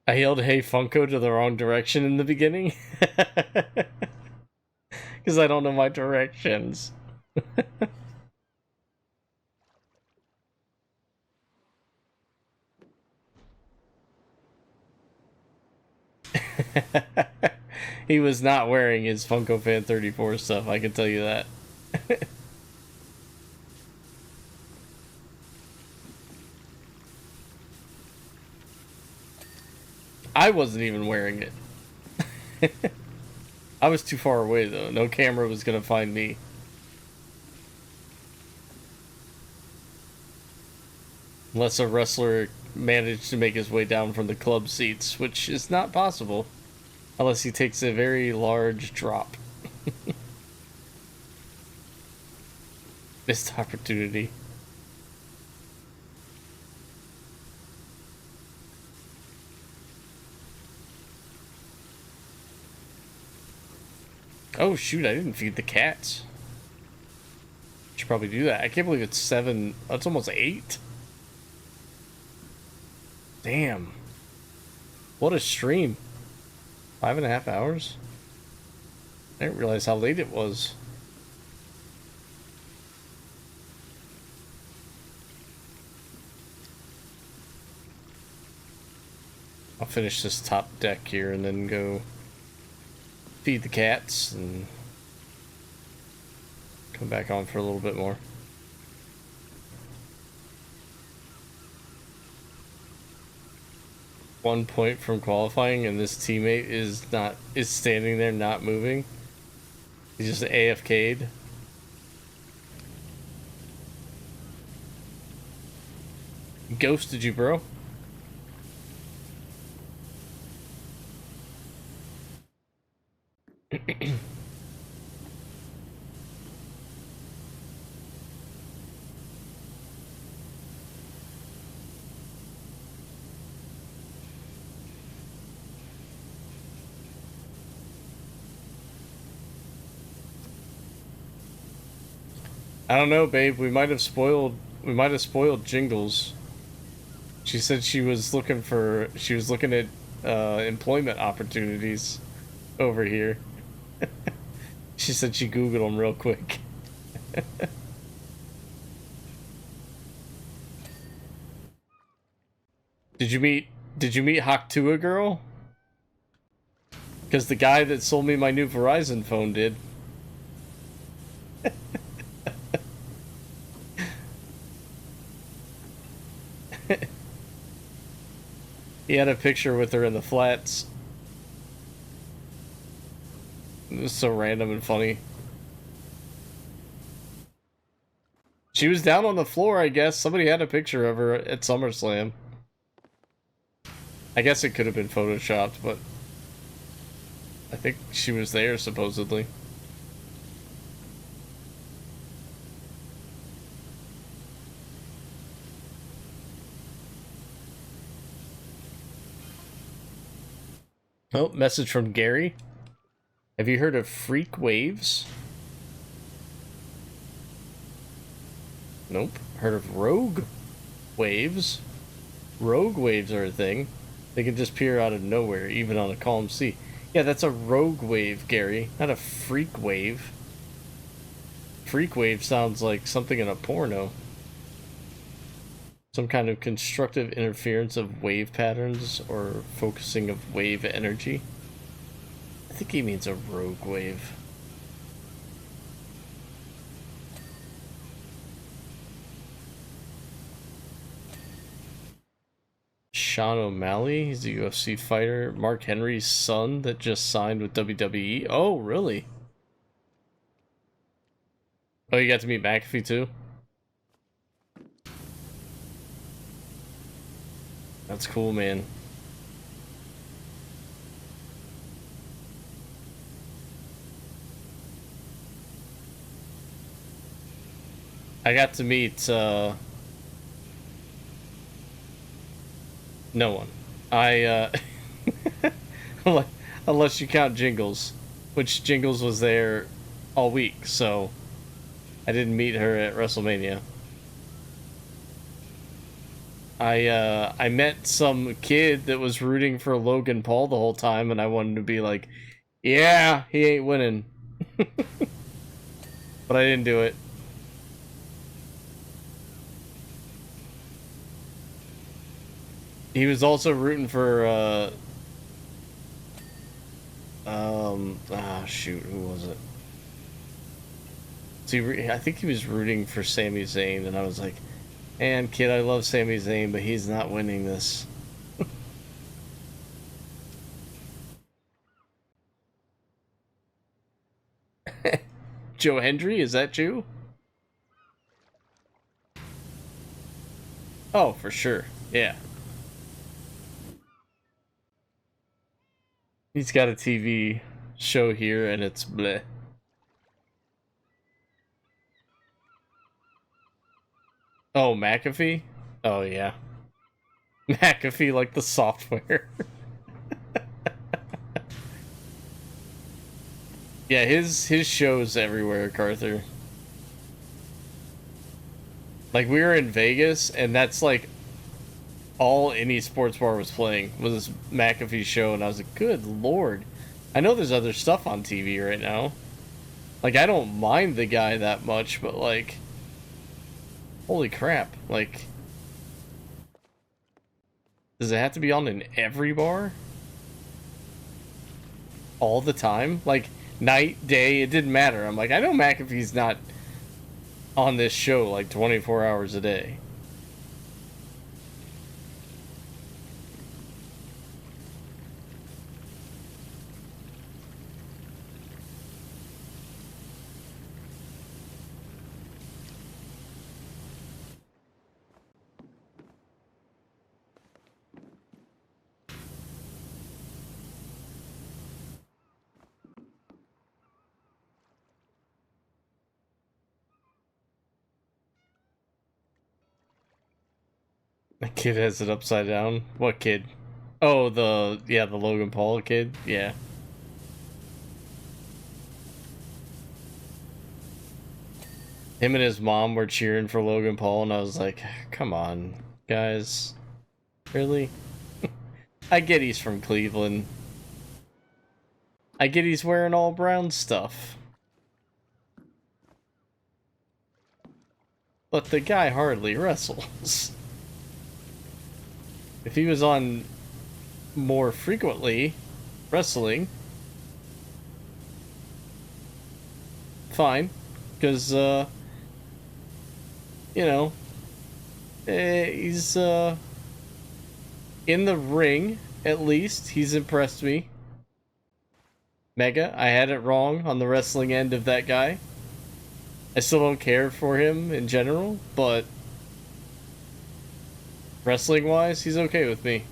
I yelled "Hey Funko" to the wrong direction in the beginning. Because I don't know my directions. He was not wearing his Funko Fan 34 stuff, I can tell you that. I wasn't even wearing it. I was too far away, though. No camera was gonna find me. Unless a wrestler managed to make his way down from the club seats, which is not possible. Unless he takes a very large drop. Missed opportunity. Oh shoot, I didn't feed the cats. Should probably do that. I can't believe it's 7. It's almost 8. Damn. What a stream. 5.5 hours? I didn't realize how late it was. I'll finish this top deck here and then go feed the cats and come back on for a little bit more. One point from qualifying and this teammate is standing there not moving. He's just AFK'd. Ghosted you, bro. I don't know, babe. We might have spoiled Jingles. She said she was looking at employment opportunities over here. She said she Googled them real quick. Did you meet Haktua girl? Because the guy that sold me my new Verizon phone did. He had a picture with her in the flats. It was so random and funny. She was down on the floor, I guess. Somebody had a picture of her at Summerslam. I guess it could have been photoshopped, but I think she was there, supposedly. Oh, message from Gary. Have you heard of freak waves? Nope. Heard of rogue waves? Rogue waves are a thing. They can just appear out of nowhere, even on a calm sea. Yeah, that's a rogue wave, Gary, not a freak wave. Freak wave sounds like something in a porno. Some kind of constructive interference of wave patterns or focusing of wave energy. I think he means a rogue wave. Sean O'Malley, he's a UFC fighter. Mark Henry's son that just signed with WWE. Oh, really? Oh, you got to meet McAfee too? That's cool, man. I got to meet, no one. Unless you count Jingles, which Jingles was there all week, so I didn't meet her at WrestleMania. I met some kid that was rooting for Logan Paul the whole time, and I wanted to be like, yeah, he ain't winning. But I didn't do it. He was also rooting for, shoot, who was it? See, I think he was rooting for Sami Zayn, and I was like, man, kid, I love Sami Zayn, but he's not winning this. Joe Hendry, is that you? Oh, for sure, yeah. He's got a TV show here, and it's bleh. Oh, McAfee? Oh, yeah. McAfee, like the software. Yeah, his show's everywhere, Carther. Like, we were in Vegas, and that's like all any sports bar was playing was this McAfee show, and I was like, good lord. I know there's other stuff on TV right now. Like, I don't mind the guy that much, but like, holy crap, like, Does it have to be on in every bar? All the time? Like, night, day, it didn't matter. I'm like, I know McAfee's not on this show like 24 hours a day. The kid has it upside down. What kid? Oh, the Logan Paul kid. Yeah. Him and his mom were cheering for Logan Paul, and I was like, come on, guys. Really? I get he's from Cleveland. I get he's wearing all brown stuff. But the guy hardly wrestles. If he was on more frequently wrestling, fine. Because, you know, he's, in the ring, at least. He's impressed me. Mega, I had it wrong on the wrestling end of that guy. I still don't care for him in general, but wrestling-wise, he's okay with me.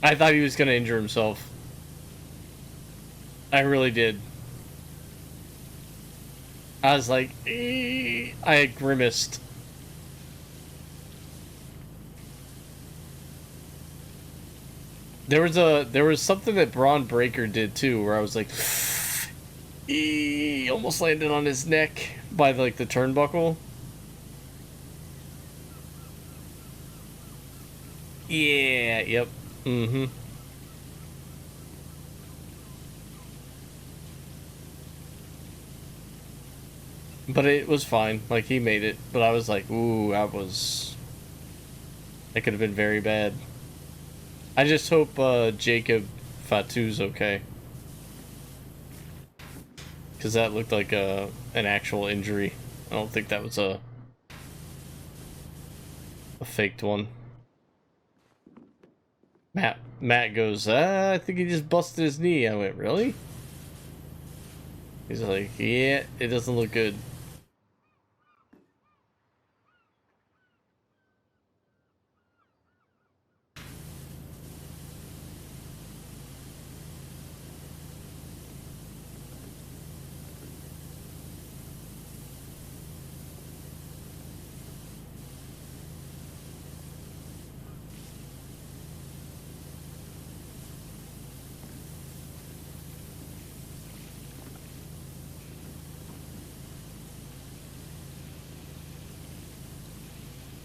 I thought he was gonna injure himself. I really did. I was like, I grimaced. There was something that Braun Breaker did too, where I was like, almost landed on his neck by like the turnbuckle. Yeah, yep. Mm-hmm. But it was fine. Like, he made it. But I was like, ooh, that could have been very bad. I just hope Jacob Fatu's okay. Because that looked like an actual injury. I don't think that was a faked one. Matt goes, I think he just busted his knee. I went, really? He's like, yeah, it doesn't look good.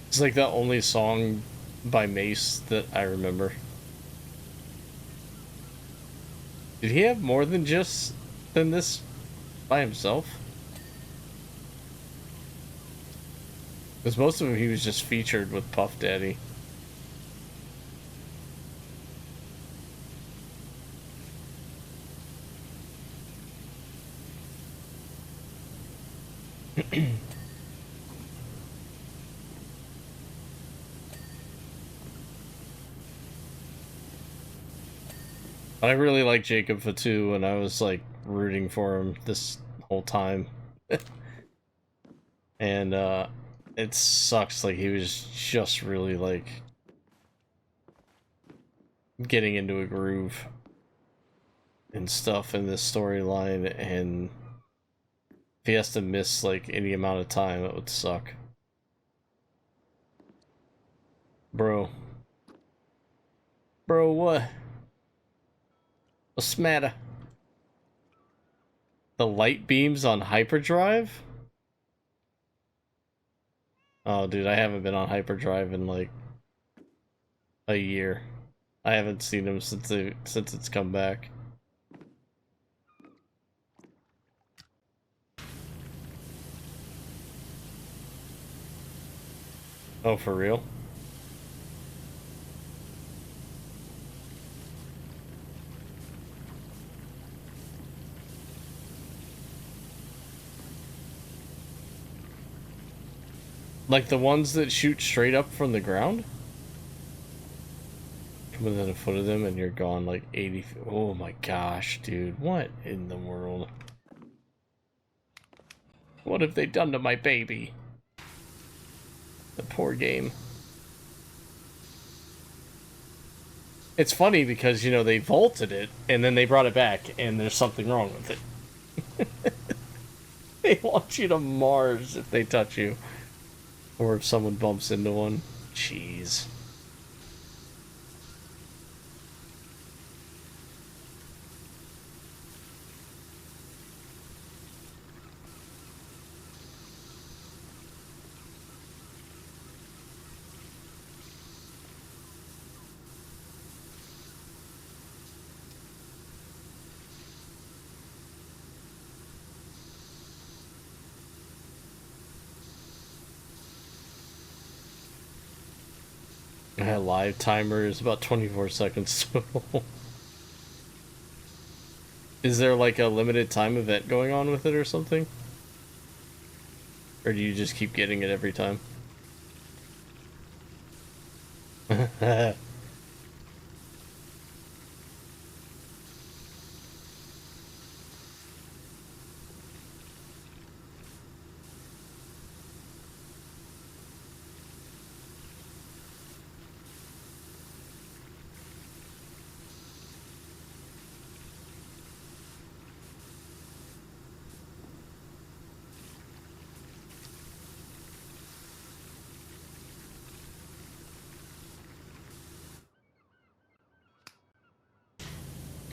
It's like the only song by Mace that I remember. Did he have more than this by himself? Because most of them he was just featured with Puff Daddy. I really like Jacob Fatu, and I was like rooting for him this whole time. And it sucks, like he was just really like getting into a groove and stuff in this storyline, and if he has to miss like any amount of time, it would suck. Bro, what? What's the matter? The light beams on hyperdrive? Oh, dude, I haven't been on hyperdrive in like a year. I haven't seen them since it's come back. Oh, for real? Like the ones that shoot straight up from the ground? Come within a foot of them and you're gone like 80 feet. Oh my gosh, dude. What in the world? What have they done to my baby? The poor game. It's funny because, you know, they vaulted it and then they brought it back and there's something wrong with it. They want you to Mars if they touch you. Or if someone bumps into one. Jeez. My live timer is about 24 seconds total. Is there like a limited time event going on with it or something? Or do you just keep getting it every time?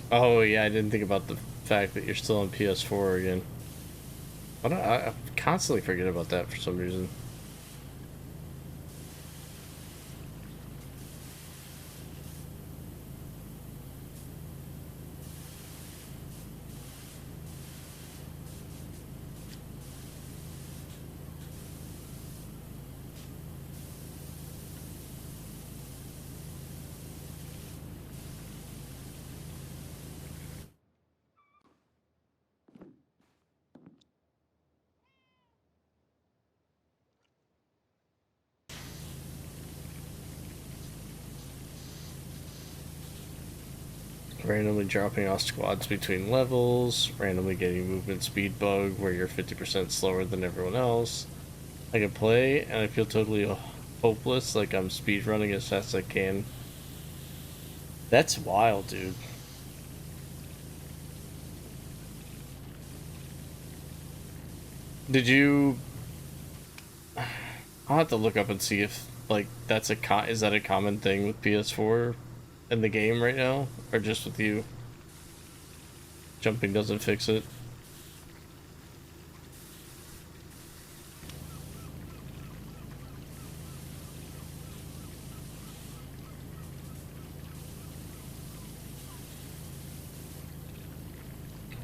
Oh yeah, I didn't think about the fact that you're still on PS4 again. I constantly forget about that for some reason. Randomly dropping off squads between levels, randomly getting movement speed bug where you're 50% slower than everyone else. I can play and I feel totally hopeless, like I'm speed running as fast as I can. That's wild, dude. Did you... I'll have to look up and see if, like, that's is that a common thing with PS4 in the game right now? Or just with you? Jumping doesn't fix it.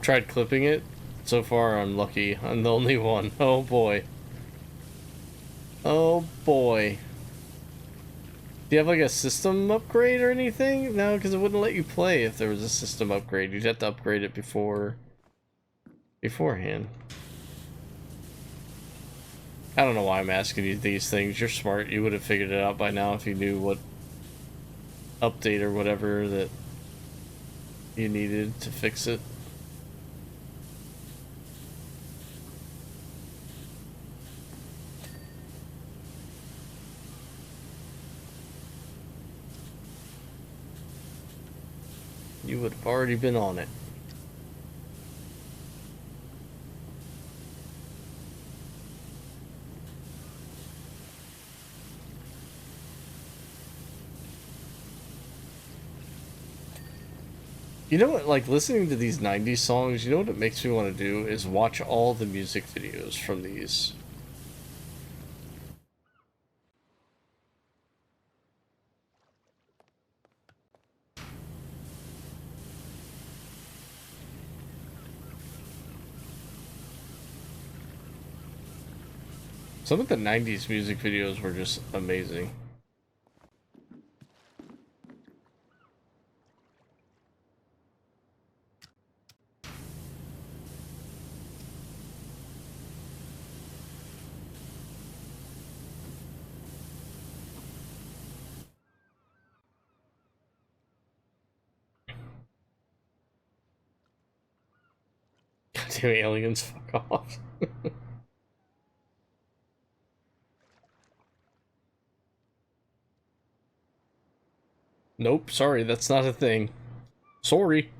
Tried clipping it. So far, I'm lucky. I'm the only one. Oh boy. Oh boy. Do you have like a system upgrade or anything? No, because it wouldn't let you play if there was a system upgrade. You'd have to upgrade it beforehand. I don't know why I'm asking you these things. You're smart. You would have figured it out by now if you knew what update or whatever that you needed to fix it. You would have already been on it. You know what, like, listening to these 90s songs, you know what it makes me want to do is watch all the music videos from these. Some of the 90s music videos were just amazing. Goddamn aliens, fuck off. Nope, sorry, that's not a thing. Sorry.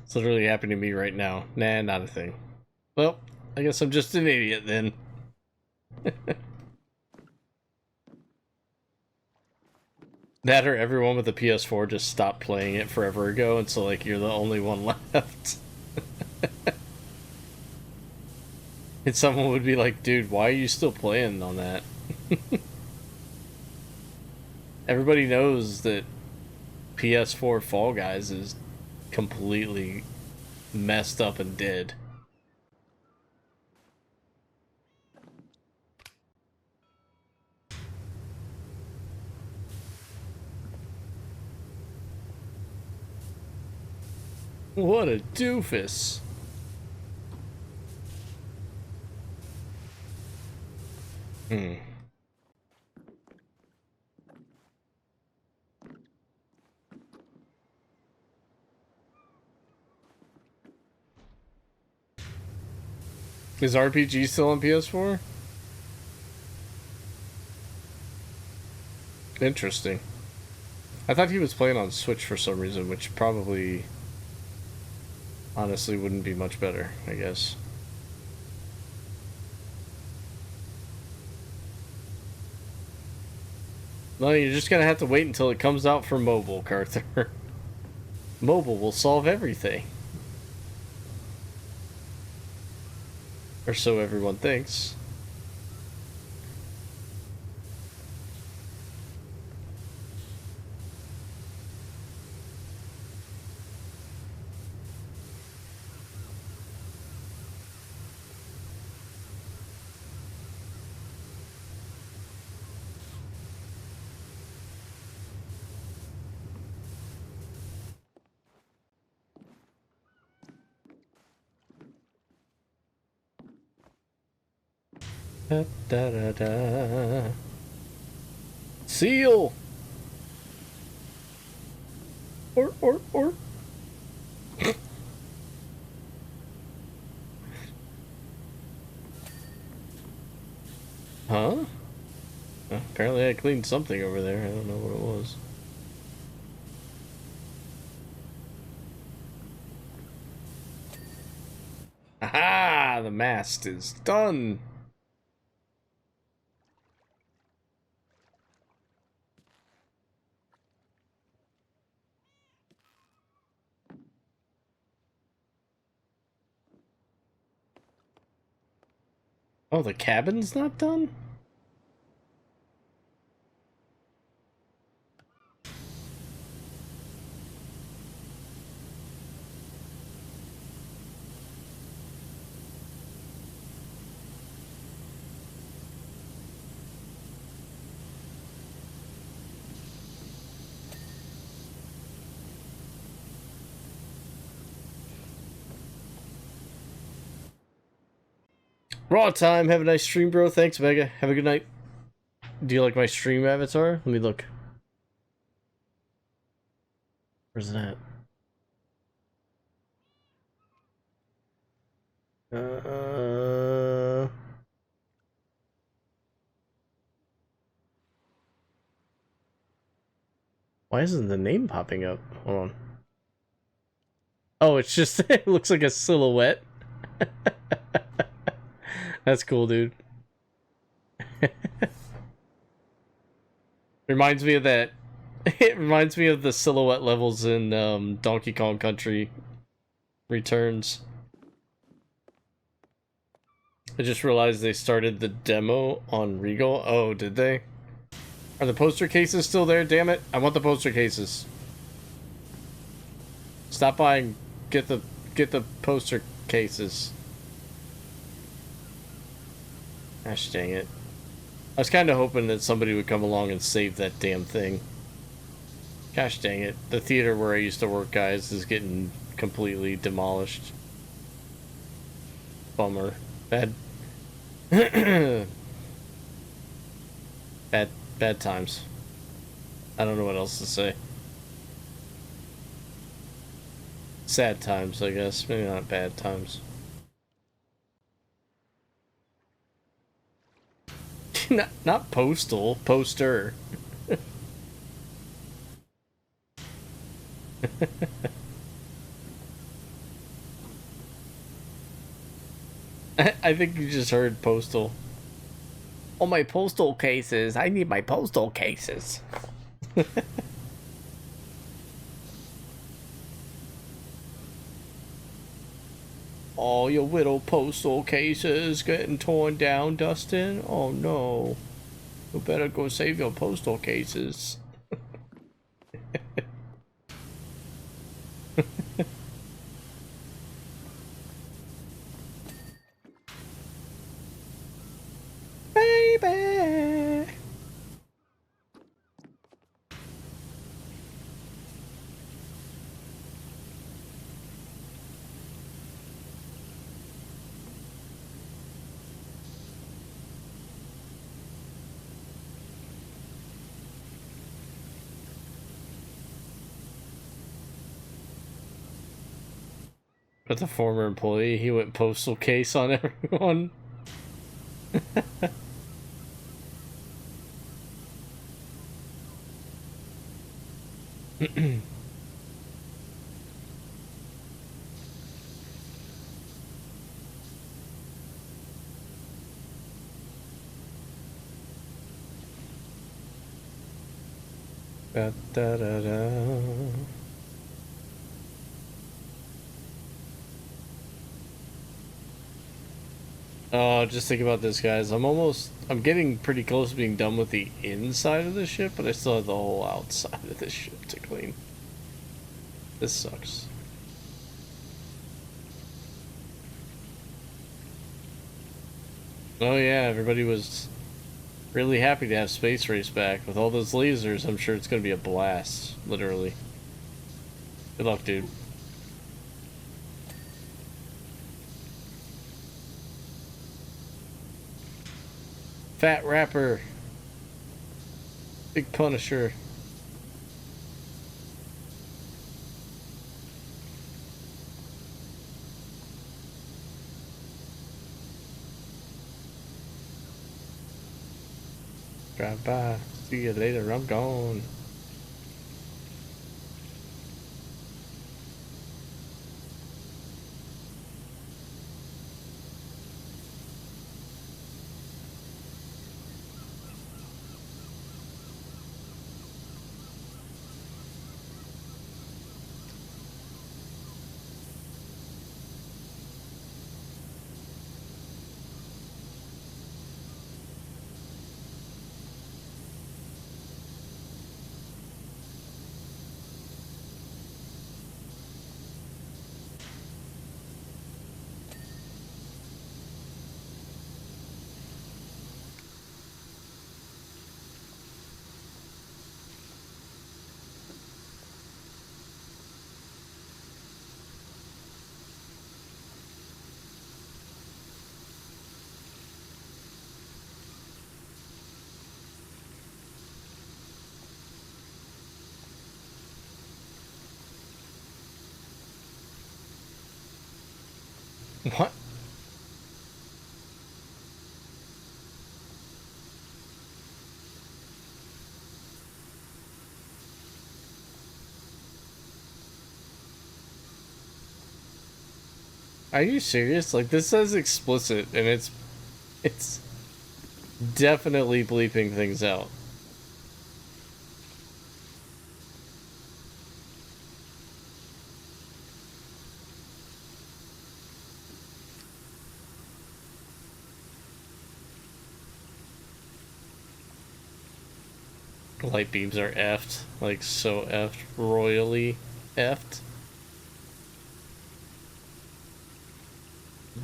It's literally happening to me right now. Nah, not a thing. Well, I guess I'm just an idiot then. That or everyone with a PS4 just stopped playing it forever ago, and so like you're the only one left. And someone would be like, dude, why are you still playing on that? Everybody knows that PS4 Fall Guys is completely messed up and dead. What a doofus. Is RPG still on PS4? Interesting. I thought he was playing on Switch for some reason, which probably honestly wouldn't be much better, I guess. No, you're just gonna have to wait until it comes out for mobile, Carter. Mobile will solve everything. Or so everyone thinks. Da, da, da, da. Seal! Or. Huh? Apparently I cleaned something over there. I don't know what it was. Aha! The mast is done! Oh, the cabin's not done? Raw time. Have a nice stream, bro. Thanks, Mega. Have a good night. Do you like my stream avatar? Let me look. Where's that? Why isn't the name popping up? Hold on. Oh, it's just, it looks like a silhouette. That's cool, dude. Reminds me of that. It reminds me of the silhouette levels in Donkey Kong Country Returns. I just realized they started the demo on Regal. Oh, did they? Are the poster cases still there? Damn it. I want the poster cases. Stop by and get the poster cases. Gosh dang it. I was kind of hoping that somebody would come along and save that damn thing. Gosh dang it. The theater where I used to work, guys, is getting completely demolished. Bummer. Bad. bad times. I don't know what else to say. Sad times, I guess. Maybe not bad times. not postal. Poster. I think you just heard postal. Oh, my postal cases. I need my postal cases. Oh, your little postal cases getting torn down, Dustin. Oh no. You better go save your postal cases. Baby. But the former employee, he went postal case on everyone. Da, da, da, da. Oh, just think about this, guys. I'm getting pretty close to being done with the inside of the ship, but I still have the whole outside of the ship to clean. This sucks. Oh yeah, everybody was really happy to have Space Race back. With all those lasers, I'm sure it's going to be a blast, literally. Good luck, dude. Fat Rapper. Big Punisher. Drive by. See you later. I'm gone. What? Are you serious? Like, this says explicit, and it's definitely bleeping things out. Light beams are effed. Like, so effed. Royally effed.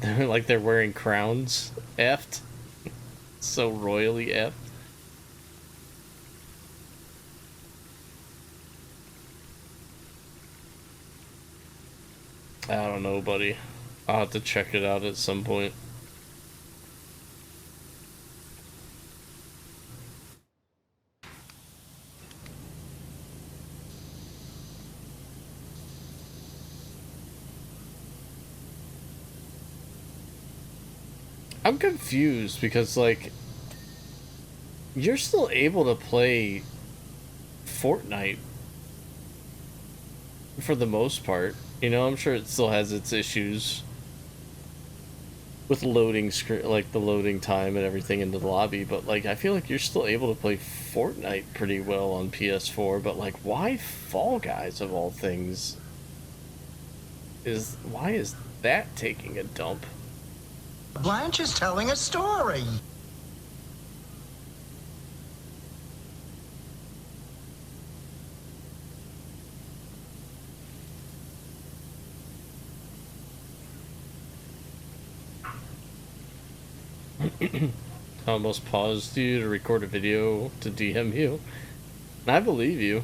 Like they're wearing crowns. Effed. So royally effed. I don't know, buddy. I'll have to check it out at some point. I'm confused because, like, you're still able to play Fortnite for the most part. You know, I'm sure it still has its issues with loading screen, like the loading time and everything into the lobby, but like I feel like you're still able to play Fortnite pretty well on PS4, but like why Fall Guys of all things why is that taking a dump? Blanche is telling a story. I almost paused you to record a video to DM you. And I believe you.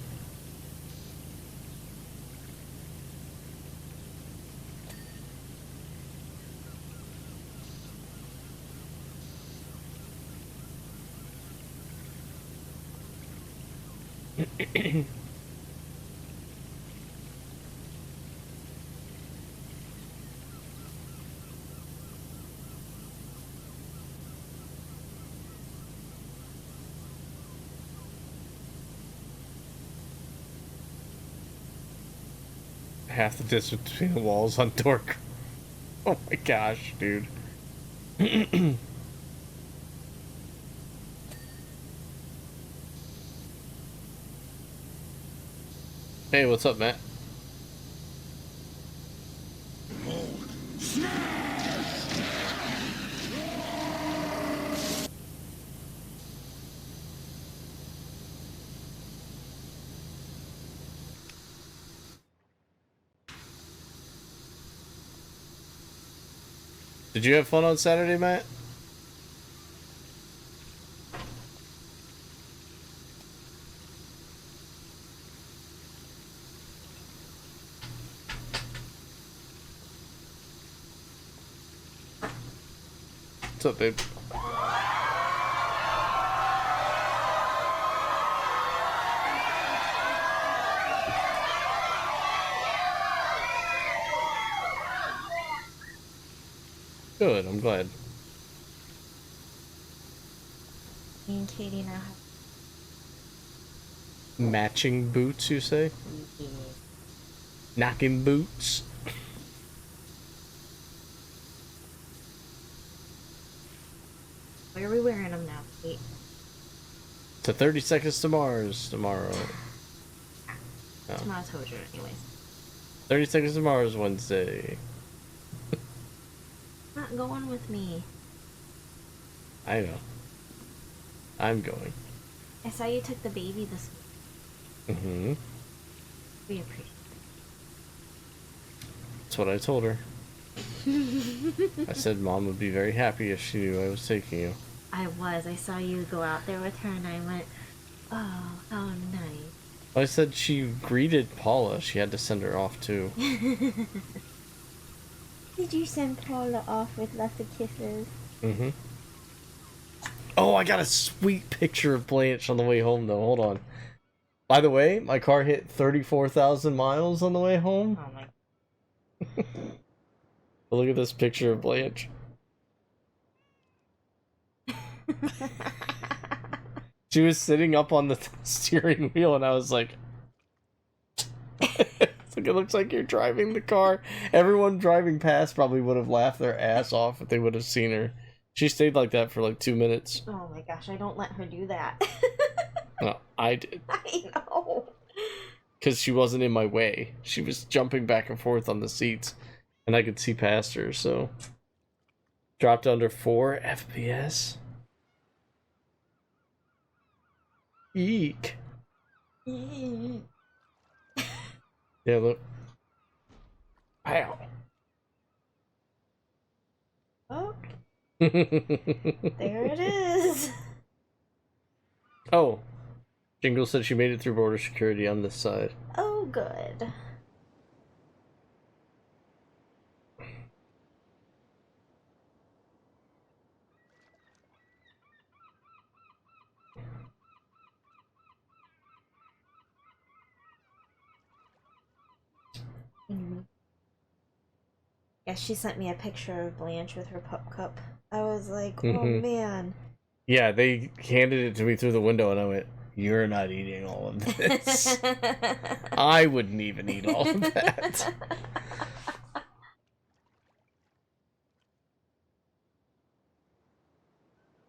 Half the distance between the walls on Dork. Oh my gosh, dude. Hey, what's up, Matt? Did you have fun on Saturday, Matt? What's up, babe? Good, I'm glad. Me and Katie now have Matching boots, you say? Knocking boots? Where are we wearing them now, Kate? To 30 Seconds to Mars tomorrow. No. Tomorrow's Hozier, anyways. 30 Seconds to Mars Wednesday. Not going with me. I know. I'm going. I saw you took the baby this week. Mm-hmm. We appreciate That's what I told her. I said Mom would be very happy if she knew I was taking you. I was. I saw you go out there with her and I went, oh, how nice. I said she greeted Paula. She had to send her off too. Did you send Paula off with lots of kisses? Mm-hmm. Oh, I got a sweet picture of Blanche on the way home, though. Hold on. By the way, my car hit 34,000 miles on the way home. Oh my. Look at this picture of Blanche. She was sitting up on the steering wheel, and I was like... It looks like you're driving the car. Everyone driving past probably would have laughed their ass off if they would have seen her. She stayed like that for like 2 minutes. Oh my gosh, I don't let her do that. No, I did. I know. Because she wasn't in my way. She was jumping back and forth on the seats, and I could see past her, so... Dropped under 4 FPS? Eek. Yeah, look. Wow. Okay. There it is. Oh, Jingle said she made it through border security on this side. Oh, good. Yeah, she sent me a picture of Blanche with her pup cup. I was like, oh man. Yeah, they handed it to me through the window, and I went, "You're not eating all of this." I wouldn't even eat all of that.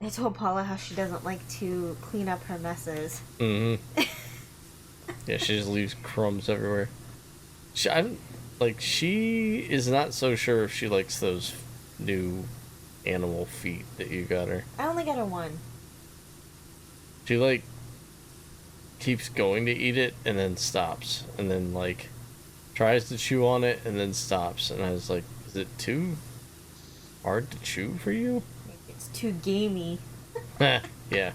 I told Paula how she doesn't like to clean up her messes. Yeah, she just leaves crumbs everywhere. She is not so sure if she likes those new animal feet that you got her. I only got her one. She, like, keeps going to eat it and then stops. And then, like, tries to chew on it and then stops. And I was like, is it too hard to chew for you? It's too gamey. Yeah.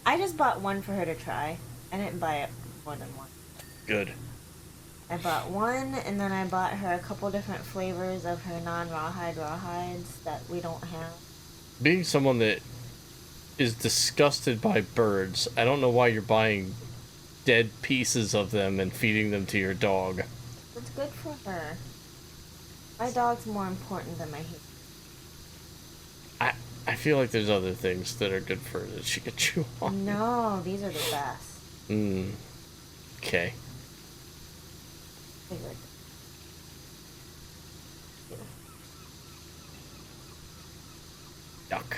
I just bought one for her to try. I didn't buy it more than one. Good. I bought one, and then I bought her a couple different flavors of her non-rawhide rawhides that we don't have. Being someone that is disgusted by birds, I don't know why you're buying dead pieces of them and feeding them to your dog. It's good for her. My dog's more important than my human. I feel like there's other things that are good for her that she could chew on. No, these are the best. Okay. They're good. Yuck.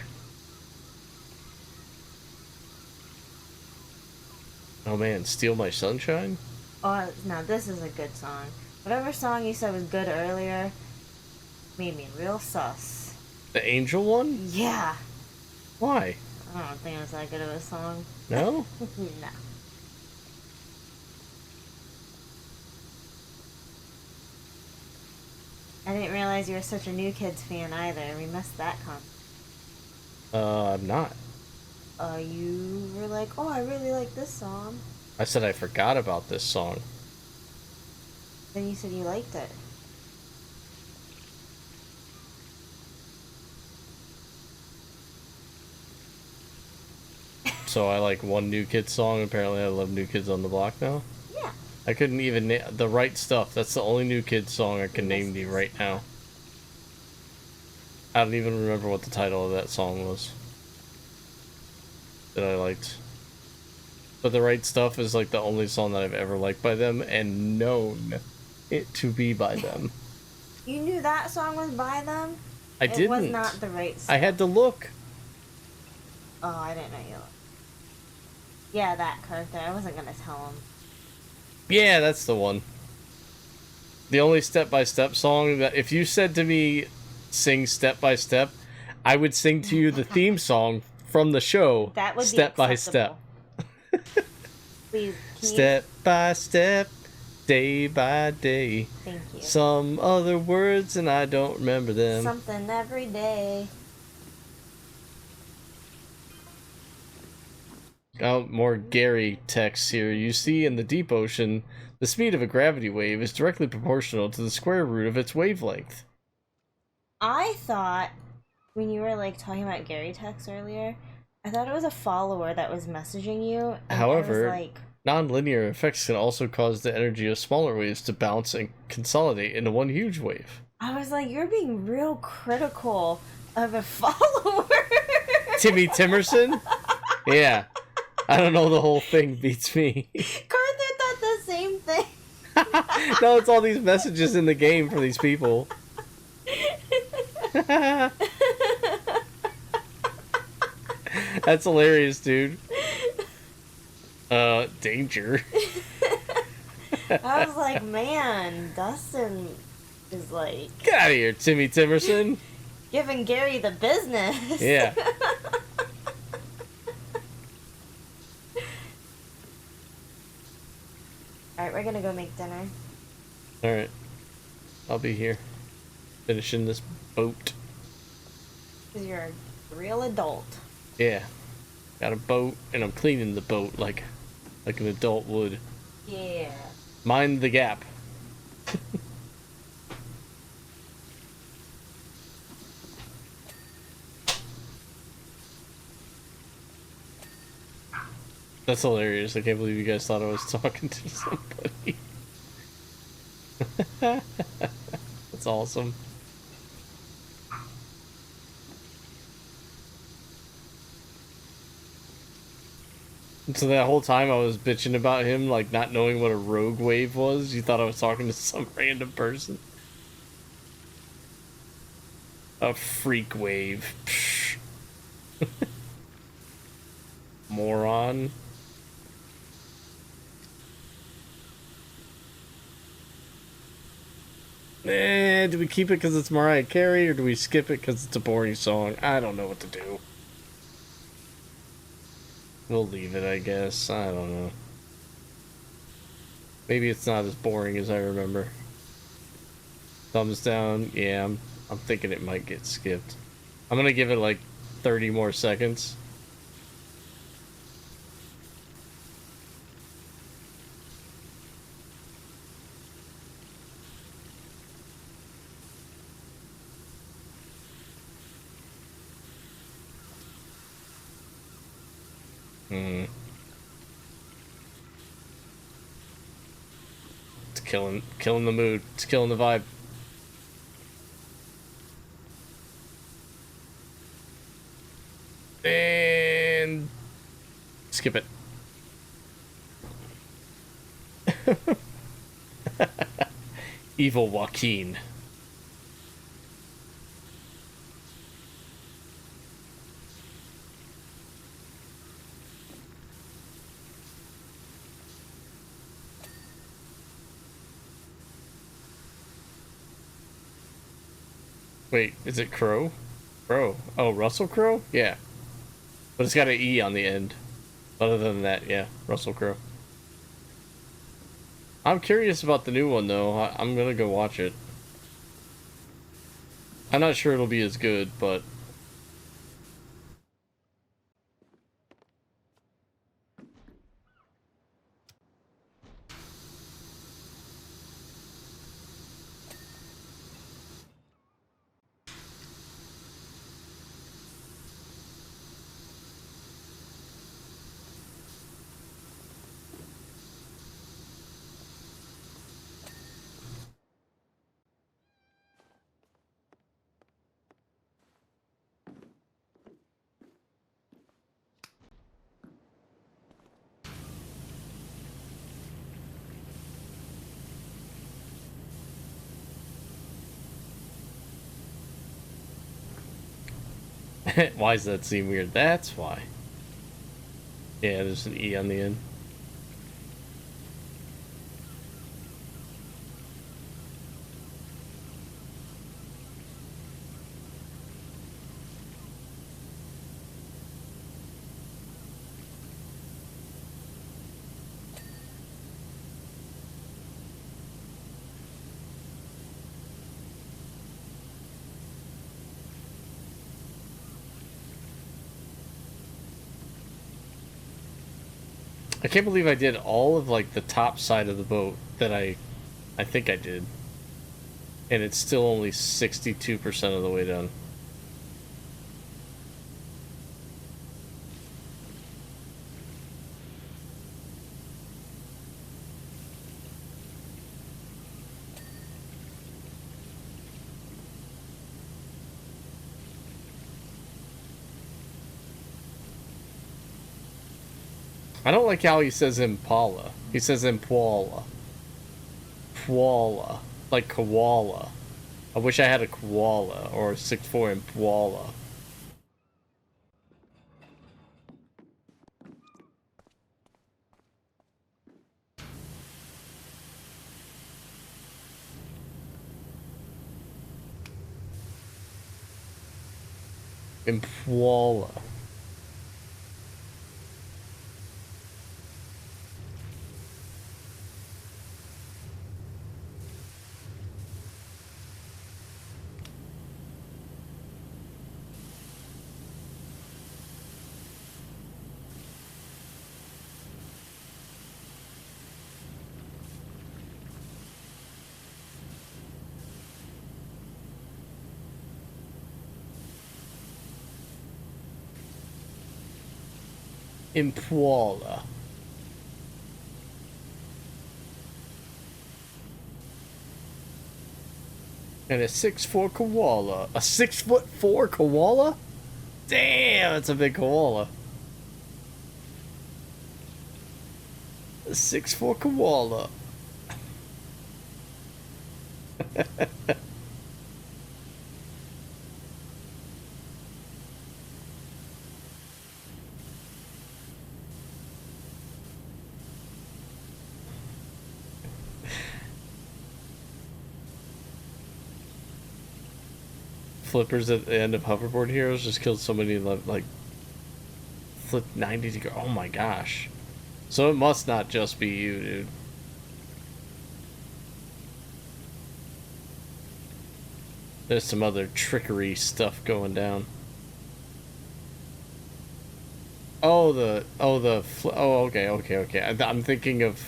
Oh man, Steal My Sunshine? Oh, now this is a good song. Whatever song you said was good earlier made me real sus. The Angel one? Yeah. Why? I don't think it was that good of a song. No? No. I didn't realize you were such a New Kids fan either. We missed that I'm not. You were like, oh, I really like this song. I said I forgot about this song. Then you said you liked it. So I like one New Kids song. Apparently I love New Kids on the Block now. Yeah. I couldn't even The Right Stuff. That's the only New Kids song I can name to you right now. I don't even remember what the title of that song was that I liked. But The Right Stuff is like the only song that I've ever liked by them and known it to be by them. You knew that song was by them? I didn't. It was not The Right Stuff. I had to look. Oh, I didn't know you looked. Yeah, that Carter. I wasn't gonna tell him. Yeah, that's the one. The only step-by-step song that if you said to me, sing step by step, I would sing to you the theme song from the show. That would step be by step. Please, Step by step, day by day. Thank you. Some other words and I don't remember them. Something every day. Oh, more Gary texts here. You see, in the deep ocean, the speed of a gravity wave is directly proportional to the square root of its wavelength. I thought, when you were like talking about Gary text earlier, I thought it was a follower that was messaging you. And However, I was like, non-linear effects can also cause the energy of smaller waves to bounce and consolidate into one huge wave. I was like, you're being real critical of a follower. Timmy Timerson? Yeah. I don't know, the whole thing beats me. Carter thought the same thing. No, it's all these messages in the game for these people. That's hilarious, dude. Danger. I was like, man, Dustin is like... Get out of here, Timmy Timerson. Giving Gary the business. Yeah. Alright, we're gonna go make dinner. Alright. I'll be here. Finishing this boat. Because you're a real adult. Yeah. Got a boat, and I'm cleaning the boat like an adult would. Yeah. Mind the gap. That's hilarious. I can't believe you guys thought I was talking to somebody. That's awesome. So that whole time I was bitching about him, like, not knowing what a rogue wave was, you thought I was talking to some random person? A freak wave. Psh. Moron. Do we keep it because it's Mariah Carey, or do we skip it because it's a boring song? I don't know what to do. We'll leave it, I guess. I don't know. Maybe it's not as boring as I remember. Thumbs down. Yeah, I'm thinking it might get skipped. I'm gonna give it like 30 more seconds. It's killing the mood. It's killing the vibe. And skip it. Evil Joaquin. Wait, is it Crow? Crow. Oh, Russell Crowe? Yeah. But it's got an E on the end. Other than that, yeah, Russell Crowe. I'm curious about the new one, though. I'm gonna go watch it. I'm not sure it'll be as good, but... Why does that seem weird? That's why. Yeah, there's an E on the end. I can't believe I did all of, like, the top side of the boat that I think I did. And it's still only 62% of the way done. I don't like how he says Impala. He says Impala. Koala. Like koala. I wish I had a koala or a 6'4" Impala. Impala. Impala. And a 6'4" koala. A 6'4" koala? Damn, that's a big koala. A 6'4" koala. Flippers at the end of Hoverboard Heroes just killed so many, like, flip 90 degree. Oh my gosh. So it must not just be you, dude. There's some other trickery stuff going down. Oh, okay. I'm thinking of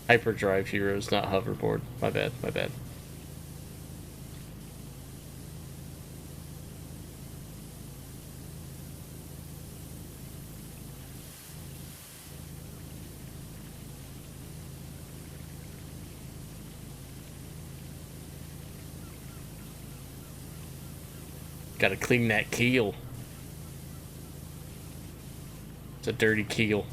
Hyperdrive Heroes, not Hoverboard. My bad. Gotta clean that keel. It's a dirty keel.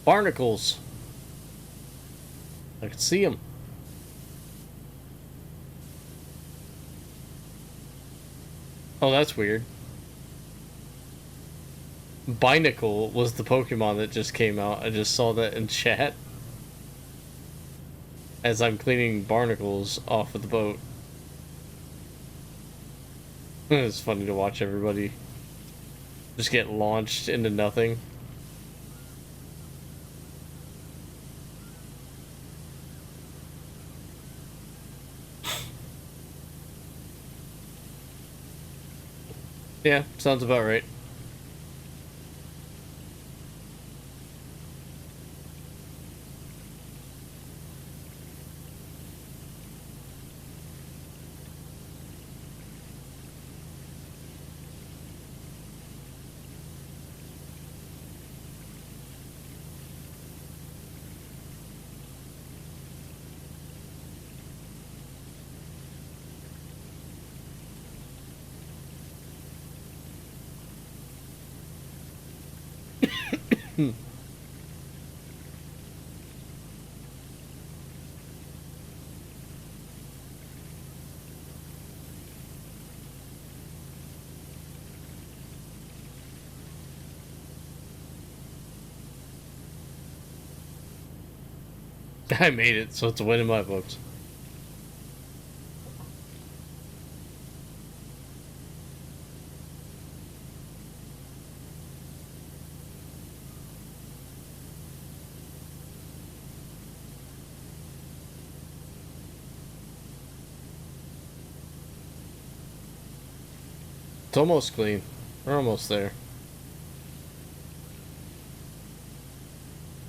Barnacles. I can see them. Oh, that's weird. Binacle was the Pokemon that just came out. I just saw that in chat. As I'm cleaning barnacles off of the boat. It's funny to watch everybody just get launched into nothing. Yeah, sounds about right. I made it, so it's a win in my books. It's almost clean. We're almost there.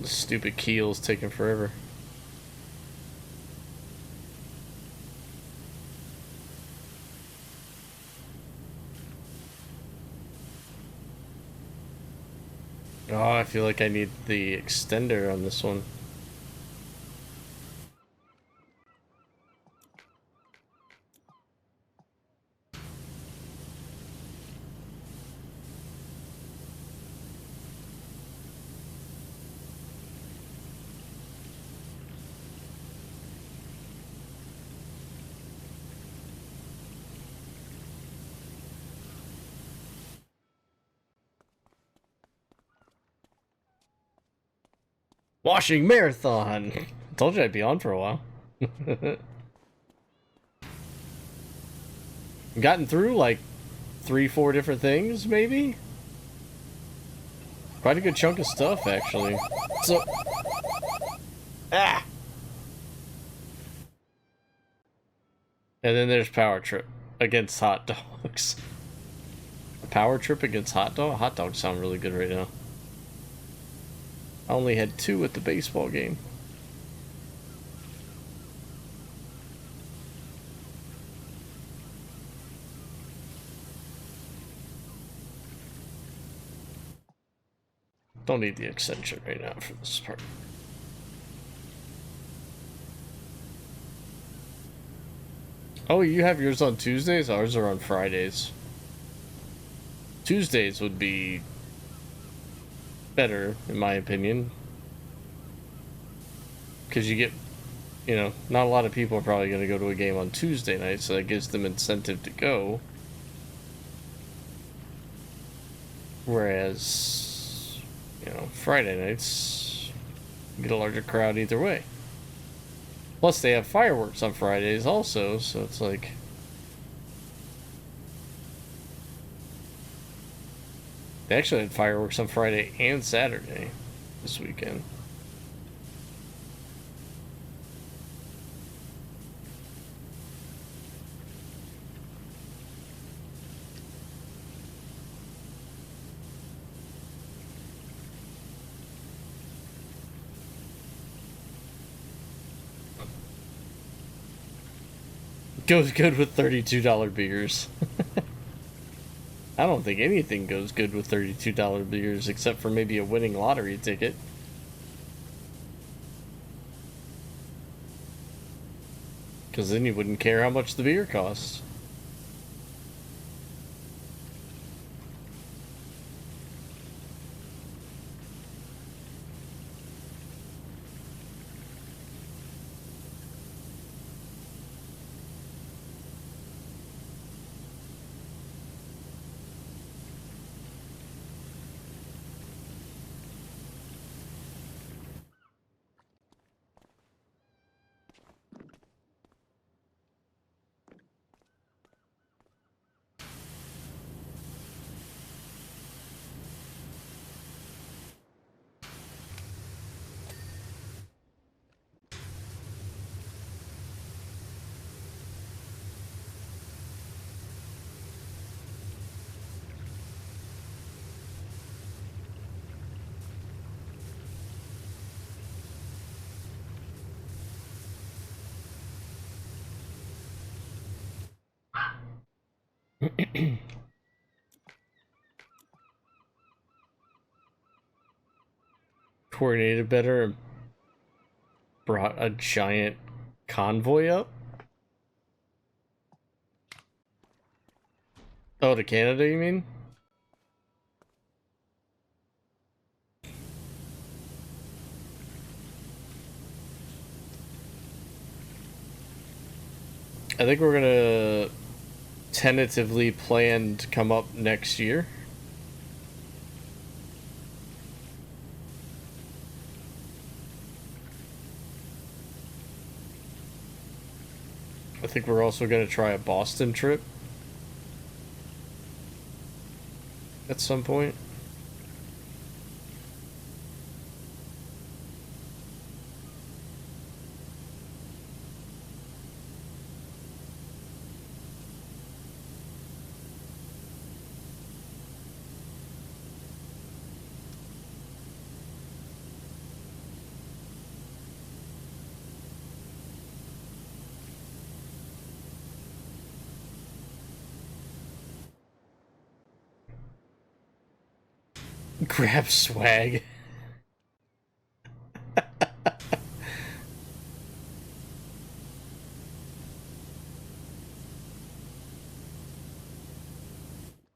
The stupid keel's taking forever. Oh, I feel like I need the extender on this one. Washing marathon! I told you I'd be on for a while. Gotten through like 3-4 different things, maybe? Quite a good chunk of stuff, actually. So... Ah! And then there's Power Trip against hot dogs. Power Trip against hot dog? Hot dogs sound really good right now. I only had 2 at the baseball game. Don't need the extension right now for this part. Oh, you have yours on Tuesdays? Ours are on Fridays. Tuesdays would be better, in my opinion. Because you get, you know, not a lot of people are probably going to go to a game on Tuesday night, so that gives them incentive to go. Whereas, you know, Friday nights, you get a larger crowd either way. Plus, they have fireworks on Fridays also, so it's like... They actually had fireworks on Friday and Saturday this weekend. Goes good with $32 beers. I don't think anything goes good with $32 beers except for maybe a winning lottery ticket. Because then you wouldn't care how much the beer costs. Coordinated better and brought a giant convoy up? Oh, to Canada, you mean? I think we're gonna tentatively plan to come up next year. I think we're also gonna try a Boston trip at some point. Grab swag.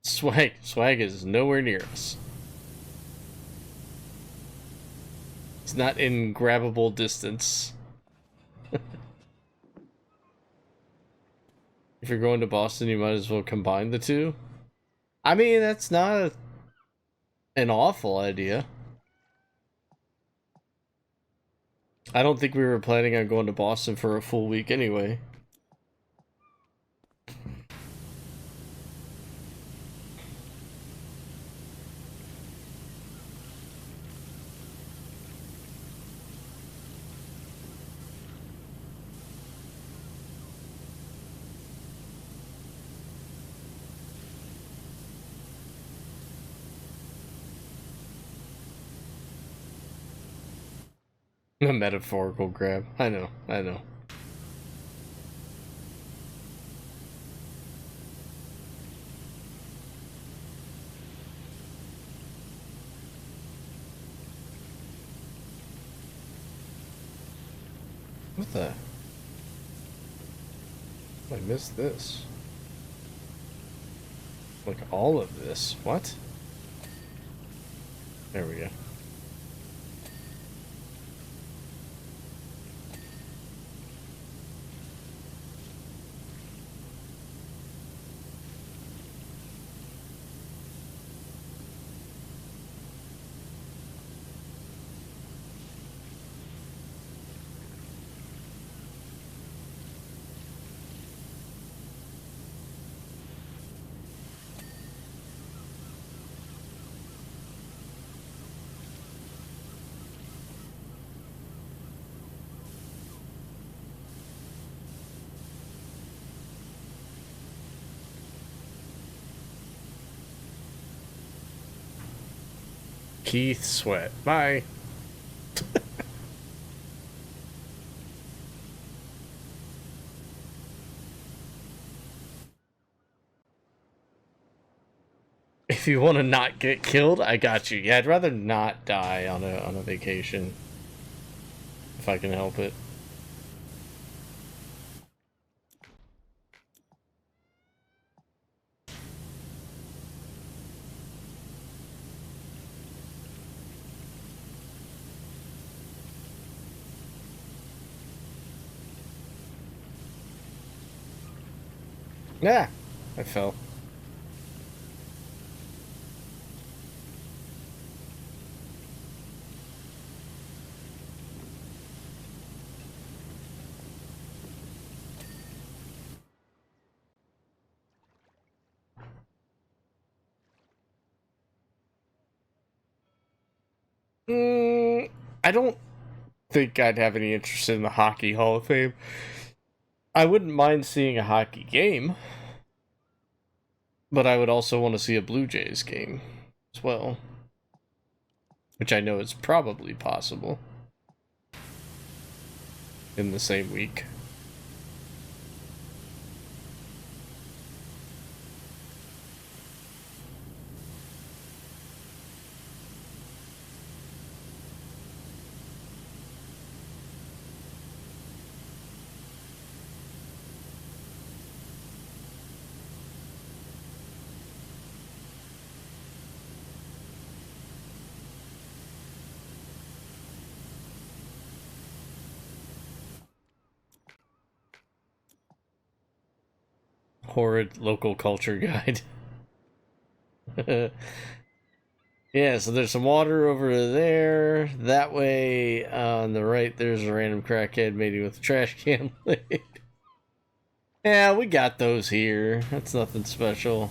Swag is nowhere near us. It's not in grabbable distance. If you're going to Boston, you might as well combine the two. I mean, that's not an awful idea. I don't think we were planning on going to Boston for a full week anyway. A metaphorical grab. I know, I know. What the? I missed this. Like all of this. What? There we go. Keith Sweat. Bye. If you want to not get killed, I got you. Yeah, I'd rather not die on a vacation if I can help it. Yeah, I fell. I don't think I'd have any interest in the Hockey Hall of Fame. I wouldn't mind seeing a hockey game, but I would also want to see a Blue Jays game as well, which I know is probably possible in the same week. Horrid local culture guide. Yeah, so there's some water over there. That way, on the right, there's a random crackhead mating with a trash can lid. Yeah, we got those here. That's nothing special.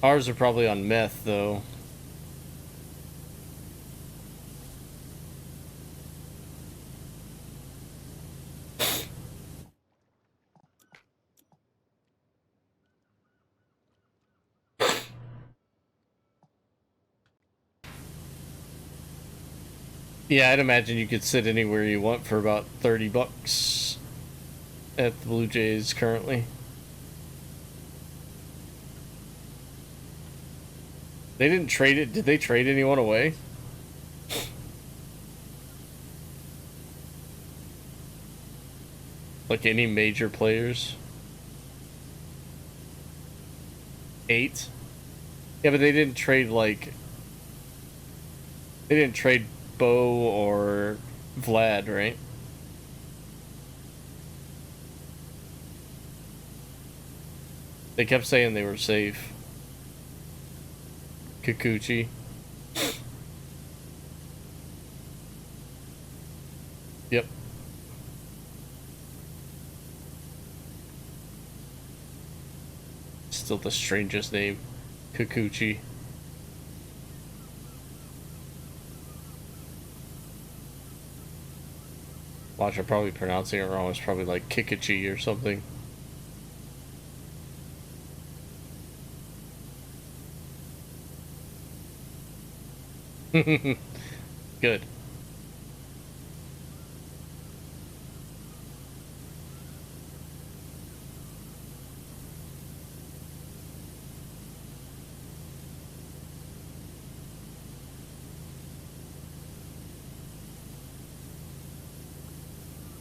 Ours are probably on meth, though. Yeah, I'd imagine you could sit anywhere you want for about $30 at the Blue Jays currently. They didn't trade it. Did they trade anyone away? Like any major players? 8? Yeah, but they didn't trade like... They didn't trade Bo or Vlad, right? They kept saying they were safe. Kikuchi. Yep. Still the strangest name. Kikuchi. Watch, I'm probably pronouncing it wrong. It's probably like Kikachi or something. Good.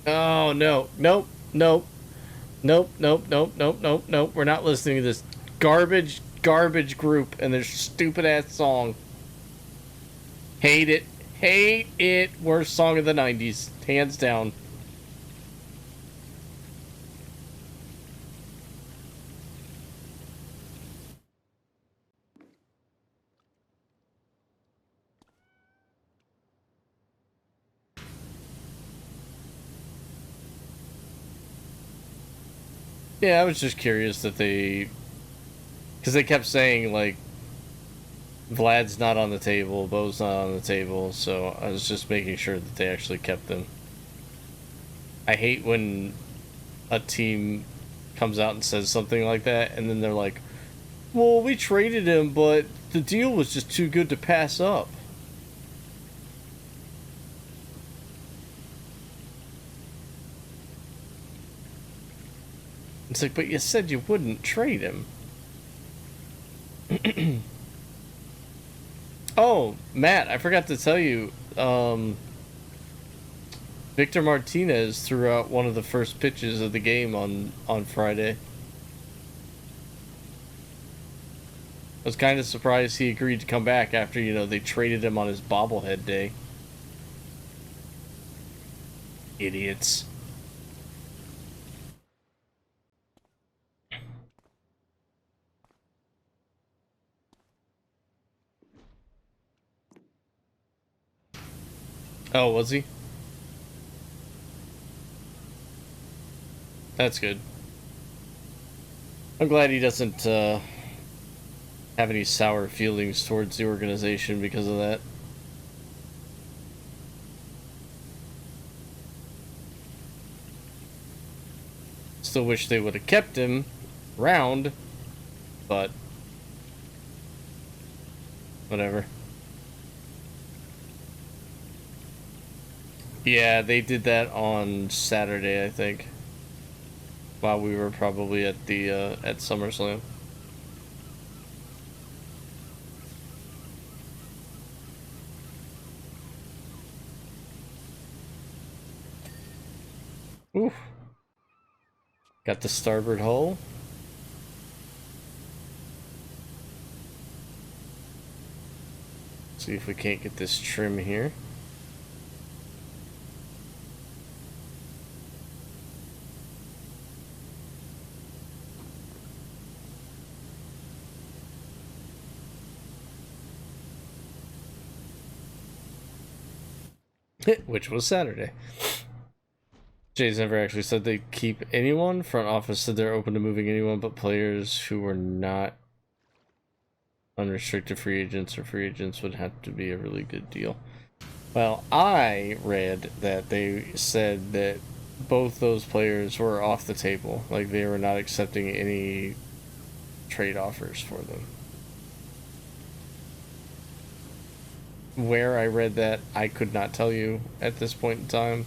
Oh no, nope, nope, nope, nope, nope, nope, nope, nope. We're not listening to this garbage group and their stupid ass song. Hate it, hate it. Worst song of the '90s, hands down. Yeah, I was just curious that because they kept saying like Vlad's not on the table, Bo's not on the table, so I was just making sure that they actually kept them. I hate when a team comes out and says something like that, and then they're like, well, we traded him, but the deal was just too good to pass up. It's like, but you said you wouldn't trade him. Oh, Matt, I forgot to tell you, Victor Martinez threw out one of the first pitches of the game on Friday. I was kind of surprised he agreed to come back after, you know, they traded him on his bobblehead day. Idiots. Oh, was he? That's good. I'm glad he doesn't have any sour feelings towards the organization because of that. Still wish they would have kept him around, but whatever. Yeah, they did that on Saturday, I think. While we were probably at the at Summerslam. Oof. Got the starboard hull. See if we can't get this trim here. Which was Saturday. Jay's never actually said they keep anyone. Front office said they're open to moving anyone but players who were not unrestricted free agents or free agents would have to be a really good deal. Well, I read that they said that both those players were off the table. Like, they were not accepting any trade offers for them. Where I read that, I could not tell you at this point in time.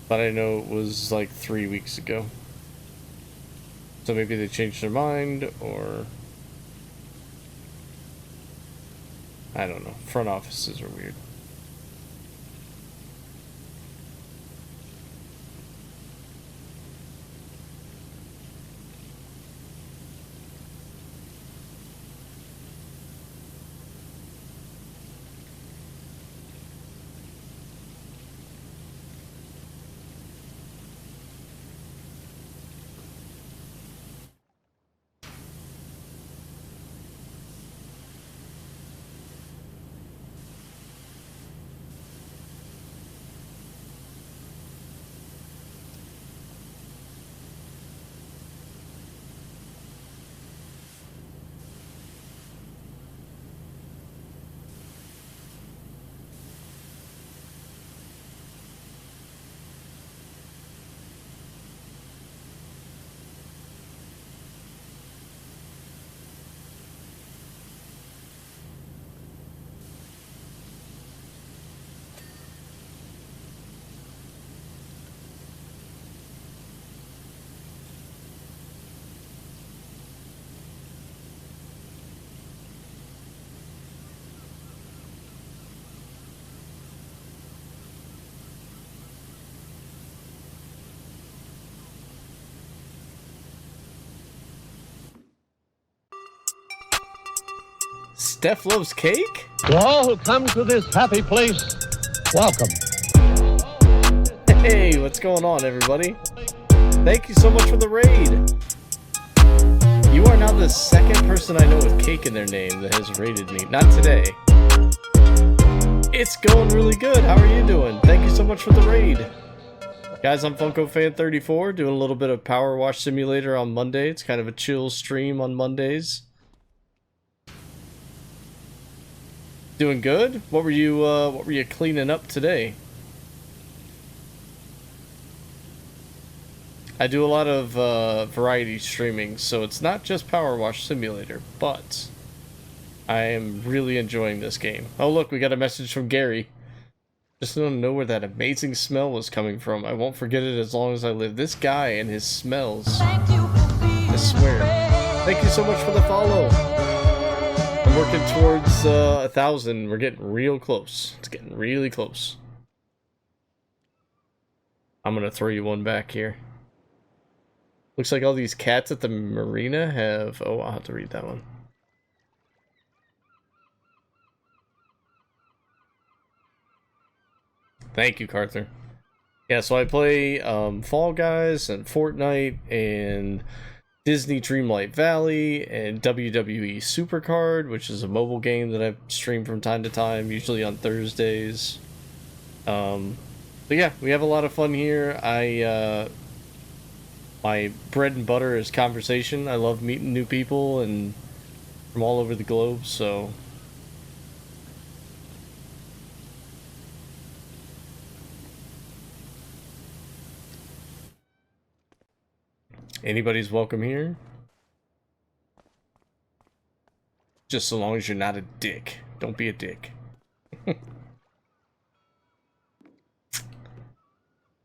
But I know it was like 3 weeks ago. So maybe they changed their mind, or I don't know. Front offices are weird. Steph loves cake? To all who come to this happy place, welcome. Hey, what's going on, everybody? Thank you so much for the raid. You are now the second person I know with cake in their name that has raided me. Not today. It's going really good. How are you doing? Thank you so much for the raid. Guys, I'm FunkoFan34, doing a little bit of PowerWash Simulator on Monday. It's kind of a chill stream on Mondays. Doing good? What were you cleaning up today? I do a lot of variety streaming, so it's not just PowerWash Simulator, but I am really enjoying this game. Oh look, we got a message from Gary. Just don't know where that amazing smell was coming from. I won't forget it as long as I live. This guy and his smells. I swear. Thank you so much for the follow. I'm working towards 1,000. We're getting real close. It's getting really close. I'm gonna throw you one back here. Looks like all these cats at the marina have... Oh, I'll have to read that one. Thank you, Carther. Yeah, so I play Fall Guys and Fortnite and Disney Dreamlight Valley and WWE Supercard, which is a mobile game that I stream from time to time, usually on Thursdays. But yeah, we have a lot of fun here. My bread and butter is conversation. I love meeting new people and from all over the globe, so... Anybody's welcome here. Just so long as you're not a dick. Don't be a dick.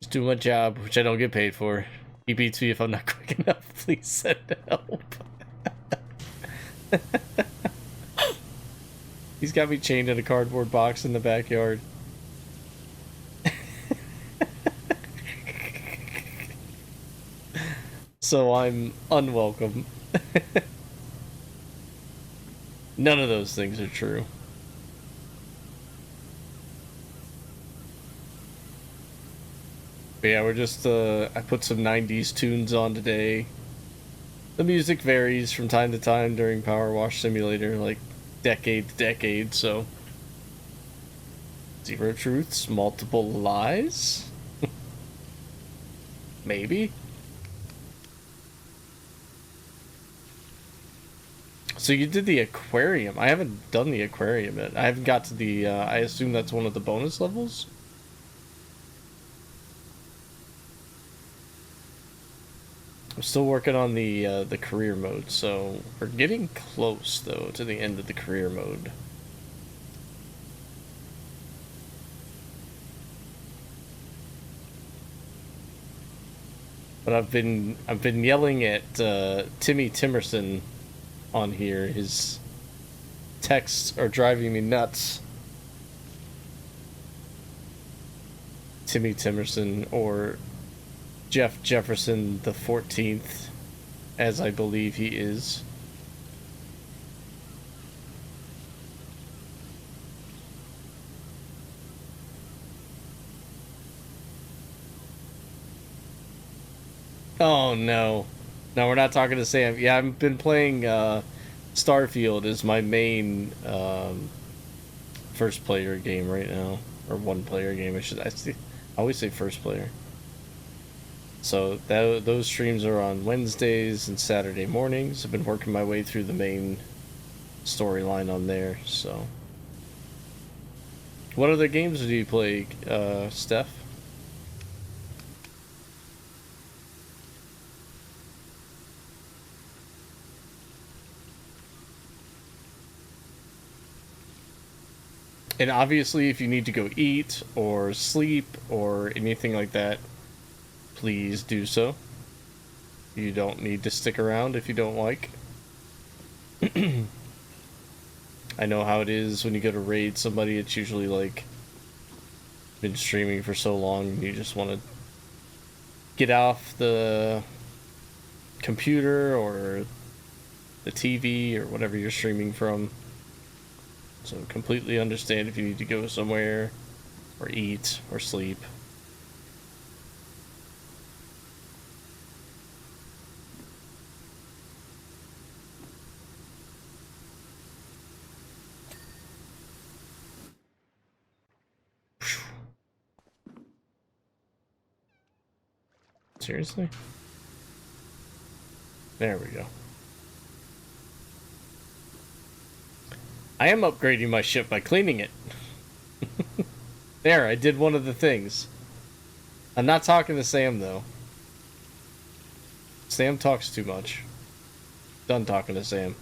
Just do my job, which I don't get paid for. He beats me if I'm not quick enough. Please send help. He's got me chained in a cardboard box in the backyard. So I'm unwelcome. None of those things are true. But yeah, we're just, I put some 90s tunes on today. The music varies from time to time during PowerWash Simulator, like decade to decade, so... Zero truths, multiple lies? Maybe? So you did the aquarium. I haven't done the aquarium yet. I haven't got to the, I assume that's one of the bonus levels? I'm still working on the career mode, so we're getting close, though, to the end of the career mode. But I've been yelling at Timmy Timerson on here. His texts are driving me nuts. Timmy Timerson, or Jeff Jefferson the 14th, as I believe he is. Oh no. No, we're not talking to Sam. Yeah, I've been playing Starfield as my main first player game right now. Or one player game, I always say first player. So those streams are on Wednesdays and Saturday mornings. I've been working my way through the main storyline on there, so. What other games do you play, Steph? And obviously, if you need to go eat or sleep or anything like that, please do so. You don't need to stick around if you don't like. I know how it is when you go to raid somebody. It's usually like been streaming for so long and you just want to get off the computer or the TV or whatever you're streaming from So completely understand if you need to go somewhere, or eat, or sleep. Seriously? There we go. I am upgrading my ship by cleaning it. There, I did one of the things. I'm not talking to Sam, though. Sam talks too much. Done talking to Sam.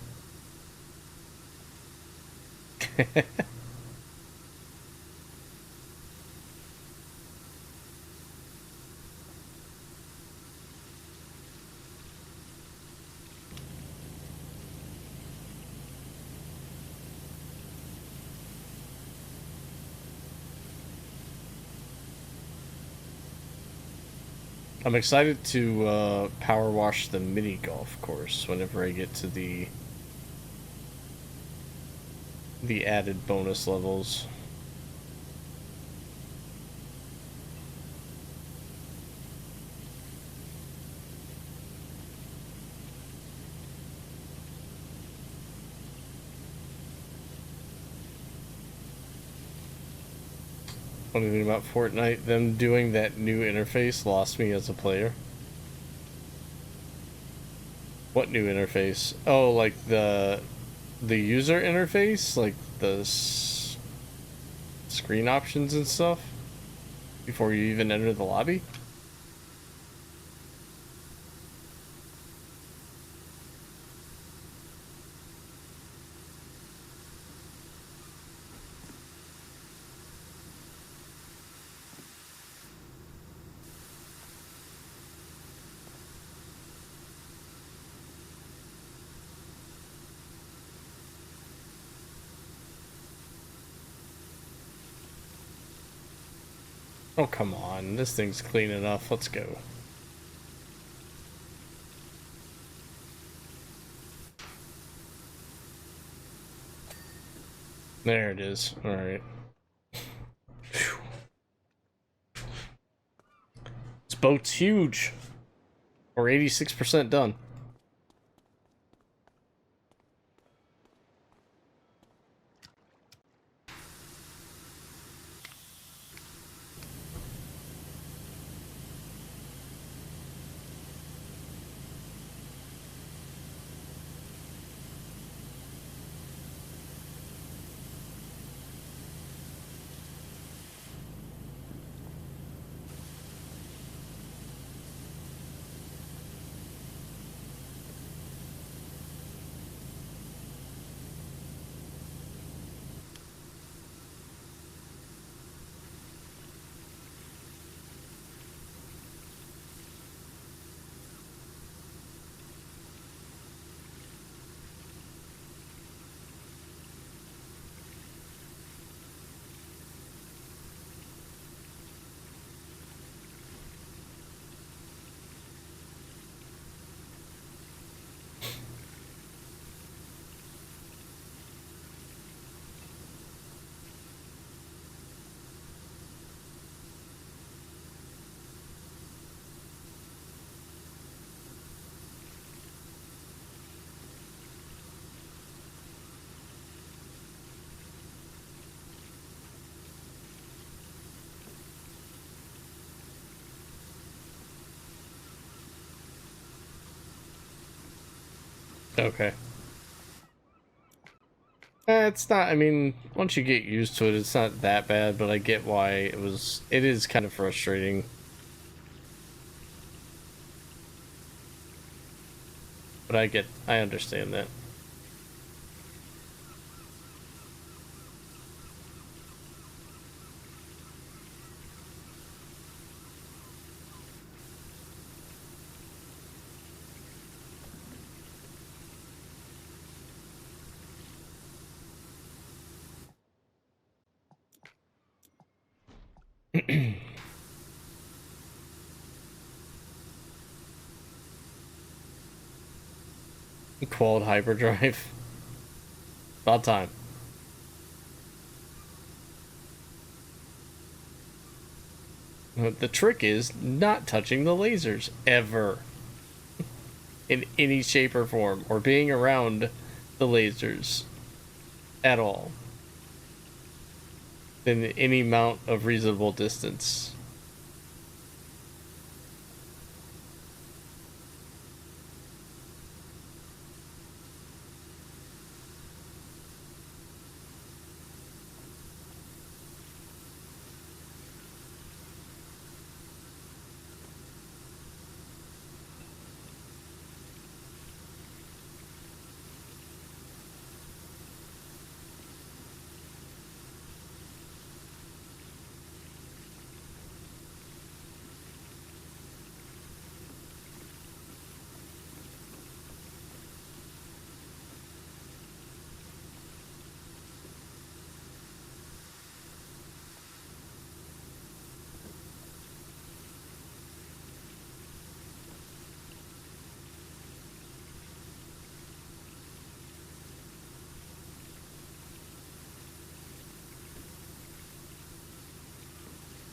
I'm excited to power wash the mini golf course whenever I get to the added bonus levels. Funny thing about Fortnite, them doing that new interface lost me as a player. What new interface? Oh, like the user interface? Like the screen options and stuff? Before you even enter the lobby? Oh, come on. This thing's clean enough. Let's go. There it is. Alright. This boat's huge. We're 86% done. Okay. It's not, I mean, once you get used to it, it's not that bad, but I get why it is kind of frustrating. But I understand that. Quad hyperdrive. About time. The trick is not touching the lasers ever. In any shape or form, or being around the lasers at all. In any amount of reasonable distance.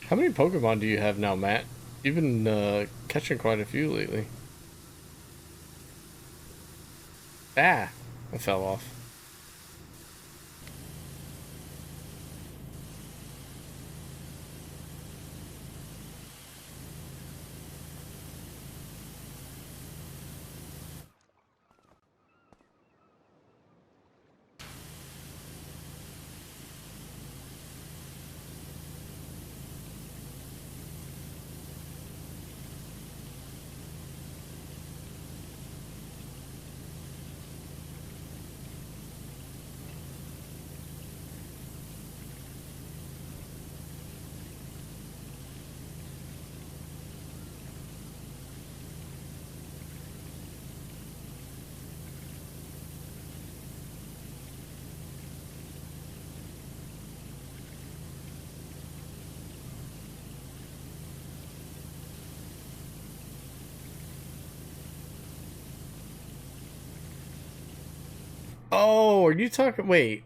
How many Pokemon do you have now, Matt? You've been catching quite a few lately. Ah, I fell off. Oh, are you talking? Wait.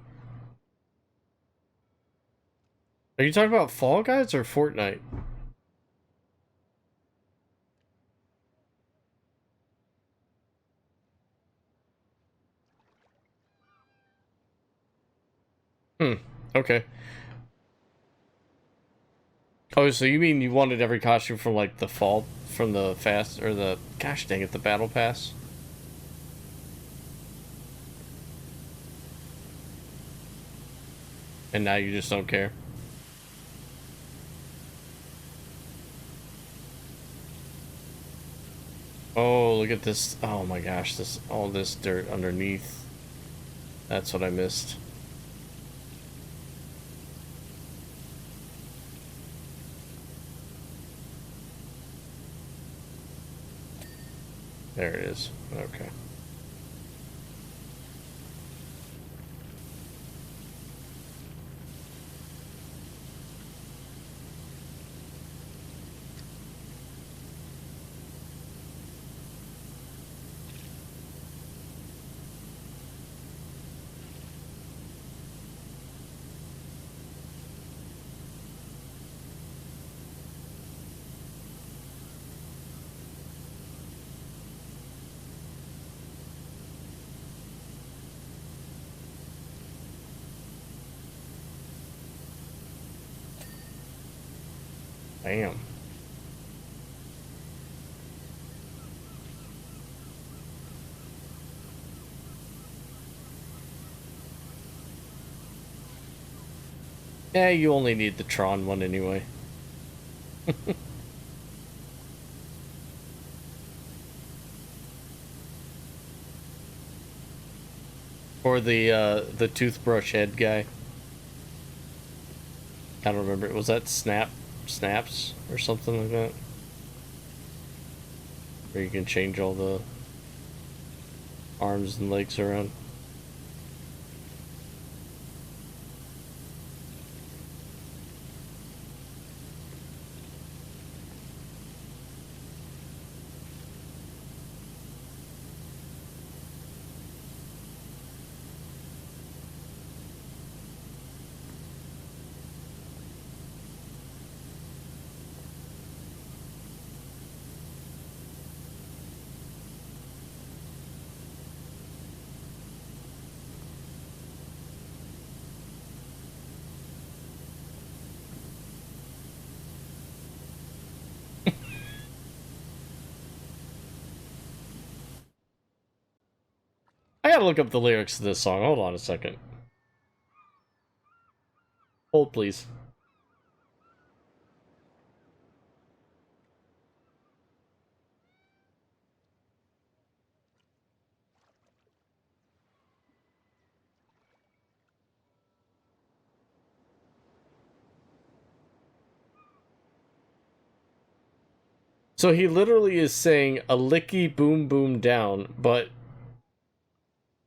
Are you talking about Fall Guys or Fortnite? Hmm. Okay. Oh, so you mean you wanted every costume from like the fall, from the fast, or the, gosh dang it, the battle pass? And now you just don't care? Oh, look at this. Oh my gosh, this, all this dirt underneath. That's what I missed. There it is. Okay. Bam. Yeah, you only need the Tron one anyway. Or the toothbrush head guy. I don't remember. Was that Snaps or something like that? Where you can change all the arms and legs around. gotta look up the lyrics to this song. Hold on a second. Hold, please. So he literally is saying a licky boom boom down, but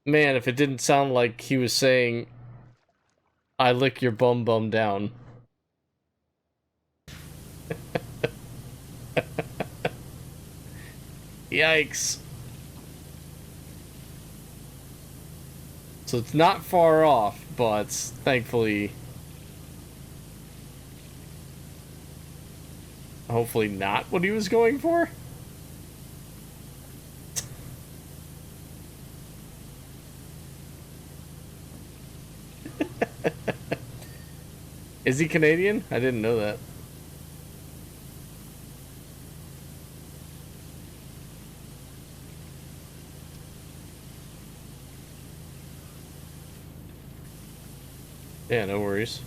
man, if it didn't sound like he was saying I lick your bum bum down. Yikes. So it's not far off, but thankfully, hopefully not what he was going for. Is he Canadian? I didn't know that. Yeah, no worries.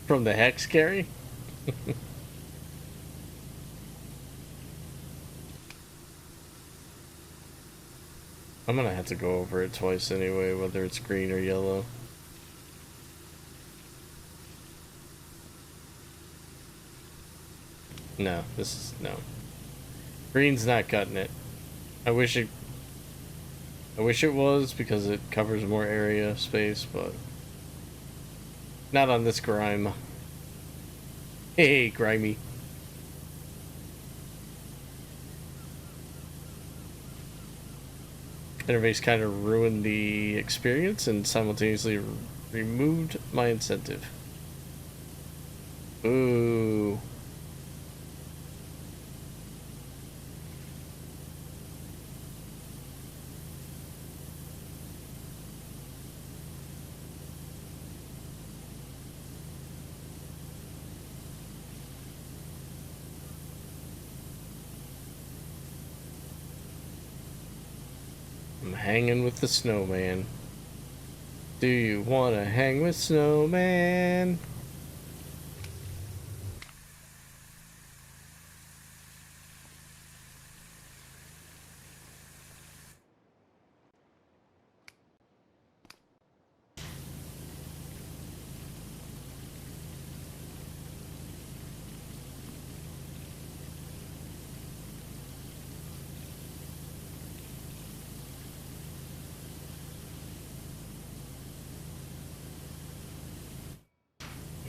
From the hex carry? I'm gonna have to go over it twice anyway, whether it's green or yellow. No, this is no. Green's not cutting it. I wish it was because it covers more area space, but not on this grime. Hey, grimy. Interface kind of ruined the experience and simultaneously removed my incentive. Ooh. I'm hanging with the snowman. Do you want to hang with snowman?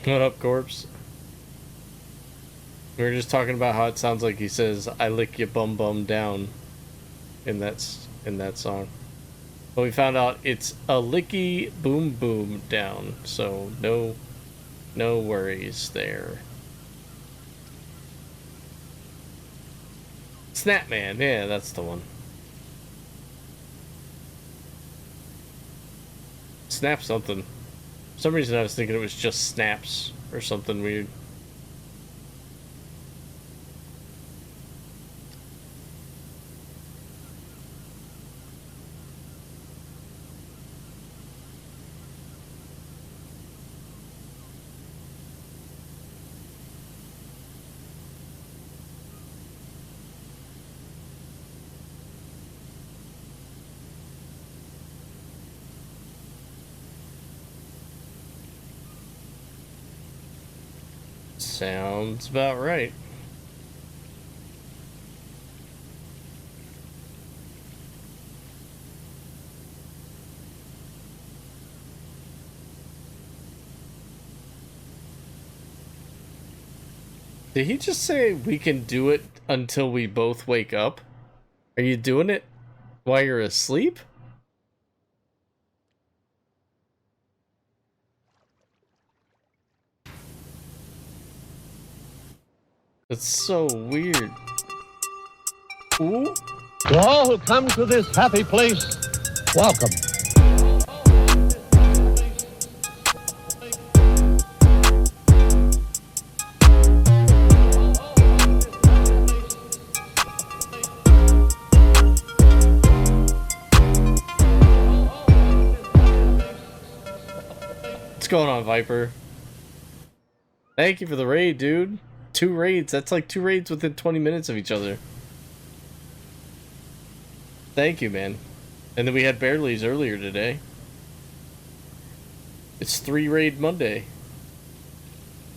What up, corpse? We were just talking about how it sounds like he says, I lick your bum bum down in that song. But we found out it's a licky boom boom down, so no worries there. Snapman, yeah, that's the one. Snap something. For some reason I was thinking it was just snaps or something weird. Sounds about right. Did he just say we can do it until we both wake up? Are you doing it? While you're asleep? That's so weird. Ooh. To all who come to this happy place, welcome. What's going on, Viper? Thank you for the raid, dude. 2 raids. That's like 2 raids within 20 minutes of each other. Thank you, man. And then we had Bearleys earlier today. It's 3 raid Monday.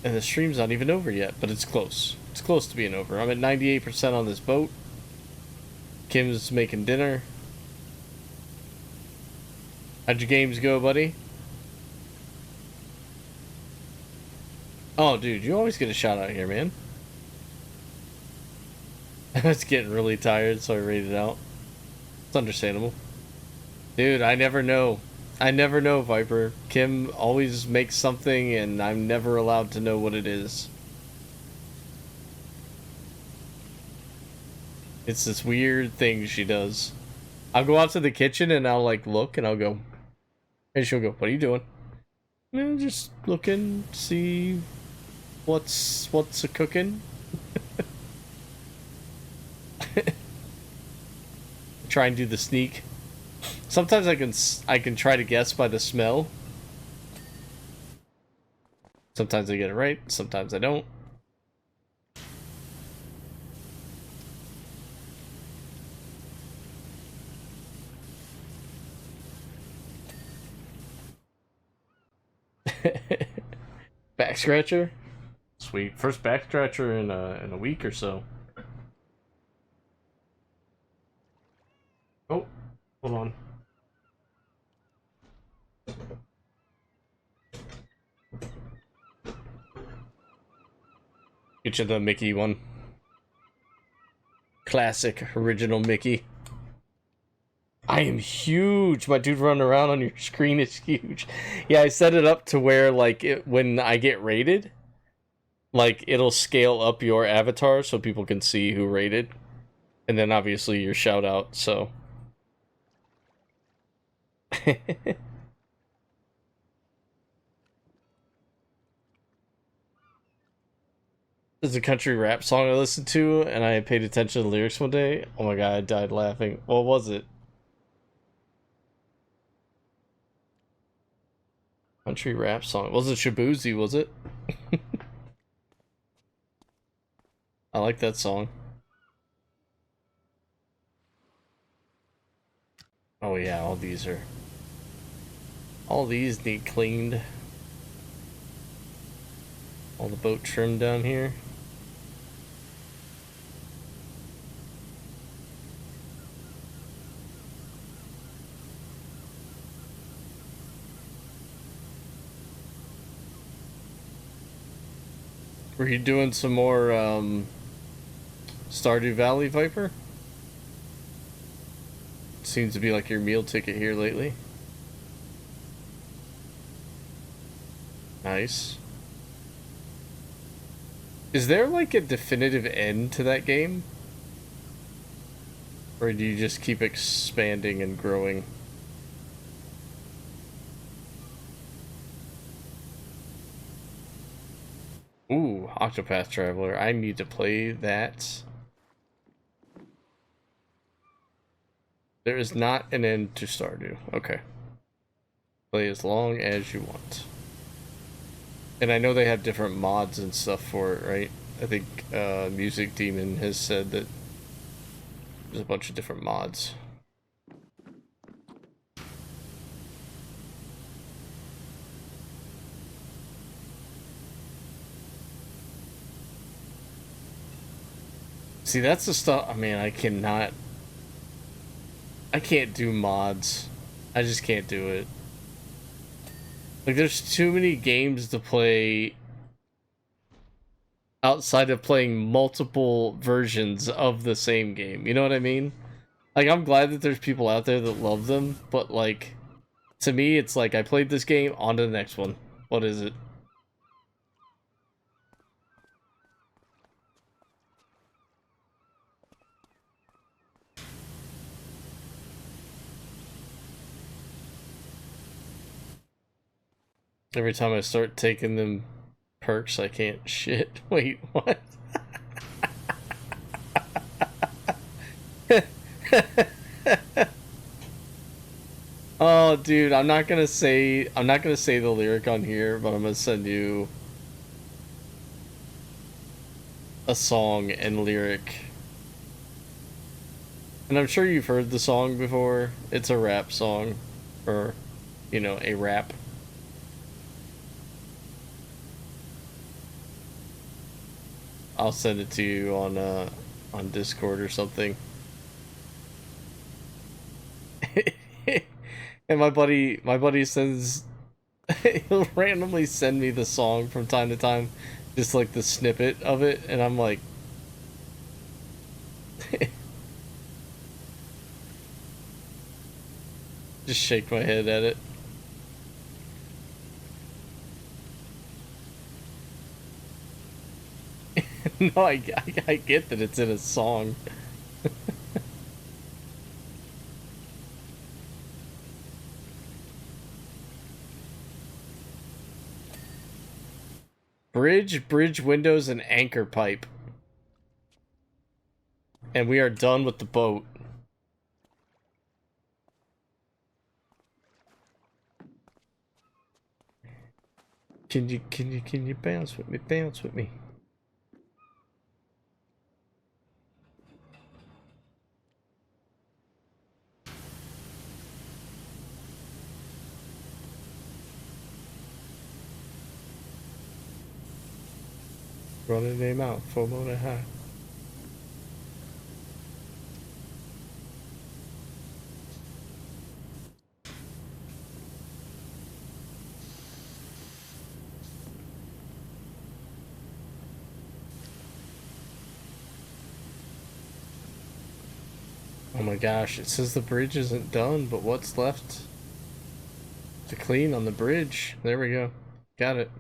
And the stream's not even over yet, but it's close. It's close to being over. I'm at 98% on this boat. Kim's making dinner. How'd your games go, buddy? Oh, dude, you always get a shout out here, man. I was getting really tired, so I raided out. It's understandable. Dude, I never know. I never know, Viper. Kim always makes something, and I'm never allowed to know what it is. It's this weird thing she does. I'll go out to the kitchen, and I'll, like, look, and I'll go... And she'll go, what are you doing? Just looking, see... What's a cooking? Try and do the sneak. Sometimes I can try to guess by the smell. Sometimes I get it right, sometimes I don't. Back scratcher? Sweet. First back scratcher in a week or so. Oh, hold on. Get you the Mickey one. Classic, original Mickey. I am huge. My dude running around on your screen is huge. Yeah, I set it up to where, like, when I get rated, like, it'll scale up your avatar so people can see who rated. And then, obviously, your shout out, so... There's a country rap song I listened to, and I paid attention to the lyrics one day. Oh my god, I died laughing. What was it? Country rap song. It wasn't Shabuzi, was it? I like that song. Oh yeah, all these need cleaned. All the boat trim down here. Were you doing some more Stardew Valley, Viper? Seems to be like your meal ticket here lately. Nice. Is there like a definitive end to that game? Or do you just keep expanding and growing? Ooh, Octopath Traveler. I need to play that. There is not an end to Stardew. Okay. Play as long as you want. And I know they have different mods and stuff for it, right? I think Music Demon has said that there's a bunch of different mods. See, that's the stuff. I mean, I can't do mods. I just can't do it. Like, there's too many games to play outside of playing multiple versions of the same game. You know what I mean? Like, I'm glad that there's people out there that love them, but like, to me, it's like I played this game, on to the next one. What is it? Every time I start taking them perks, I can't shit. Wait, what? Oh, dude, I'm not gonna say the lyric on here, but I'm gonna send you a song and lyric. And I'm sure you've heard the song before. It's a rap song, or, you know, a rap. I'll send it to you on Discord or something. And my buddy sends, he'll randomly send me the song from time to time, just like the snippet of it, and I'm like, just shake my head at it. No, I get that it's in a song. Bridge windows, and anchor pipe. And we are done with the boat. Can you bounce with me? Bounce with me. Running them out, FOMO to high. Oh my gosh, it says the bridge isn't done, but what's left to clean on the bridge? There we go. Got it.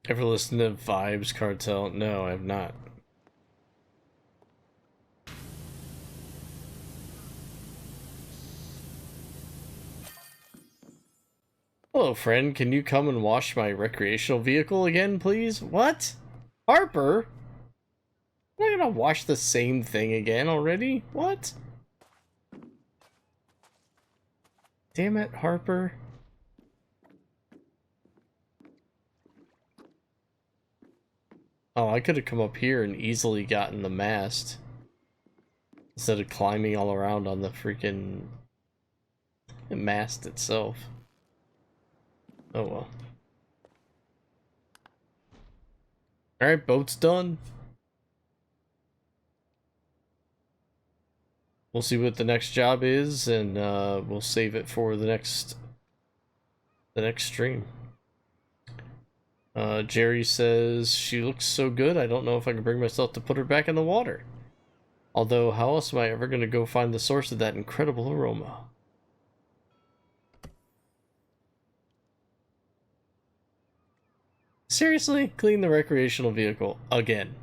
Ever listened to Vibes Cartel? No, I have not. Hello, friend. Can you come and wash my recreational vehicle again, please? What? Harper? Am I gonna wash the same thing again already? What? Damn it, Harper. Oh, I could have come up here and easily gotten the mast instead of climbing all around on the freaking mast itself. Oh well. Alright, boat's done. We'll see what the next job is, and we'll save it for the next stream. Jerry says, she looks so good, I don't know if I can bring myself to put her back in the water. Although, how else am I ever going to go find the source of that incredible aroma? Seriously? Clean the recreational vehicle again.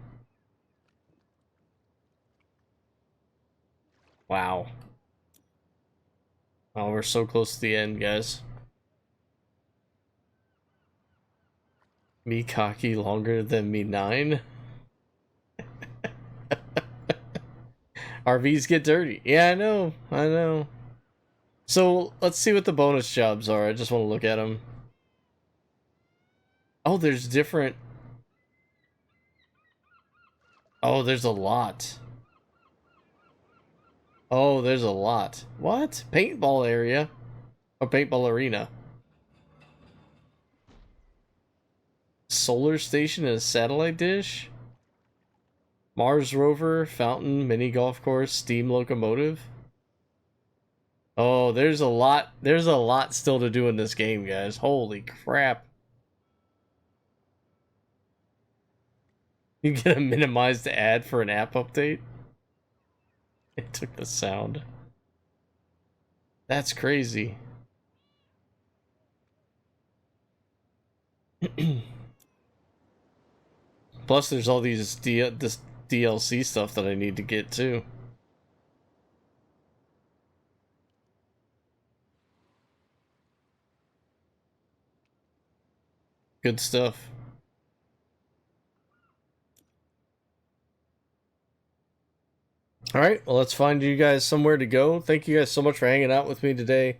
Wow. Oh, we're so close to the end, guys. Me cocky longer than me 9? RVs get dirty. Yeah, I know. So, let's see what the bonus jobs are. I just want to look at them. Oh, there's different... Oh, there's a lot. Oh, there's a lot. What? Paintball area? Or paintball arena? Solar station and a satellite dish? Mars rover, fountain, mini golf course, steam locomotive. Oh, there's a lot still to do in this game, guys. Holy crap. You get a minimized ad for an app update? It took the sound. That's crazy. Plus, there's all this DLC stuff that I need to get too. Good stuff. Alright, well, let's find you guys somewhere to go. Thank you guys so much for hanging out with me today.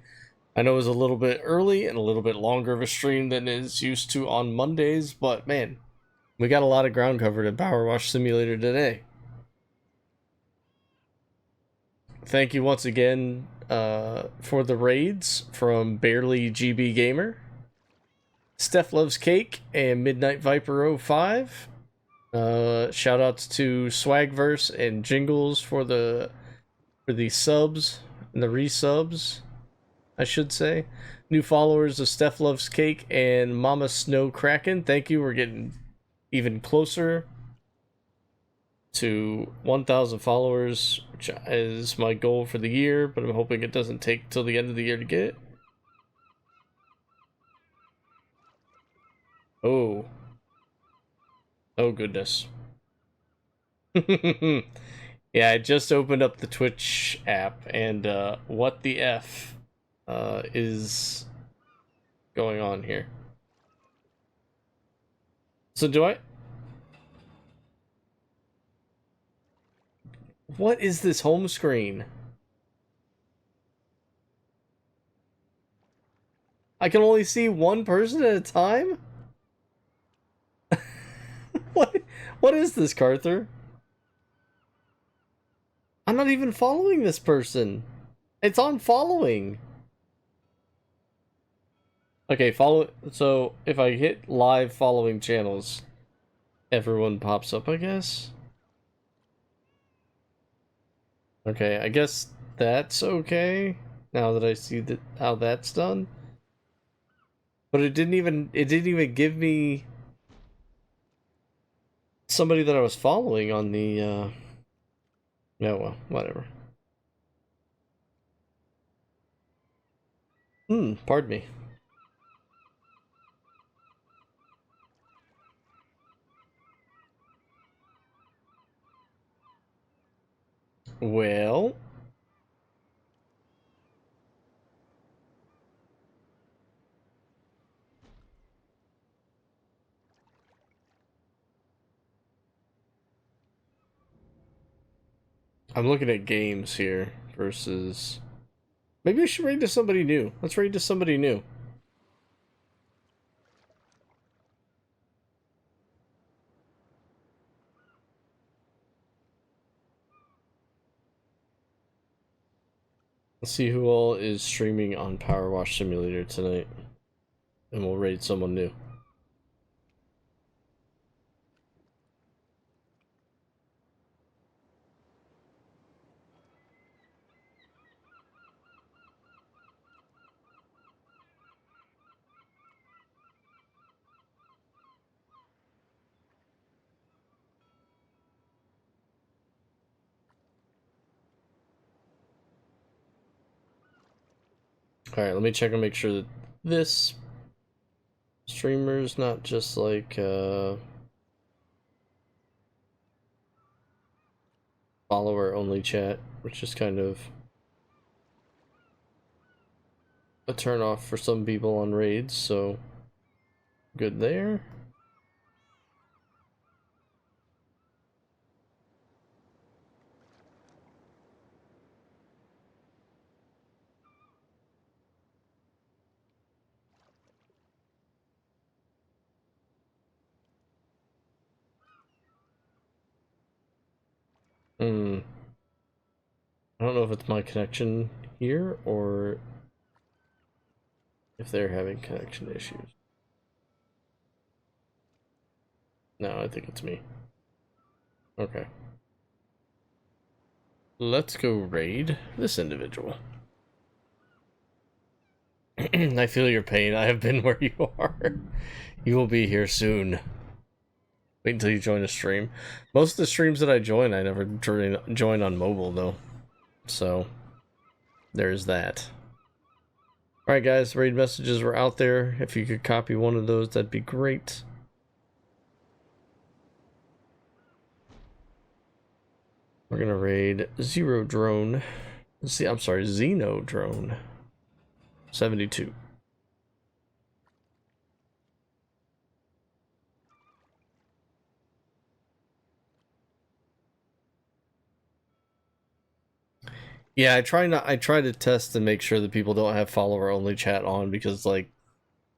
I know it was a little bit early and a little bit longer of a stream than is used to on Mondays, but man, we got a lot of ground covered in PowerWash Simulator today. Thank you once again for the raids from Barely GB Gamer, Steph Loves Cake, and Midnight Viper 05. Shout outs to Swagverse and Jingles for the subs and the resubs, I should say. New followers of Steph Loves Cake and Mama Snow Kraken. Thank you. We're getting even closer to 1,000 followers, which is my goal for the year, but I'm hoping it doesn't take till the end of the year to get it. Oh. Oh, goodness. Yeah, I just opened up the Twitch app, and what the F is going on here? So do I... What is this home screen? I can only see one person at a time? What is this, Carther? I'm not even following this person. It's on following. Okay, follow. So if I hit live following channels, everyone pops up, I guess. Okay, I guess that's okay. Now that I see that how that's done. But it didn't even give me somebody that I was following on the yeah, well, whatever. Pardon me. Well, I'm looking at games here versus... Maybe we should raid to somebody new. Let's raid to somebody new. Let's see who all is streaming on PowerWash Simulator tonight. And we'll raid someone new. Alright, let me check and make sure that this streamer's not just like follower only chat, which is kind of a turn off for some people on raids, so good there. I don't know if it's my connection here or if they're having connection issues. No, I think it's me. Okay. Let's go raid this individual. I feel your pain. I have been where you are. You will be here soon. Wait until you join a stream. Most of the streams that I join, I never join on mobile, though. So, there's that. Alright guys, raid messages were out there. If you could copy one of those, that'd be great. We're gonna raid Zero Drone. See, I'm sorry, Xeno Drone 72. Yeah, I try to test to make sure that people don't have follower only chat on, because like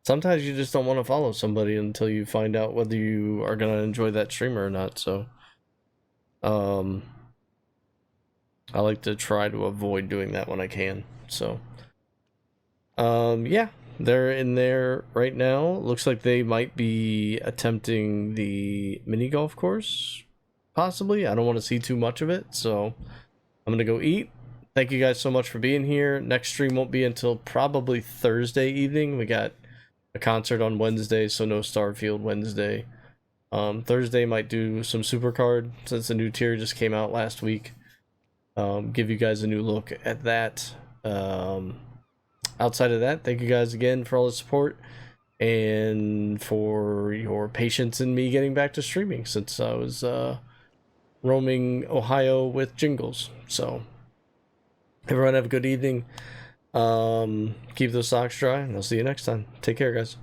sometimes you just don't want to follow somebody until you find out whether you are gonna enjoy that streamer or not. So I like to try to avoid doing that when I can. So yeah, they're in there right now. Looks like they might be attempting the mini golf course, possibly. I don't want to see too much of it, so I'm gonna go eat. Thank you guys so much for being here. Next stream won't be until probably Thursday evening. We got a concert on Wednesday, so no Starfield Wednesday. Thursday might do some Supercard, since the new tier just came out last week. Give you guys a new look at that. Outside of that, thank you guys again for all the support and for your patience in me getting back to streaming, since I was roaming Ohio with jingles. So everyone have a good evening. Keep those socks dry, and I'll see you next time. Take care, guys.